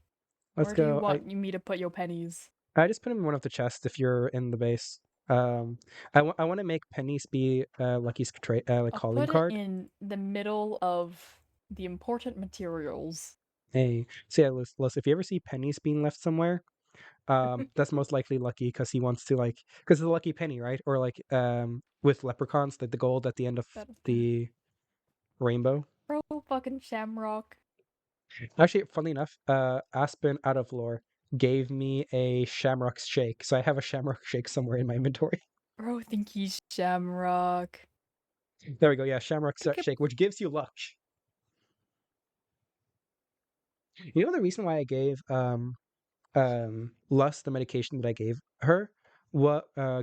Let's Where go. do you want me to put your pennies? I just put them in one of the chests if you're in the base. I want to make pennies be Lucky's calling I'll put card. it in the middle of the important materials. Hey, so yeah, Liz, if you ever see pennies being left somewhere, that's most likely Lucky because he wants to because it's a lucky penny, right? Or with leprechauns, the gold at the end of the rainbow. Bro, fucking Shamrock. Actually, funnily enough, Aspen out of lore gave me a Shamrock shake, so I have a Shamrock shake somewhere in my inventory. Bro, I think he's Shamrock. There we go. Yeah, Shamrock shake, which gives you luck. You know the reason why I gave Lust the medication that I gave her,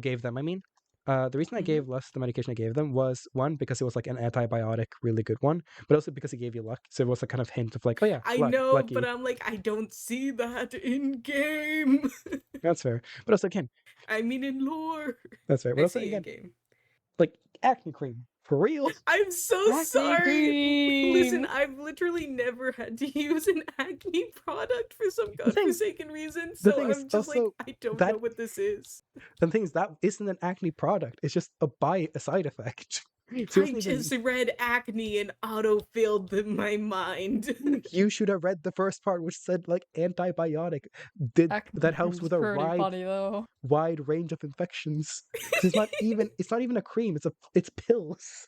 gave them, I mean. The reason I gave Lust the medication I gave them was, one, because it was like an antibiotic, really good one, but also because it gave you luck. So it was a kind of hint of like, oh yeah, I know, lucky. But I'm like, I don't see that in game. That's fair. But also again, I mean in lore. That's fair. But I also see again, in game. Like acne cream. For real? I'm so sorry. Listen, I've literally never had to use an acne product for some godforsaken reason. So I'm just like, I don't know what this is. The thing is, that isn't an acne product. It's just a side effect. So I just read acne and auto-filled in my mind. You should have read the first part, which said like antibiotic. That helps with a wide range of infections. It's not even a cream. It's pills.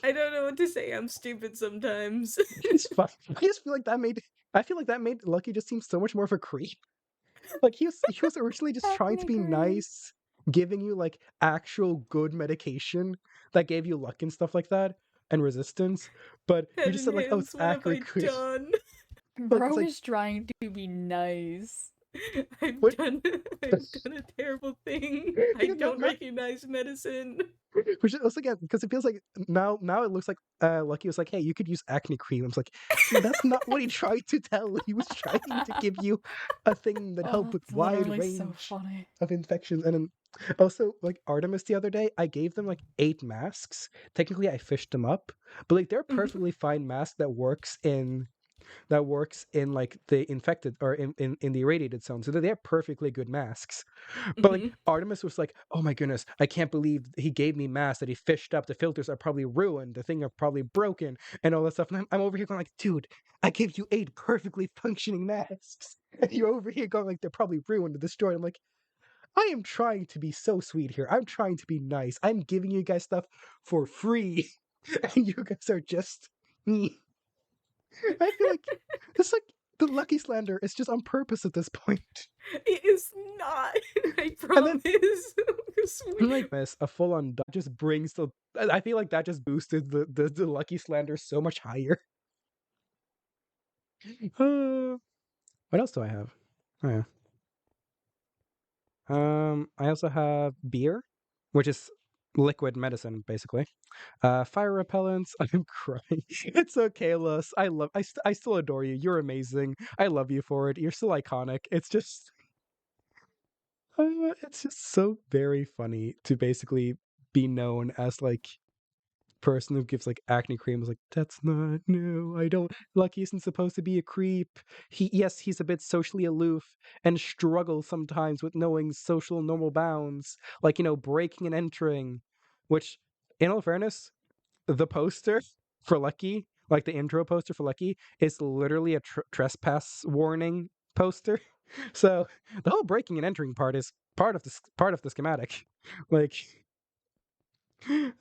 I don't know what to say. I'm stupid sometimes. It's fine. I feel like that made Lucky just seem so much more of a creep. Like he was originally just trying to be nice, giving you like actual good medication that gave you luck and stuff like that and resistance, but you just said like, oh, it's acne cream. Bro is trying to be nice. I've What? done I've done a terrible thing. I don't recognize medicine. Which also again, because it feels like now it looks like Lucky was like, hey, you could use acne cream. I was like, that's not what he tried to tell. He was trying to give you a thing that Oh, helped with that's wide literally so range funny. of infections. And then also like Artemis the other day, I gave them like 8 masks. Technically I fished them up, but like they're perfectly fine mask that works in like the infected or in the irradiated zone, so they're perfectly good masks. But like Artemis was like, oh my goodness, I can't believe he gave me masks that he fished up. The filters are probably ruined, the thing are probably broken, and all that stuff. And I'm over here going like, dude, I gave you 8 perfectly functioning masks, and you're over here going like they're probably ruined and destroyed. I'm like, I am trying to be so sweet here. I'm trying to be nice. I'm giving you guys stuff for free, and you guys are just I feel like it's like the Lucky slander is just on purpose at this point. It is not. I And promise. then Because we like this, a full on just brings the. I feel like that just boosted the Lucky slander so much higher. What else do I have? Oh yeah. I also have beer, which is liquid medicine basically. Fire repellents. I'm crying. It's okay, Lus. I still adore you. You're amazing. I love you for it. You're still iconic. It's just so very funny to basically be known as like person who gives like acne cream. Is like, that's not, no, I don't. Lucky isn't supposed to be a creep. He's a bit socially aloof and struggles sometimes with knowing social normal bounds, like breaking and entering. Which, in all fairness, the poster for Lucky, like the intro poster for Lucky, is literally a trespass warning poster. So the whole breaking and entering part is part of the schematic. Like,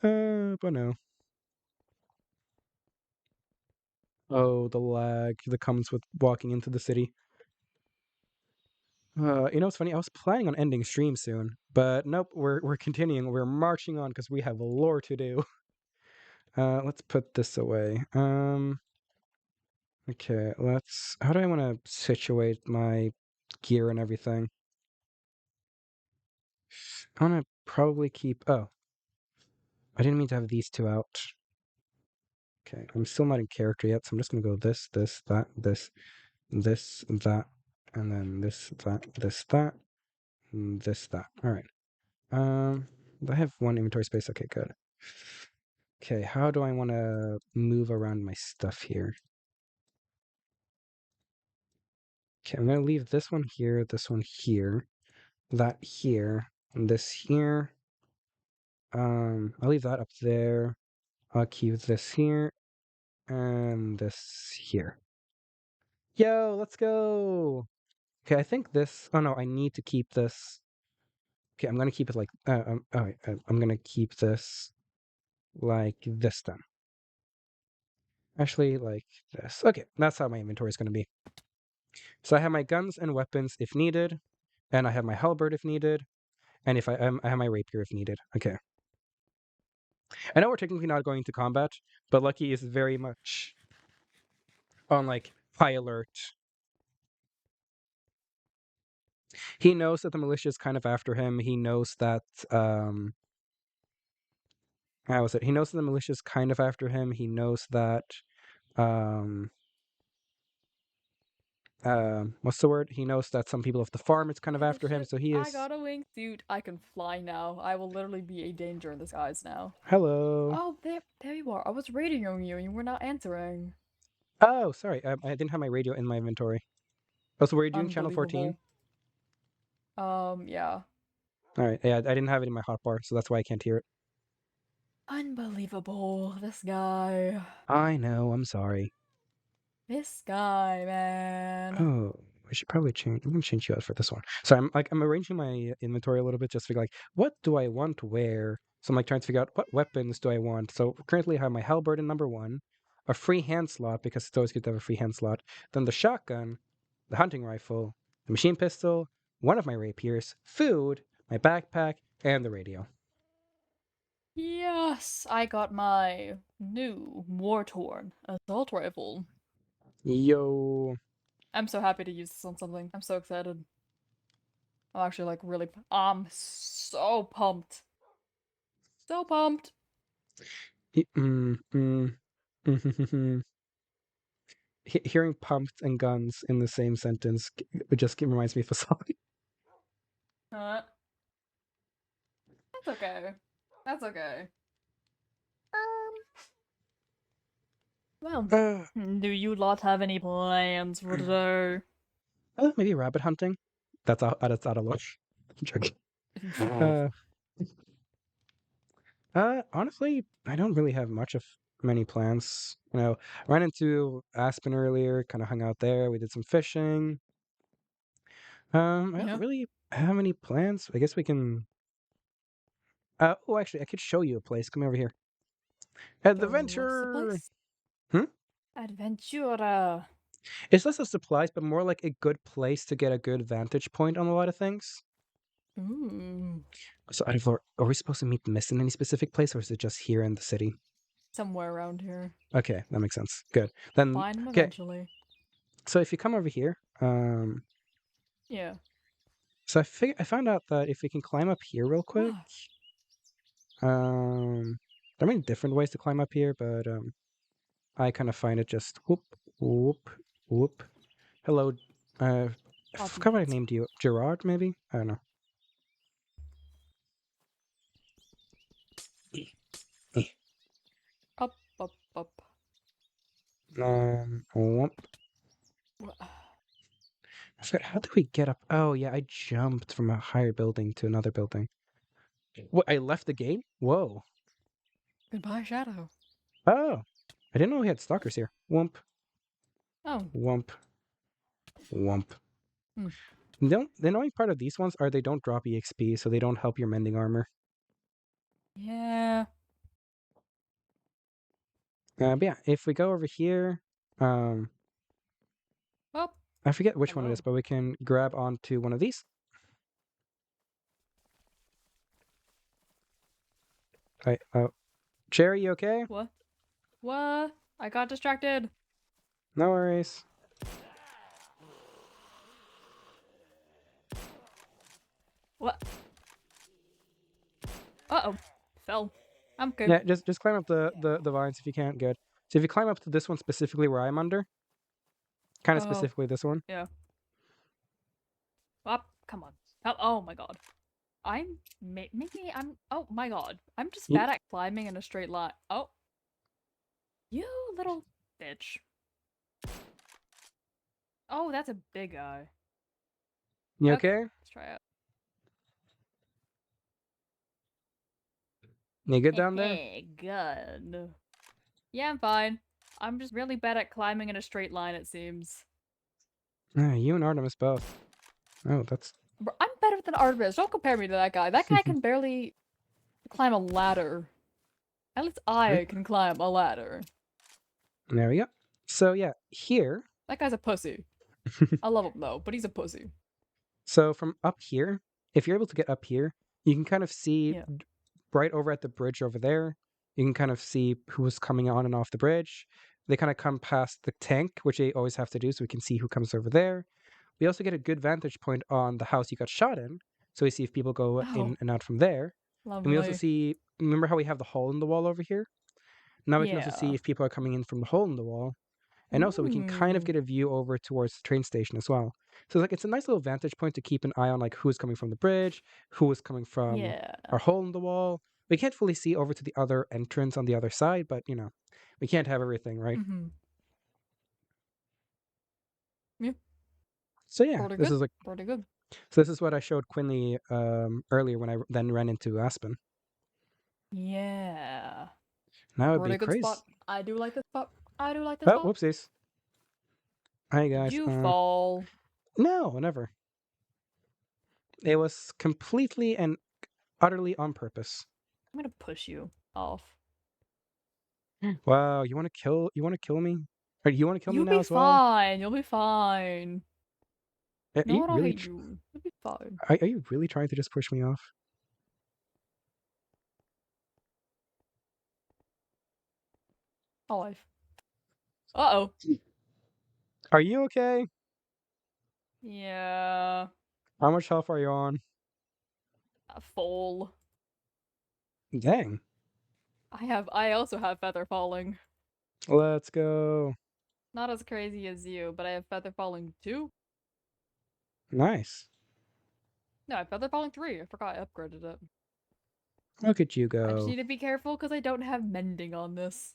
but no. Oh, the lag that comes with walking into the city. It's funny. I was planning on ending stream soon, but nope. We're continuing. We're marching on because we have lore to do. Let's put this away. Okay, how do I want to situate my gear and everything? I want to probably keep, oh, I didn't mean to have these two out. Okay, I'm still not in character yet, so I'm just going to go this, that, this, that, and then this, that, and this, that. All right. I have 1 inventory space. Okay, good. Okay, how do I want to move around my stuff here? Okay, I'm going to leave this one here, that here, and this here. I'll leave that up there. I'll keep this here, and this here. Yo, let's go! Okay, I think this... Oh no, I need to keep this... Okay, I'm gonna keep it like... I'm gonna keep this like this then. Actually, like this. Okay, that's how my inventory is gonna be. So I have my guns and weapons if needed, and I have my halberd if needed, and if I have my rapier if needed. Okay. I know we're technically not going to combat, but Lucky is very much on like high alert. He knows that the militia is kind of after him. He knows that how was it? He knows that the militia is kind of after him. He knows that what's the word? He knows that some people of the farm is kind of Oh, after him. shit. So he I is. got a wingsuit. I can fly now. I will literally be a danger in disguise now. Hello. Oh, there you are. I was radioing you and you were not answering. Oh, sorry. I didn't have my radio in my inventory. Oh, so were you doing channel 14? Yeah. All right. Yeah, I didn't have it in my hotbar, so that's why I can't hear it. Unbelievable. This guy. I know. I'm sorry. This guy, man. Oh, I should probably change. I'm gonna change you out for this one. So I'm arranging my inventory a little bit just to figure like what do I want where. So I'm like trying to figure out what weapons do I want. So currently I have my halberd in number 1, a free hand slot because it's always good to have a free hand slot. Then the shotgun, the hunting rifle, the machine pistol, one of my rapiers, food, my backpack, and the radio. Yes, I got my new war-torn assault rifle. Yo. I'm so happy to use this on something. I'm so excited. I'm actually like really. I'm so pumped. So pumped. He- mm, mm, Hearing pumped and guns in the same sentence it just reminds me of a song. Uh, that's okay. That's okay. Well, Uh, do you lot have any plans for today? Maybe rabbit hunting. That's out of luck. I'm joking. Honestly, I don't really have much of many plans. You know, I ran into Aspen earlier, kind of hung out there. We did some fishing. I Yeah. don't really have any plans. I guess we can. Oh, actually, I could show you a place. Come over here. What's the Adventure. place? Hmm? Adventura. It's less of supplies, but more like a good place to get a good vantage point on a lot of things. Ooh. So, are we supposed to meet Mist in any specific place, or is it just here in the city? Somewhere around here. Okay, that makes sense. Good. Then, Find him okay. eventually. So if you come over here, Yeah. so I found out that if we can climb up here real quick, What? there are many different ways to climb up here, but I kind of find it just whoop, whoop, whoop. Hello, I forgot what I named you. Gerard, maybe? I don't know. Up, up, up. Whoop. Wha- I forgot, how do we get up? Oh, yeah, I jumped from a higher building to another building. What, I left the game? Whoa. Goodbye, Shadow. Oh, I didn't know we had stalkers here. Whoomp, Oh. whoomp, whoomp. Hmm. The annoying part of these ones are they don't drop EXP, so they don't help your mending armor. Yeah. But yeah, if we go over here, Oh. I forget which one it Hello. is, but we can grab onto one of these. Right, Cherry, you okay? What? What? I got distracted. No worries. What? Uh-oh. Fell. I'm good. Yeah, just climb up the vines if you can. Good. So if you climb up to this one specifically where I'm under, kind of Oh. specifically this one. Yeah. Up. Come on. Oh my god. Oh my god. I'm just You- bad at climbing in a straight line. Oh. You little bitch. Oh, that's a big guy. You Okay. okay? Let's try it. You good down there? Good. Yeah, I'm fine. I'm just really bad at climbing in a straight line, it seems. You and Artemis both. Oh, that's I'm better than Artemis. Don't compare me to that guy. That guy can barely climb a ladder. At least I can climb a ladder. there we go. So yeah, here. That guy's a pussy. I love him though, but he's a pussy. So from up here, if you're able to get up here, you can kind of see Yeah. right over at the bridge over there. You can kind of see who's coming on and off the bridge. They kind of come past the tank, which they always have to do, so we can see who comes over there. We also get a good vantage point on the house you got shot in, so we see if people go Oh. in and out from there. And we also Lovely. see, remember how we have the hole in the wall over here? Now we can also see Yeah. if people are coming in from the hole in the wall. And also we can kind of Ooh. get a view over towards the train station as well. So it's a nice little vantage point to keep an eye on, like who's coming from the bridge, who is coming from Yeah. our hole in the wall. We can't fully see over to the other entrance on the other side, but you know, we can't have everything, right? Mm-hmm. Yeah. So yeah, Pretty this good. is like Pretty good. so this is what I showed Quinley earlier when I then ran into Aspen. Yeah. Now it'd Pretty be good crazy. spot. I do like this spot. I do like this Oh, spot. whoopsies. Hi Did guys. you fall? No, never. It was completely and utterly on purpose. I'm gonna push you off. Wow, you want to kill me? Or you want to kill me You'll now be as well? fine. You'll be fine. Are No you one will really hate you. You'll be fine. are you really trying to just push me off? All life. Uh-oh. Are you okay? Yeah. How much health are you on? Full. Dang. I also have feather falling. Let's go. Not as crazy as you, but I have feather falling 2. Nice. No, I have feather falling 3. I forgot I upgraded it. Look at you I just go. need to be careful because I don't have mending on this.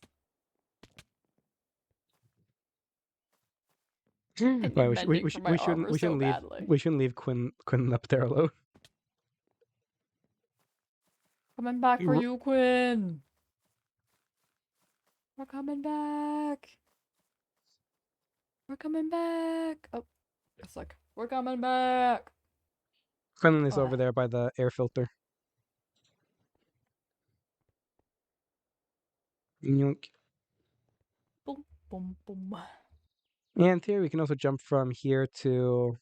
I need Why mending for my armor so badly. we shouldn't leave Quinn up there alone. Coming back for R- you, Quinn. We're coming back. We're coming back. Oh, it's like we're coming back. Quinlan is Oh, over there by the air filter. Yoink. boom, boom, boom. And in theory, we can also jump from here to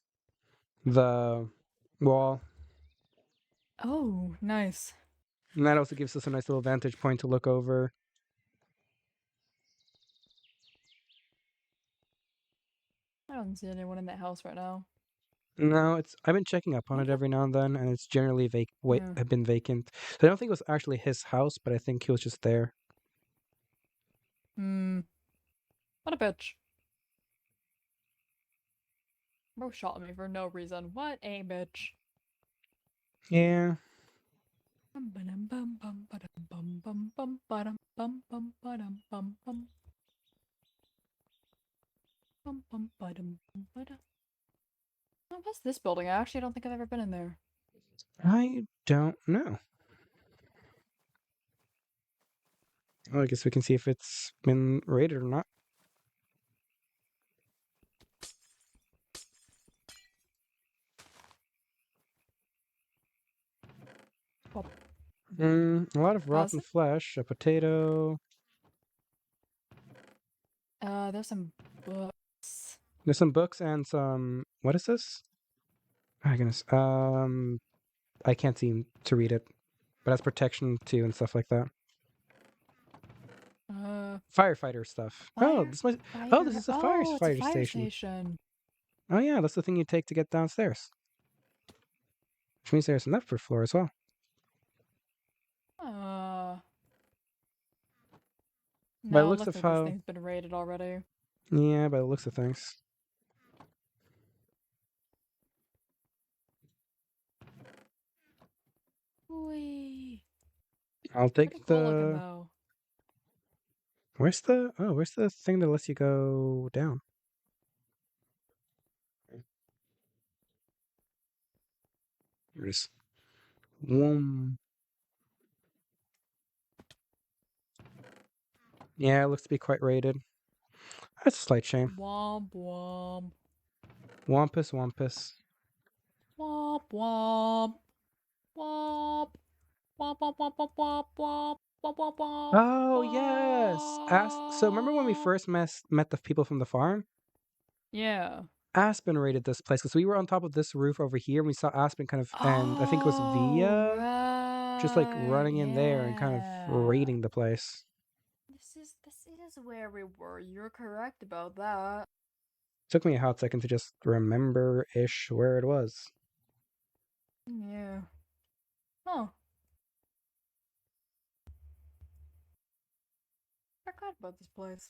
the wall. Oh, nice. And that also gives us a nice little vantage point to look over. I don't see anyone in that house right now. No, I've been checking up on it Okay. every now and then, and it's generally Yeah. have been vacant. So I don't think it was actually his house, but I think he was just there. What a bitch. Bro shot me for no reason. What a bitch. Yeah. Bum ba-dum bum bum ba-dum bum bum bum ba-dum bum bum ba-dum bum bum. Bum bum ba-dum bum ba-dum. Oh, what's this building? I actually don't think I've ever been in there. I don't know. Well, I guess we can see if it's been raided or not. Pop. A lot of rotten it? flesh, a potato. There's some books. There's some books and some. What is this? Oh my goodness. I can't seem to read it, but that's protection too and stuff like that. Firefighter stuff. Oh, this might. Oh, this is a it's a fire fire station. station. Oh yeah, that's the thing you take to get downstairs. Which means there's an upper floor as well. By the No, it looks looks of like this how. thing's been raided already. Yeah, by the looks of things. Whee. I'll take Pretty cool looking the. though. Where's the thing that lets you go down? Here it is. Yeah, it looks to be quite rated. That's a slight shame. Womp womp. Wampus, wampus. Womp womp. Womp. Womp womp womp womp womp womp. Womp womp womp. Oh yes. So remember when we first met the people from the farm? Yeah. Aspen raided this place because we were on top of this roof over here and we saw Aspen kind of, and I think it was Via just like running in there and kind of raiding the place. This is where we were. You're correct about that. Took me a hot second to just remember-ish where it was. Yeah. Oh. Forgot about this place.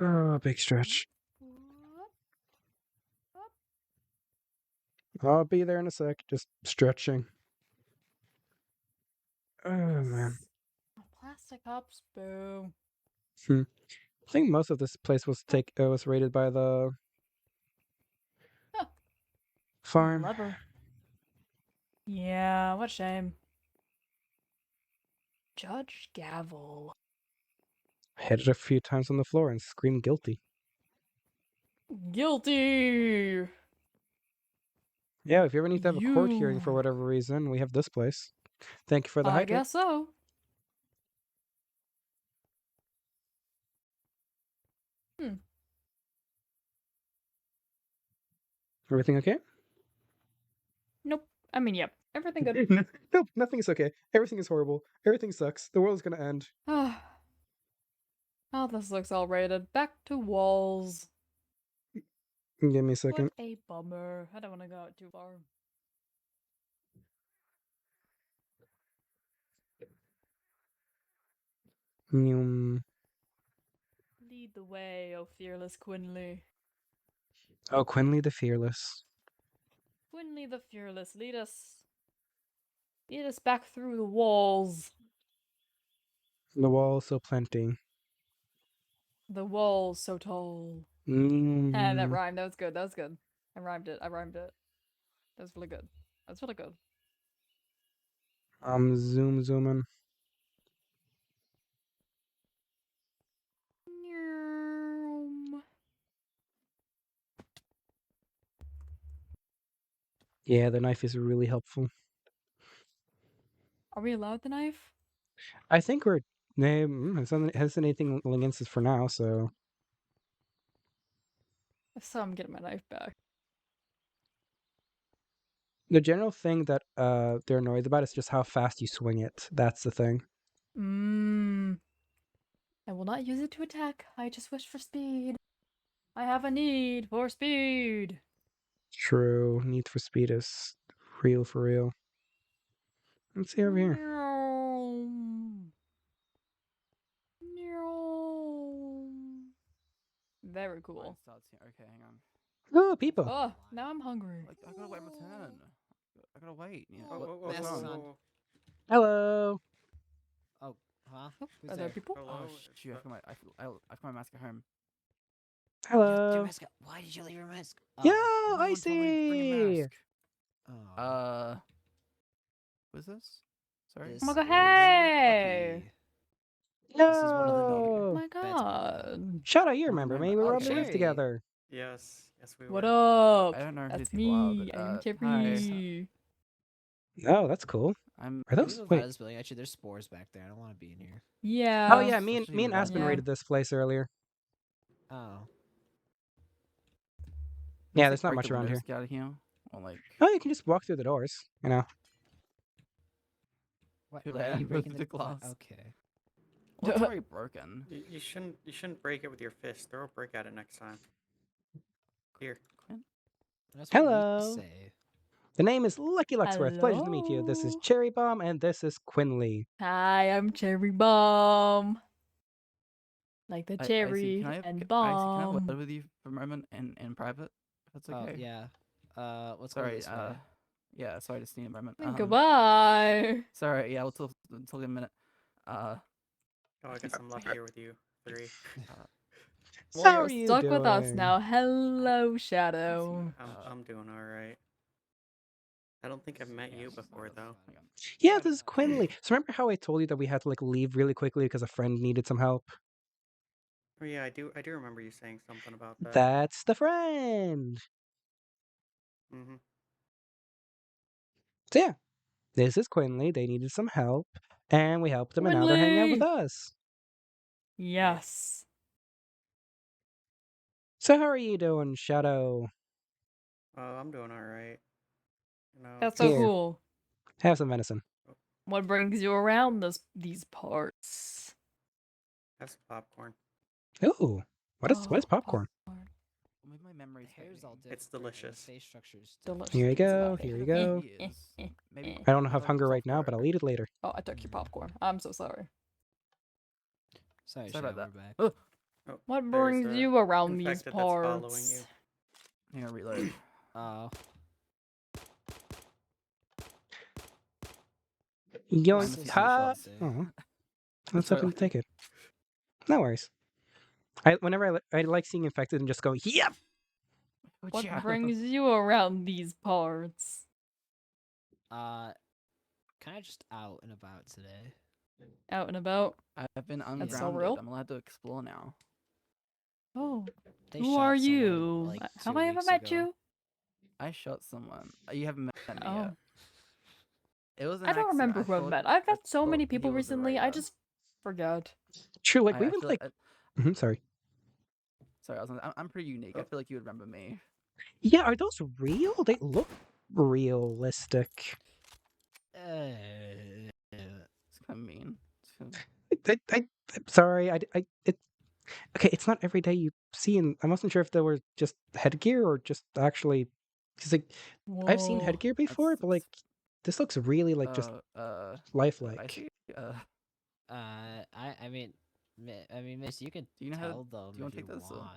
Oh, big stretch. I'll be there in a sec, just stretching. Oh, man. Plastic cups, boo. I think most of this place was raided by the farm. Lever. Yeah, what a shame. Judge Gavel. I hit it a few times on the floor and screamed guilty. Guilty! Yeah, if you ever need to have a court hearing for whatever reason, we have this place. Thank you for the hydrate. I guess so. Everything okay? Nope. I mean, yep. Everything good. Nope, nothing is okay. Everything is horrible. Everything sucks. The world's gonna end. Oh, this looks all rated. Back to walls. Give me a second. What a bummer. I don't want to go out too far. Lead the way, oh fearless Quinley. Oh, Quinley the Fearless. Quinley the fearless, lead us back through the walls. The wall so plenty. The walls so tall. Mm. And that rhymed. That was good. That was good. I rhymed it. That was really good. That's really good. Zooming. Yeah, the knife is really helpful. Are we allowed the knife? I think we're hasn't anything against us for now, so If so, I'm getting my knife back. the general thing that they're annoyed about is just how fast you swing it. That's the thing. I will not use it to attack. I just wish for speed. I have a need for speed. True. Need for Speed is real for real. Let's see over here. Very cool. Okay, hang on. Oh, people. Oh, now I'm hungry. I gotta wait my turn. I gotta wait. You know, Whoa, what's whoa, on? whoa. Hello. Oh, huh? Oh, Who's are there there? people? Oh shoot! I forgot my mask at home. Your Hello. mask. Why did you leave your mask? Yo, No I one told me to bring a see. mask. Oh. Who's this? Sorry. Oh my This god, is hey! Lucky. This is one of the Oh Yo. my god. Shout out, you Oh, remember my me? We were God. on the roof Cherry. together. Yes, we What were. up? I don't know who That's these people are, me. but, I'm hi. Cherry. Oh, that's cool. I'm. Are Can we those? move out Wait. of this building? Actually, there's spores back there. I don't want to be in here. Yeah. Oh yeah, me and Especially with Aspen Yeah. raided this place earlier. Oh. Yeah, Let's, there's not break much the around windows, here. Get out of here. Or like. Oh, you can just walk through the doors. You know. What? Too Why late, are you I breaking moved the glass. Okay. Well, it's already broken. You shouldn't break it with your fist. Throw a brick at it next time. Here. That's what you Hello. say. The name is Lucky Luxworth. Pleasure to meet you. This is Hello. Cherry Bomb, and this is Quinley. Hi, I'm Cherry Bomb. Like the I see. cherry Can I have, and can I bomb. word with you for a moment in private? If that's okay. Oh yeah. Let's go Sorry. this way. Yeah. Sorry to sneak a moment. Goodbye. Sorry. Yeah. We'll talk in a minute. Oh, I guess I'm left here with you three. Well, How you're are you stuck with us doing? now. Hello, Shadow. I'm doing all right. I don't think I've met you before though. Hang on. Yeah, this is Quinley. So remember how I told you that we had to like leave really quickly because a friend needed some help? Oh yeah, I do remember you saying something about that. That's the friend. Mm-hmm. So yeah, this is Quinley. They needed some help, and we helped them, and now they're hanging out with Quinley! us. Yes. So how are you doing, Shadow? Oh, I'm doing all right. You know, That's so Here. cool. Have some venison. What brings you around these parts? have some popcorn. Ooh, what is popcorn? Maybe my memory's The hair's all fading. different. It's delicious. The face structure's Delicious. Here you It's a go. lot Here you better. go. Maybe I don't have like hunger right now, soft but I'll work. eat it later. Oh, I took your popcorn. I'm so sorry. Sorry, Sorry about Shadow, that. we're back. Oh, What there's brings a you around these infected that's following parts? you. Hang on, reload. Oh. Yoink. This is Ha! shot. Oh, let's Sorry, hope you like- take it. No worries. Whenever I like seeing infected and just go, yep. What Shadow. brings you around these parts? Kind of just out and about today. Out and about? I've been That's ungrounded. so real. I'm allowed to explore now. Oh, They who shot are someone, you? like, Have 2 I ever weeks met ago. you? I shot someone. You haven't met me Oh, yet. It was an I don't accident. remember I who I've thought- met. I've I met so many thought he people was the recently. I raider. just forget. True, like we I even feel like. Sorry. Sorry, I'm pretty unique. I feel like you would remember me. Yeah, are those real? They look realistic. It's kind of mean. I'm sorry. Okay, it's not every day you see, and I wasn't sure if they were just headgear or just actually. Because like I've seen Whoa. headgear before, but like this looks really like just I lifelike. see. I mean, Miss, you can Do you know how to- tell them do you wanna if you take this, or- want.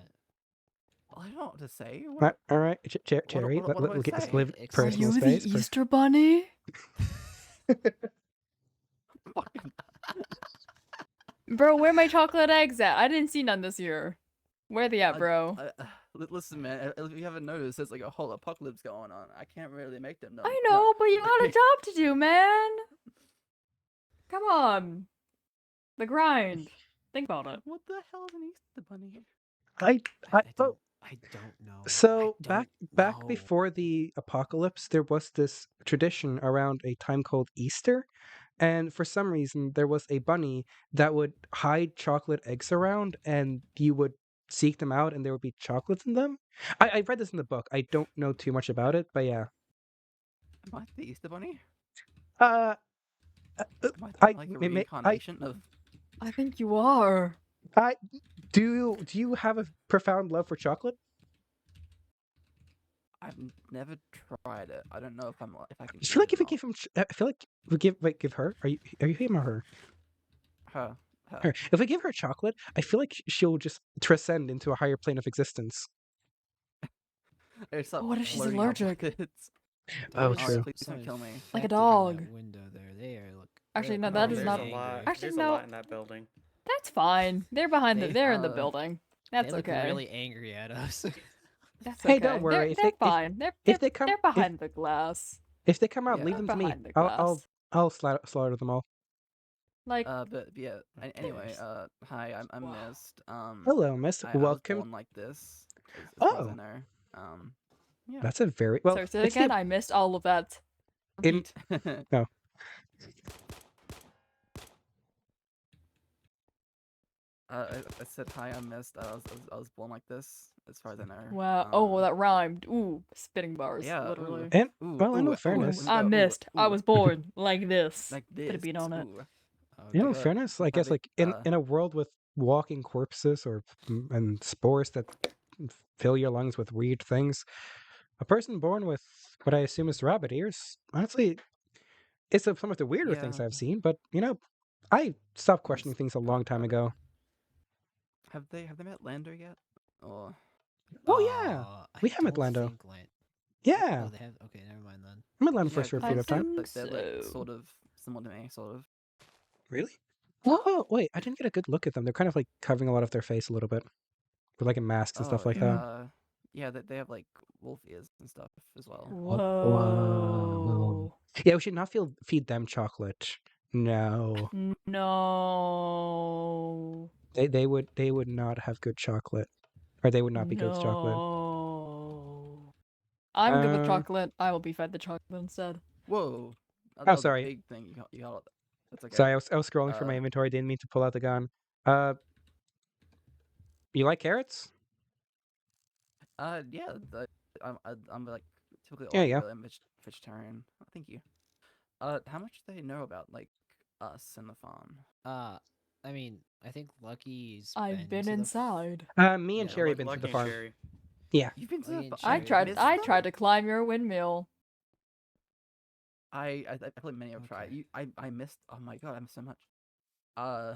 Well, I don't know what to say. What? All right, Cherry, what do I let's say? live Are personal you space. the Easter Bunny? Fucking- Bro, where my chocolate eggs at? I didn't see none this year. Where they at, bro? Listen, man. If you haven't noticed, there's like a whole apocalypse going on. I can't really make them. I know, but you got a job to do, man. Come on. The grind. Think about it. What the hell is an Easter bunny? I thought I don't know. so. I Back don't know. before the apocalypse, there was this tradition around a time called Easter, and for some reason, there was a bunny that would hide chocolate eggs around, and you would seek them out, and there would be chocolates in them. I read this in the book. I don't know too much about it, but yeah. Am I the Easter bunny? Uh, Am I like a may- reincarnation of? I think you are. do you have a profound love for chocolate? I've never tried it. I don't know if I can. I feel like eat if we it give him, I feel like we give her. Are you him or her? or not. Her. Her. If we give her chocolate, I feel like she'll just transcend into a higher plane of existence. It's like What if she's floating allergic? upwards. Oh, There's true. Please don't some kill me. Like a infected in that dog. window there. They are look. Actually, no, they're that Oh, is there's not- a angry. lot. Actually, There's no. a lot in that building. That's fine. They're behind the. They- They're in the uh, building. They That's look okay. really angry at us. That's Hey, okay. don't worry, They're fine. They're they come- they're if- behind the glass. If they come out, Yeah. leave them to me. Behind the I'll glass. slaughter them all. Like, But yeah. Anyway, course. hi, I'm Wow. Mist. Hello, Miss. I was Welcome. born like this. As far as I Oh. know. Yeah. That's a very well. sorry, say it it's the- again. I missed all of that. In- Repeat. No. I said hi, I'm Mist. I was born like this. As far as I know. Wow. Oh, that rhymed. Ooh, spitting bars. yeah, ooh. Literally. And Ooh, well, in ooh, all ooh, fairness, I ooh, missed. I ooh. was born like this. Like Put a this. beat on it. ooh. in all Okay. fairness, I guess That'd like be, in a world with walking corpses or and spores that fill your lungs with weird things, a person born with what I assume is rabbit ears, honestly, it's some of the weirder things Yeah. I've seen. But I stopped questioning Let's things a talk long time about it. ago. Have they met Lander yet? Or Oh yeah, we have met Lando. Yeah, Oh, they have. Okay, never mind then. I met Lando for a Yeah, short 'cause period of time. think they're like so. sort of similar to me, sort of. Really? Oh wait, I didn't get a good look at them. They're kind of like covering a lot of their face a little bit, with like in masks and stuff like that. Yeah, they have like wolf ears and stuff as well. Whoa. Yeah, we should not feed them chocolate. No, No. they would not have good chocolate, or they would not be good with chocolate. No. I'm good with Um, chocolate. I will be fed the chocolate instead. Whoa. That Oh, was a sorry. big thing you got. That's okay. Sorry, I was scrolling for my Uh, inventory. Didn't mean to pull out the gun. You like carrots? Yeah. I'm like typically There you go. I'm vegetarian. Oh, thank you. How much do they know about like us and the farm? I mean, I think Lucky's. I've been to the f- inside. Me and Yeah, Cherry have Lucky been to the farm. Cherry. Yeah. You've been to Lucky the and farm. I Cherry. tried. I tried to climb your windmill. I feel like many have tried. Okay. I missed. Oh my god, I missed so much. How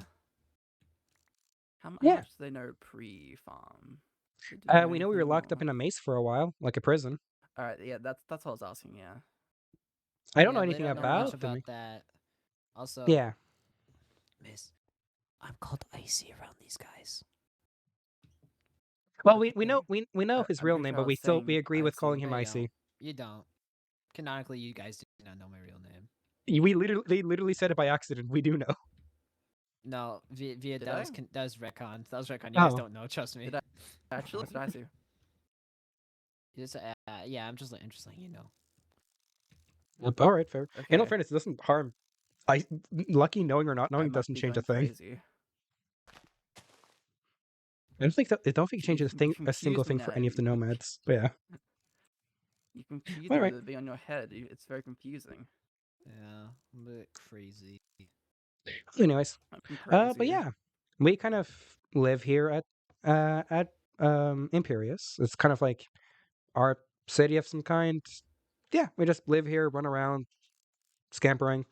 Yeah. much do they know pre-farm? We know we were locked up in a maze for a while, like a prison. All right, yeah, that's what I was asking. Yeah. I don't know Yeah, they anything don't know about much them. about that. Also, Yeah. Miss, I'm called Icy around these guys. Well, we know Okay. we know his I'm real pretty name, sure I but we was still we saying agree with calling Icy. him No, you Icy. don't. You don't. Canonically, you guys do not know my real name. They literally said it by accident. We do know. No, via Did that I? was that was retcon. That was retcon. You guys Oh. don't know. Trust me. Did I? Actually, what did I do? Just, yeah, I'm just interesting. You know. All right, fair. In all Okay. fairness, it doesn't harm. Lucky knowing or not knowing I must doesn't be change a going thing. crazy. I don't think that I don't think it You changes can a single confuse me thing for now. any of the nomads. But yeah. You confuse Alright. me with it being on your head. It's very confusing. Yeah, I'm a bit crazy. Anyways, I'm but crazy. yeah, we kind of live here at Imperius. It's kind of like our city of some kind. Yeah, we just live here, run around, scampering.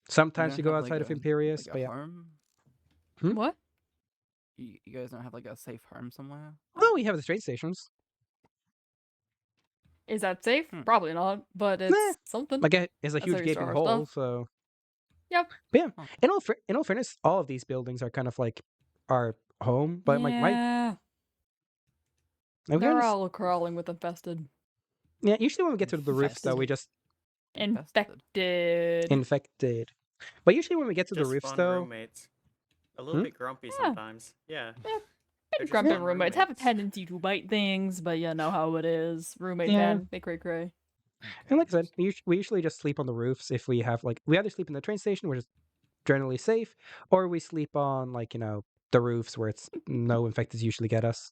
Sometimes you don't go have, like, outside of a- Imperius, like but a yeah. home? Hmm? What? You guys don't have like a safe home somewhere? Oh, we have the train stations. Is that safe? Hmm. Probably not, but it's Nah, something. Like it's a That's huge how you store gaping our hole. stuff. So Yep. but yeah, Huh. in all fairness, all of these buildings are kind of like our home. But like my, Yeah. like, They're we're just- all crawling with infested. yeah. Usually when we get to the roofs, though, we just Infected. infected. But usually when we get to the Just roofs, fun though, roommates. A little Hmm? bit grumpy Yeah. sometimes. Yeah. Yeah, They're just Grumpy fun roommates have a roommates. tendency to bite things, but you know how it is. Roommates Yeah. can they cray cray. and like I said, we usually just sleep on the roofs if we have like we either sleep in the train station, which is generally safe, or we sleep on like the roofs where it's no infected usually get us.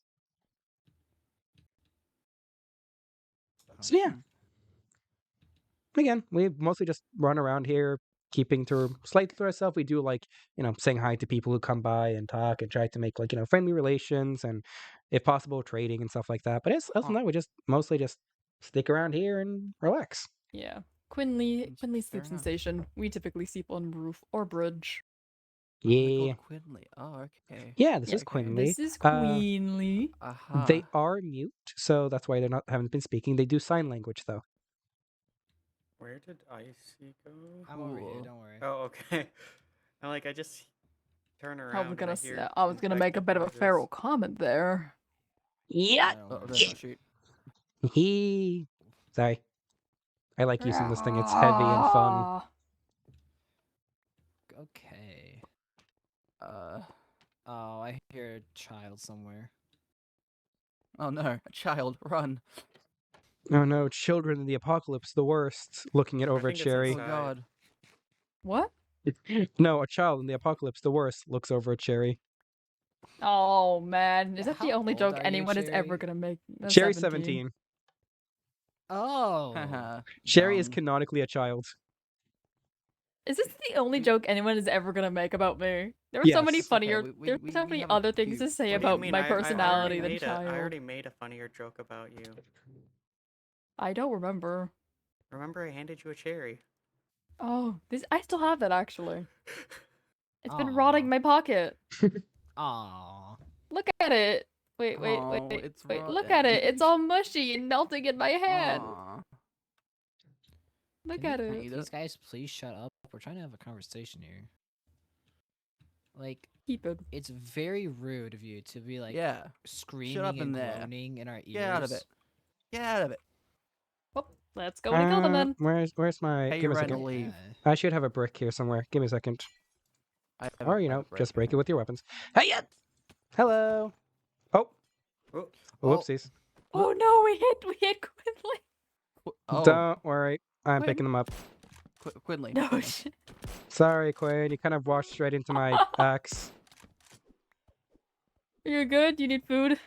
So yeah, again, we mostly just run around here, keeping to slightly to ourselves. We do like saying hi to people who come by and talk and try to make like friendly relations and if possible trading and stuff like that. But other than that, we just mostly just stick around here and relax. Yeah. Quinley Fair sleeps in enough. station. We typically sleep on roof or bridge. Oh, they're Yeah, called Quinley. Oh, okay. yeah. This Yeah, is okay. Quinley. This is Uh, Queenly. Aha. They are mute, so that's why haven't been speaking. They do sign language though. Where did Icy go? I'm over here. Cool. Don't worry. Oh, okay. I'm like, I just turn around. I was and gonna hear I was gonna make a infected bit of a noises. feral comment there. Yeah. Don't Oh, worry. that's not shoot. He. Sorry. I like using this thing. It's heavy and fun. Ah. Okay. Uh, Oh, I hear a child somewhere. oh no, a child, run. Oh no, children in the apocalypse, the worst. Looking at over at think it's Cherry. Oh inside. god. What? No, a child in the apocalypse, the worst. Looks over at Cherry. Oh man, is that the How only old joke are you, anyone is ever Cherry? gonna make? That's Cherry's 17. 17. Oh. Haha. Cherry is Dumb. canonically a child. Is this the only joke anyone is ever gonna make about me? There are so many Yes. Okay, funnier. we- there are we- so we many have a other things few. to say What do you about mean? my I already personality than made child. I already made a funnier joke about you. I don't remember. Remember, I handed you a cherry. Oh, this I still have that actually. It's been Aw. rotting in my pocket. Aw. Look at it. Wait, wait, Oh, wait, it's wait. Look at it. It's rotten. all mushy and melting in my hand. Aw. Look Can at you- it. Eat These it. guys please shut up. We're trying to have a conversation here. Like, Keep it. it's very rude of you to be like Yeah. screaming up in and there. groaning in our ears. Get out of it. Get out of it. Well, let's go and kill them then. Where's my? Pay Give your me a rent second. or leave. Yeah. I should have a brick here somewhere. Give me a second. I have Or I have a just break break. it with your weapons. Hey, yeah. Hello. Oh, Oh, whoopsies. Oh no, we hit Quinley. Oh, Don't worry. I'm Quinn? picking them up. Quinley. No shit. Sorry, Quinn. You kind of walked straight into my axe. You're good. You need food.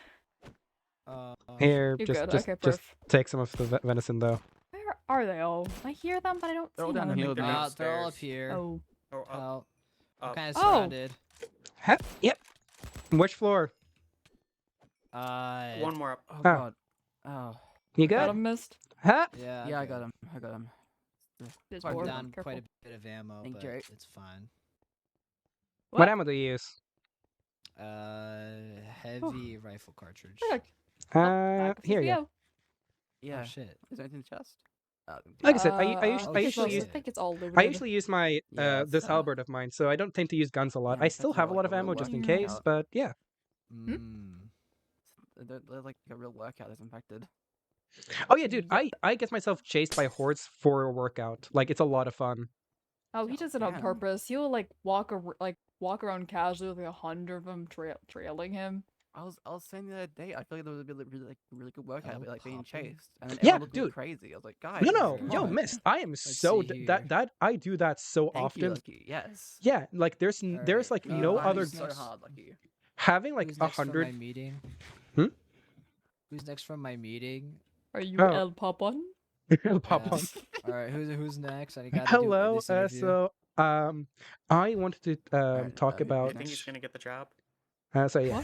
Here, You're just good. just Okay, just perf. take some of the venison though. Where are they all? I hear them, but I don't They're see all down them. here. they're They're They're all up upstairs. here. Oh, oh, up, Oh, I'm up. kind of Oh. surrounded. Yep. Which floor? One more up. Oh Ah. god. Oh. You got good? him missed. Huh? Yeah. Yeah, I I'm got good. him. I got him. There's Pardon more. I'm me. down Careful. quite a bit of ammo, Thank but you. it's fine. What ammo do you use? Heavy rifle cartridge. Perfect. Back with Here you go. CPO. Yeah. Oh shit. Is there anything in the chest? Like I said, I I usually use think it's all looted. I usually use my Yeah, this so- halberd of mine, so I don't tend to use guns a lot. Yeah, I that's still have a like lot of a ammo real just in workout. case, but yeah. Mm. They're like a real workout that's infected. Oh yeah, dude, Yep. I get myself chased by hordes for a workout. Like it's a lot of fun. Oh, he Oh, does it on damn. purpose. He'll like walk around casually with like 100 of them trailing him. I was saying the other day, I feel like there was a really good workout, Oh, but like being Poppy. chased, and then Yeah, everyone looked at me dude. crazy. I was like, guys, No, come yo, on. miss. I am Let's so see that here. that I do that so Thank often. you, Lucky. Yes. Yeah, like there's Alright, like we no are other who's so next? hard, Lucky. having like Who's next from 100. my meeting? Hmm? Who's next from my meeting? Are you Oh. El Papon? Pop Yeah. on. All right, who's next? I gotta Hello. Do this interview. So I wanted to Alright, talk who- about. You think he's gonna get the job? So yeah.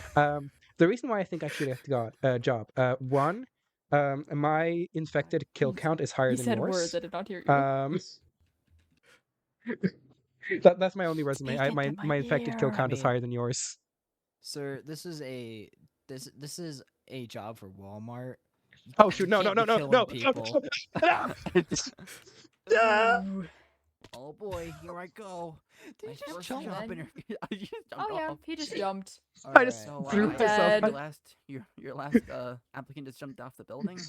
The reason why I think I should get a job. One, my infected kill count is higher He than said yours. words. I did not hear you. That's my only resume. Speak into My my infected kill ear. count I is higher mean- than yours. Sir, this is a job for Walmart. Oh shoot! You No! No! can't No! be No! killing No! people. Ooh. Oh boy, here I go. Did My you just first jump? job then? interview. You just Oh jumped yeah, off. he just jumped. I just Alright. So, threw I- myself. your last applicant just jumped off the building.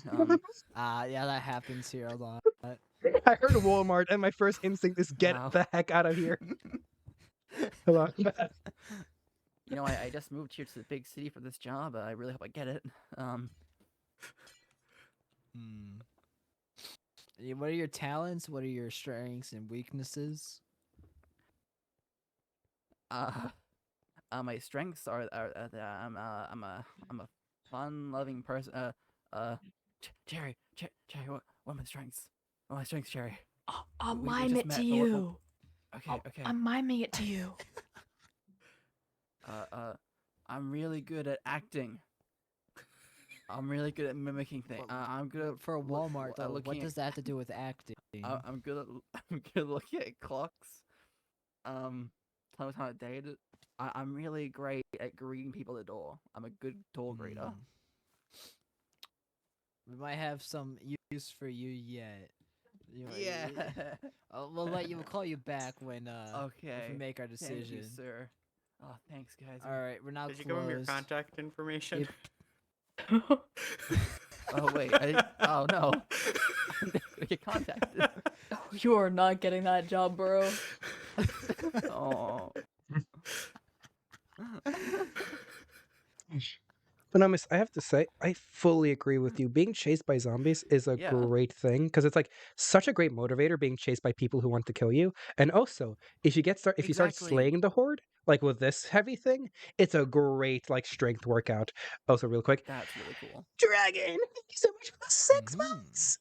Yeah, that happens here a lot. I heard Walmart, and my first instinct is get Wow. the heck out of here. Hello. You know, I just moved here to the big city for this job. I really hope I get it. What are your talents? What are your strengths and weaknesses? My strengths are that I'm a fun-loving person. Cherry, what are my strengths? What are my strengths, Cherry? I'll We mime just it met, to but you. Okay. I'm miming it to you. I'm really good at acting. I'm really good at mimicking things. I'm good at For Walmart, though, looking what at- does that have to do with acting? I'm good at looking at clocks. Telling what time of day it is. I'm really great at greeting people at the door. I'm a good door greeter. We might have some use for you yet. Yeah. We'll call you back when Okay. if we make our Thank decision. you, sir. Oh, thanks, guys. All right, we're now Did you closed. give him your contact information? Oh wait. Oh no. Get contacted. You are not getting that job, bro. Oh. But no, miss, I have to say, I fully agree with you. Being chased by zombies is a Yeah. great thing because it's like such a great motivator being chased by people who want to kill you. And also, if you start Exactly. slaying the horde, like with this heavy thing, it's a great like strength workout. Also, real quick, That's really cool. Dragon, thank you so much for the 6 Mhm. months.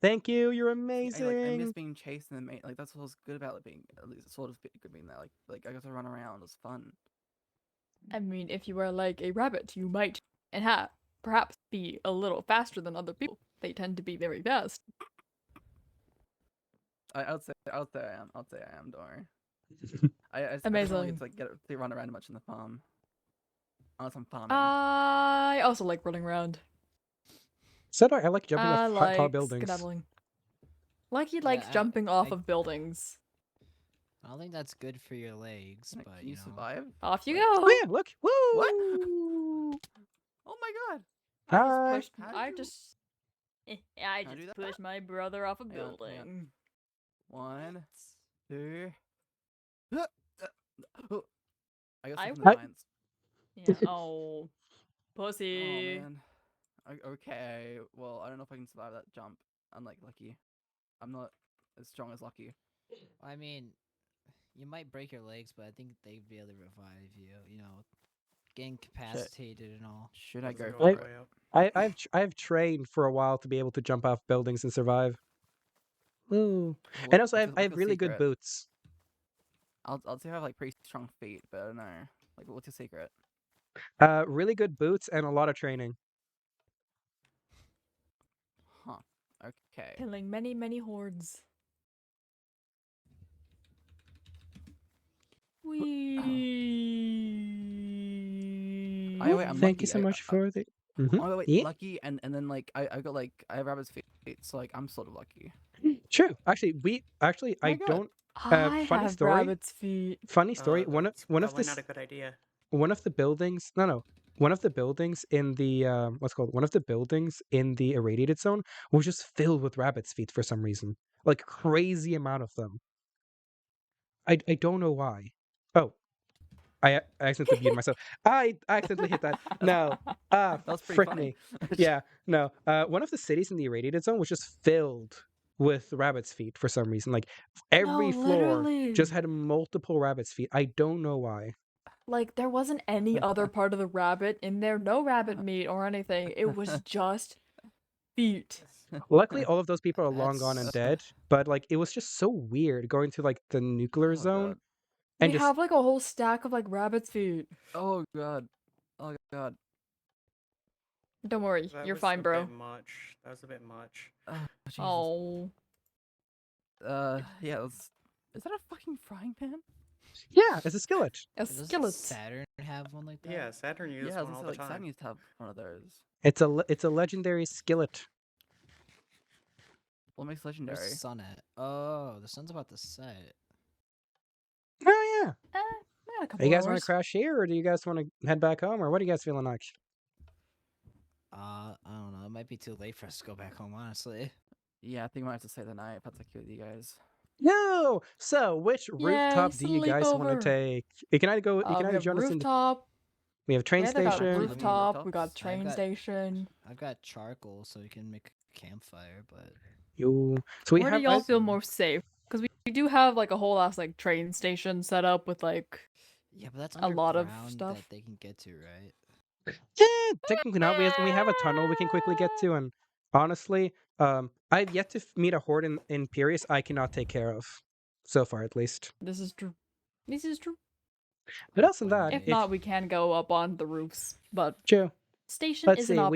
Thank you, you're See, amazing. I miss being chased in the main. Like that's what was good about it being at least sort of good being that. Like I got to run around. It was fun. I mean, if you are like a rabbit, you might and perhaps be a little faster than other people. They tend to be very fast. I would say I am. Don't worry. I just don't really Amazing. get to run around much in the farm. Unless I'm farming. I also like running around. So do I like jumping I off like tall buildings. skedaddling. Lucky likes I- jumping off I- of buildings. I don't think that's good for your legs, Can but you you know. survive? Off you Like- go. Oh yeah, look, woo! Oh my god! Hi. How did you- I Can I do just that? pushed my brother off a Hang on, hang on. building. 1, 2. I got I some would- lines. Yeah. Oh, Oh pussy. man. Okay. Well, I don't know if I can survive that jump. I'm like Lucky. I'm not as strong as Lucky. I mean, you might break your legs, but I think they'd be able to revive you. You know, getting incapacitated and all. Should I go Doesn't for all it? the way up. I've trained for a while to be able to jump off buildings and survive. Woo! Well, And also, I what's have your really good secret? boots. I'll say I have like pretty strong feet, but I don't know. Like, what's your secret? Really good boots and a lot of training. Huh. Okay. Killing many, many hordes. Wee. Oh, wait, I'm Thank you lucky. so much for the. Oh wait, Yeah, Lucky, and then like I got like I have rabbit's feet, so like I'm sort of lucky. true. Actually, my I God. don't. I funny have story. rabbit's feet. Funny story. One of That's one of probably the not a good idea. one of the buildings. No. One of the buildings in the what's it called one of the buildings in the irradiated zone was just filled with rabbit's feet for some reason, like crazy amount of them. I don't know why. Oh, I accidentally muted myself. I accidentally hit that. No. That was pretty frick funny. me. Yeah, no. One of the cities in the irradiated zone was just filled with rabbit's feet for some reason. Like every No, floor just literally. had multiple rabbit's feet. I don't know why. Like, there wasn't any other part of the rabbit in there. No rabbit meat or anything. It was just feet. Luckily, all of those people are long gone and That's- dead. But like, it was just so weird going to like the nuclear Oh, zone. God. We And just have like a whole stack of like rabbit's feet. Oh god. Oh god. Don't worry, That you're was fine, a bro. bit much. That was a bit much. Oh Jesus. Oh, Yeah. Is that a fucking frying pan? yeah, it's a skillet. a Doesn't skillet. Saturn have one like that? Yeah, Saturn used Yeah, I was one all gonna the say, like Saturn time. used to have one of those. It's a legendary skillet. What makes Where's legendary? the sun at? Oh, the sun's about to set. Oh yeah. I got a Are couple you guys want hours. to crash here, or do you guys want to head back home, or what are you guys feeling like? I don't know. It might be too late for us to go back home, honestly. Yeah, I think we might have to stay the night if that's okay with you guys. No. So, which rooftop do you guys want to sleepover. take? You can either go. You can We either have join us in. rooftop. We have train Yeah, they got station. rooftop. We got rooftops. train got- station. I've got charcoal, so we can make a campfire, but You. So we Where have. do y'all I- feel more safe? Because we do have like a whole ass like train station set up with like yeah, but that's a lot of underground stuff. that they can get to, right? technically not. We have a tunnel we can quickly get to, and honestly, I've yet to meet a horde in Imperius I cannot take care of, so far at least. this is true. This is true. But else than One that, day. If not, we can go up on the roofs, but Joe, station let's is see. an option.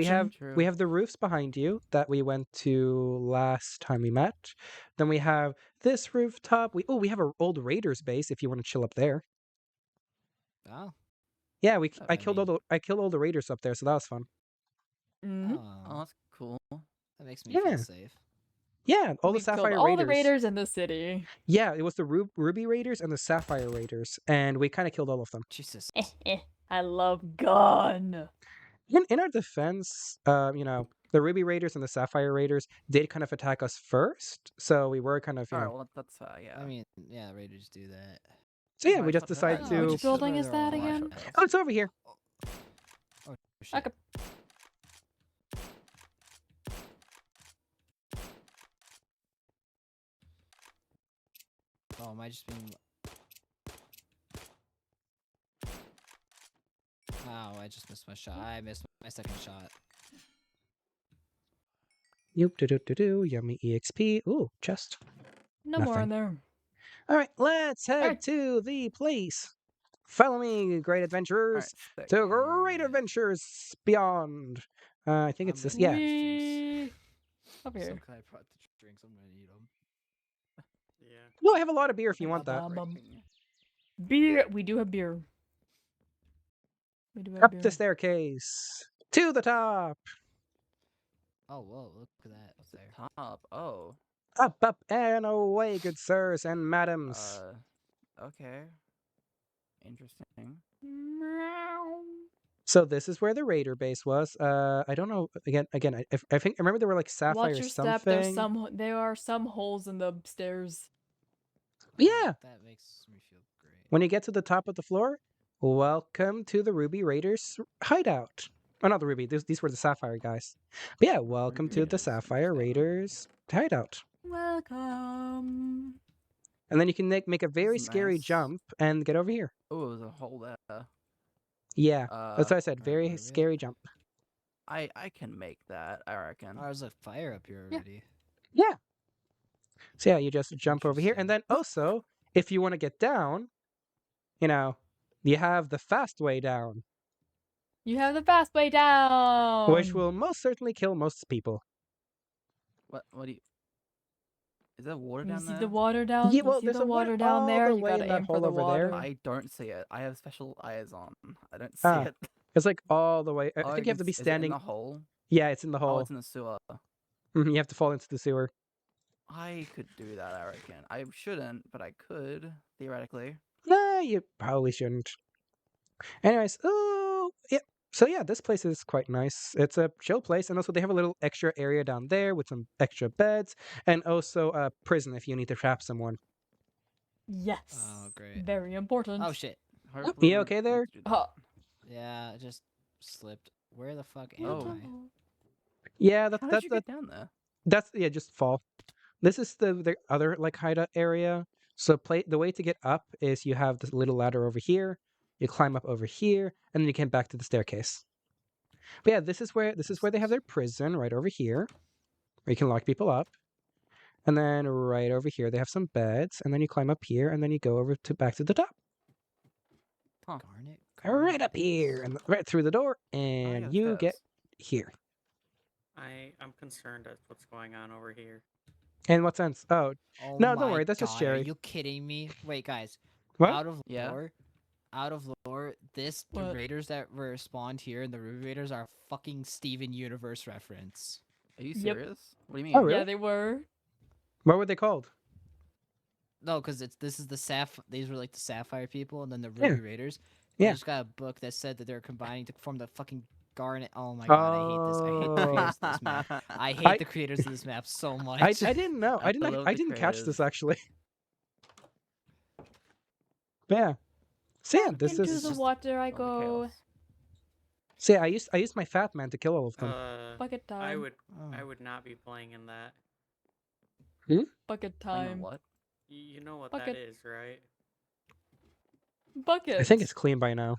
We have True. the roofs behind you that we went to last time we met. Then we have this rooftop. We have an old Raiders base if you want to chill up there. Oh. Yeah, I I killed mean- I killed all the Raiders up there, so that was fun. Mhm. Oh, Oh, that's cool. that makes me Yeah. feel safe. Yeah, all We've the killed Sapphire all Raiders. the raiders in the city. Yeah, it was the Ruby Raiders and the Sapphire Raiders, and we kind of killed all of them. Jesus. I love gun. In our defense, the Ruby Raiders and the Sapphire Raiders did kind of attack us first, so we were kind of, Alright, well that's yeah. I mean, yeah, Raiders do that. so yeah, Alright, we just fuck that. decided Oh, to. which building Where is they're all that alive. again? Oh, it's over here. Oh, shit. Okay. Oh, am I just being... Wow, I just missed my shot. I missed my second shot. Yoop do do do do. Yummy EXP. Ooh, chest. No more Nothing. in there. All right, let's head Alright. to the place. Follow me, great adventurers, Alright, sick. to great adventures beyond. I think it's I'm this. gonna Yeah. We... Up I'm so here. glad I brought the drinks. I'm gonna eat them. Yeah. No, I have a lot of beer if you want that. Beer. We do have beer. We do have Up beer. the staircase to the top. Oh, whoa, look at that up there. Top. Oh. Up and away, good sirs and madams. Okay. Interesting. Meow. So this is where the Raider base was. I don't know. Again, I think I remember there were like sapphire Watch your something. step. There are some holes in the stairs. Yeah. That makes me feel great. When you get to the top of the floor, welcome to the Ruby Raiders hideout. Oh, not the Ruby. These were the Sapphire guys. But yeah, welcome to the Raiders, Sapphire understand. Raiders hideout. Welcome. And then you can make a very is scary nice. jump and get over here. Oh, there's a hole there. Yeah, that's what I said. Alright, Very where are we at? scary jump. I can make that, I reckon. Oh, there's a fire up here Yeah. already. Yeah. So yeah, you just jump over here. And then Interesting. also, if you want to get down, you have the fast way down, You have the fast way down. which will most certainly kill most people. What do you... Is there water You down see there? the water down? Yeah, You well, see there's the a water water down all there? the You way in gotta that aim for hole the over there. water. I don't see it. I have special eyes on. I don't see Ah, it. It's like all the way. I Oh, think you have to be is it in standing. the hole? Yeah, it's in the Oh, hole. it's in the sewer. You have to fall into the sewer. I could do that, I reckon. I shouldn't, but I could, theoretically. Nah, you probably shouldn't. Anyways, oh, yeah. So yeah, this place is quite nice. It's a chill place, and also they have a little extra area down there with some extra beds, and also a prison if you need to trap someone. Yes. Oh, great. Very important. Oh, shit. Hopefully You we okay need to there? do that. Huh. Yeah, I just slipped. Where the fuck am Oh. I? Yeah, How did you get down there? that's yeah, just fall. This is the other like hideout area. So the way to get up is you have this little ladder over here. You climb up over here, and then you get back to the staircase. But yeah, this is where they have their prison right over here, where you can lock people up. And then right over here they have some beds, and then you climb up here, and then you go over to back to the top. Huh. Garnet? Right up here, and right through the door, Oh, yeah, and the you get stairs. here. I'm concerned at what's going on over here. In what sense? Oh, Oh no, my don't worry. That's god, just are Sherry. you kidding me? Wait, guys. What? Out of Yeah. lore, the What? raiders that were spawned here and the Ruby Raiders are fucking Steven Universe reference. Are you Yep. serious? What do you mean? Oh, really? Yeah, they were. What were they called? No, because this is the these were like the Sapphire people, and then the Yeah. Ruby Raiders. Yeah. I just got a book that said that they're combining to form the fucking Garnet. Oh my god, I hate this. I hate the creators of this map. I hate I- the creators of this map so much. I didn't know. I love I the didn't catch this creators. actually. But yeah. So yeah, this Into is. the just water I all the go. chaos. So yeah, I used my fat man to kill all of them. Bucket time. I Oh. would not be playing in that. Bucket Hang on, time. what? You know what Bucket. that is, right? Bucket. I think it's clean by now.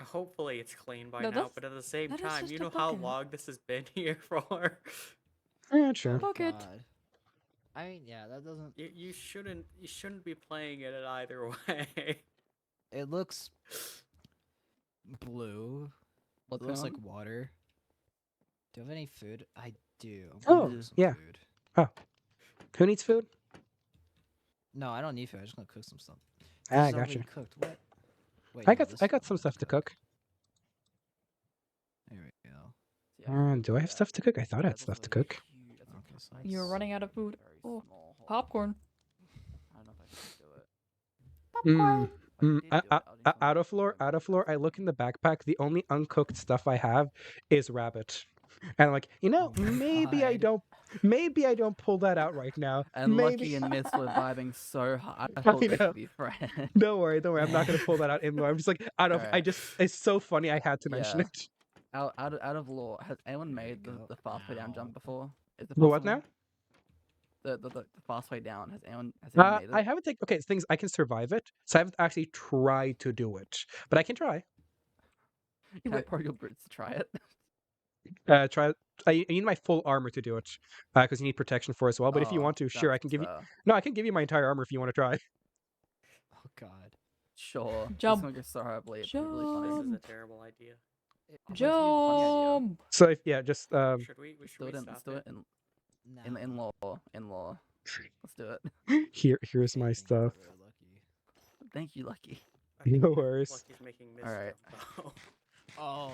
Hopefully it's clean by No, now, that's- but at the same that is time, just you a know how bucket. long this has been here for. Yeah, true. Oh Bucket. god. I mean, yeah, that doesn't. You shouldn't be playing it either way. It looks blue. What's It looks going like water. Do you have any food? I do. I'm Oh, gonna cook some yeah. food. Who needs food? No, I don't need food. I'm just gonna cook some stuff. Ah, This I is already gotcha. cooked. What? Wait, I no, got this I is got some already stuff to cook. There we go. Yeah, Do I have stuff to cook? I thought I had that's stuff to also a cook. huge- that's a Okay, so nice, You're running out of food. very Oh, small hole. popcorn. I don't know if I can do it. Mm, If I did do it, I'll need out of something floor, to out of floor. I look in the backpack. The only uncooked stuff I have is rabbit, and I'm like, Oh my God. maybe I don't pull that out right now. And maybe. Lucky and Miss were vibing so hard. I I thought they know. could be friends. Don't worry. I'm not gonna pull that out in. I'm just like out of. I Alright. just. It's so funny. I had to mention Yeah. it. Out of lore, has anyone made you go. the fast way down Ow. jump before? Is it The what possible? now? The fast way down. Has anyone made it? I haven't taken. Okay, things I can survive it, so I haven't actually tried to do it, but I can try. Can I borrow your boots to try it? Try. I need my full armor to do it, because you need protection for it as well. But if you Oh, want to, sure, I that's can give you. fair. No, I can give you my entire armor if you want to try. Oh god. Sure. Jump. This is gonna go so horribly. It's gonna be really funny. This is a Jump. terrible idea. Oh, but it's gonna be a funny idea. Jump. So if just Should we Let's should do we it. stop Let's do it in No. in law. In law. Let's do it. here's my Okay, stuff. we're lucky. Thank you, Lucky. I think No worries. Lucky's making this Alright. jump, Oh.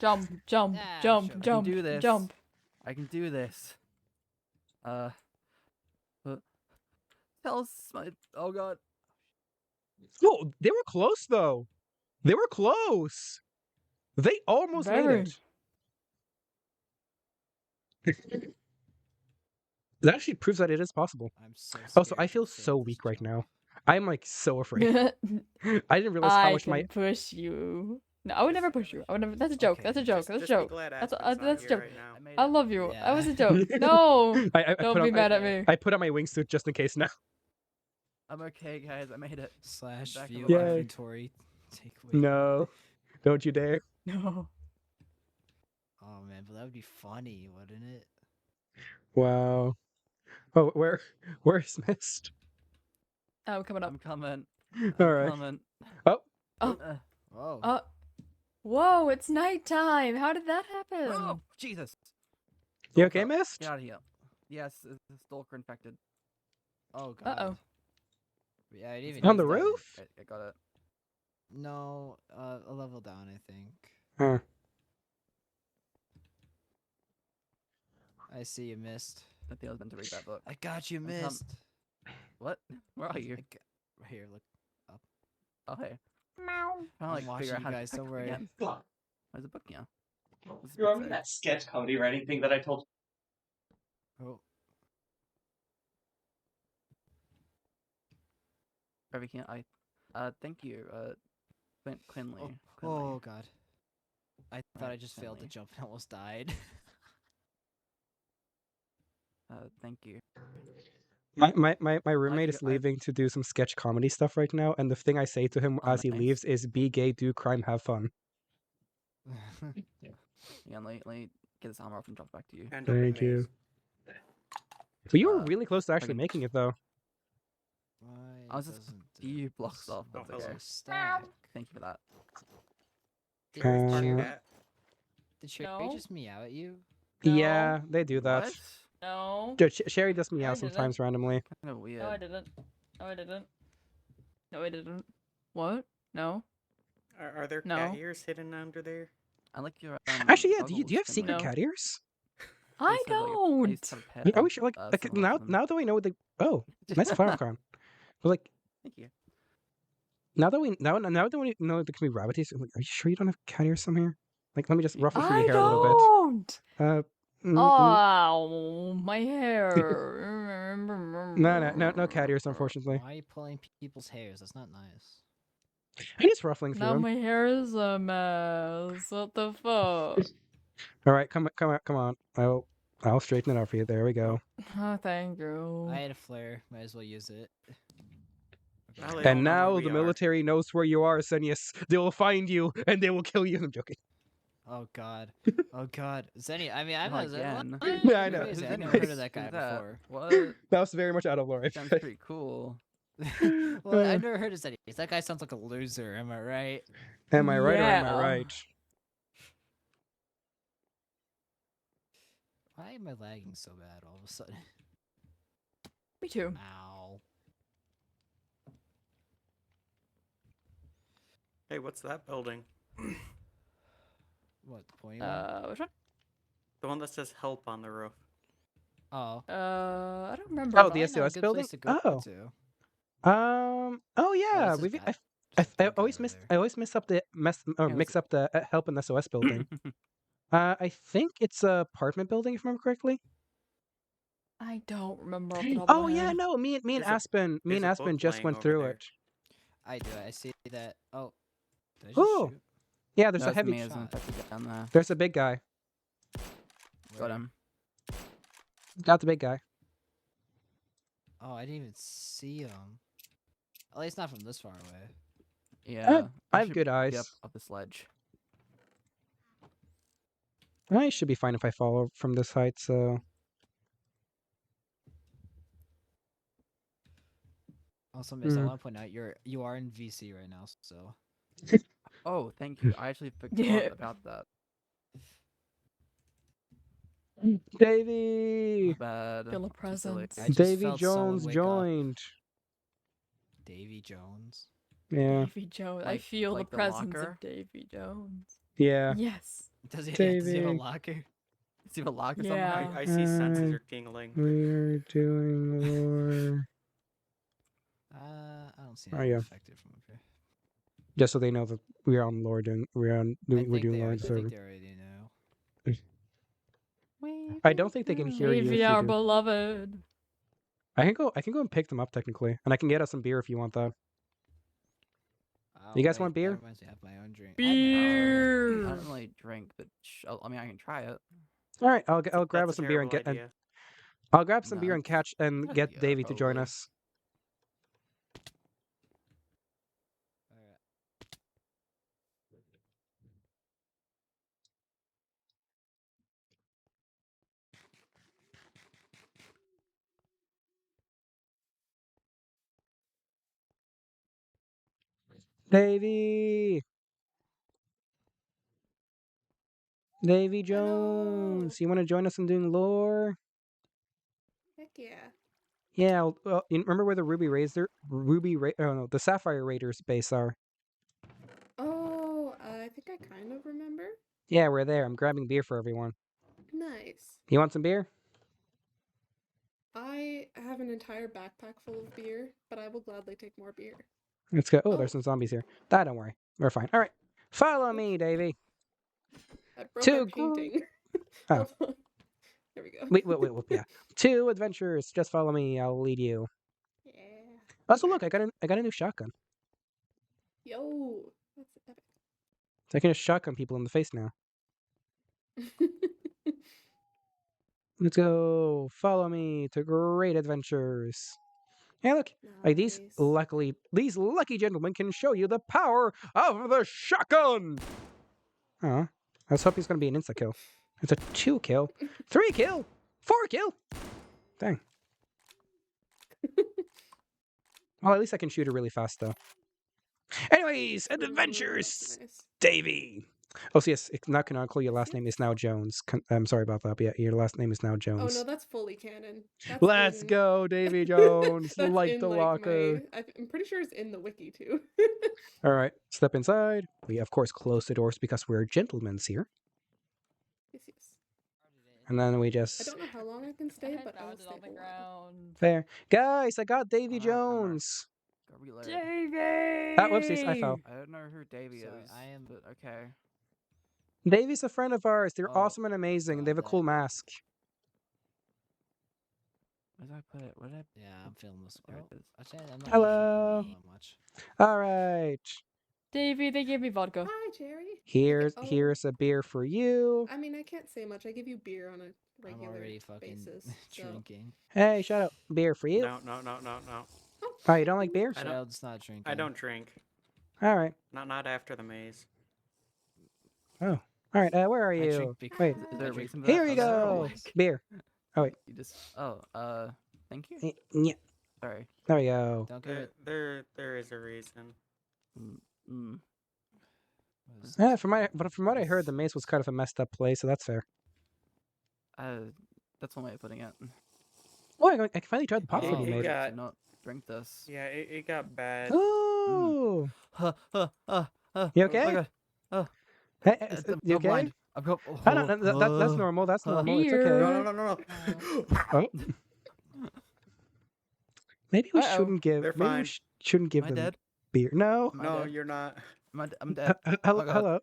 Jump. Jump. Nah, Jump. sure. I can Jump. do this. Jump. I can do this. Tell us my. Oh God. Oh, they were close though. They were close. They almost made Very. it. That actually proves that it is possible. I'm so Also, I scared to feel fail so this weak right jump. now. I'm like so afraid. I didn't realize how I much can my. push you. No, I would never push you. I would never. That's a joke. Okay, That's a just- joke. That's a Just be joke. glad That's Aspen's not that's a here joke. right now. I made I it. love you. That was a Yeah. joke. No. I Don't put be on, mad I, at me. I put on my wingsuit just in case now. I'm okay, guys. I made it. Slash Back view of the line. Yay. inventory. Take away. No, don't you dare. No. Oh man, but that would be funny, wouldn't it? Wow. Oh, where's Mist? I'm coming up. I'm coming. All I'm right. coming. Oh. Oh. Whoa. Whoa! It's nighttime. How did that happen? Oh, Jesus. You Stalker, okay, Mist? Get out of here. Yes, it's a stalker infected. Oh god. Uh-oh. Yeah, I didn't even On the use that. roof? I got it. No, a level down, I think. Huh. I see you missed. I think I was meant to read that book. I got you I'm missed. What? Where are you? Right here, look. Oh, hey. Meow. Trying I'm to watching figure out you how to guys, pick don't up worry. again. Where's the book now? What's the You book remember say? that sketch comedy writing thing that I told Oh, Everything I. Thank you. Quinley. oh, Quinley. oh god. I thought Right, I just failed to Finley. jump and almost died. Thank you. My roommate you- is leaving to do some sketch comedy stuff right now, and the thing I say to him Oh, as he nice. leaves is "Be gay, do crime, have fun." Yeah, let me get this armor off and drop it back to you. And open Thank you. maze. But you were Uh, really close to actually fucking- making it though. I was just a doesn't few this? blocks off. Oh, That's hello. okay. Stack. Thank you for that. Did, Where's Uh, Cherry, Cat? did Cherry No. just meow at you? No. Yeah, they do that. What? No. Sherry does meow I didn't. sometimes randomly. Kind of weird. No, I didn't. No, I didn't. No, I didn't. What? No. Are there No. cat ears hidden under there? I like your Actually, yeah. Do goggles, you have Finley. secret No. cat ears? I used to have, like, I don't. used to have a pet Are we of, sure? Like someone now, with them. now that we know the nice Firecon. But like Thank you. now that we now that we know there can be rabbit ears, I'm like, are you sure you don't have cat ears somewhere? Like, let me just ruffle through I your hair a little bit. don't. Mm, Oh, my hair. no cat ears, unfortunately. Why are you pulling people's hairs? That's not nice. I'm just ruffling through Now them. my hair is a mess. What the fuck? All right, come on. I'll straighten it out for you. There we go. Oh, thank you. I had a flare. Might as well use it. Well, they And don't know where now we the are. military knows where you are, Senius. They will find you and they will kill you. I'm joking. Oh god. Oh god. Zenny, I mean, I'm Not not again. Yeah, I know. Crazy. I've Who's never heard that? of that guy Who's that? before. What? That was very much out of lore. Sounds pretty cool. Well, I've never heard of Zenny. That guy sounds like a loser, am I right? Am I right or am I Yeah. right? Why am I lagging so bad all of a sudden? Me too. Ow. Hey, what's that building? What, the pointy one? Which one? The one that says help on the roof. Oh. I don't remember. Oh, Probably the not a SOS good building? place to go Oh. to. Oh yeah, this is we've bad. I Just that guy always over miss there. I always mix up the mix up the help and SOS building. I think it's a apartment building if I remember correctly. I don't remember. Off the top of Oh my yeah, head. no, me and There's a- Aspen there's a book just laying went over through there. it. I do. I see that. Oh. Did I just Oh, shoot? yeah, there's a That's heavy. me as an shot. infected down there. There's a big guy. Got Where? him. Got the big guy. Oh, I didn't even see him. At least not from this far away. Yeah. I you have should good be eyes. Up, up the sledge. I should be fine if I fall from this height. So Also, Miss, I Mm. want to point out you are in VC right now, so Oh, thank you. I actually forgot Yeah. about that. Davy, Bad. Feel a Too silly. presence. I just Davy felt someone Jones wake up. joined. Davy Jones. Yeah, Davy Jones. I Like- feel like the the presence locker? of Davy Jones. yeah. Yes. Does he have a Davy. locker? Does he have a locker Yeah. somehow? I see senses Uh, are tingling. We're doing lore. I don't see Oh, anything yeah. affected from up here. Just so they know that we're on lore doing we're I doing think lore on the I server. think they already know. I don't think they can hear you if Davy, you our do. beloved. I can go and pick them up technically, and I can get us some beer if you want that. Oh, You guys wait, want beer? That reminds me, I have my own drink. I have my own Beer. I don't really drink, but I mean, I can try it. All right, I'll grab That's us a some beer and terrible get and idea. I'll grab some beer No, and catch and good get idea, Davy to join probably. us. Alright. Davy, Davy Hello. Jones, you want to join us in doing lore? Heck yeah. Yeah, well, you remember where the the Sapphire Raiders base are? Oh, I think I kind of remember. Yeah, we're there. I'm grabbing beer for everyone. Nice. You want some beer? I have an entire backpack full of beer, but I will gladly take more beer. Let's go. Oh, Oh. there's some zombies here. Don't worry. We're fine. All right. Follow me, Davy. I broke Two our gr- painting. Oh. Hold on. There we go. Wait, yeah. 2 adventures. Just follow me. I'll lead you. Yeah. Also, look, I got a new shotgun. Yo. That's epic. So I can just shotgun people in the face now. Let's go. Follow me to great adventures. Hey, look. Like these lucky gentlemen can show you the power of the shotgun. Oh, I was hoping it's gonna be an insta kill. It's a 2 kill, 3 kill, 4 kill. Dang. Well, at least I can shoot it really fast though. Anyways, Ooh, adventures, nice. Davy. Oh, so yes, it's not canonical. Your last name is now Jones. I'm sorry about that, but yeah, your last name is now Oh Jones. no, that's fully canon. That's Let's in... go, Davy Jones, that's like in the Walker. I'm pretty sure it's in the wiki too. All right, step inside. We of course close the doors because we're gentlemen here, Yes, yes. and then we I just don't know how long I can stay, I but I will found it stay on the for a while. ground. there. Guys, I got Davy Alright, alright. Jones. Go reload. Davy! Ah, whoopsies, I fell. I don't know who Davy Sorry, is. I am- But okay. Davy's a friend of ours. They're Oh, awesome and amazing. got They have a cool that. mask. Where did I put it? Where did I? Yeah, I'm feeling this. There Oh, it is. actually, I'm not Hello. feeling that much. All right. Davy, they gave me vodka. Hi, Jerry. Here's Oh. here's a beer for you. I mean, I can't say much. I give you beer on a I'm regular already fucking basis. So. drinking. Hey, shut up. Beer for you. No. Oh, you don't like beer? I don't- Child's not drinking. I don't drink. All right. Not after the maze. All right. Where are I you? drink because Wait. Is there a I drink- reason for that? Here you Oh, is there a go. like- Beer. Oh wait. You just. Thank you. Yeah. Sorry. There we go. Don't give it. There is a reason. Mm. was- Yeah, from what I heard, the maze was kind of a messed up place, so that's fair. That's one way of putting it. Oh, I can finally try the pot Yeah, food you it made. got- To not drink this. Yeah, it got bad. Oh. You You okay? Hey, you okay? blind. I've got. Oh, no, that's normal. That's normal. It's Here. okay. No. Oh. Maybe we Uh-oh. shouldn't give. They're Maybe we fine. shouldn't give Am I them dead? beer. No. Am I No, dead? you're not. I'm dead. Hello. Oh, God. Hello.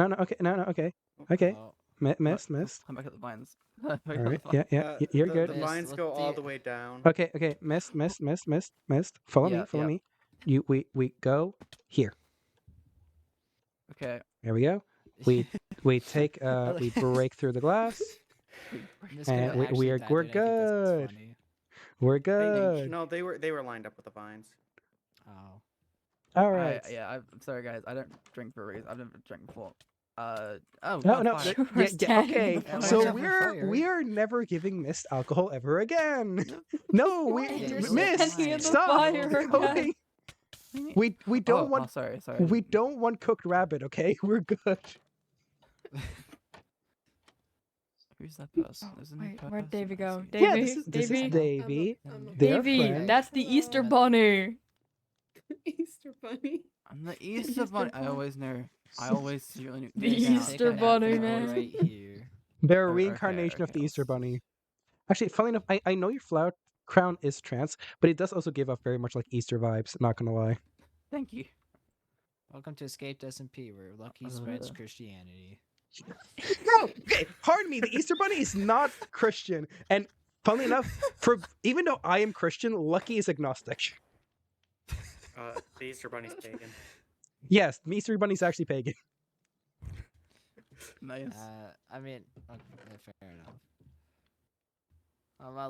No. Okay. No. Okay. Okay. Oh, Miss. I'm back at the vines. All right. Yeah. You're the, good. The Miss, lines look go all the- the way down. Okay. Miss. Follow Yeah, me. Follow yeah. me. We go here. Okay. There we go. We take we break through the glass. Miss And could've we actually are- died, we're and I think that's good. funny. We're They- good. No, they were lined up with the vines. Oh. All right. I'm sorry, guys. I don't drink for a reason. I've never drank before. No. fire. Okay. Yeah, So watch out for we fire. are never giving Mist alcohol ever again. No, we Why? You're Mist. standing in the Stop. fire Go again. away. We don't Oh, want sorry. we don't want cooked rabbit. Okay, we're good. Who's that person? There's a new Wait, where'd person Davy I go? see. Davy? Yeah, this is Davy? Davy. I'm a- They're Davy, friends. that's the Easter Hello. Bunny. Easter Bunny. I'm the Easter Easter Bunny. I Bunny. always knew. I always secretly knew. The Miss, Now, take Easter a nap Bunny, now man. Right here. They're a Okay, reincarnation of okay, the Easter let's- Bunny. Actually, funny enough, I know your flower crown is trans, but it does also give off very much like Easter vibes. Not gonna lie. Thank you. Welcome to Escaped SMP, where Lucky spreads Uh. Christianity. No, okay, pardon me. The Easter Bunny is not Christian, and funnily enough, even though I am Christian, Lucky is agnostic. The Easter Bunny's pagan. Yes, the Easter Bunny's actually pagan. Nice. I mean, okay, fair enough.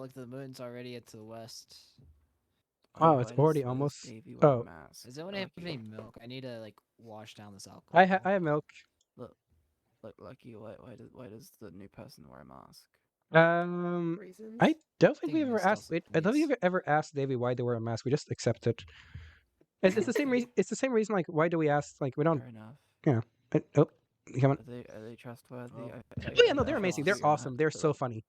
Look at the moon's already to the west. Oh, Why it's does already this almost- Davy wear a oh. mask? Does anyone Oh, have okay. any milk? I need to like wash down this alcohol. I have milk. Look, Lucky. Why does the new person wear a mask? Reasons. I don't think Think we of ever yourself asked. with I don't think police. we've ever asked Davy why they wear a mask. We just accept it. It's the same reason. It's the same reason. Like, why do we ask? Like, we don't. Fair enough. Oh, come on. Are they trustworthy? Oh. Oh yeah, no, they're amazing. They're awesome. They're so funny.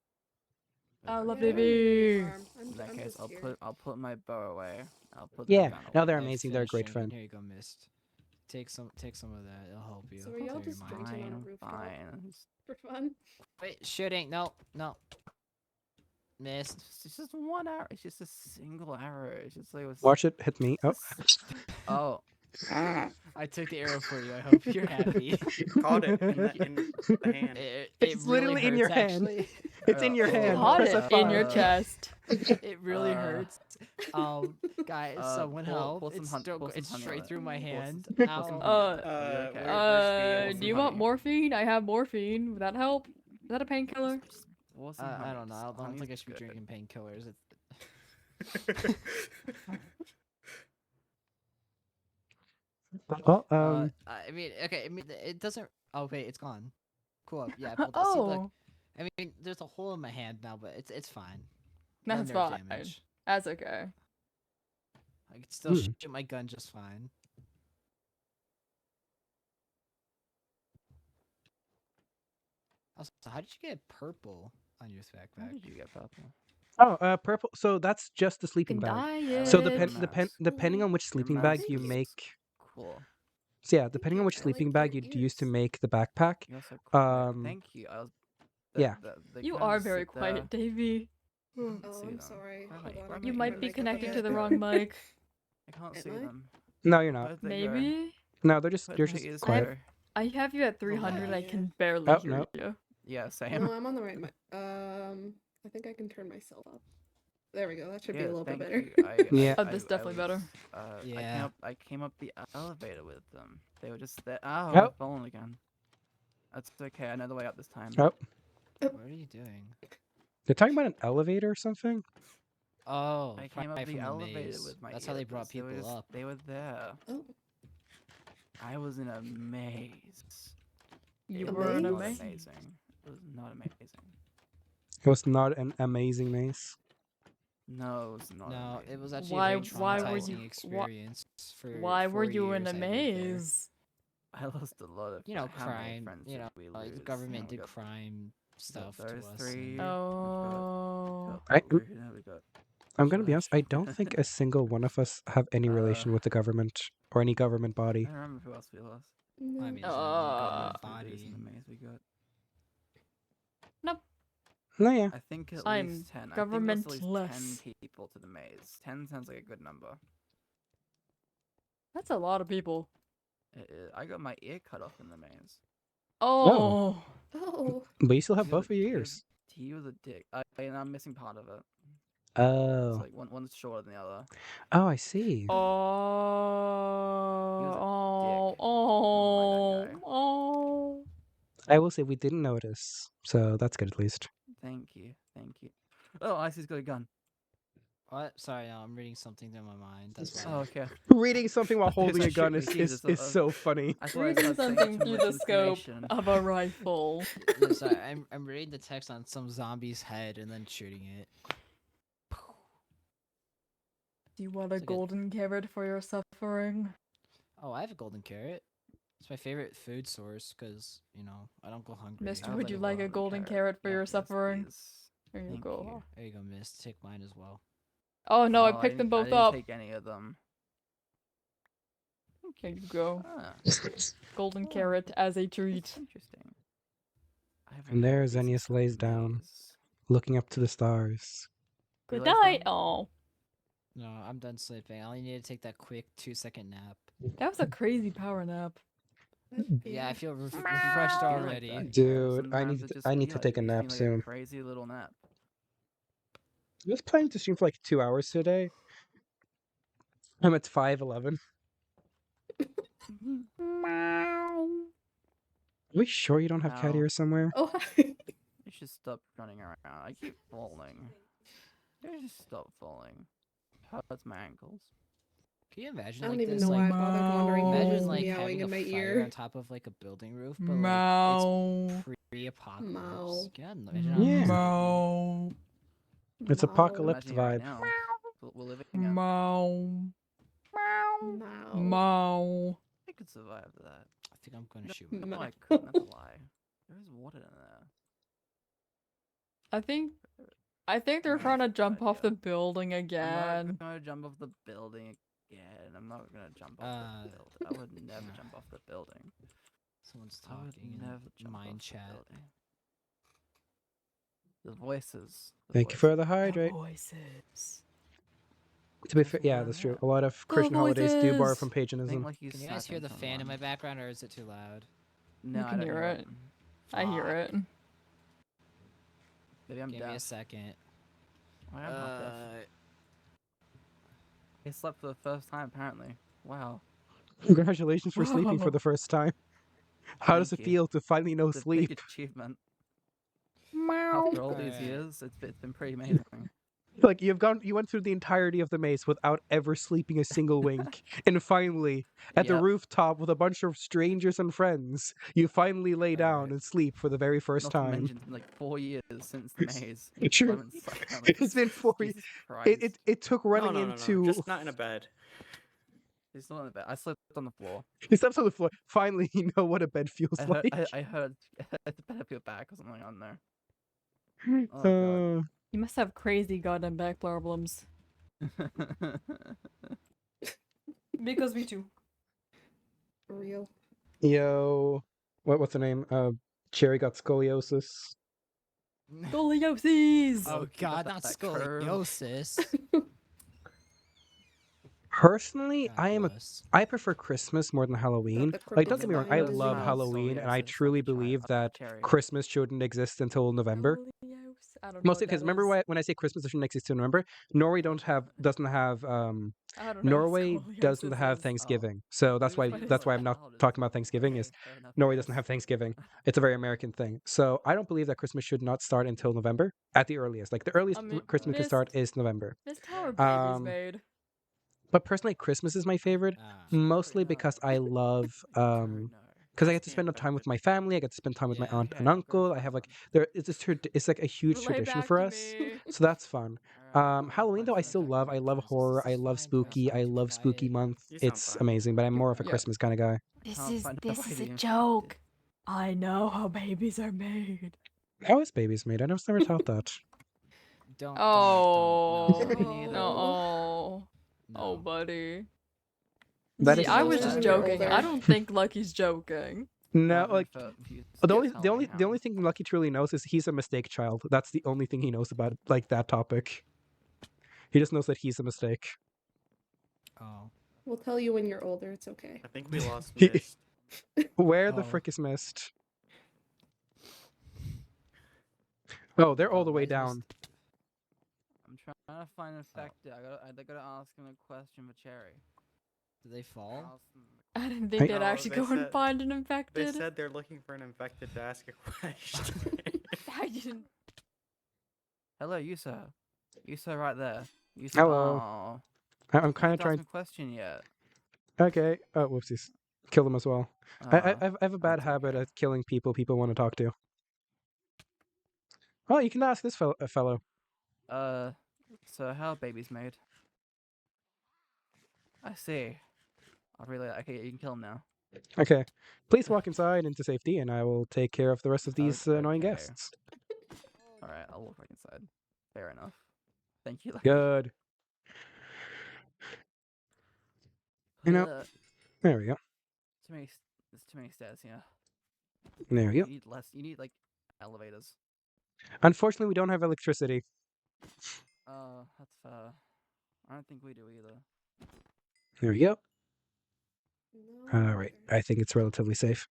I love Yeah, Davy. I'm In that case, just here. I'll put my bow away. I'll put the Yeah, gun no, away. they're I've amazing. They're a finished great drinking. friend. Here you go, Mist. Take some of that. It'll help you. So are y'all clear your just mind. drinking on a Fine, rooftop? fine. For fun. Wait, shooting. No. Mist. It's just one arrow. It's just a single arrow. It's just like Watch it hit me. Oh, Oh, I took the arrow for you. I hope you're happy. Caught it in the hand. It's literally in your hurts, hand. actually. It's in your Oh. hand. Caught Press it a in your five. chest. It really Uh, hurts. Guys, someone pull help! some It's, hun- pull some it's honey straight on it. through my Pull hand. some Ow. honey. Okay. where's the Do you honey? want morphine? I have morphine. Would that help? Is that a painkiller? Just pour some I honey. don't know. I Just don't think I honey's should be good. drinking painkillers. Well, I mean, okay. I mean, it doesn't. Oh wait, it's gone. Cool. Yeah. I pulled that. See, look. Oh, I mean, there's a hole in my hand now, but it's fine. that's nerve fine. damage. That's okay. I could still Hmm. shoot my gun just fine. Also, how did you get purple on your How backpack? did you get purple? Oh, purple. So that's just the sleeping Can bag. dye So it. depending on which sleeping Your bag mouse you is make. Cool. So yeah, depending on which I like sleeping your bag you'd use to ears. make the backpack. You're so quiet. Um, Thank you. I was. yeah. They You kinda are just very sit there. quiet, Davey. Oh, See I'm them. sorry. Where am Hold I- on, where I am You can't might turn be my mic up connected to again. the wrong mic. I can't Am see I? them. No, you're not. Where'd they go? Maybe. No, they're just Where'd you're my just ears quiet. go? I have you at 300. I yeah. can barely Oh, hear no. you. Yeah, same. No, I'm on the right mic. I think I can turn myself up. There we go. That should be a Yeah, little bit thank better. you. Yeah. Oh, this is definitely better. Yeah. I came up the elevator with them. They were just there. Oh, Oh. I've fallen again. That's okay. I know the way up this time. Oh, What are you doing? they're talking about an elevator or something. Oh, I came up probably the from the elevator maze. with my That's how they brought earbuds. They were people just- up. They were there. Oh, I was in a maze. You It were was in a not maze? amazing. It was not amazing. It was not an amazing maze. No, it was not. No, amazing. it was actually Why- a very why traumatizing were you- experience for Why were 4 you in years a I lived there. maze? I lost a lot of. You know, how many crime. friends You did know, we the lose? government We did got- crime stuff to those us. three. and- Oh. I- we got I'm gonna be honest. I Josh. don't think a single one of us have any relation with the government or any government I body. don't remember who else we lost. no. I mean, it's not even government Who body. is in the maze we got? Nope. No, yeah. I think at I'm least 10. I think there's at least 10 governmentless. people to the maze. 10 sounds like a good number. That's a lot of people. I got my ear cut off in the maze. Oh. Oh, But you still have He both was of your he was- ears. He was a dick. And I'm missing part of it. Oh. It's like one's shorter than the other. Oh, I see. Oh. Oh. Oh. that guy. Oh. I will say we didn't notice, so that's good at least. Thank you. Thank you. Oh, Icy's got a gun. What? Sorry, no, I'm reading something in my mind. That's why. Oh, okay. Reading something while I thought he was holding a gonna gun shoot me. is Jesus, so funny. I thought I Reading started saying something too through much the scope information. of a rifle. No, sorry, I'm reading the text on some zombie's head and then shooting it. Do you want a It's like a- golden carrot for your suffering? Oh, I have a golden carrot. It's my favorite food source because, you know, I don't go hungry. Mister, I would you like a golden carrot for Yeah, your yes, suffering? please. There you Thank go. you. There you go, miss. Take mine as well. Oh no, I Oh, picked them didn't- I both didn't up. take any of them. Here you go. Ah, Golden Oh, carrot as a that's treat. interesting. I have a And there piece of Xenius lays down, maze. looking up to the stars. You Good lays night. down? Oh, No, I'm done sleeping. I only need to take that quick 2-second nap. that was a crazy power nap. Yeah, I feel refreshed I feel like already. that, Dude, sometimes it just I need to feels take a like nap it's been, soon. a crazy little nap. I was planning to stream for like 2 hours today. I'm at 5:11. Are we sure you don't have cat Ow. ears somewhere? Oh, You should stop running around. I keep falling. You should stop falling. Hurts my ankles. Can you imagine I don't like even this? know why I Like, bothered wondering who imagine was like meowing having a in my fire ear. on top of like a building roof, but like Meow. it's pre-apocalypse. Meow. God, imagine how Yeah. nice that'd Meow. It's Meow. apocalypse Imagine right vibe. now. We're living in. Meow. Meow. Meow. I could survive that. be. I think I'm gonna shoot. No, my I couldn't. That's a lie. There is water in there. I think they're Alright, trying to good jump off the idea. building I'm again. not gonna jump off the building again. I'm not gonna jump off the building. I would never jump off the building. Someone's I would talking never in jump mind off chat. the building. The voices. Thank you for the hydrate. Voices. To be fair, yeah, that's true. A lot of Christian holidays do borrow voices. from paganism. Like Can you guys hear the fan in my background, or is it too loud? No, You I can don't hear it. I hear it. Maybe I'm Give me a deaf. second. I am not deaf. He slept for the first time, apparently. Wow. Congratulations for sleeping for Wow. the first time. How does it Thank you. feel to finally know It's a sleep? big achievement. Meow. After all these Alright. years, it's been pretty amazing. Like you went through the entirety of the maze without ever sleeping a single wink, and finally, at the Yep. rooftop with a bunch of strangers and friends, you finally lay down Alright. and sleep for the very first Not to time. mention, it's been like 4 years since the maze. True. I haven't slept down It's this- been 4 Jesus It Christ. took running no, into just not in a bed. He's still on the bed. I slept on the floor. He steps on the floor. Finally, you know what a bed feels I heard, like. I heard the bed feel back or something on there. Oh god. You must have crazy goddamn back problems. Because me too. For real. Yo, what's her name? Cherry got scoliosis. Scoliosis! Oh god, not that curve. scoliosis. Personally, God bless. I prefer Christmas more than Halloween. the Like, don't get me wrong, I crooked love smile. Halloween, and I Scoliosis, truly fucking believe child, that Cherry. Christmas shouldn't exist until November. I don't know Mostly what because that remember is. when I say Christmas, it shouldn't exist until November. Norway doesn't have I don't know what Norway doesn't scoliosis have is. Thanksgiving, so that's why What is I'm not holidays. talking about Thanksgiving. Is Okay, fair enough, Norway I doesn't guess. have Thanksgiving. It's a very American thing. So I don't believe that Christmas should not start until November at the earliest. Like the earliest mean, Christmas can start is November. Missed how are babies Um, made. But personally, Christmas is my favorite, mostly because I love because I get to spend time with my family. I get to spend time with my aunt and uncle. I have like it's like a huge Relay tradition back for to us, me. so that's fun. Halloween though I still love. I love horror. I love spooky. I love spooky month. You sound It's fine. amazing. But I'm more of a Yeah. Christmas kind of guy. This is a joke. I know how babies are made. How is babies made? I was never taught that. Don't. Oh, No, me neither. no. No. Oh, buddy. That See, is I so was sad. just When you're joking. I older. don't think Lucky's joking. No, Never like felt confused the only about the only Halloween the only thing Lucky truly knows is he's a mistake child. That's the only thing he knows about like that topic. He just knows that he's a mistake. Oh. We'll tell you when you're older. It's okay. I think we lost He- Mist. Where the Oh. frick is Mist? Oh, they're all the way why is down. Mist- I'm trying to find infected. I gotta ask him a question with Cherry. Did they fall? Ask him- I didn't think they'd No, actually they go and said- find an They infected. said they're looking for an infected to ask a question. I didn't. Hello, Yusa. Yusa right there. Yusa. Hello. Oh, I'm kind of ask him trying. a question yet. Okay. Oh, whoopsies. Kill them as well. I Uh, have a bad that's habit okay. of killing people want to talk to. Oh, you can ask this fellow. So how are babies made? I see. Okay, you can kill him now. Okay. Please walk inside into safety, and I will take care of the rest of these annoying Okay. guests. Alright, I'll walk back inside. Fair enough. Thank you. Good. You know, there we go. There's too many stairs here. There we You go. need less. You need like elevators. Unfortunately, we don't have electricity. That's fair. I don't think we do either. There we go. No. All right. I think it's relatively safe.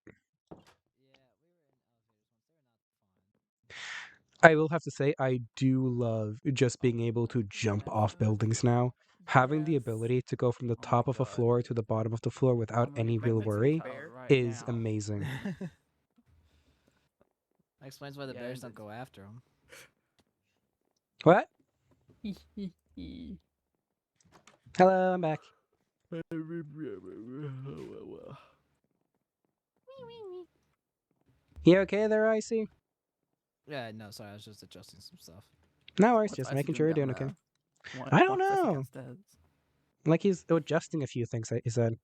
I will have to say, I do love just being able to jump off buildings now. Having the Yes. ability to go from the Oh my top of a God. floor to the bottom of the floor without I'm gonna any make real my worry child right is now. amazing. That explains why the Yeah, bears and don't go after him. What? Hello, I'm back. You okay there, Icy? Yeah, no, sorry, I was just adjusting some stuff. No worries, What's just Icy making sure you're doing down okay. there? I don't What's Icy know. downstairs? Like he's adjusting a few things, he said.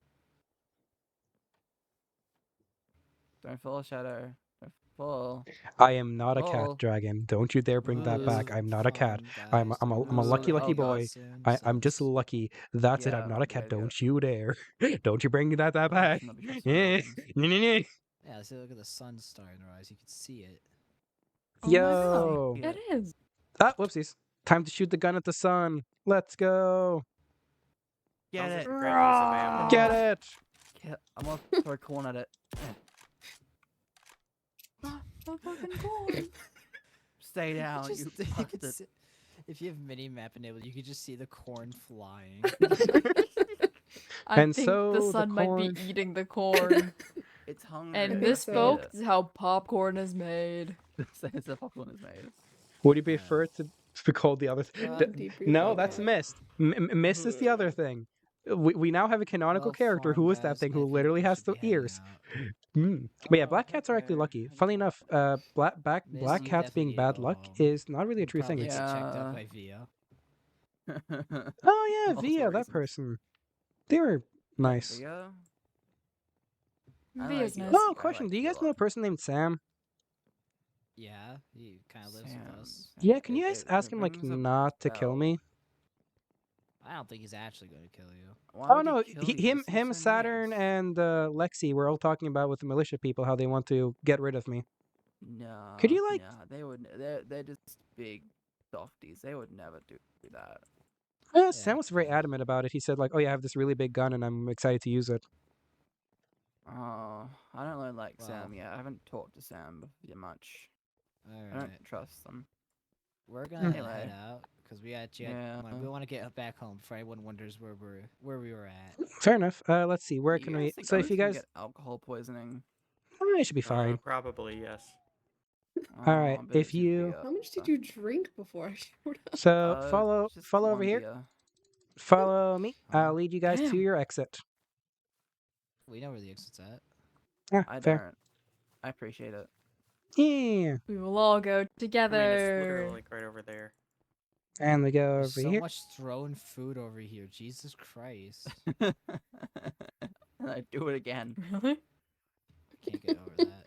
Don't fall, Shadow. Don't fall. I am not a cat Oh. dragon. Don't you dare bring that back. I'm not a cat. I'm a lucky Ooh, oh boy. God. I'm just lucky. That's it. I'm Yeah, not a cat. yeah. Don't you dare. Don't you bring that I back. should not be trusting Yeah. dolphins. Yeah, see, look at the sun starting to rise. You can see it. Oh my Yo. God, it is. Ah, whoopsies. Time to shoot the gun at the sun. Let's go. Get Sounds it. like a great use of ammo. Get it. I'm gonna throw a corn at it. So fucking cool. Stay down, Just- you you could bastard. see- if you have mini map enabled, you could just see the corn flying. I And think so the the sun might corn- be eating the corn. It's hungry. And think this, so. folks, is how popcorn is made. This the popcorn is made. Would you prefer to be called the other God, th- debrief No, on that's that. Mist. Mist is the other thing. We now have a canonical Well, character who is that farm thing guys, who I think literally we has should the be heading ears. out. But yeah, black Oh, cats are actually okay. lucky. Funny enough, black Miss, you cats being definitely bad need to luck go home. is not really a You true thing. probably It's get checked Yeah. out by Via. oh yeah, Also Via, that reasons. person. They were Nice. Via? I Via's like nice. Via. Oh, I question. like Do you Via guys a know a lot. person named Sam? Yeah, he kind of lives with us. Yeah, can you It- guys it ask him, like, rings a not to kill bell. me? I don't think he's actually going to kill you. Why Oh would no, he kill you? him, He seems so Saturn, nice. and Lexi were all talking about with the militia people how they want to get rid of me. Could you, like- Nah, they would. They're just big softies. They would never do that. Sam was very adamant about it. He said, like, "Oh yeah, I have this really big gun, and I'm excited to use it." Oh, I don't really like Well. Sam yet. I haven't talked to Sam much. I Alright. don't trust them. We're gonna head Anyway. out because we actually Yeah. we want to get back home before anyone wonders where we were at. Fair enough. Let's see. Where Do can you we? guys think So I'm if you just gonna guys, get alcohol poisoning. it should be fine. Probably yes. All right. I've been If to you, Via. How much did you drink before I showed up? so Uh, follow just over one here. beer. Follow me. I'll Huh? lead you guys to Damn. your exit. We know where the exit's at. I Fair. don't. I appreciate it. Yeah. We will all go I mean, it's together. literally like right over there. And we go There's over so here. much thrown food over here. Jesus Christ. And I do it again. Really? I can't get over that.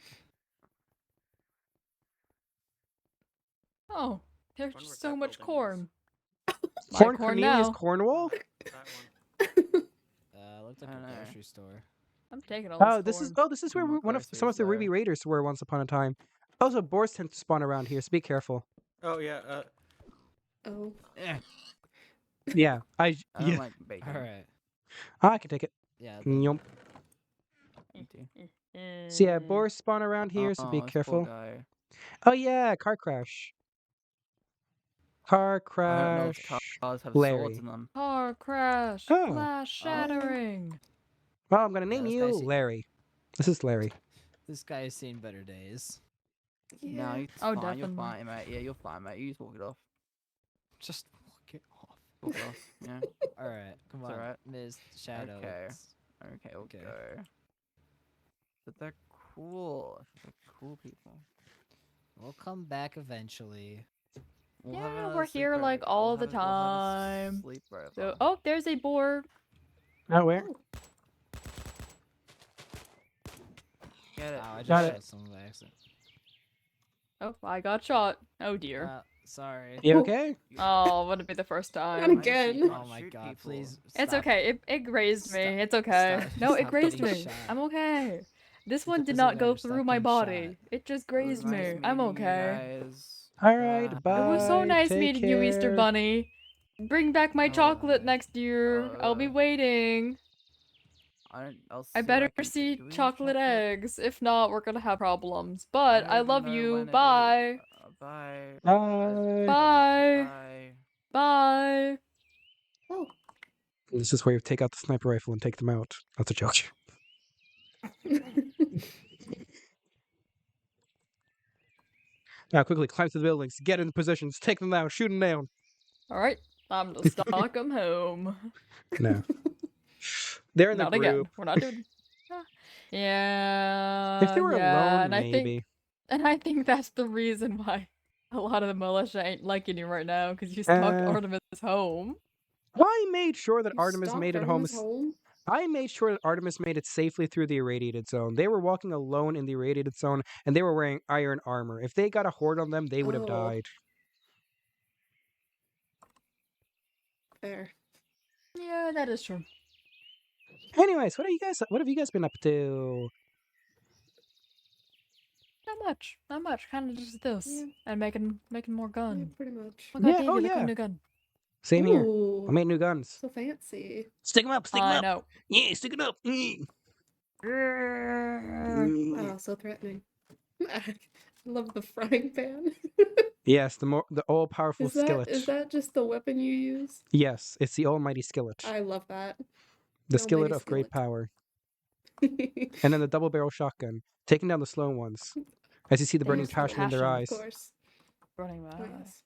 Oh, there's Wonder what so that much building is. corn. My Corn corn Cornelius now. Cornwall. That one. Looked like I a don't know. grocery store. I'm taking all Oh, this this corn. is where More one of some groceries of the Ruby there. Raiders were once upon a time. Also, boars tend to spawn around here, so be careful. Oh yeah. Oh. Yeah, I don't yeah, like bacon. Alright. I can take it. Yeah. Yup. Me too. So yeah, boars spawn around here, so be this poor careful. guy. Oh yeah, car crash. Car I don't know if crash. cars have Larry. swords in them. Car crash. Oh. Glass shattering. Well, I'm gonna name this you guy's- Larry. This is Larry. This guy has seen better days. No, it's Oh, fine. You're definitely. fine, mate. Yeah, you're fine, mate. You just walk it off. Just walk it off. Walk it off. Yeah. Alright, come It's on, alright. Ms. Shadow. Okay. let's- Okay, we'll Okay. go. But they're cool. They're cool people. We'll come back eventually. We'll Yeah, have another we're here, sleepover. like, all We'll the have we'll have a time. sleepover. So, oh, there's a boar. Oh, where? Get it. Wow, I Got just it. shot someone by accident. Oh, I got shot. Oh dear. Sorry. You okay? Oh, would it be the first Not time? again. Oh my Shoot god, people. please. It's stop. okay. It grazed me. Stop- It's okay. stop- No, it stop grazed getting me. shot. I'm okay. This one did doesn't not go matter, stop through my getting body. shot. It just It was grazed nice me. I'm meeting you okay. guys. All right, Ah. bye. It was so nice Take meeting you, Easter care. Bunny. Bring back my chocolate next year. I'll be Uh, waiting. I'll see I what better can see do we have chocolate eggs. If not, we're gonna have problems. But I don't love know you. when it is. Bye. Bye. Bye. Bye. Bye. Bye. Oh. This is where you take out the sniper rifle and take them out. That's a joke. Now, quickly climb to the buildings, get in positions, take them out, shoot them down. All right. Time to stalk 'em home. No. They're in the Not group. again. We're not doing. Yeah. If they were yeah, alone, and I maybe. think that's the reason why a lot of the militia ain't liking you right now, because you stalked Artemis home. I made sure that You Artemis stalked made it home. Artemis home? I made sure that Artemis made it safely through the irradiated zone. They were walking alone in the irradiated zone, and they were wearing iron armor. If they got a horde on them, they would have Oh. died. Fair. Yeah, that is true. Anyways, what have you guys been up to? Not much. Not much. Kind of just this. Yeah. And making more Yeah, gun. pretty much. Oh, God, Yeah, Davey, oh, look, yeah. a new gun. Same here. Ooh, I made new guns. so fancy. Stick them up, stick 'em I up. know. Yeah, stick it up. Wow, so threatening. I love the frying pan. Yes, the all-powerful Is that skillet. just the weapon you use? Yes, it's the almighty skillet. I love that. The the skillet almighty of great skillet. power. And then the double-barrel shotgun, taking down the slow ones. As you see the burning Yes, the passion in their passion, eyes. Of course. Running my Oh, eyes. yes.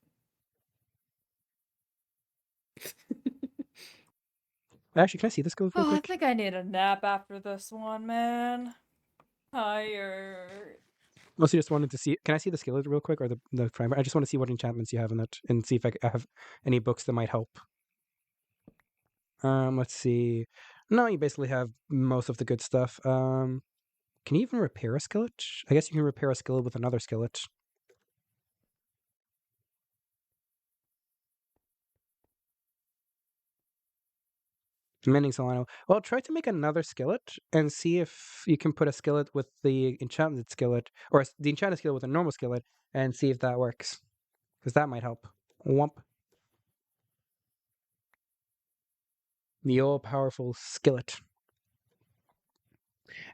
Actually, can I see this go real Oh, I quick? think I need a nap after this one, man. Tired. Mostly just wanted to see. Can I see the skillet real quick, or the primer? I just want to see what enchantments you have in it, and see if I have any books that might help. Let's see. No, you basically have most of the good stuff. Can you even repair a skillet? I guess you can repair a skillet with another skillet. Mending Solano. Well, try to make another skillet and see if you can put a skillet with the enchanted skillet, or the enchanted skillet with a normal skillet, and see if that works. Because that might help. Whomp. The all-powerful skillet.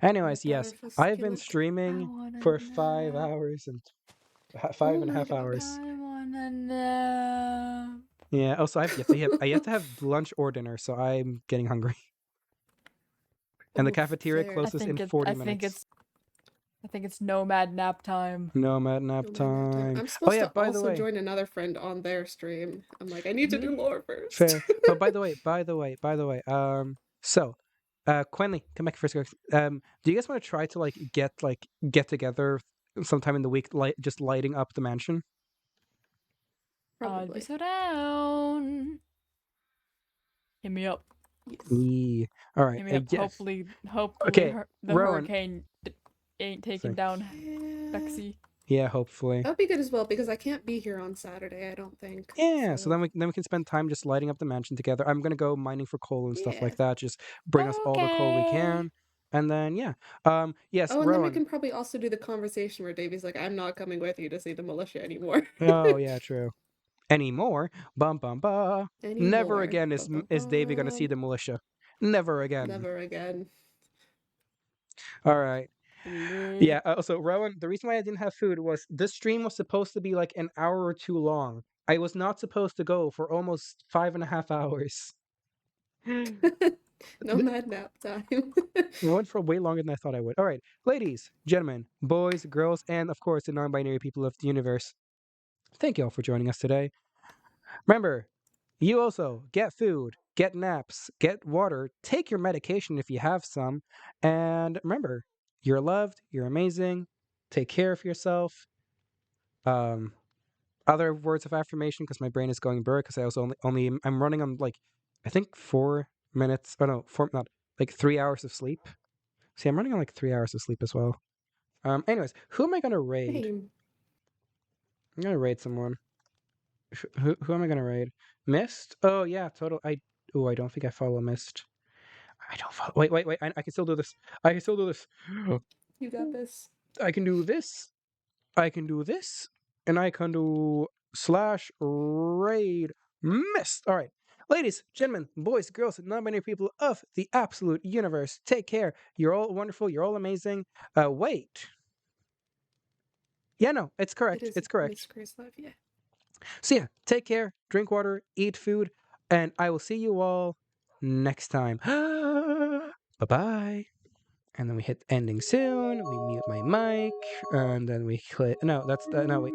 Anyways, yes, All-powerful I've been skillet. streaming for 5 hours and 5.5 hours. I wanna nap. Yeah. Also, I have to have lunch or dinner, so I'm getting hungry. And the Oof, cafeteria fair. closes in 40 I think minutes. it's nomad nap time. Nomad nap Oh, man, time. I'm Oh supposed yeah, to by the also way, join another friend on their stream. I'm like, I need to do lore first. fair. But by the way, so, Quenly, come back first. Do you guys want to try to get together sometime in the week, just lighting up the mansion? I'd be Probably. so down. Hit me up. Yeah. All right. Hit me up. yes. Hopefully Okay, the Rowan. hurricane ain't taking Sorry. down Yeah. Bexy. Yeah, hopefully. That would be good as well because I can't be here on Saturday, I don't think. Yeah, so then we can spend time just lighting up the mansion together. I'm gonna go mining for coal and stuff like Yeah. that. Just bring us all the coal we Okay. can, and then yeah. Yes, Oh, and then we Rowan. can probably also do the conversation where Davey's like, I'm not coming with you to see the militia anymore. Oh yeah, true. Anymore? Bum bum ba. Never Anymore. again is Davey gonna see the militia. Never again. Never again. All right. Yeah. Also, Rowan, the reason why I didn't have food was this stream was supposed to be like an hour or two long. I was not supposed to go for almost 5.5 hours. Nomad nap time. I went for way longer than I thought I would. All right, ladies, gentlemen, boys, girls, and of course the non-binary people of the universe. Thank you all for joining us today. Remember, you also get food, get naps, get water, take your medication if you have some, and remember, you're loved, you're amazing. Take care of yourself. Other words of affirmation because my brain is going blur because I also I'm running on I think 4 minutes. Oh no, not 3 hours of sleep. See, I'm running on 3 hours of sleep as well. Anyways, who am I gonna raid? Same. I'm gonna raid someone. Who am I gonna raid? Mist? Oh yeah, total. I don't think I follow Mist. I don't follow. Wait. I can still do this. I can still do this. You got this. I can do this. I can do this, and I can do /raid Mist. All right. Ladies, gentlemen, boys, girls, and non-binary people of the absolute universe, take care. You're all wonderful. You're all amazing. Wait. Yeah, no, it's correct. It is It's correct. Miss Grace Love, yeah. So yeah, take care, drink water, eat food, and I will see you all next time. Bye-bye. And then we hit ending soon. We mute my mic, and then we click. No, that's no wait.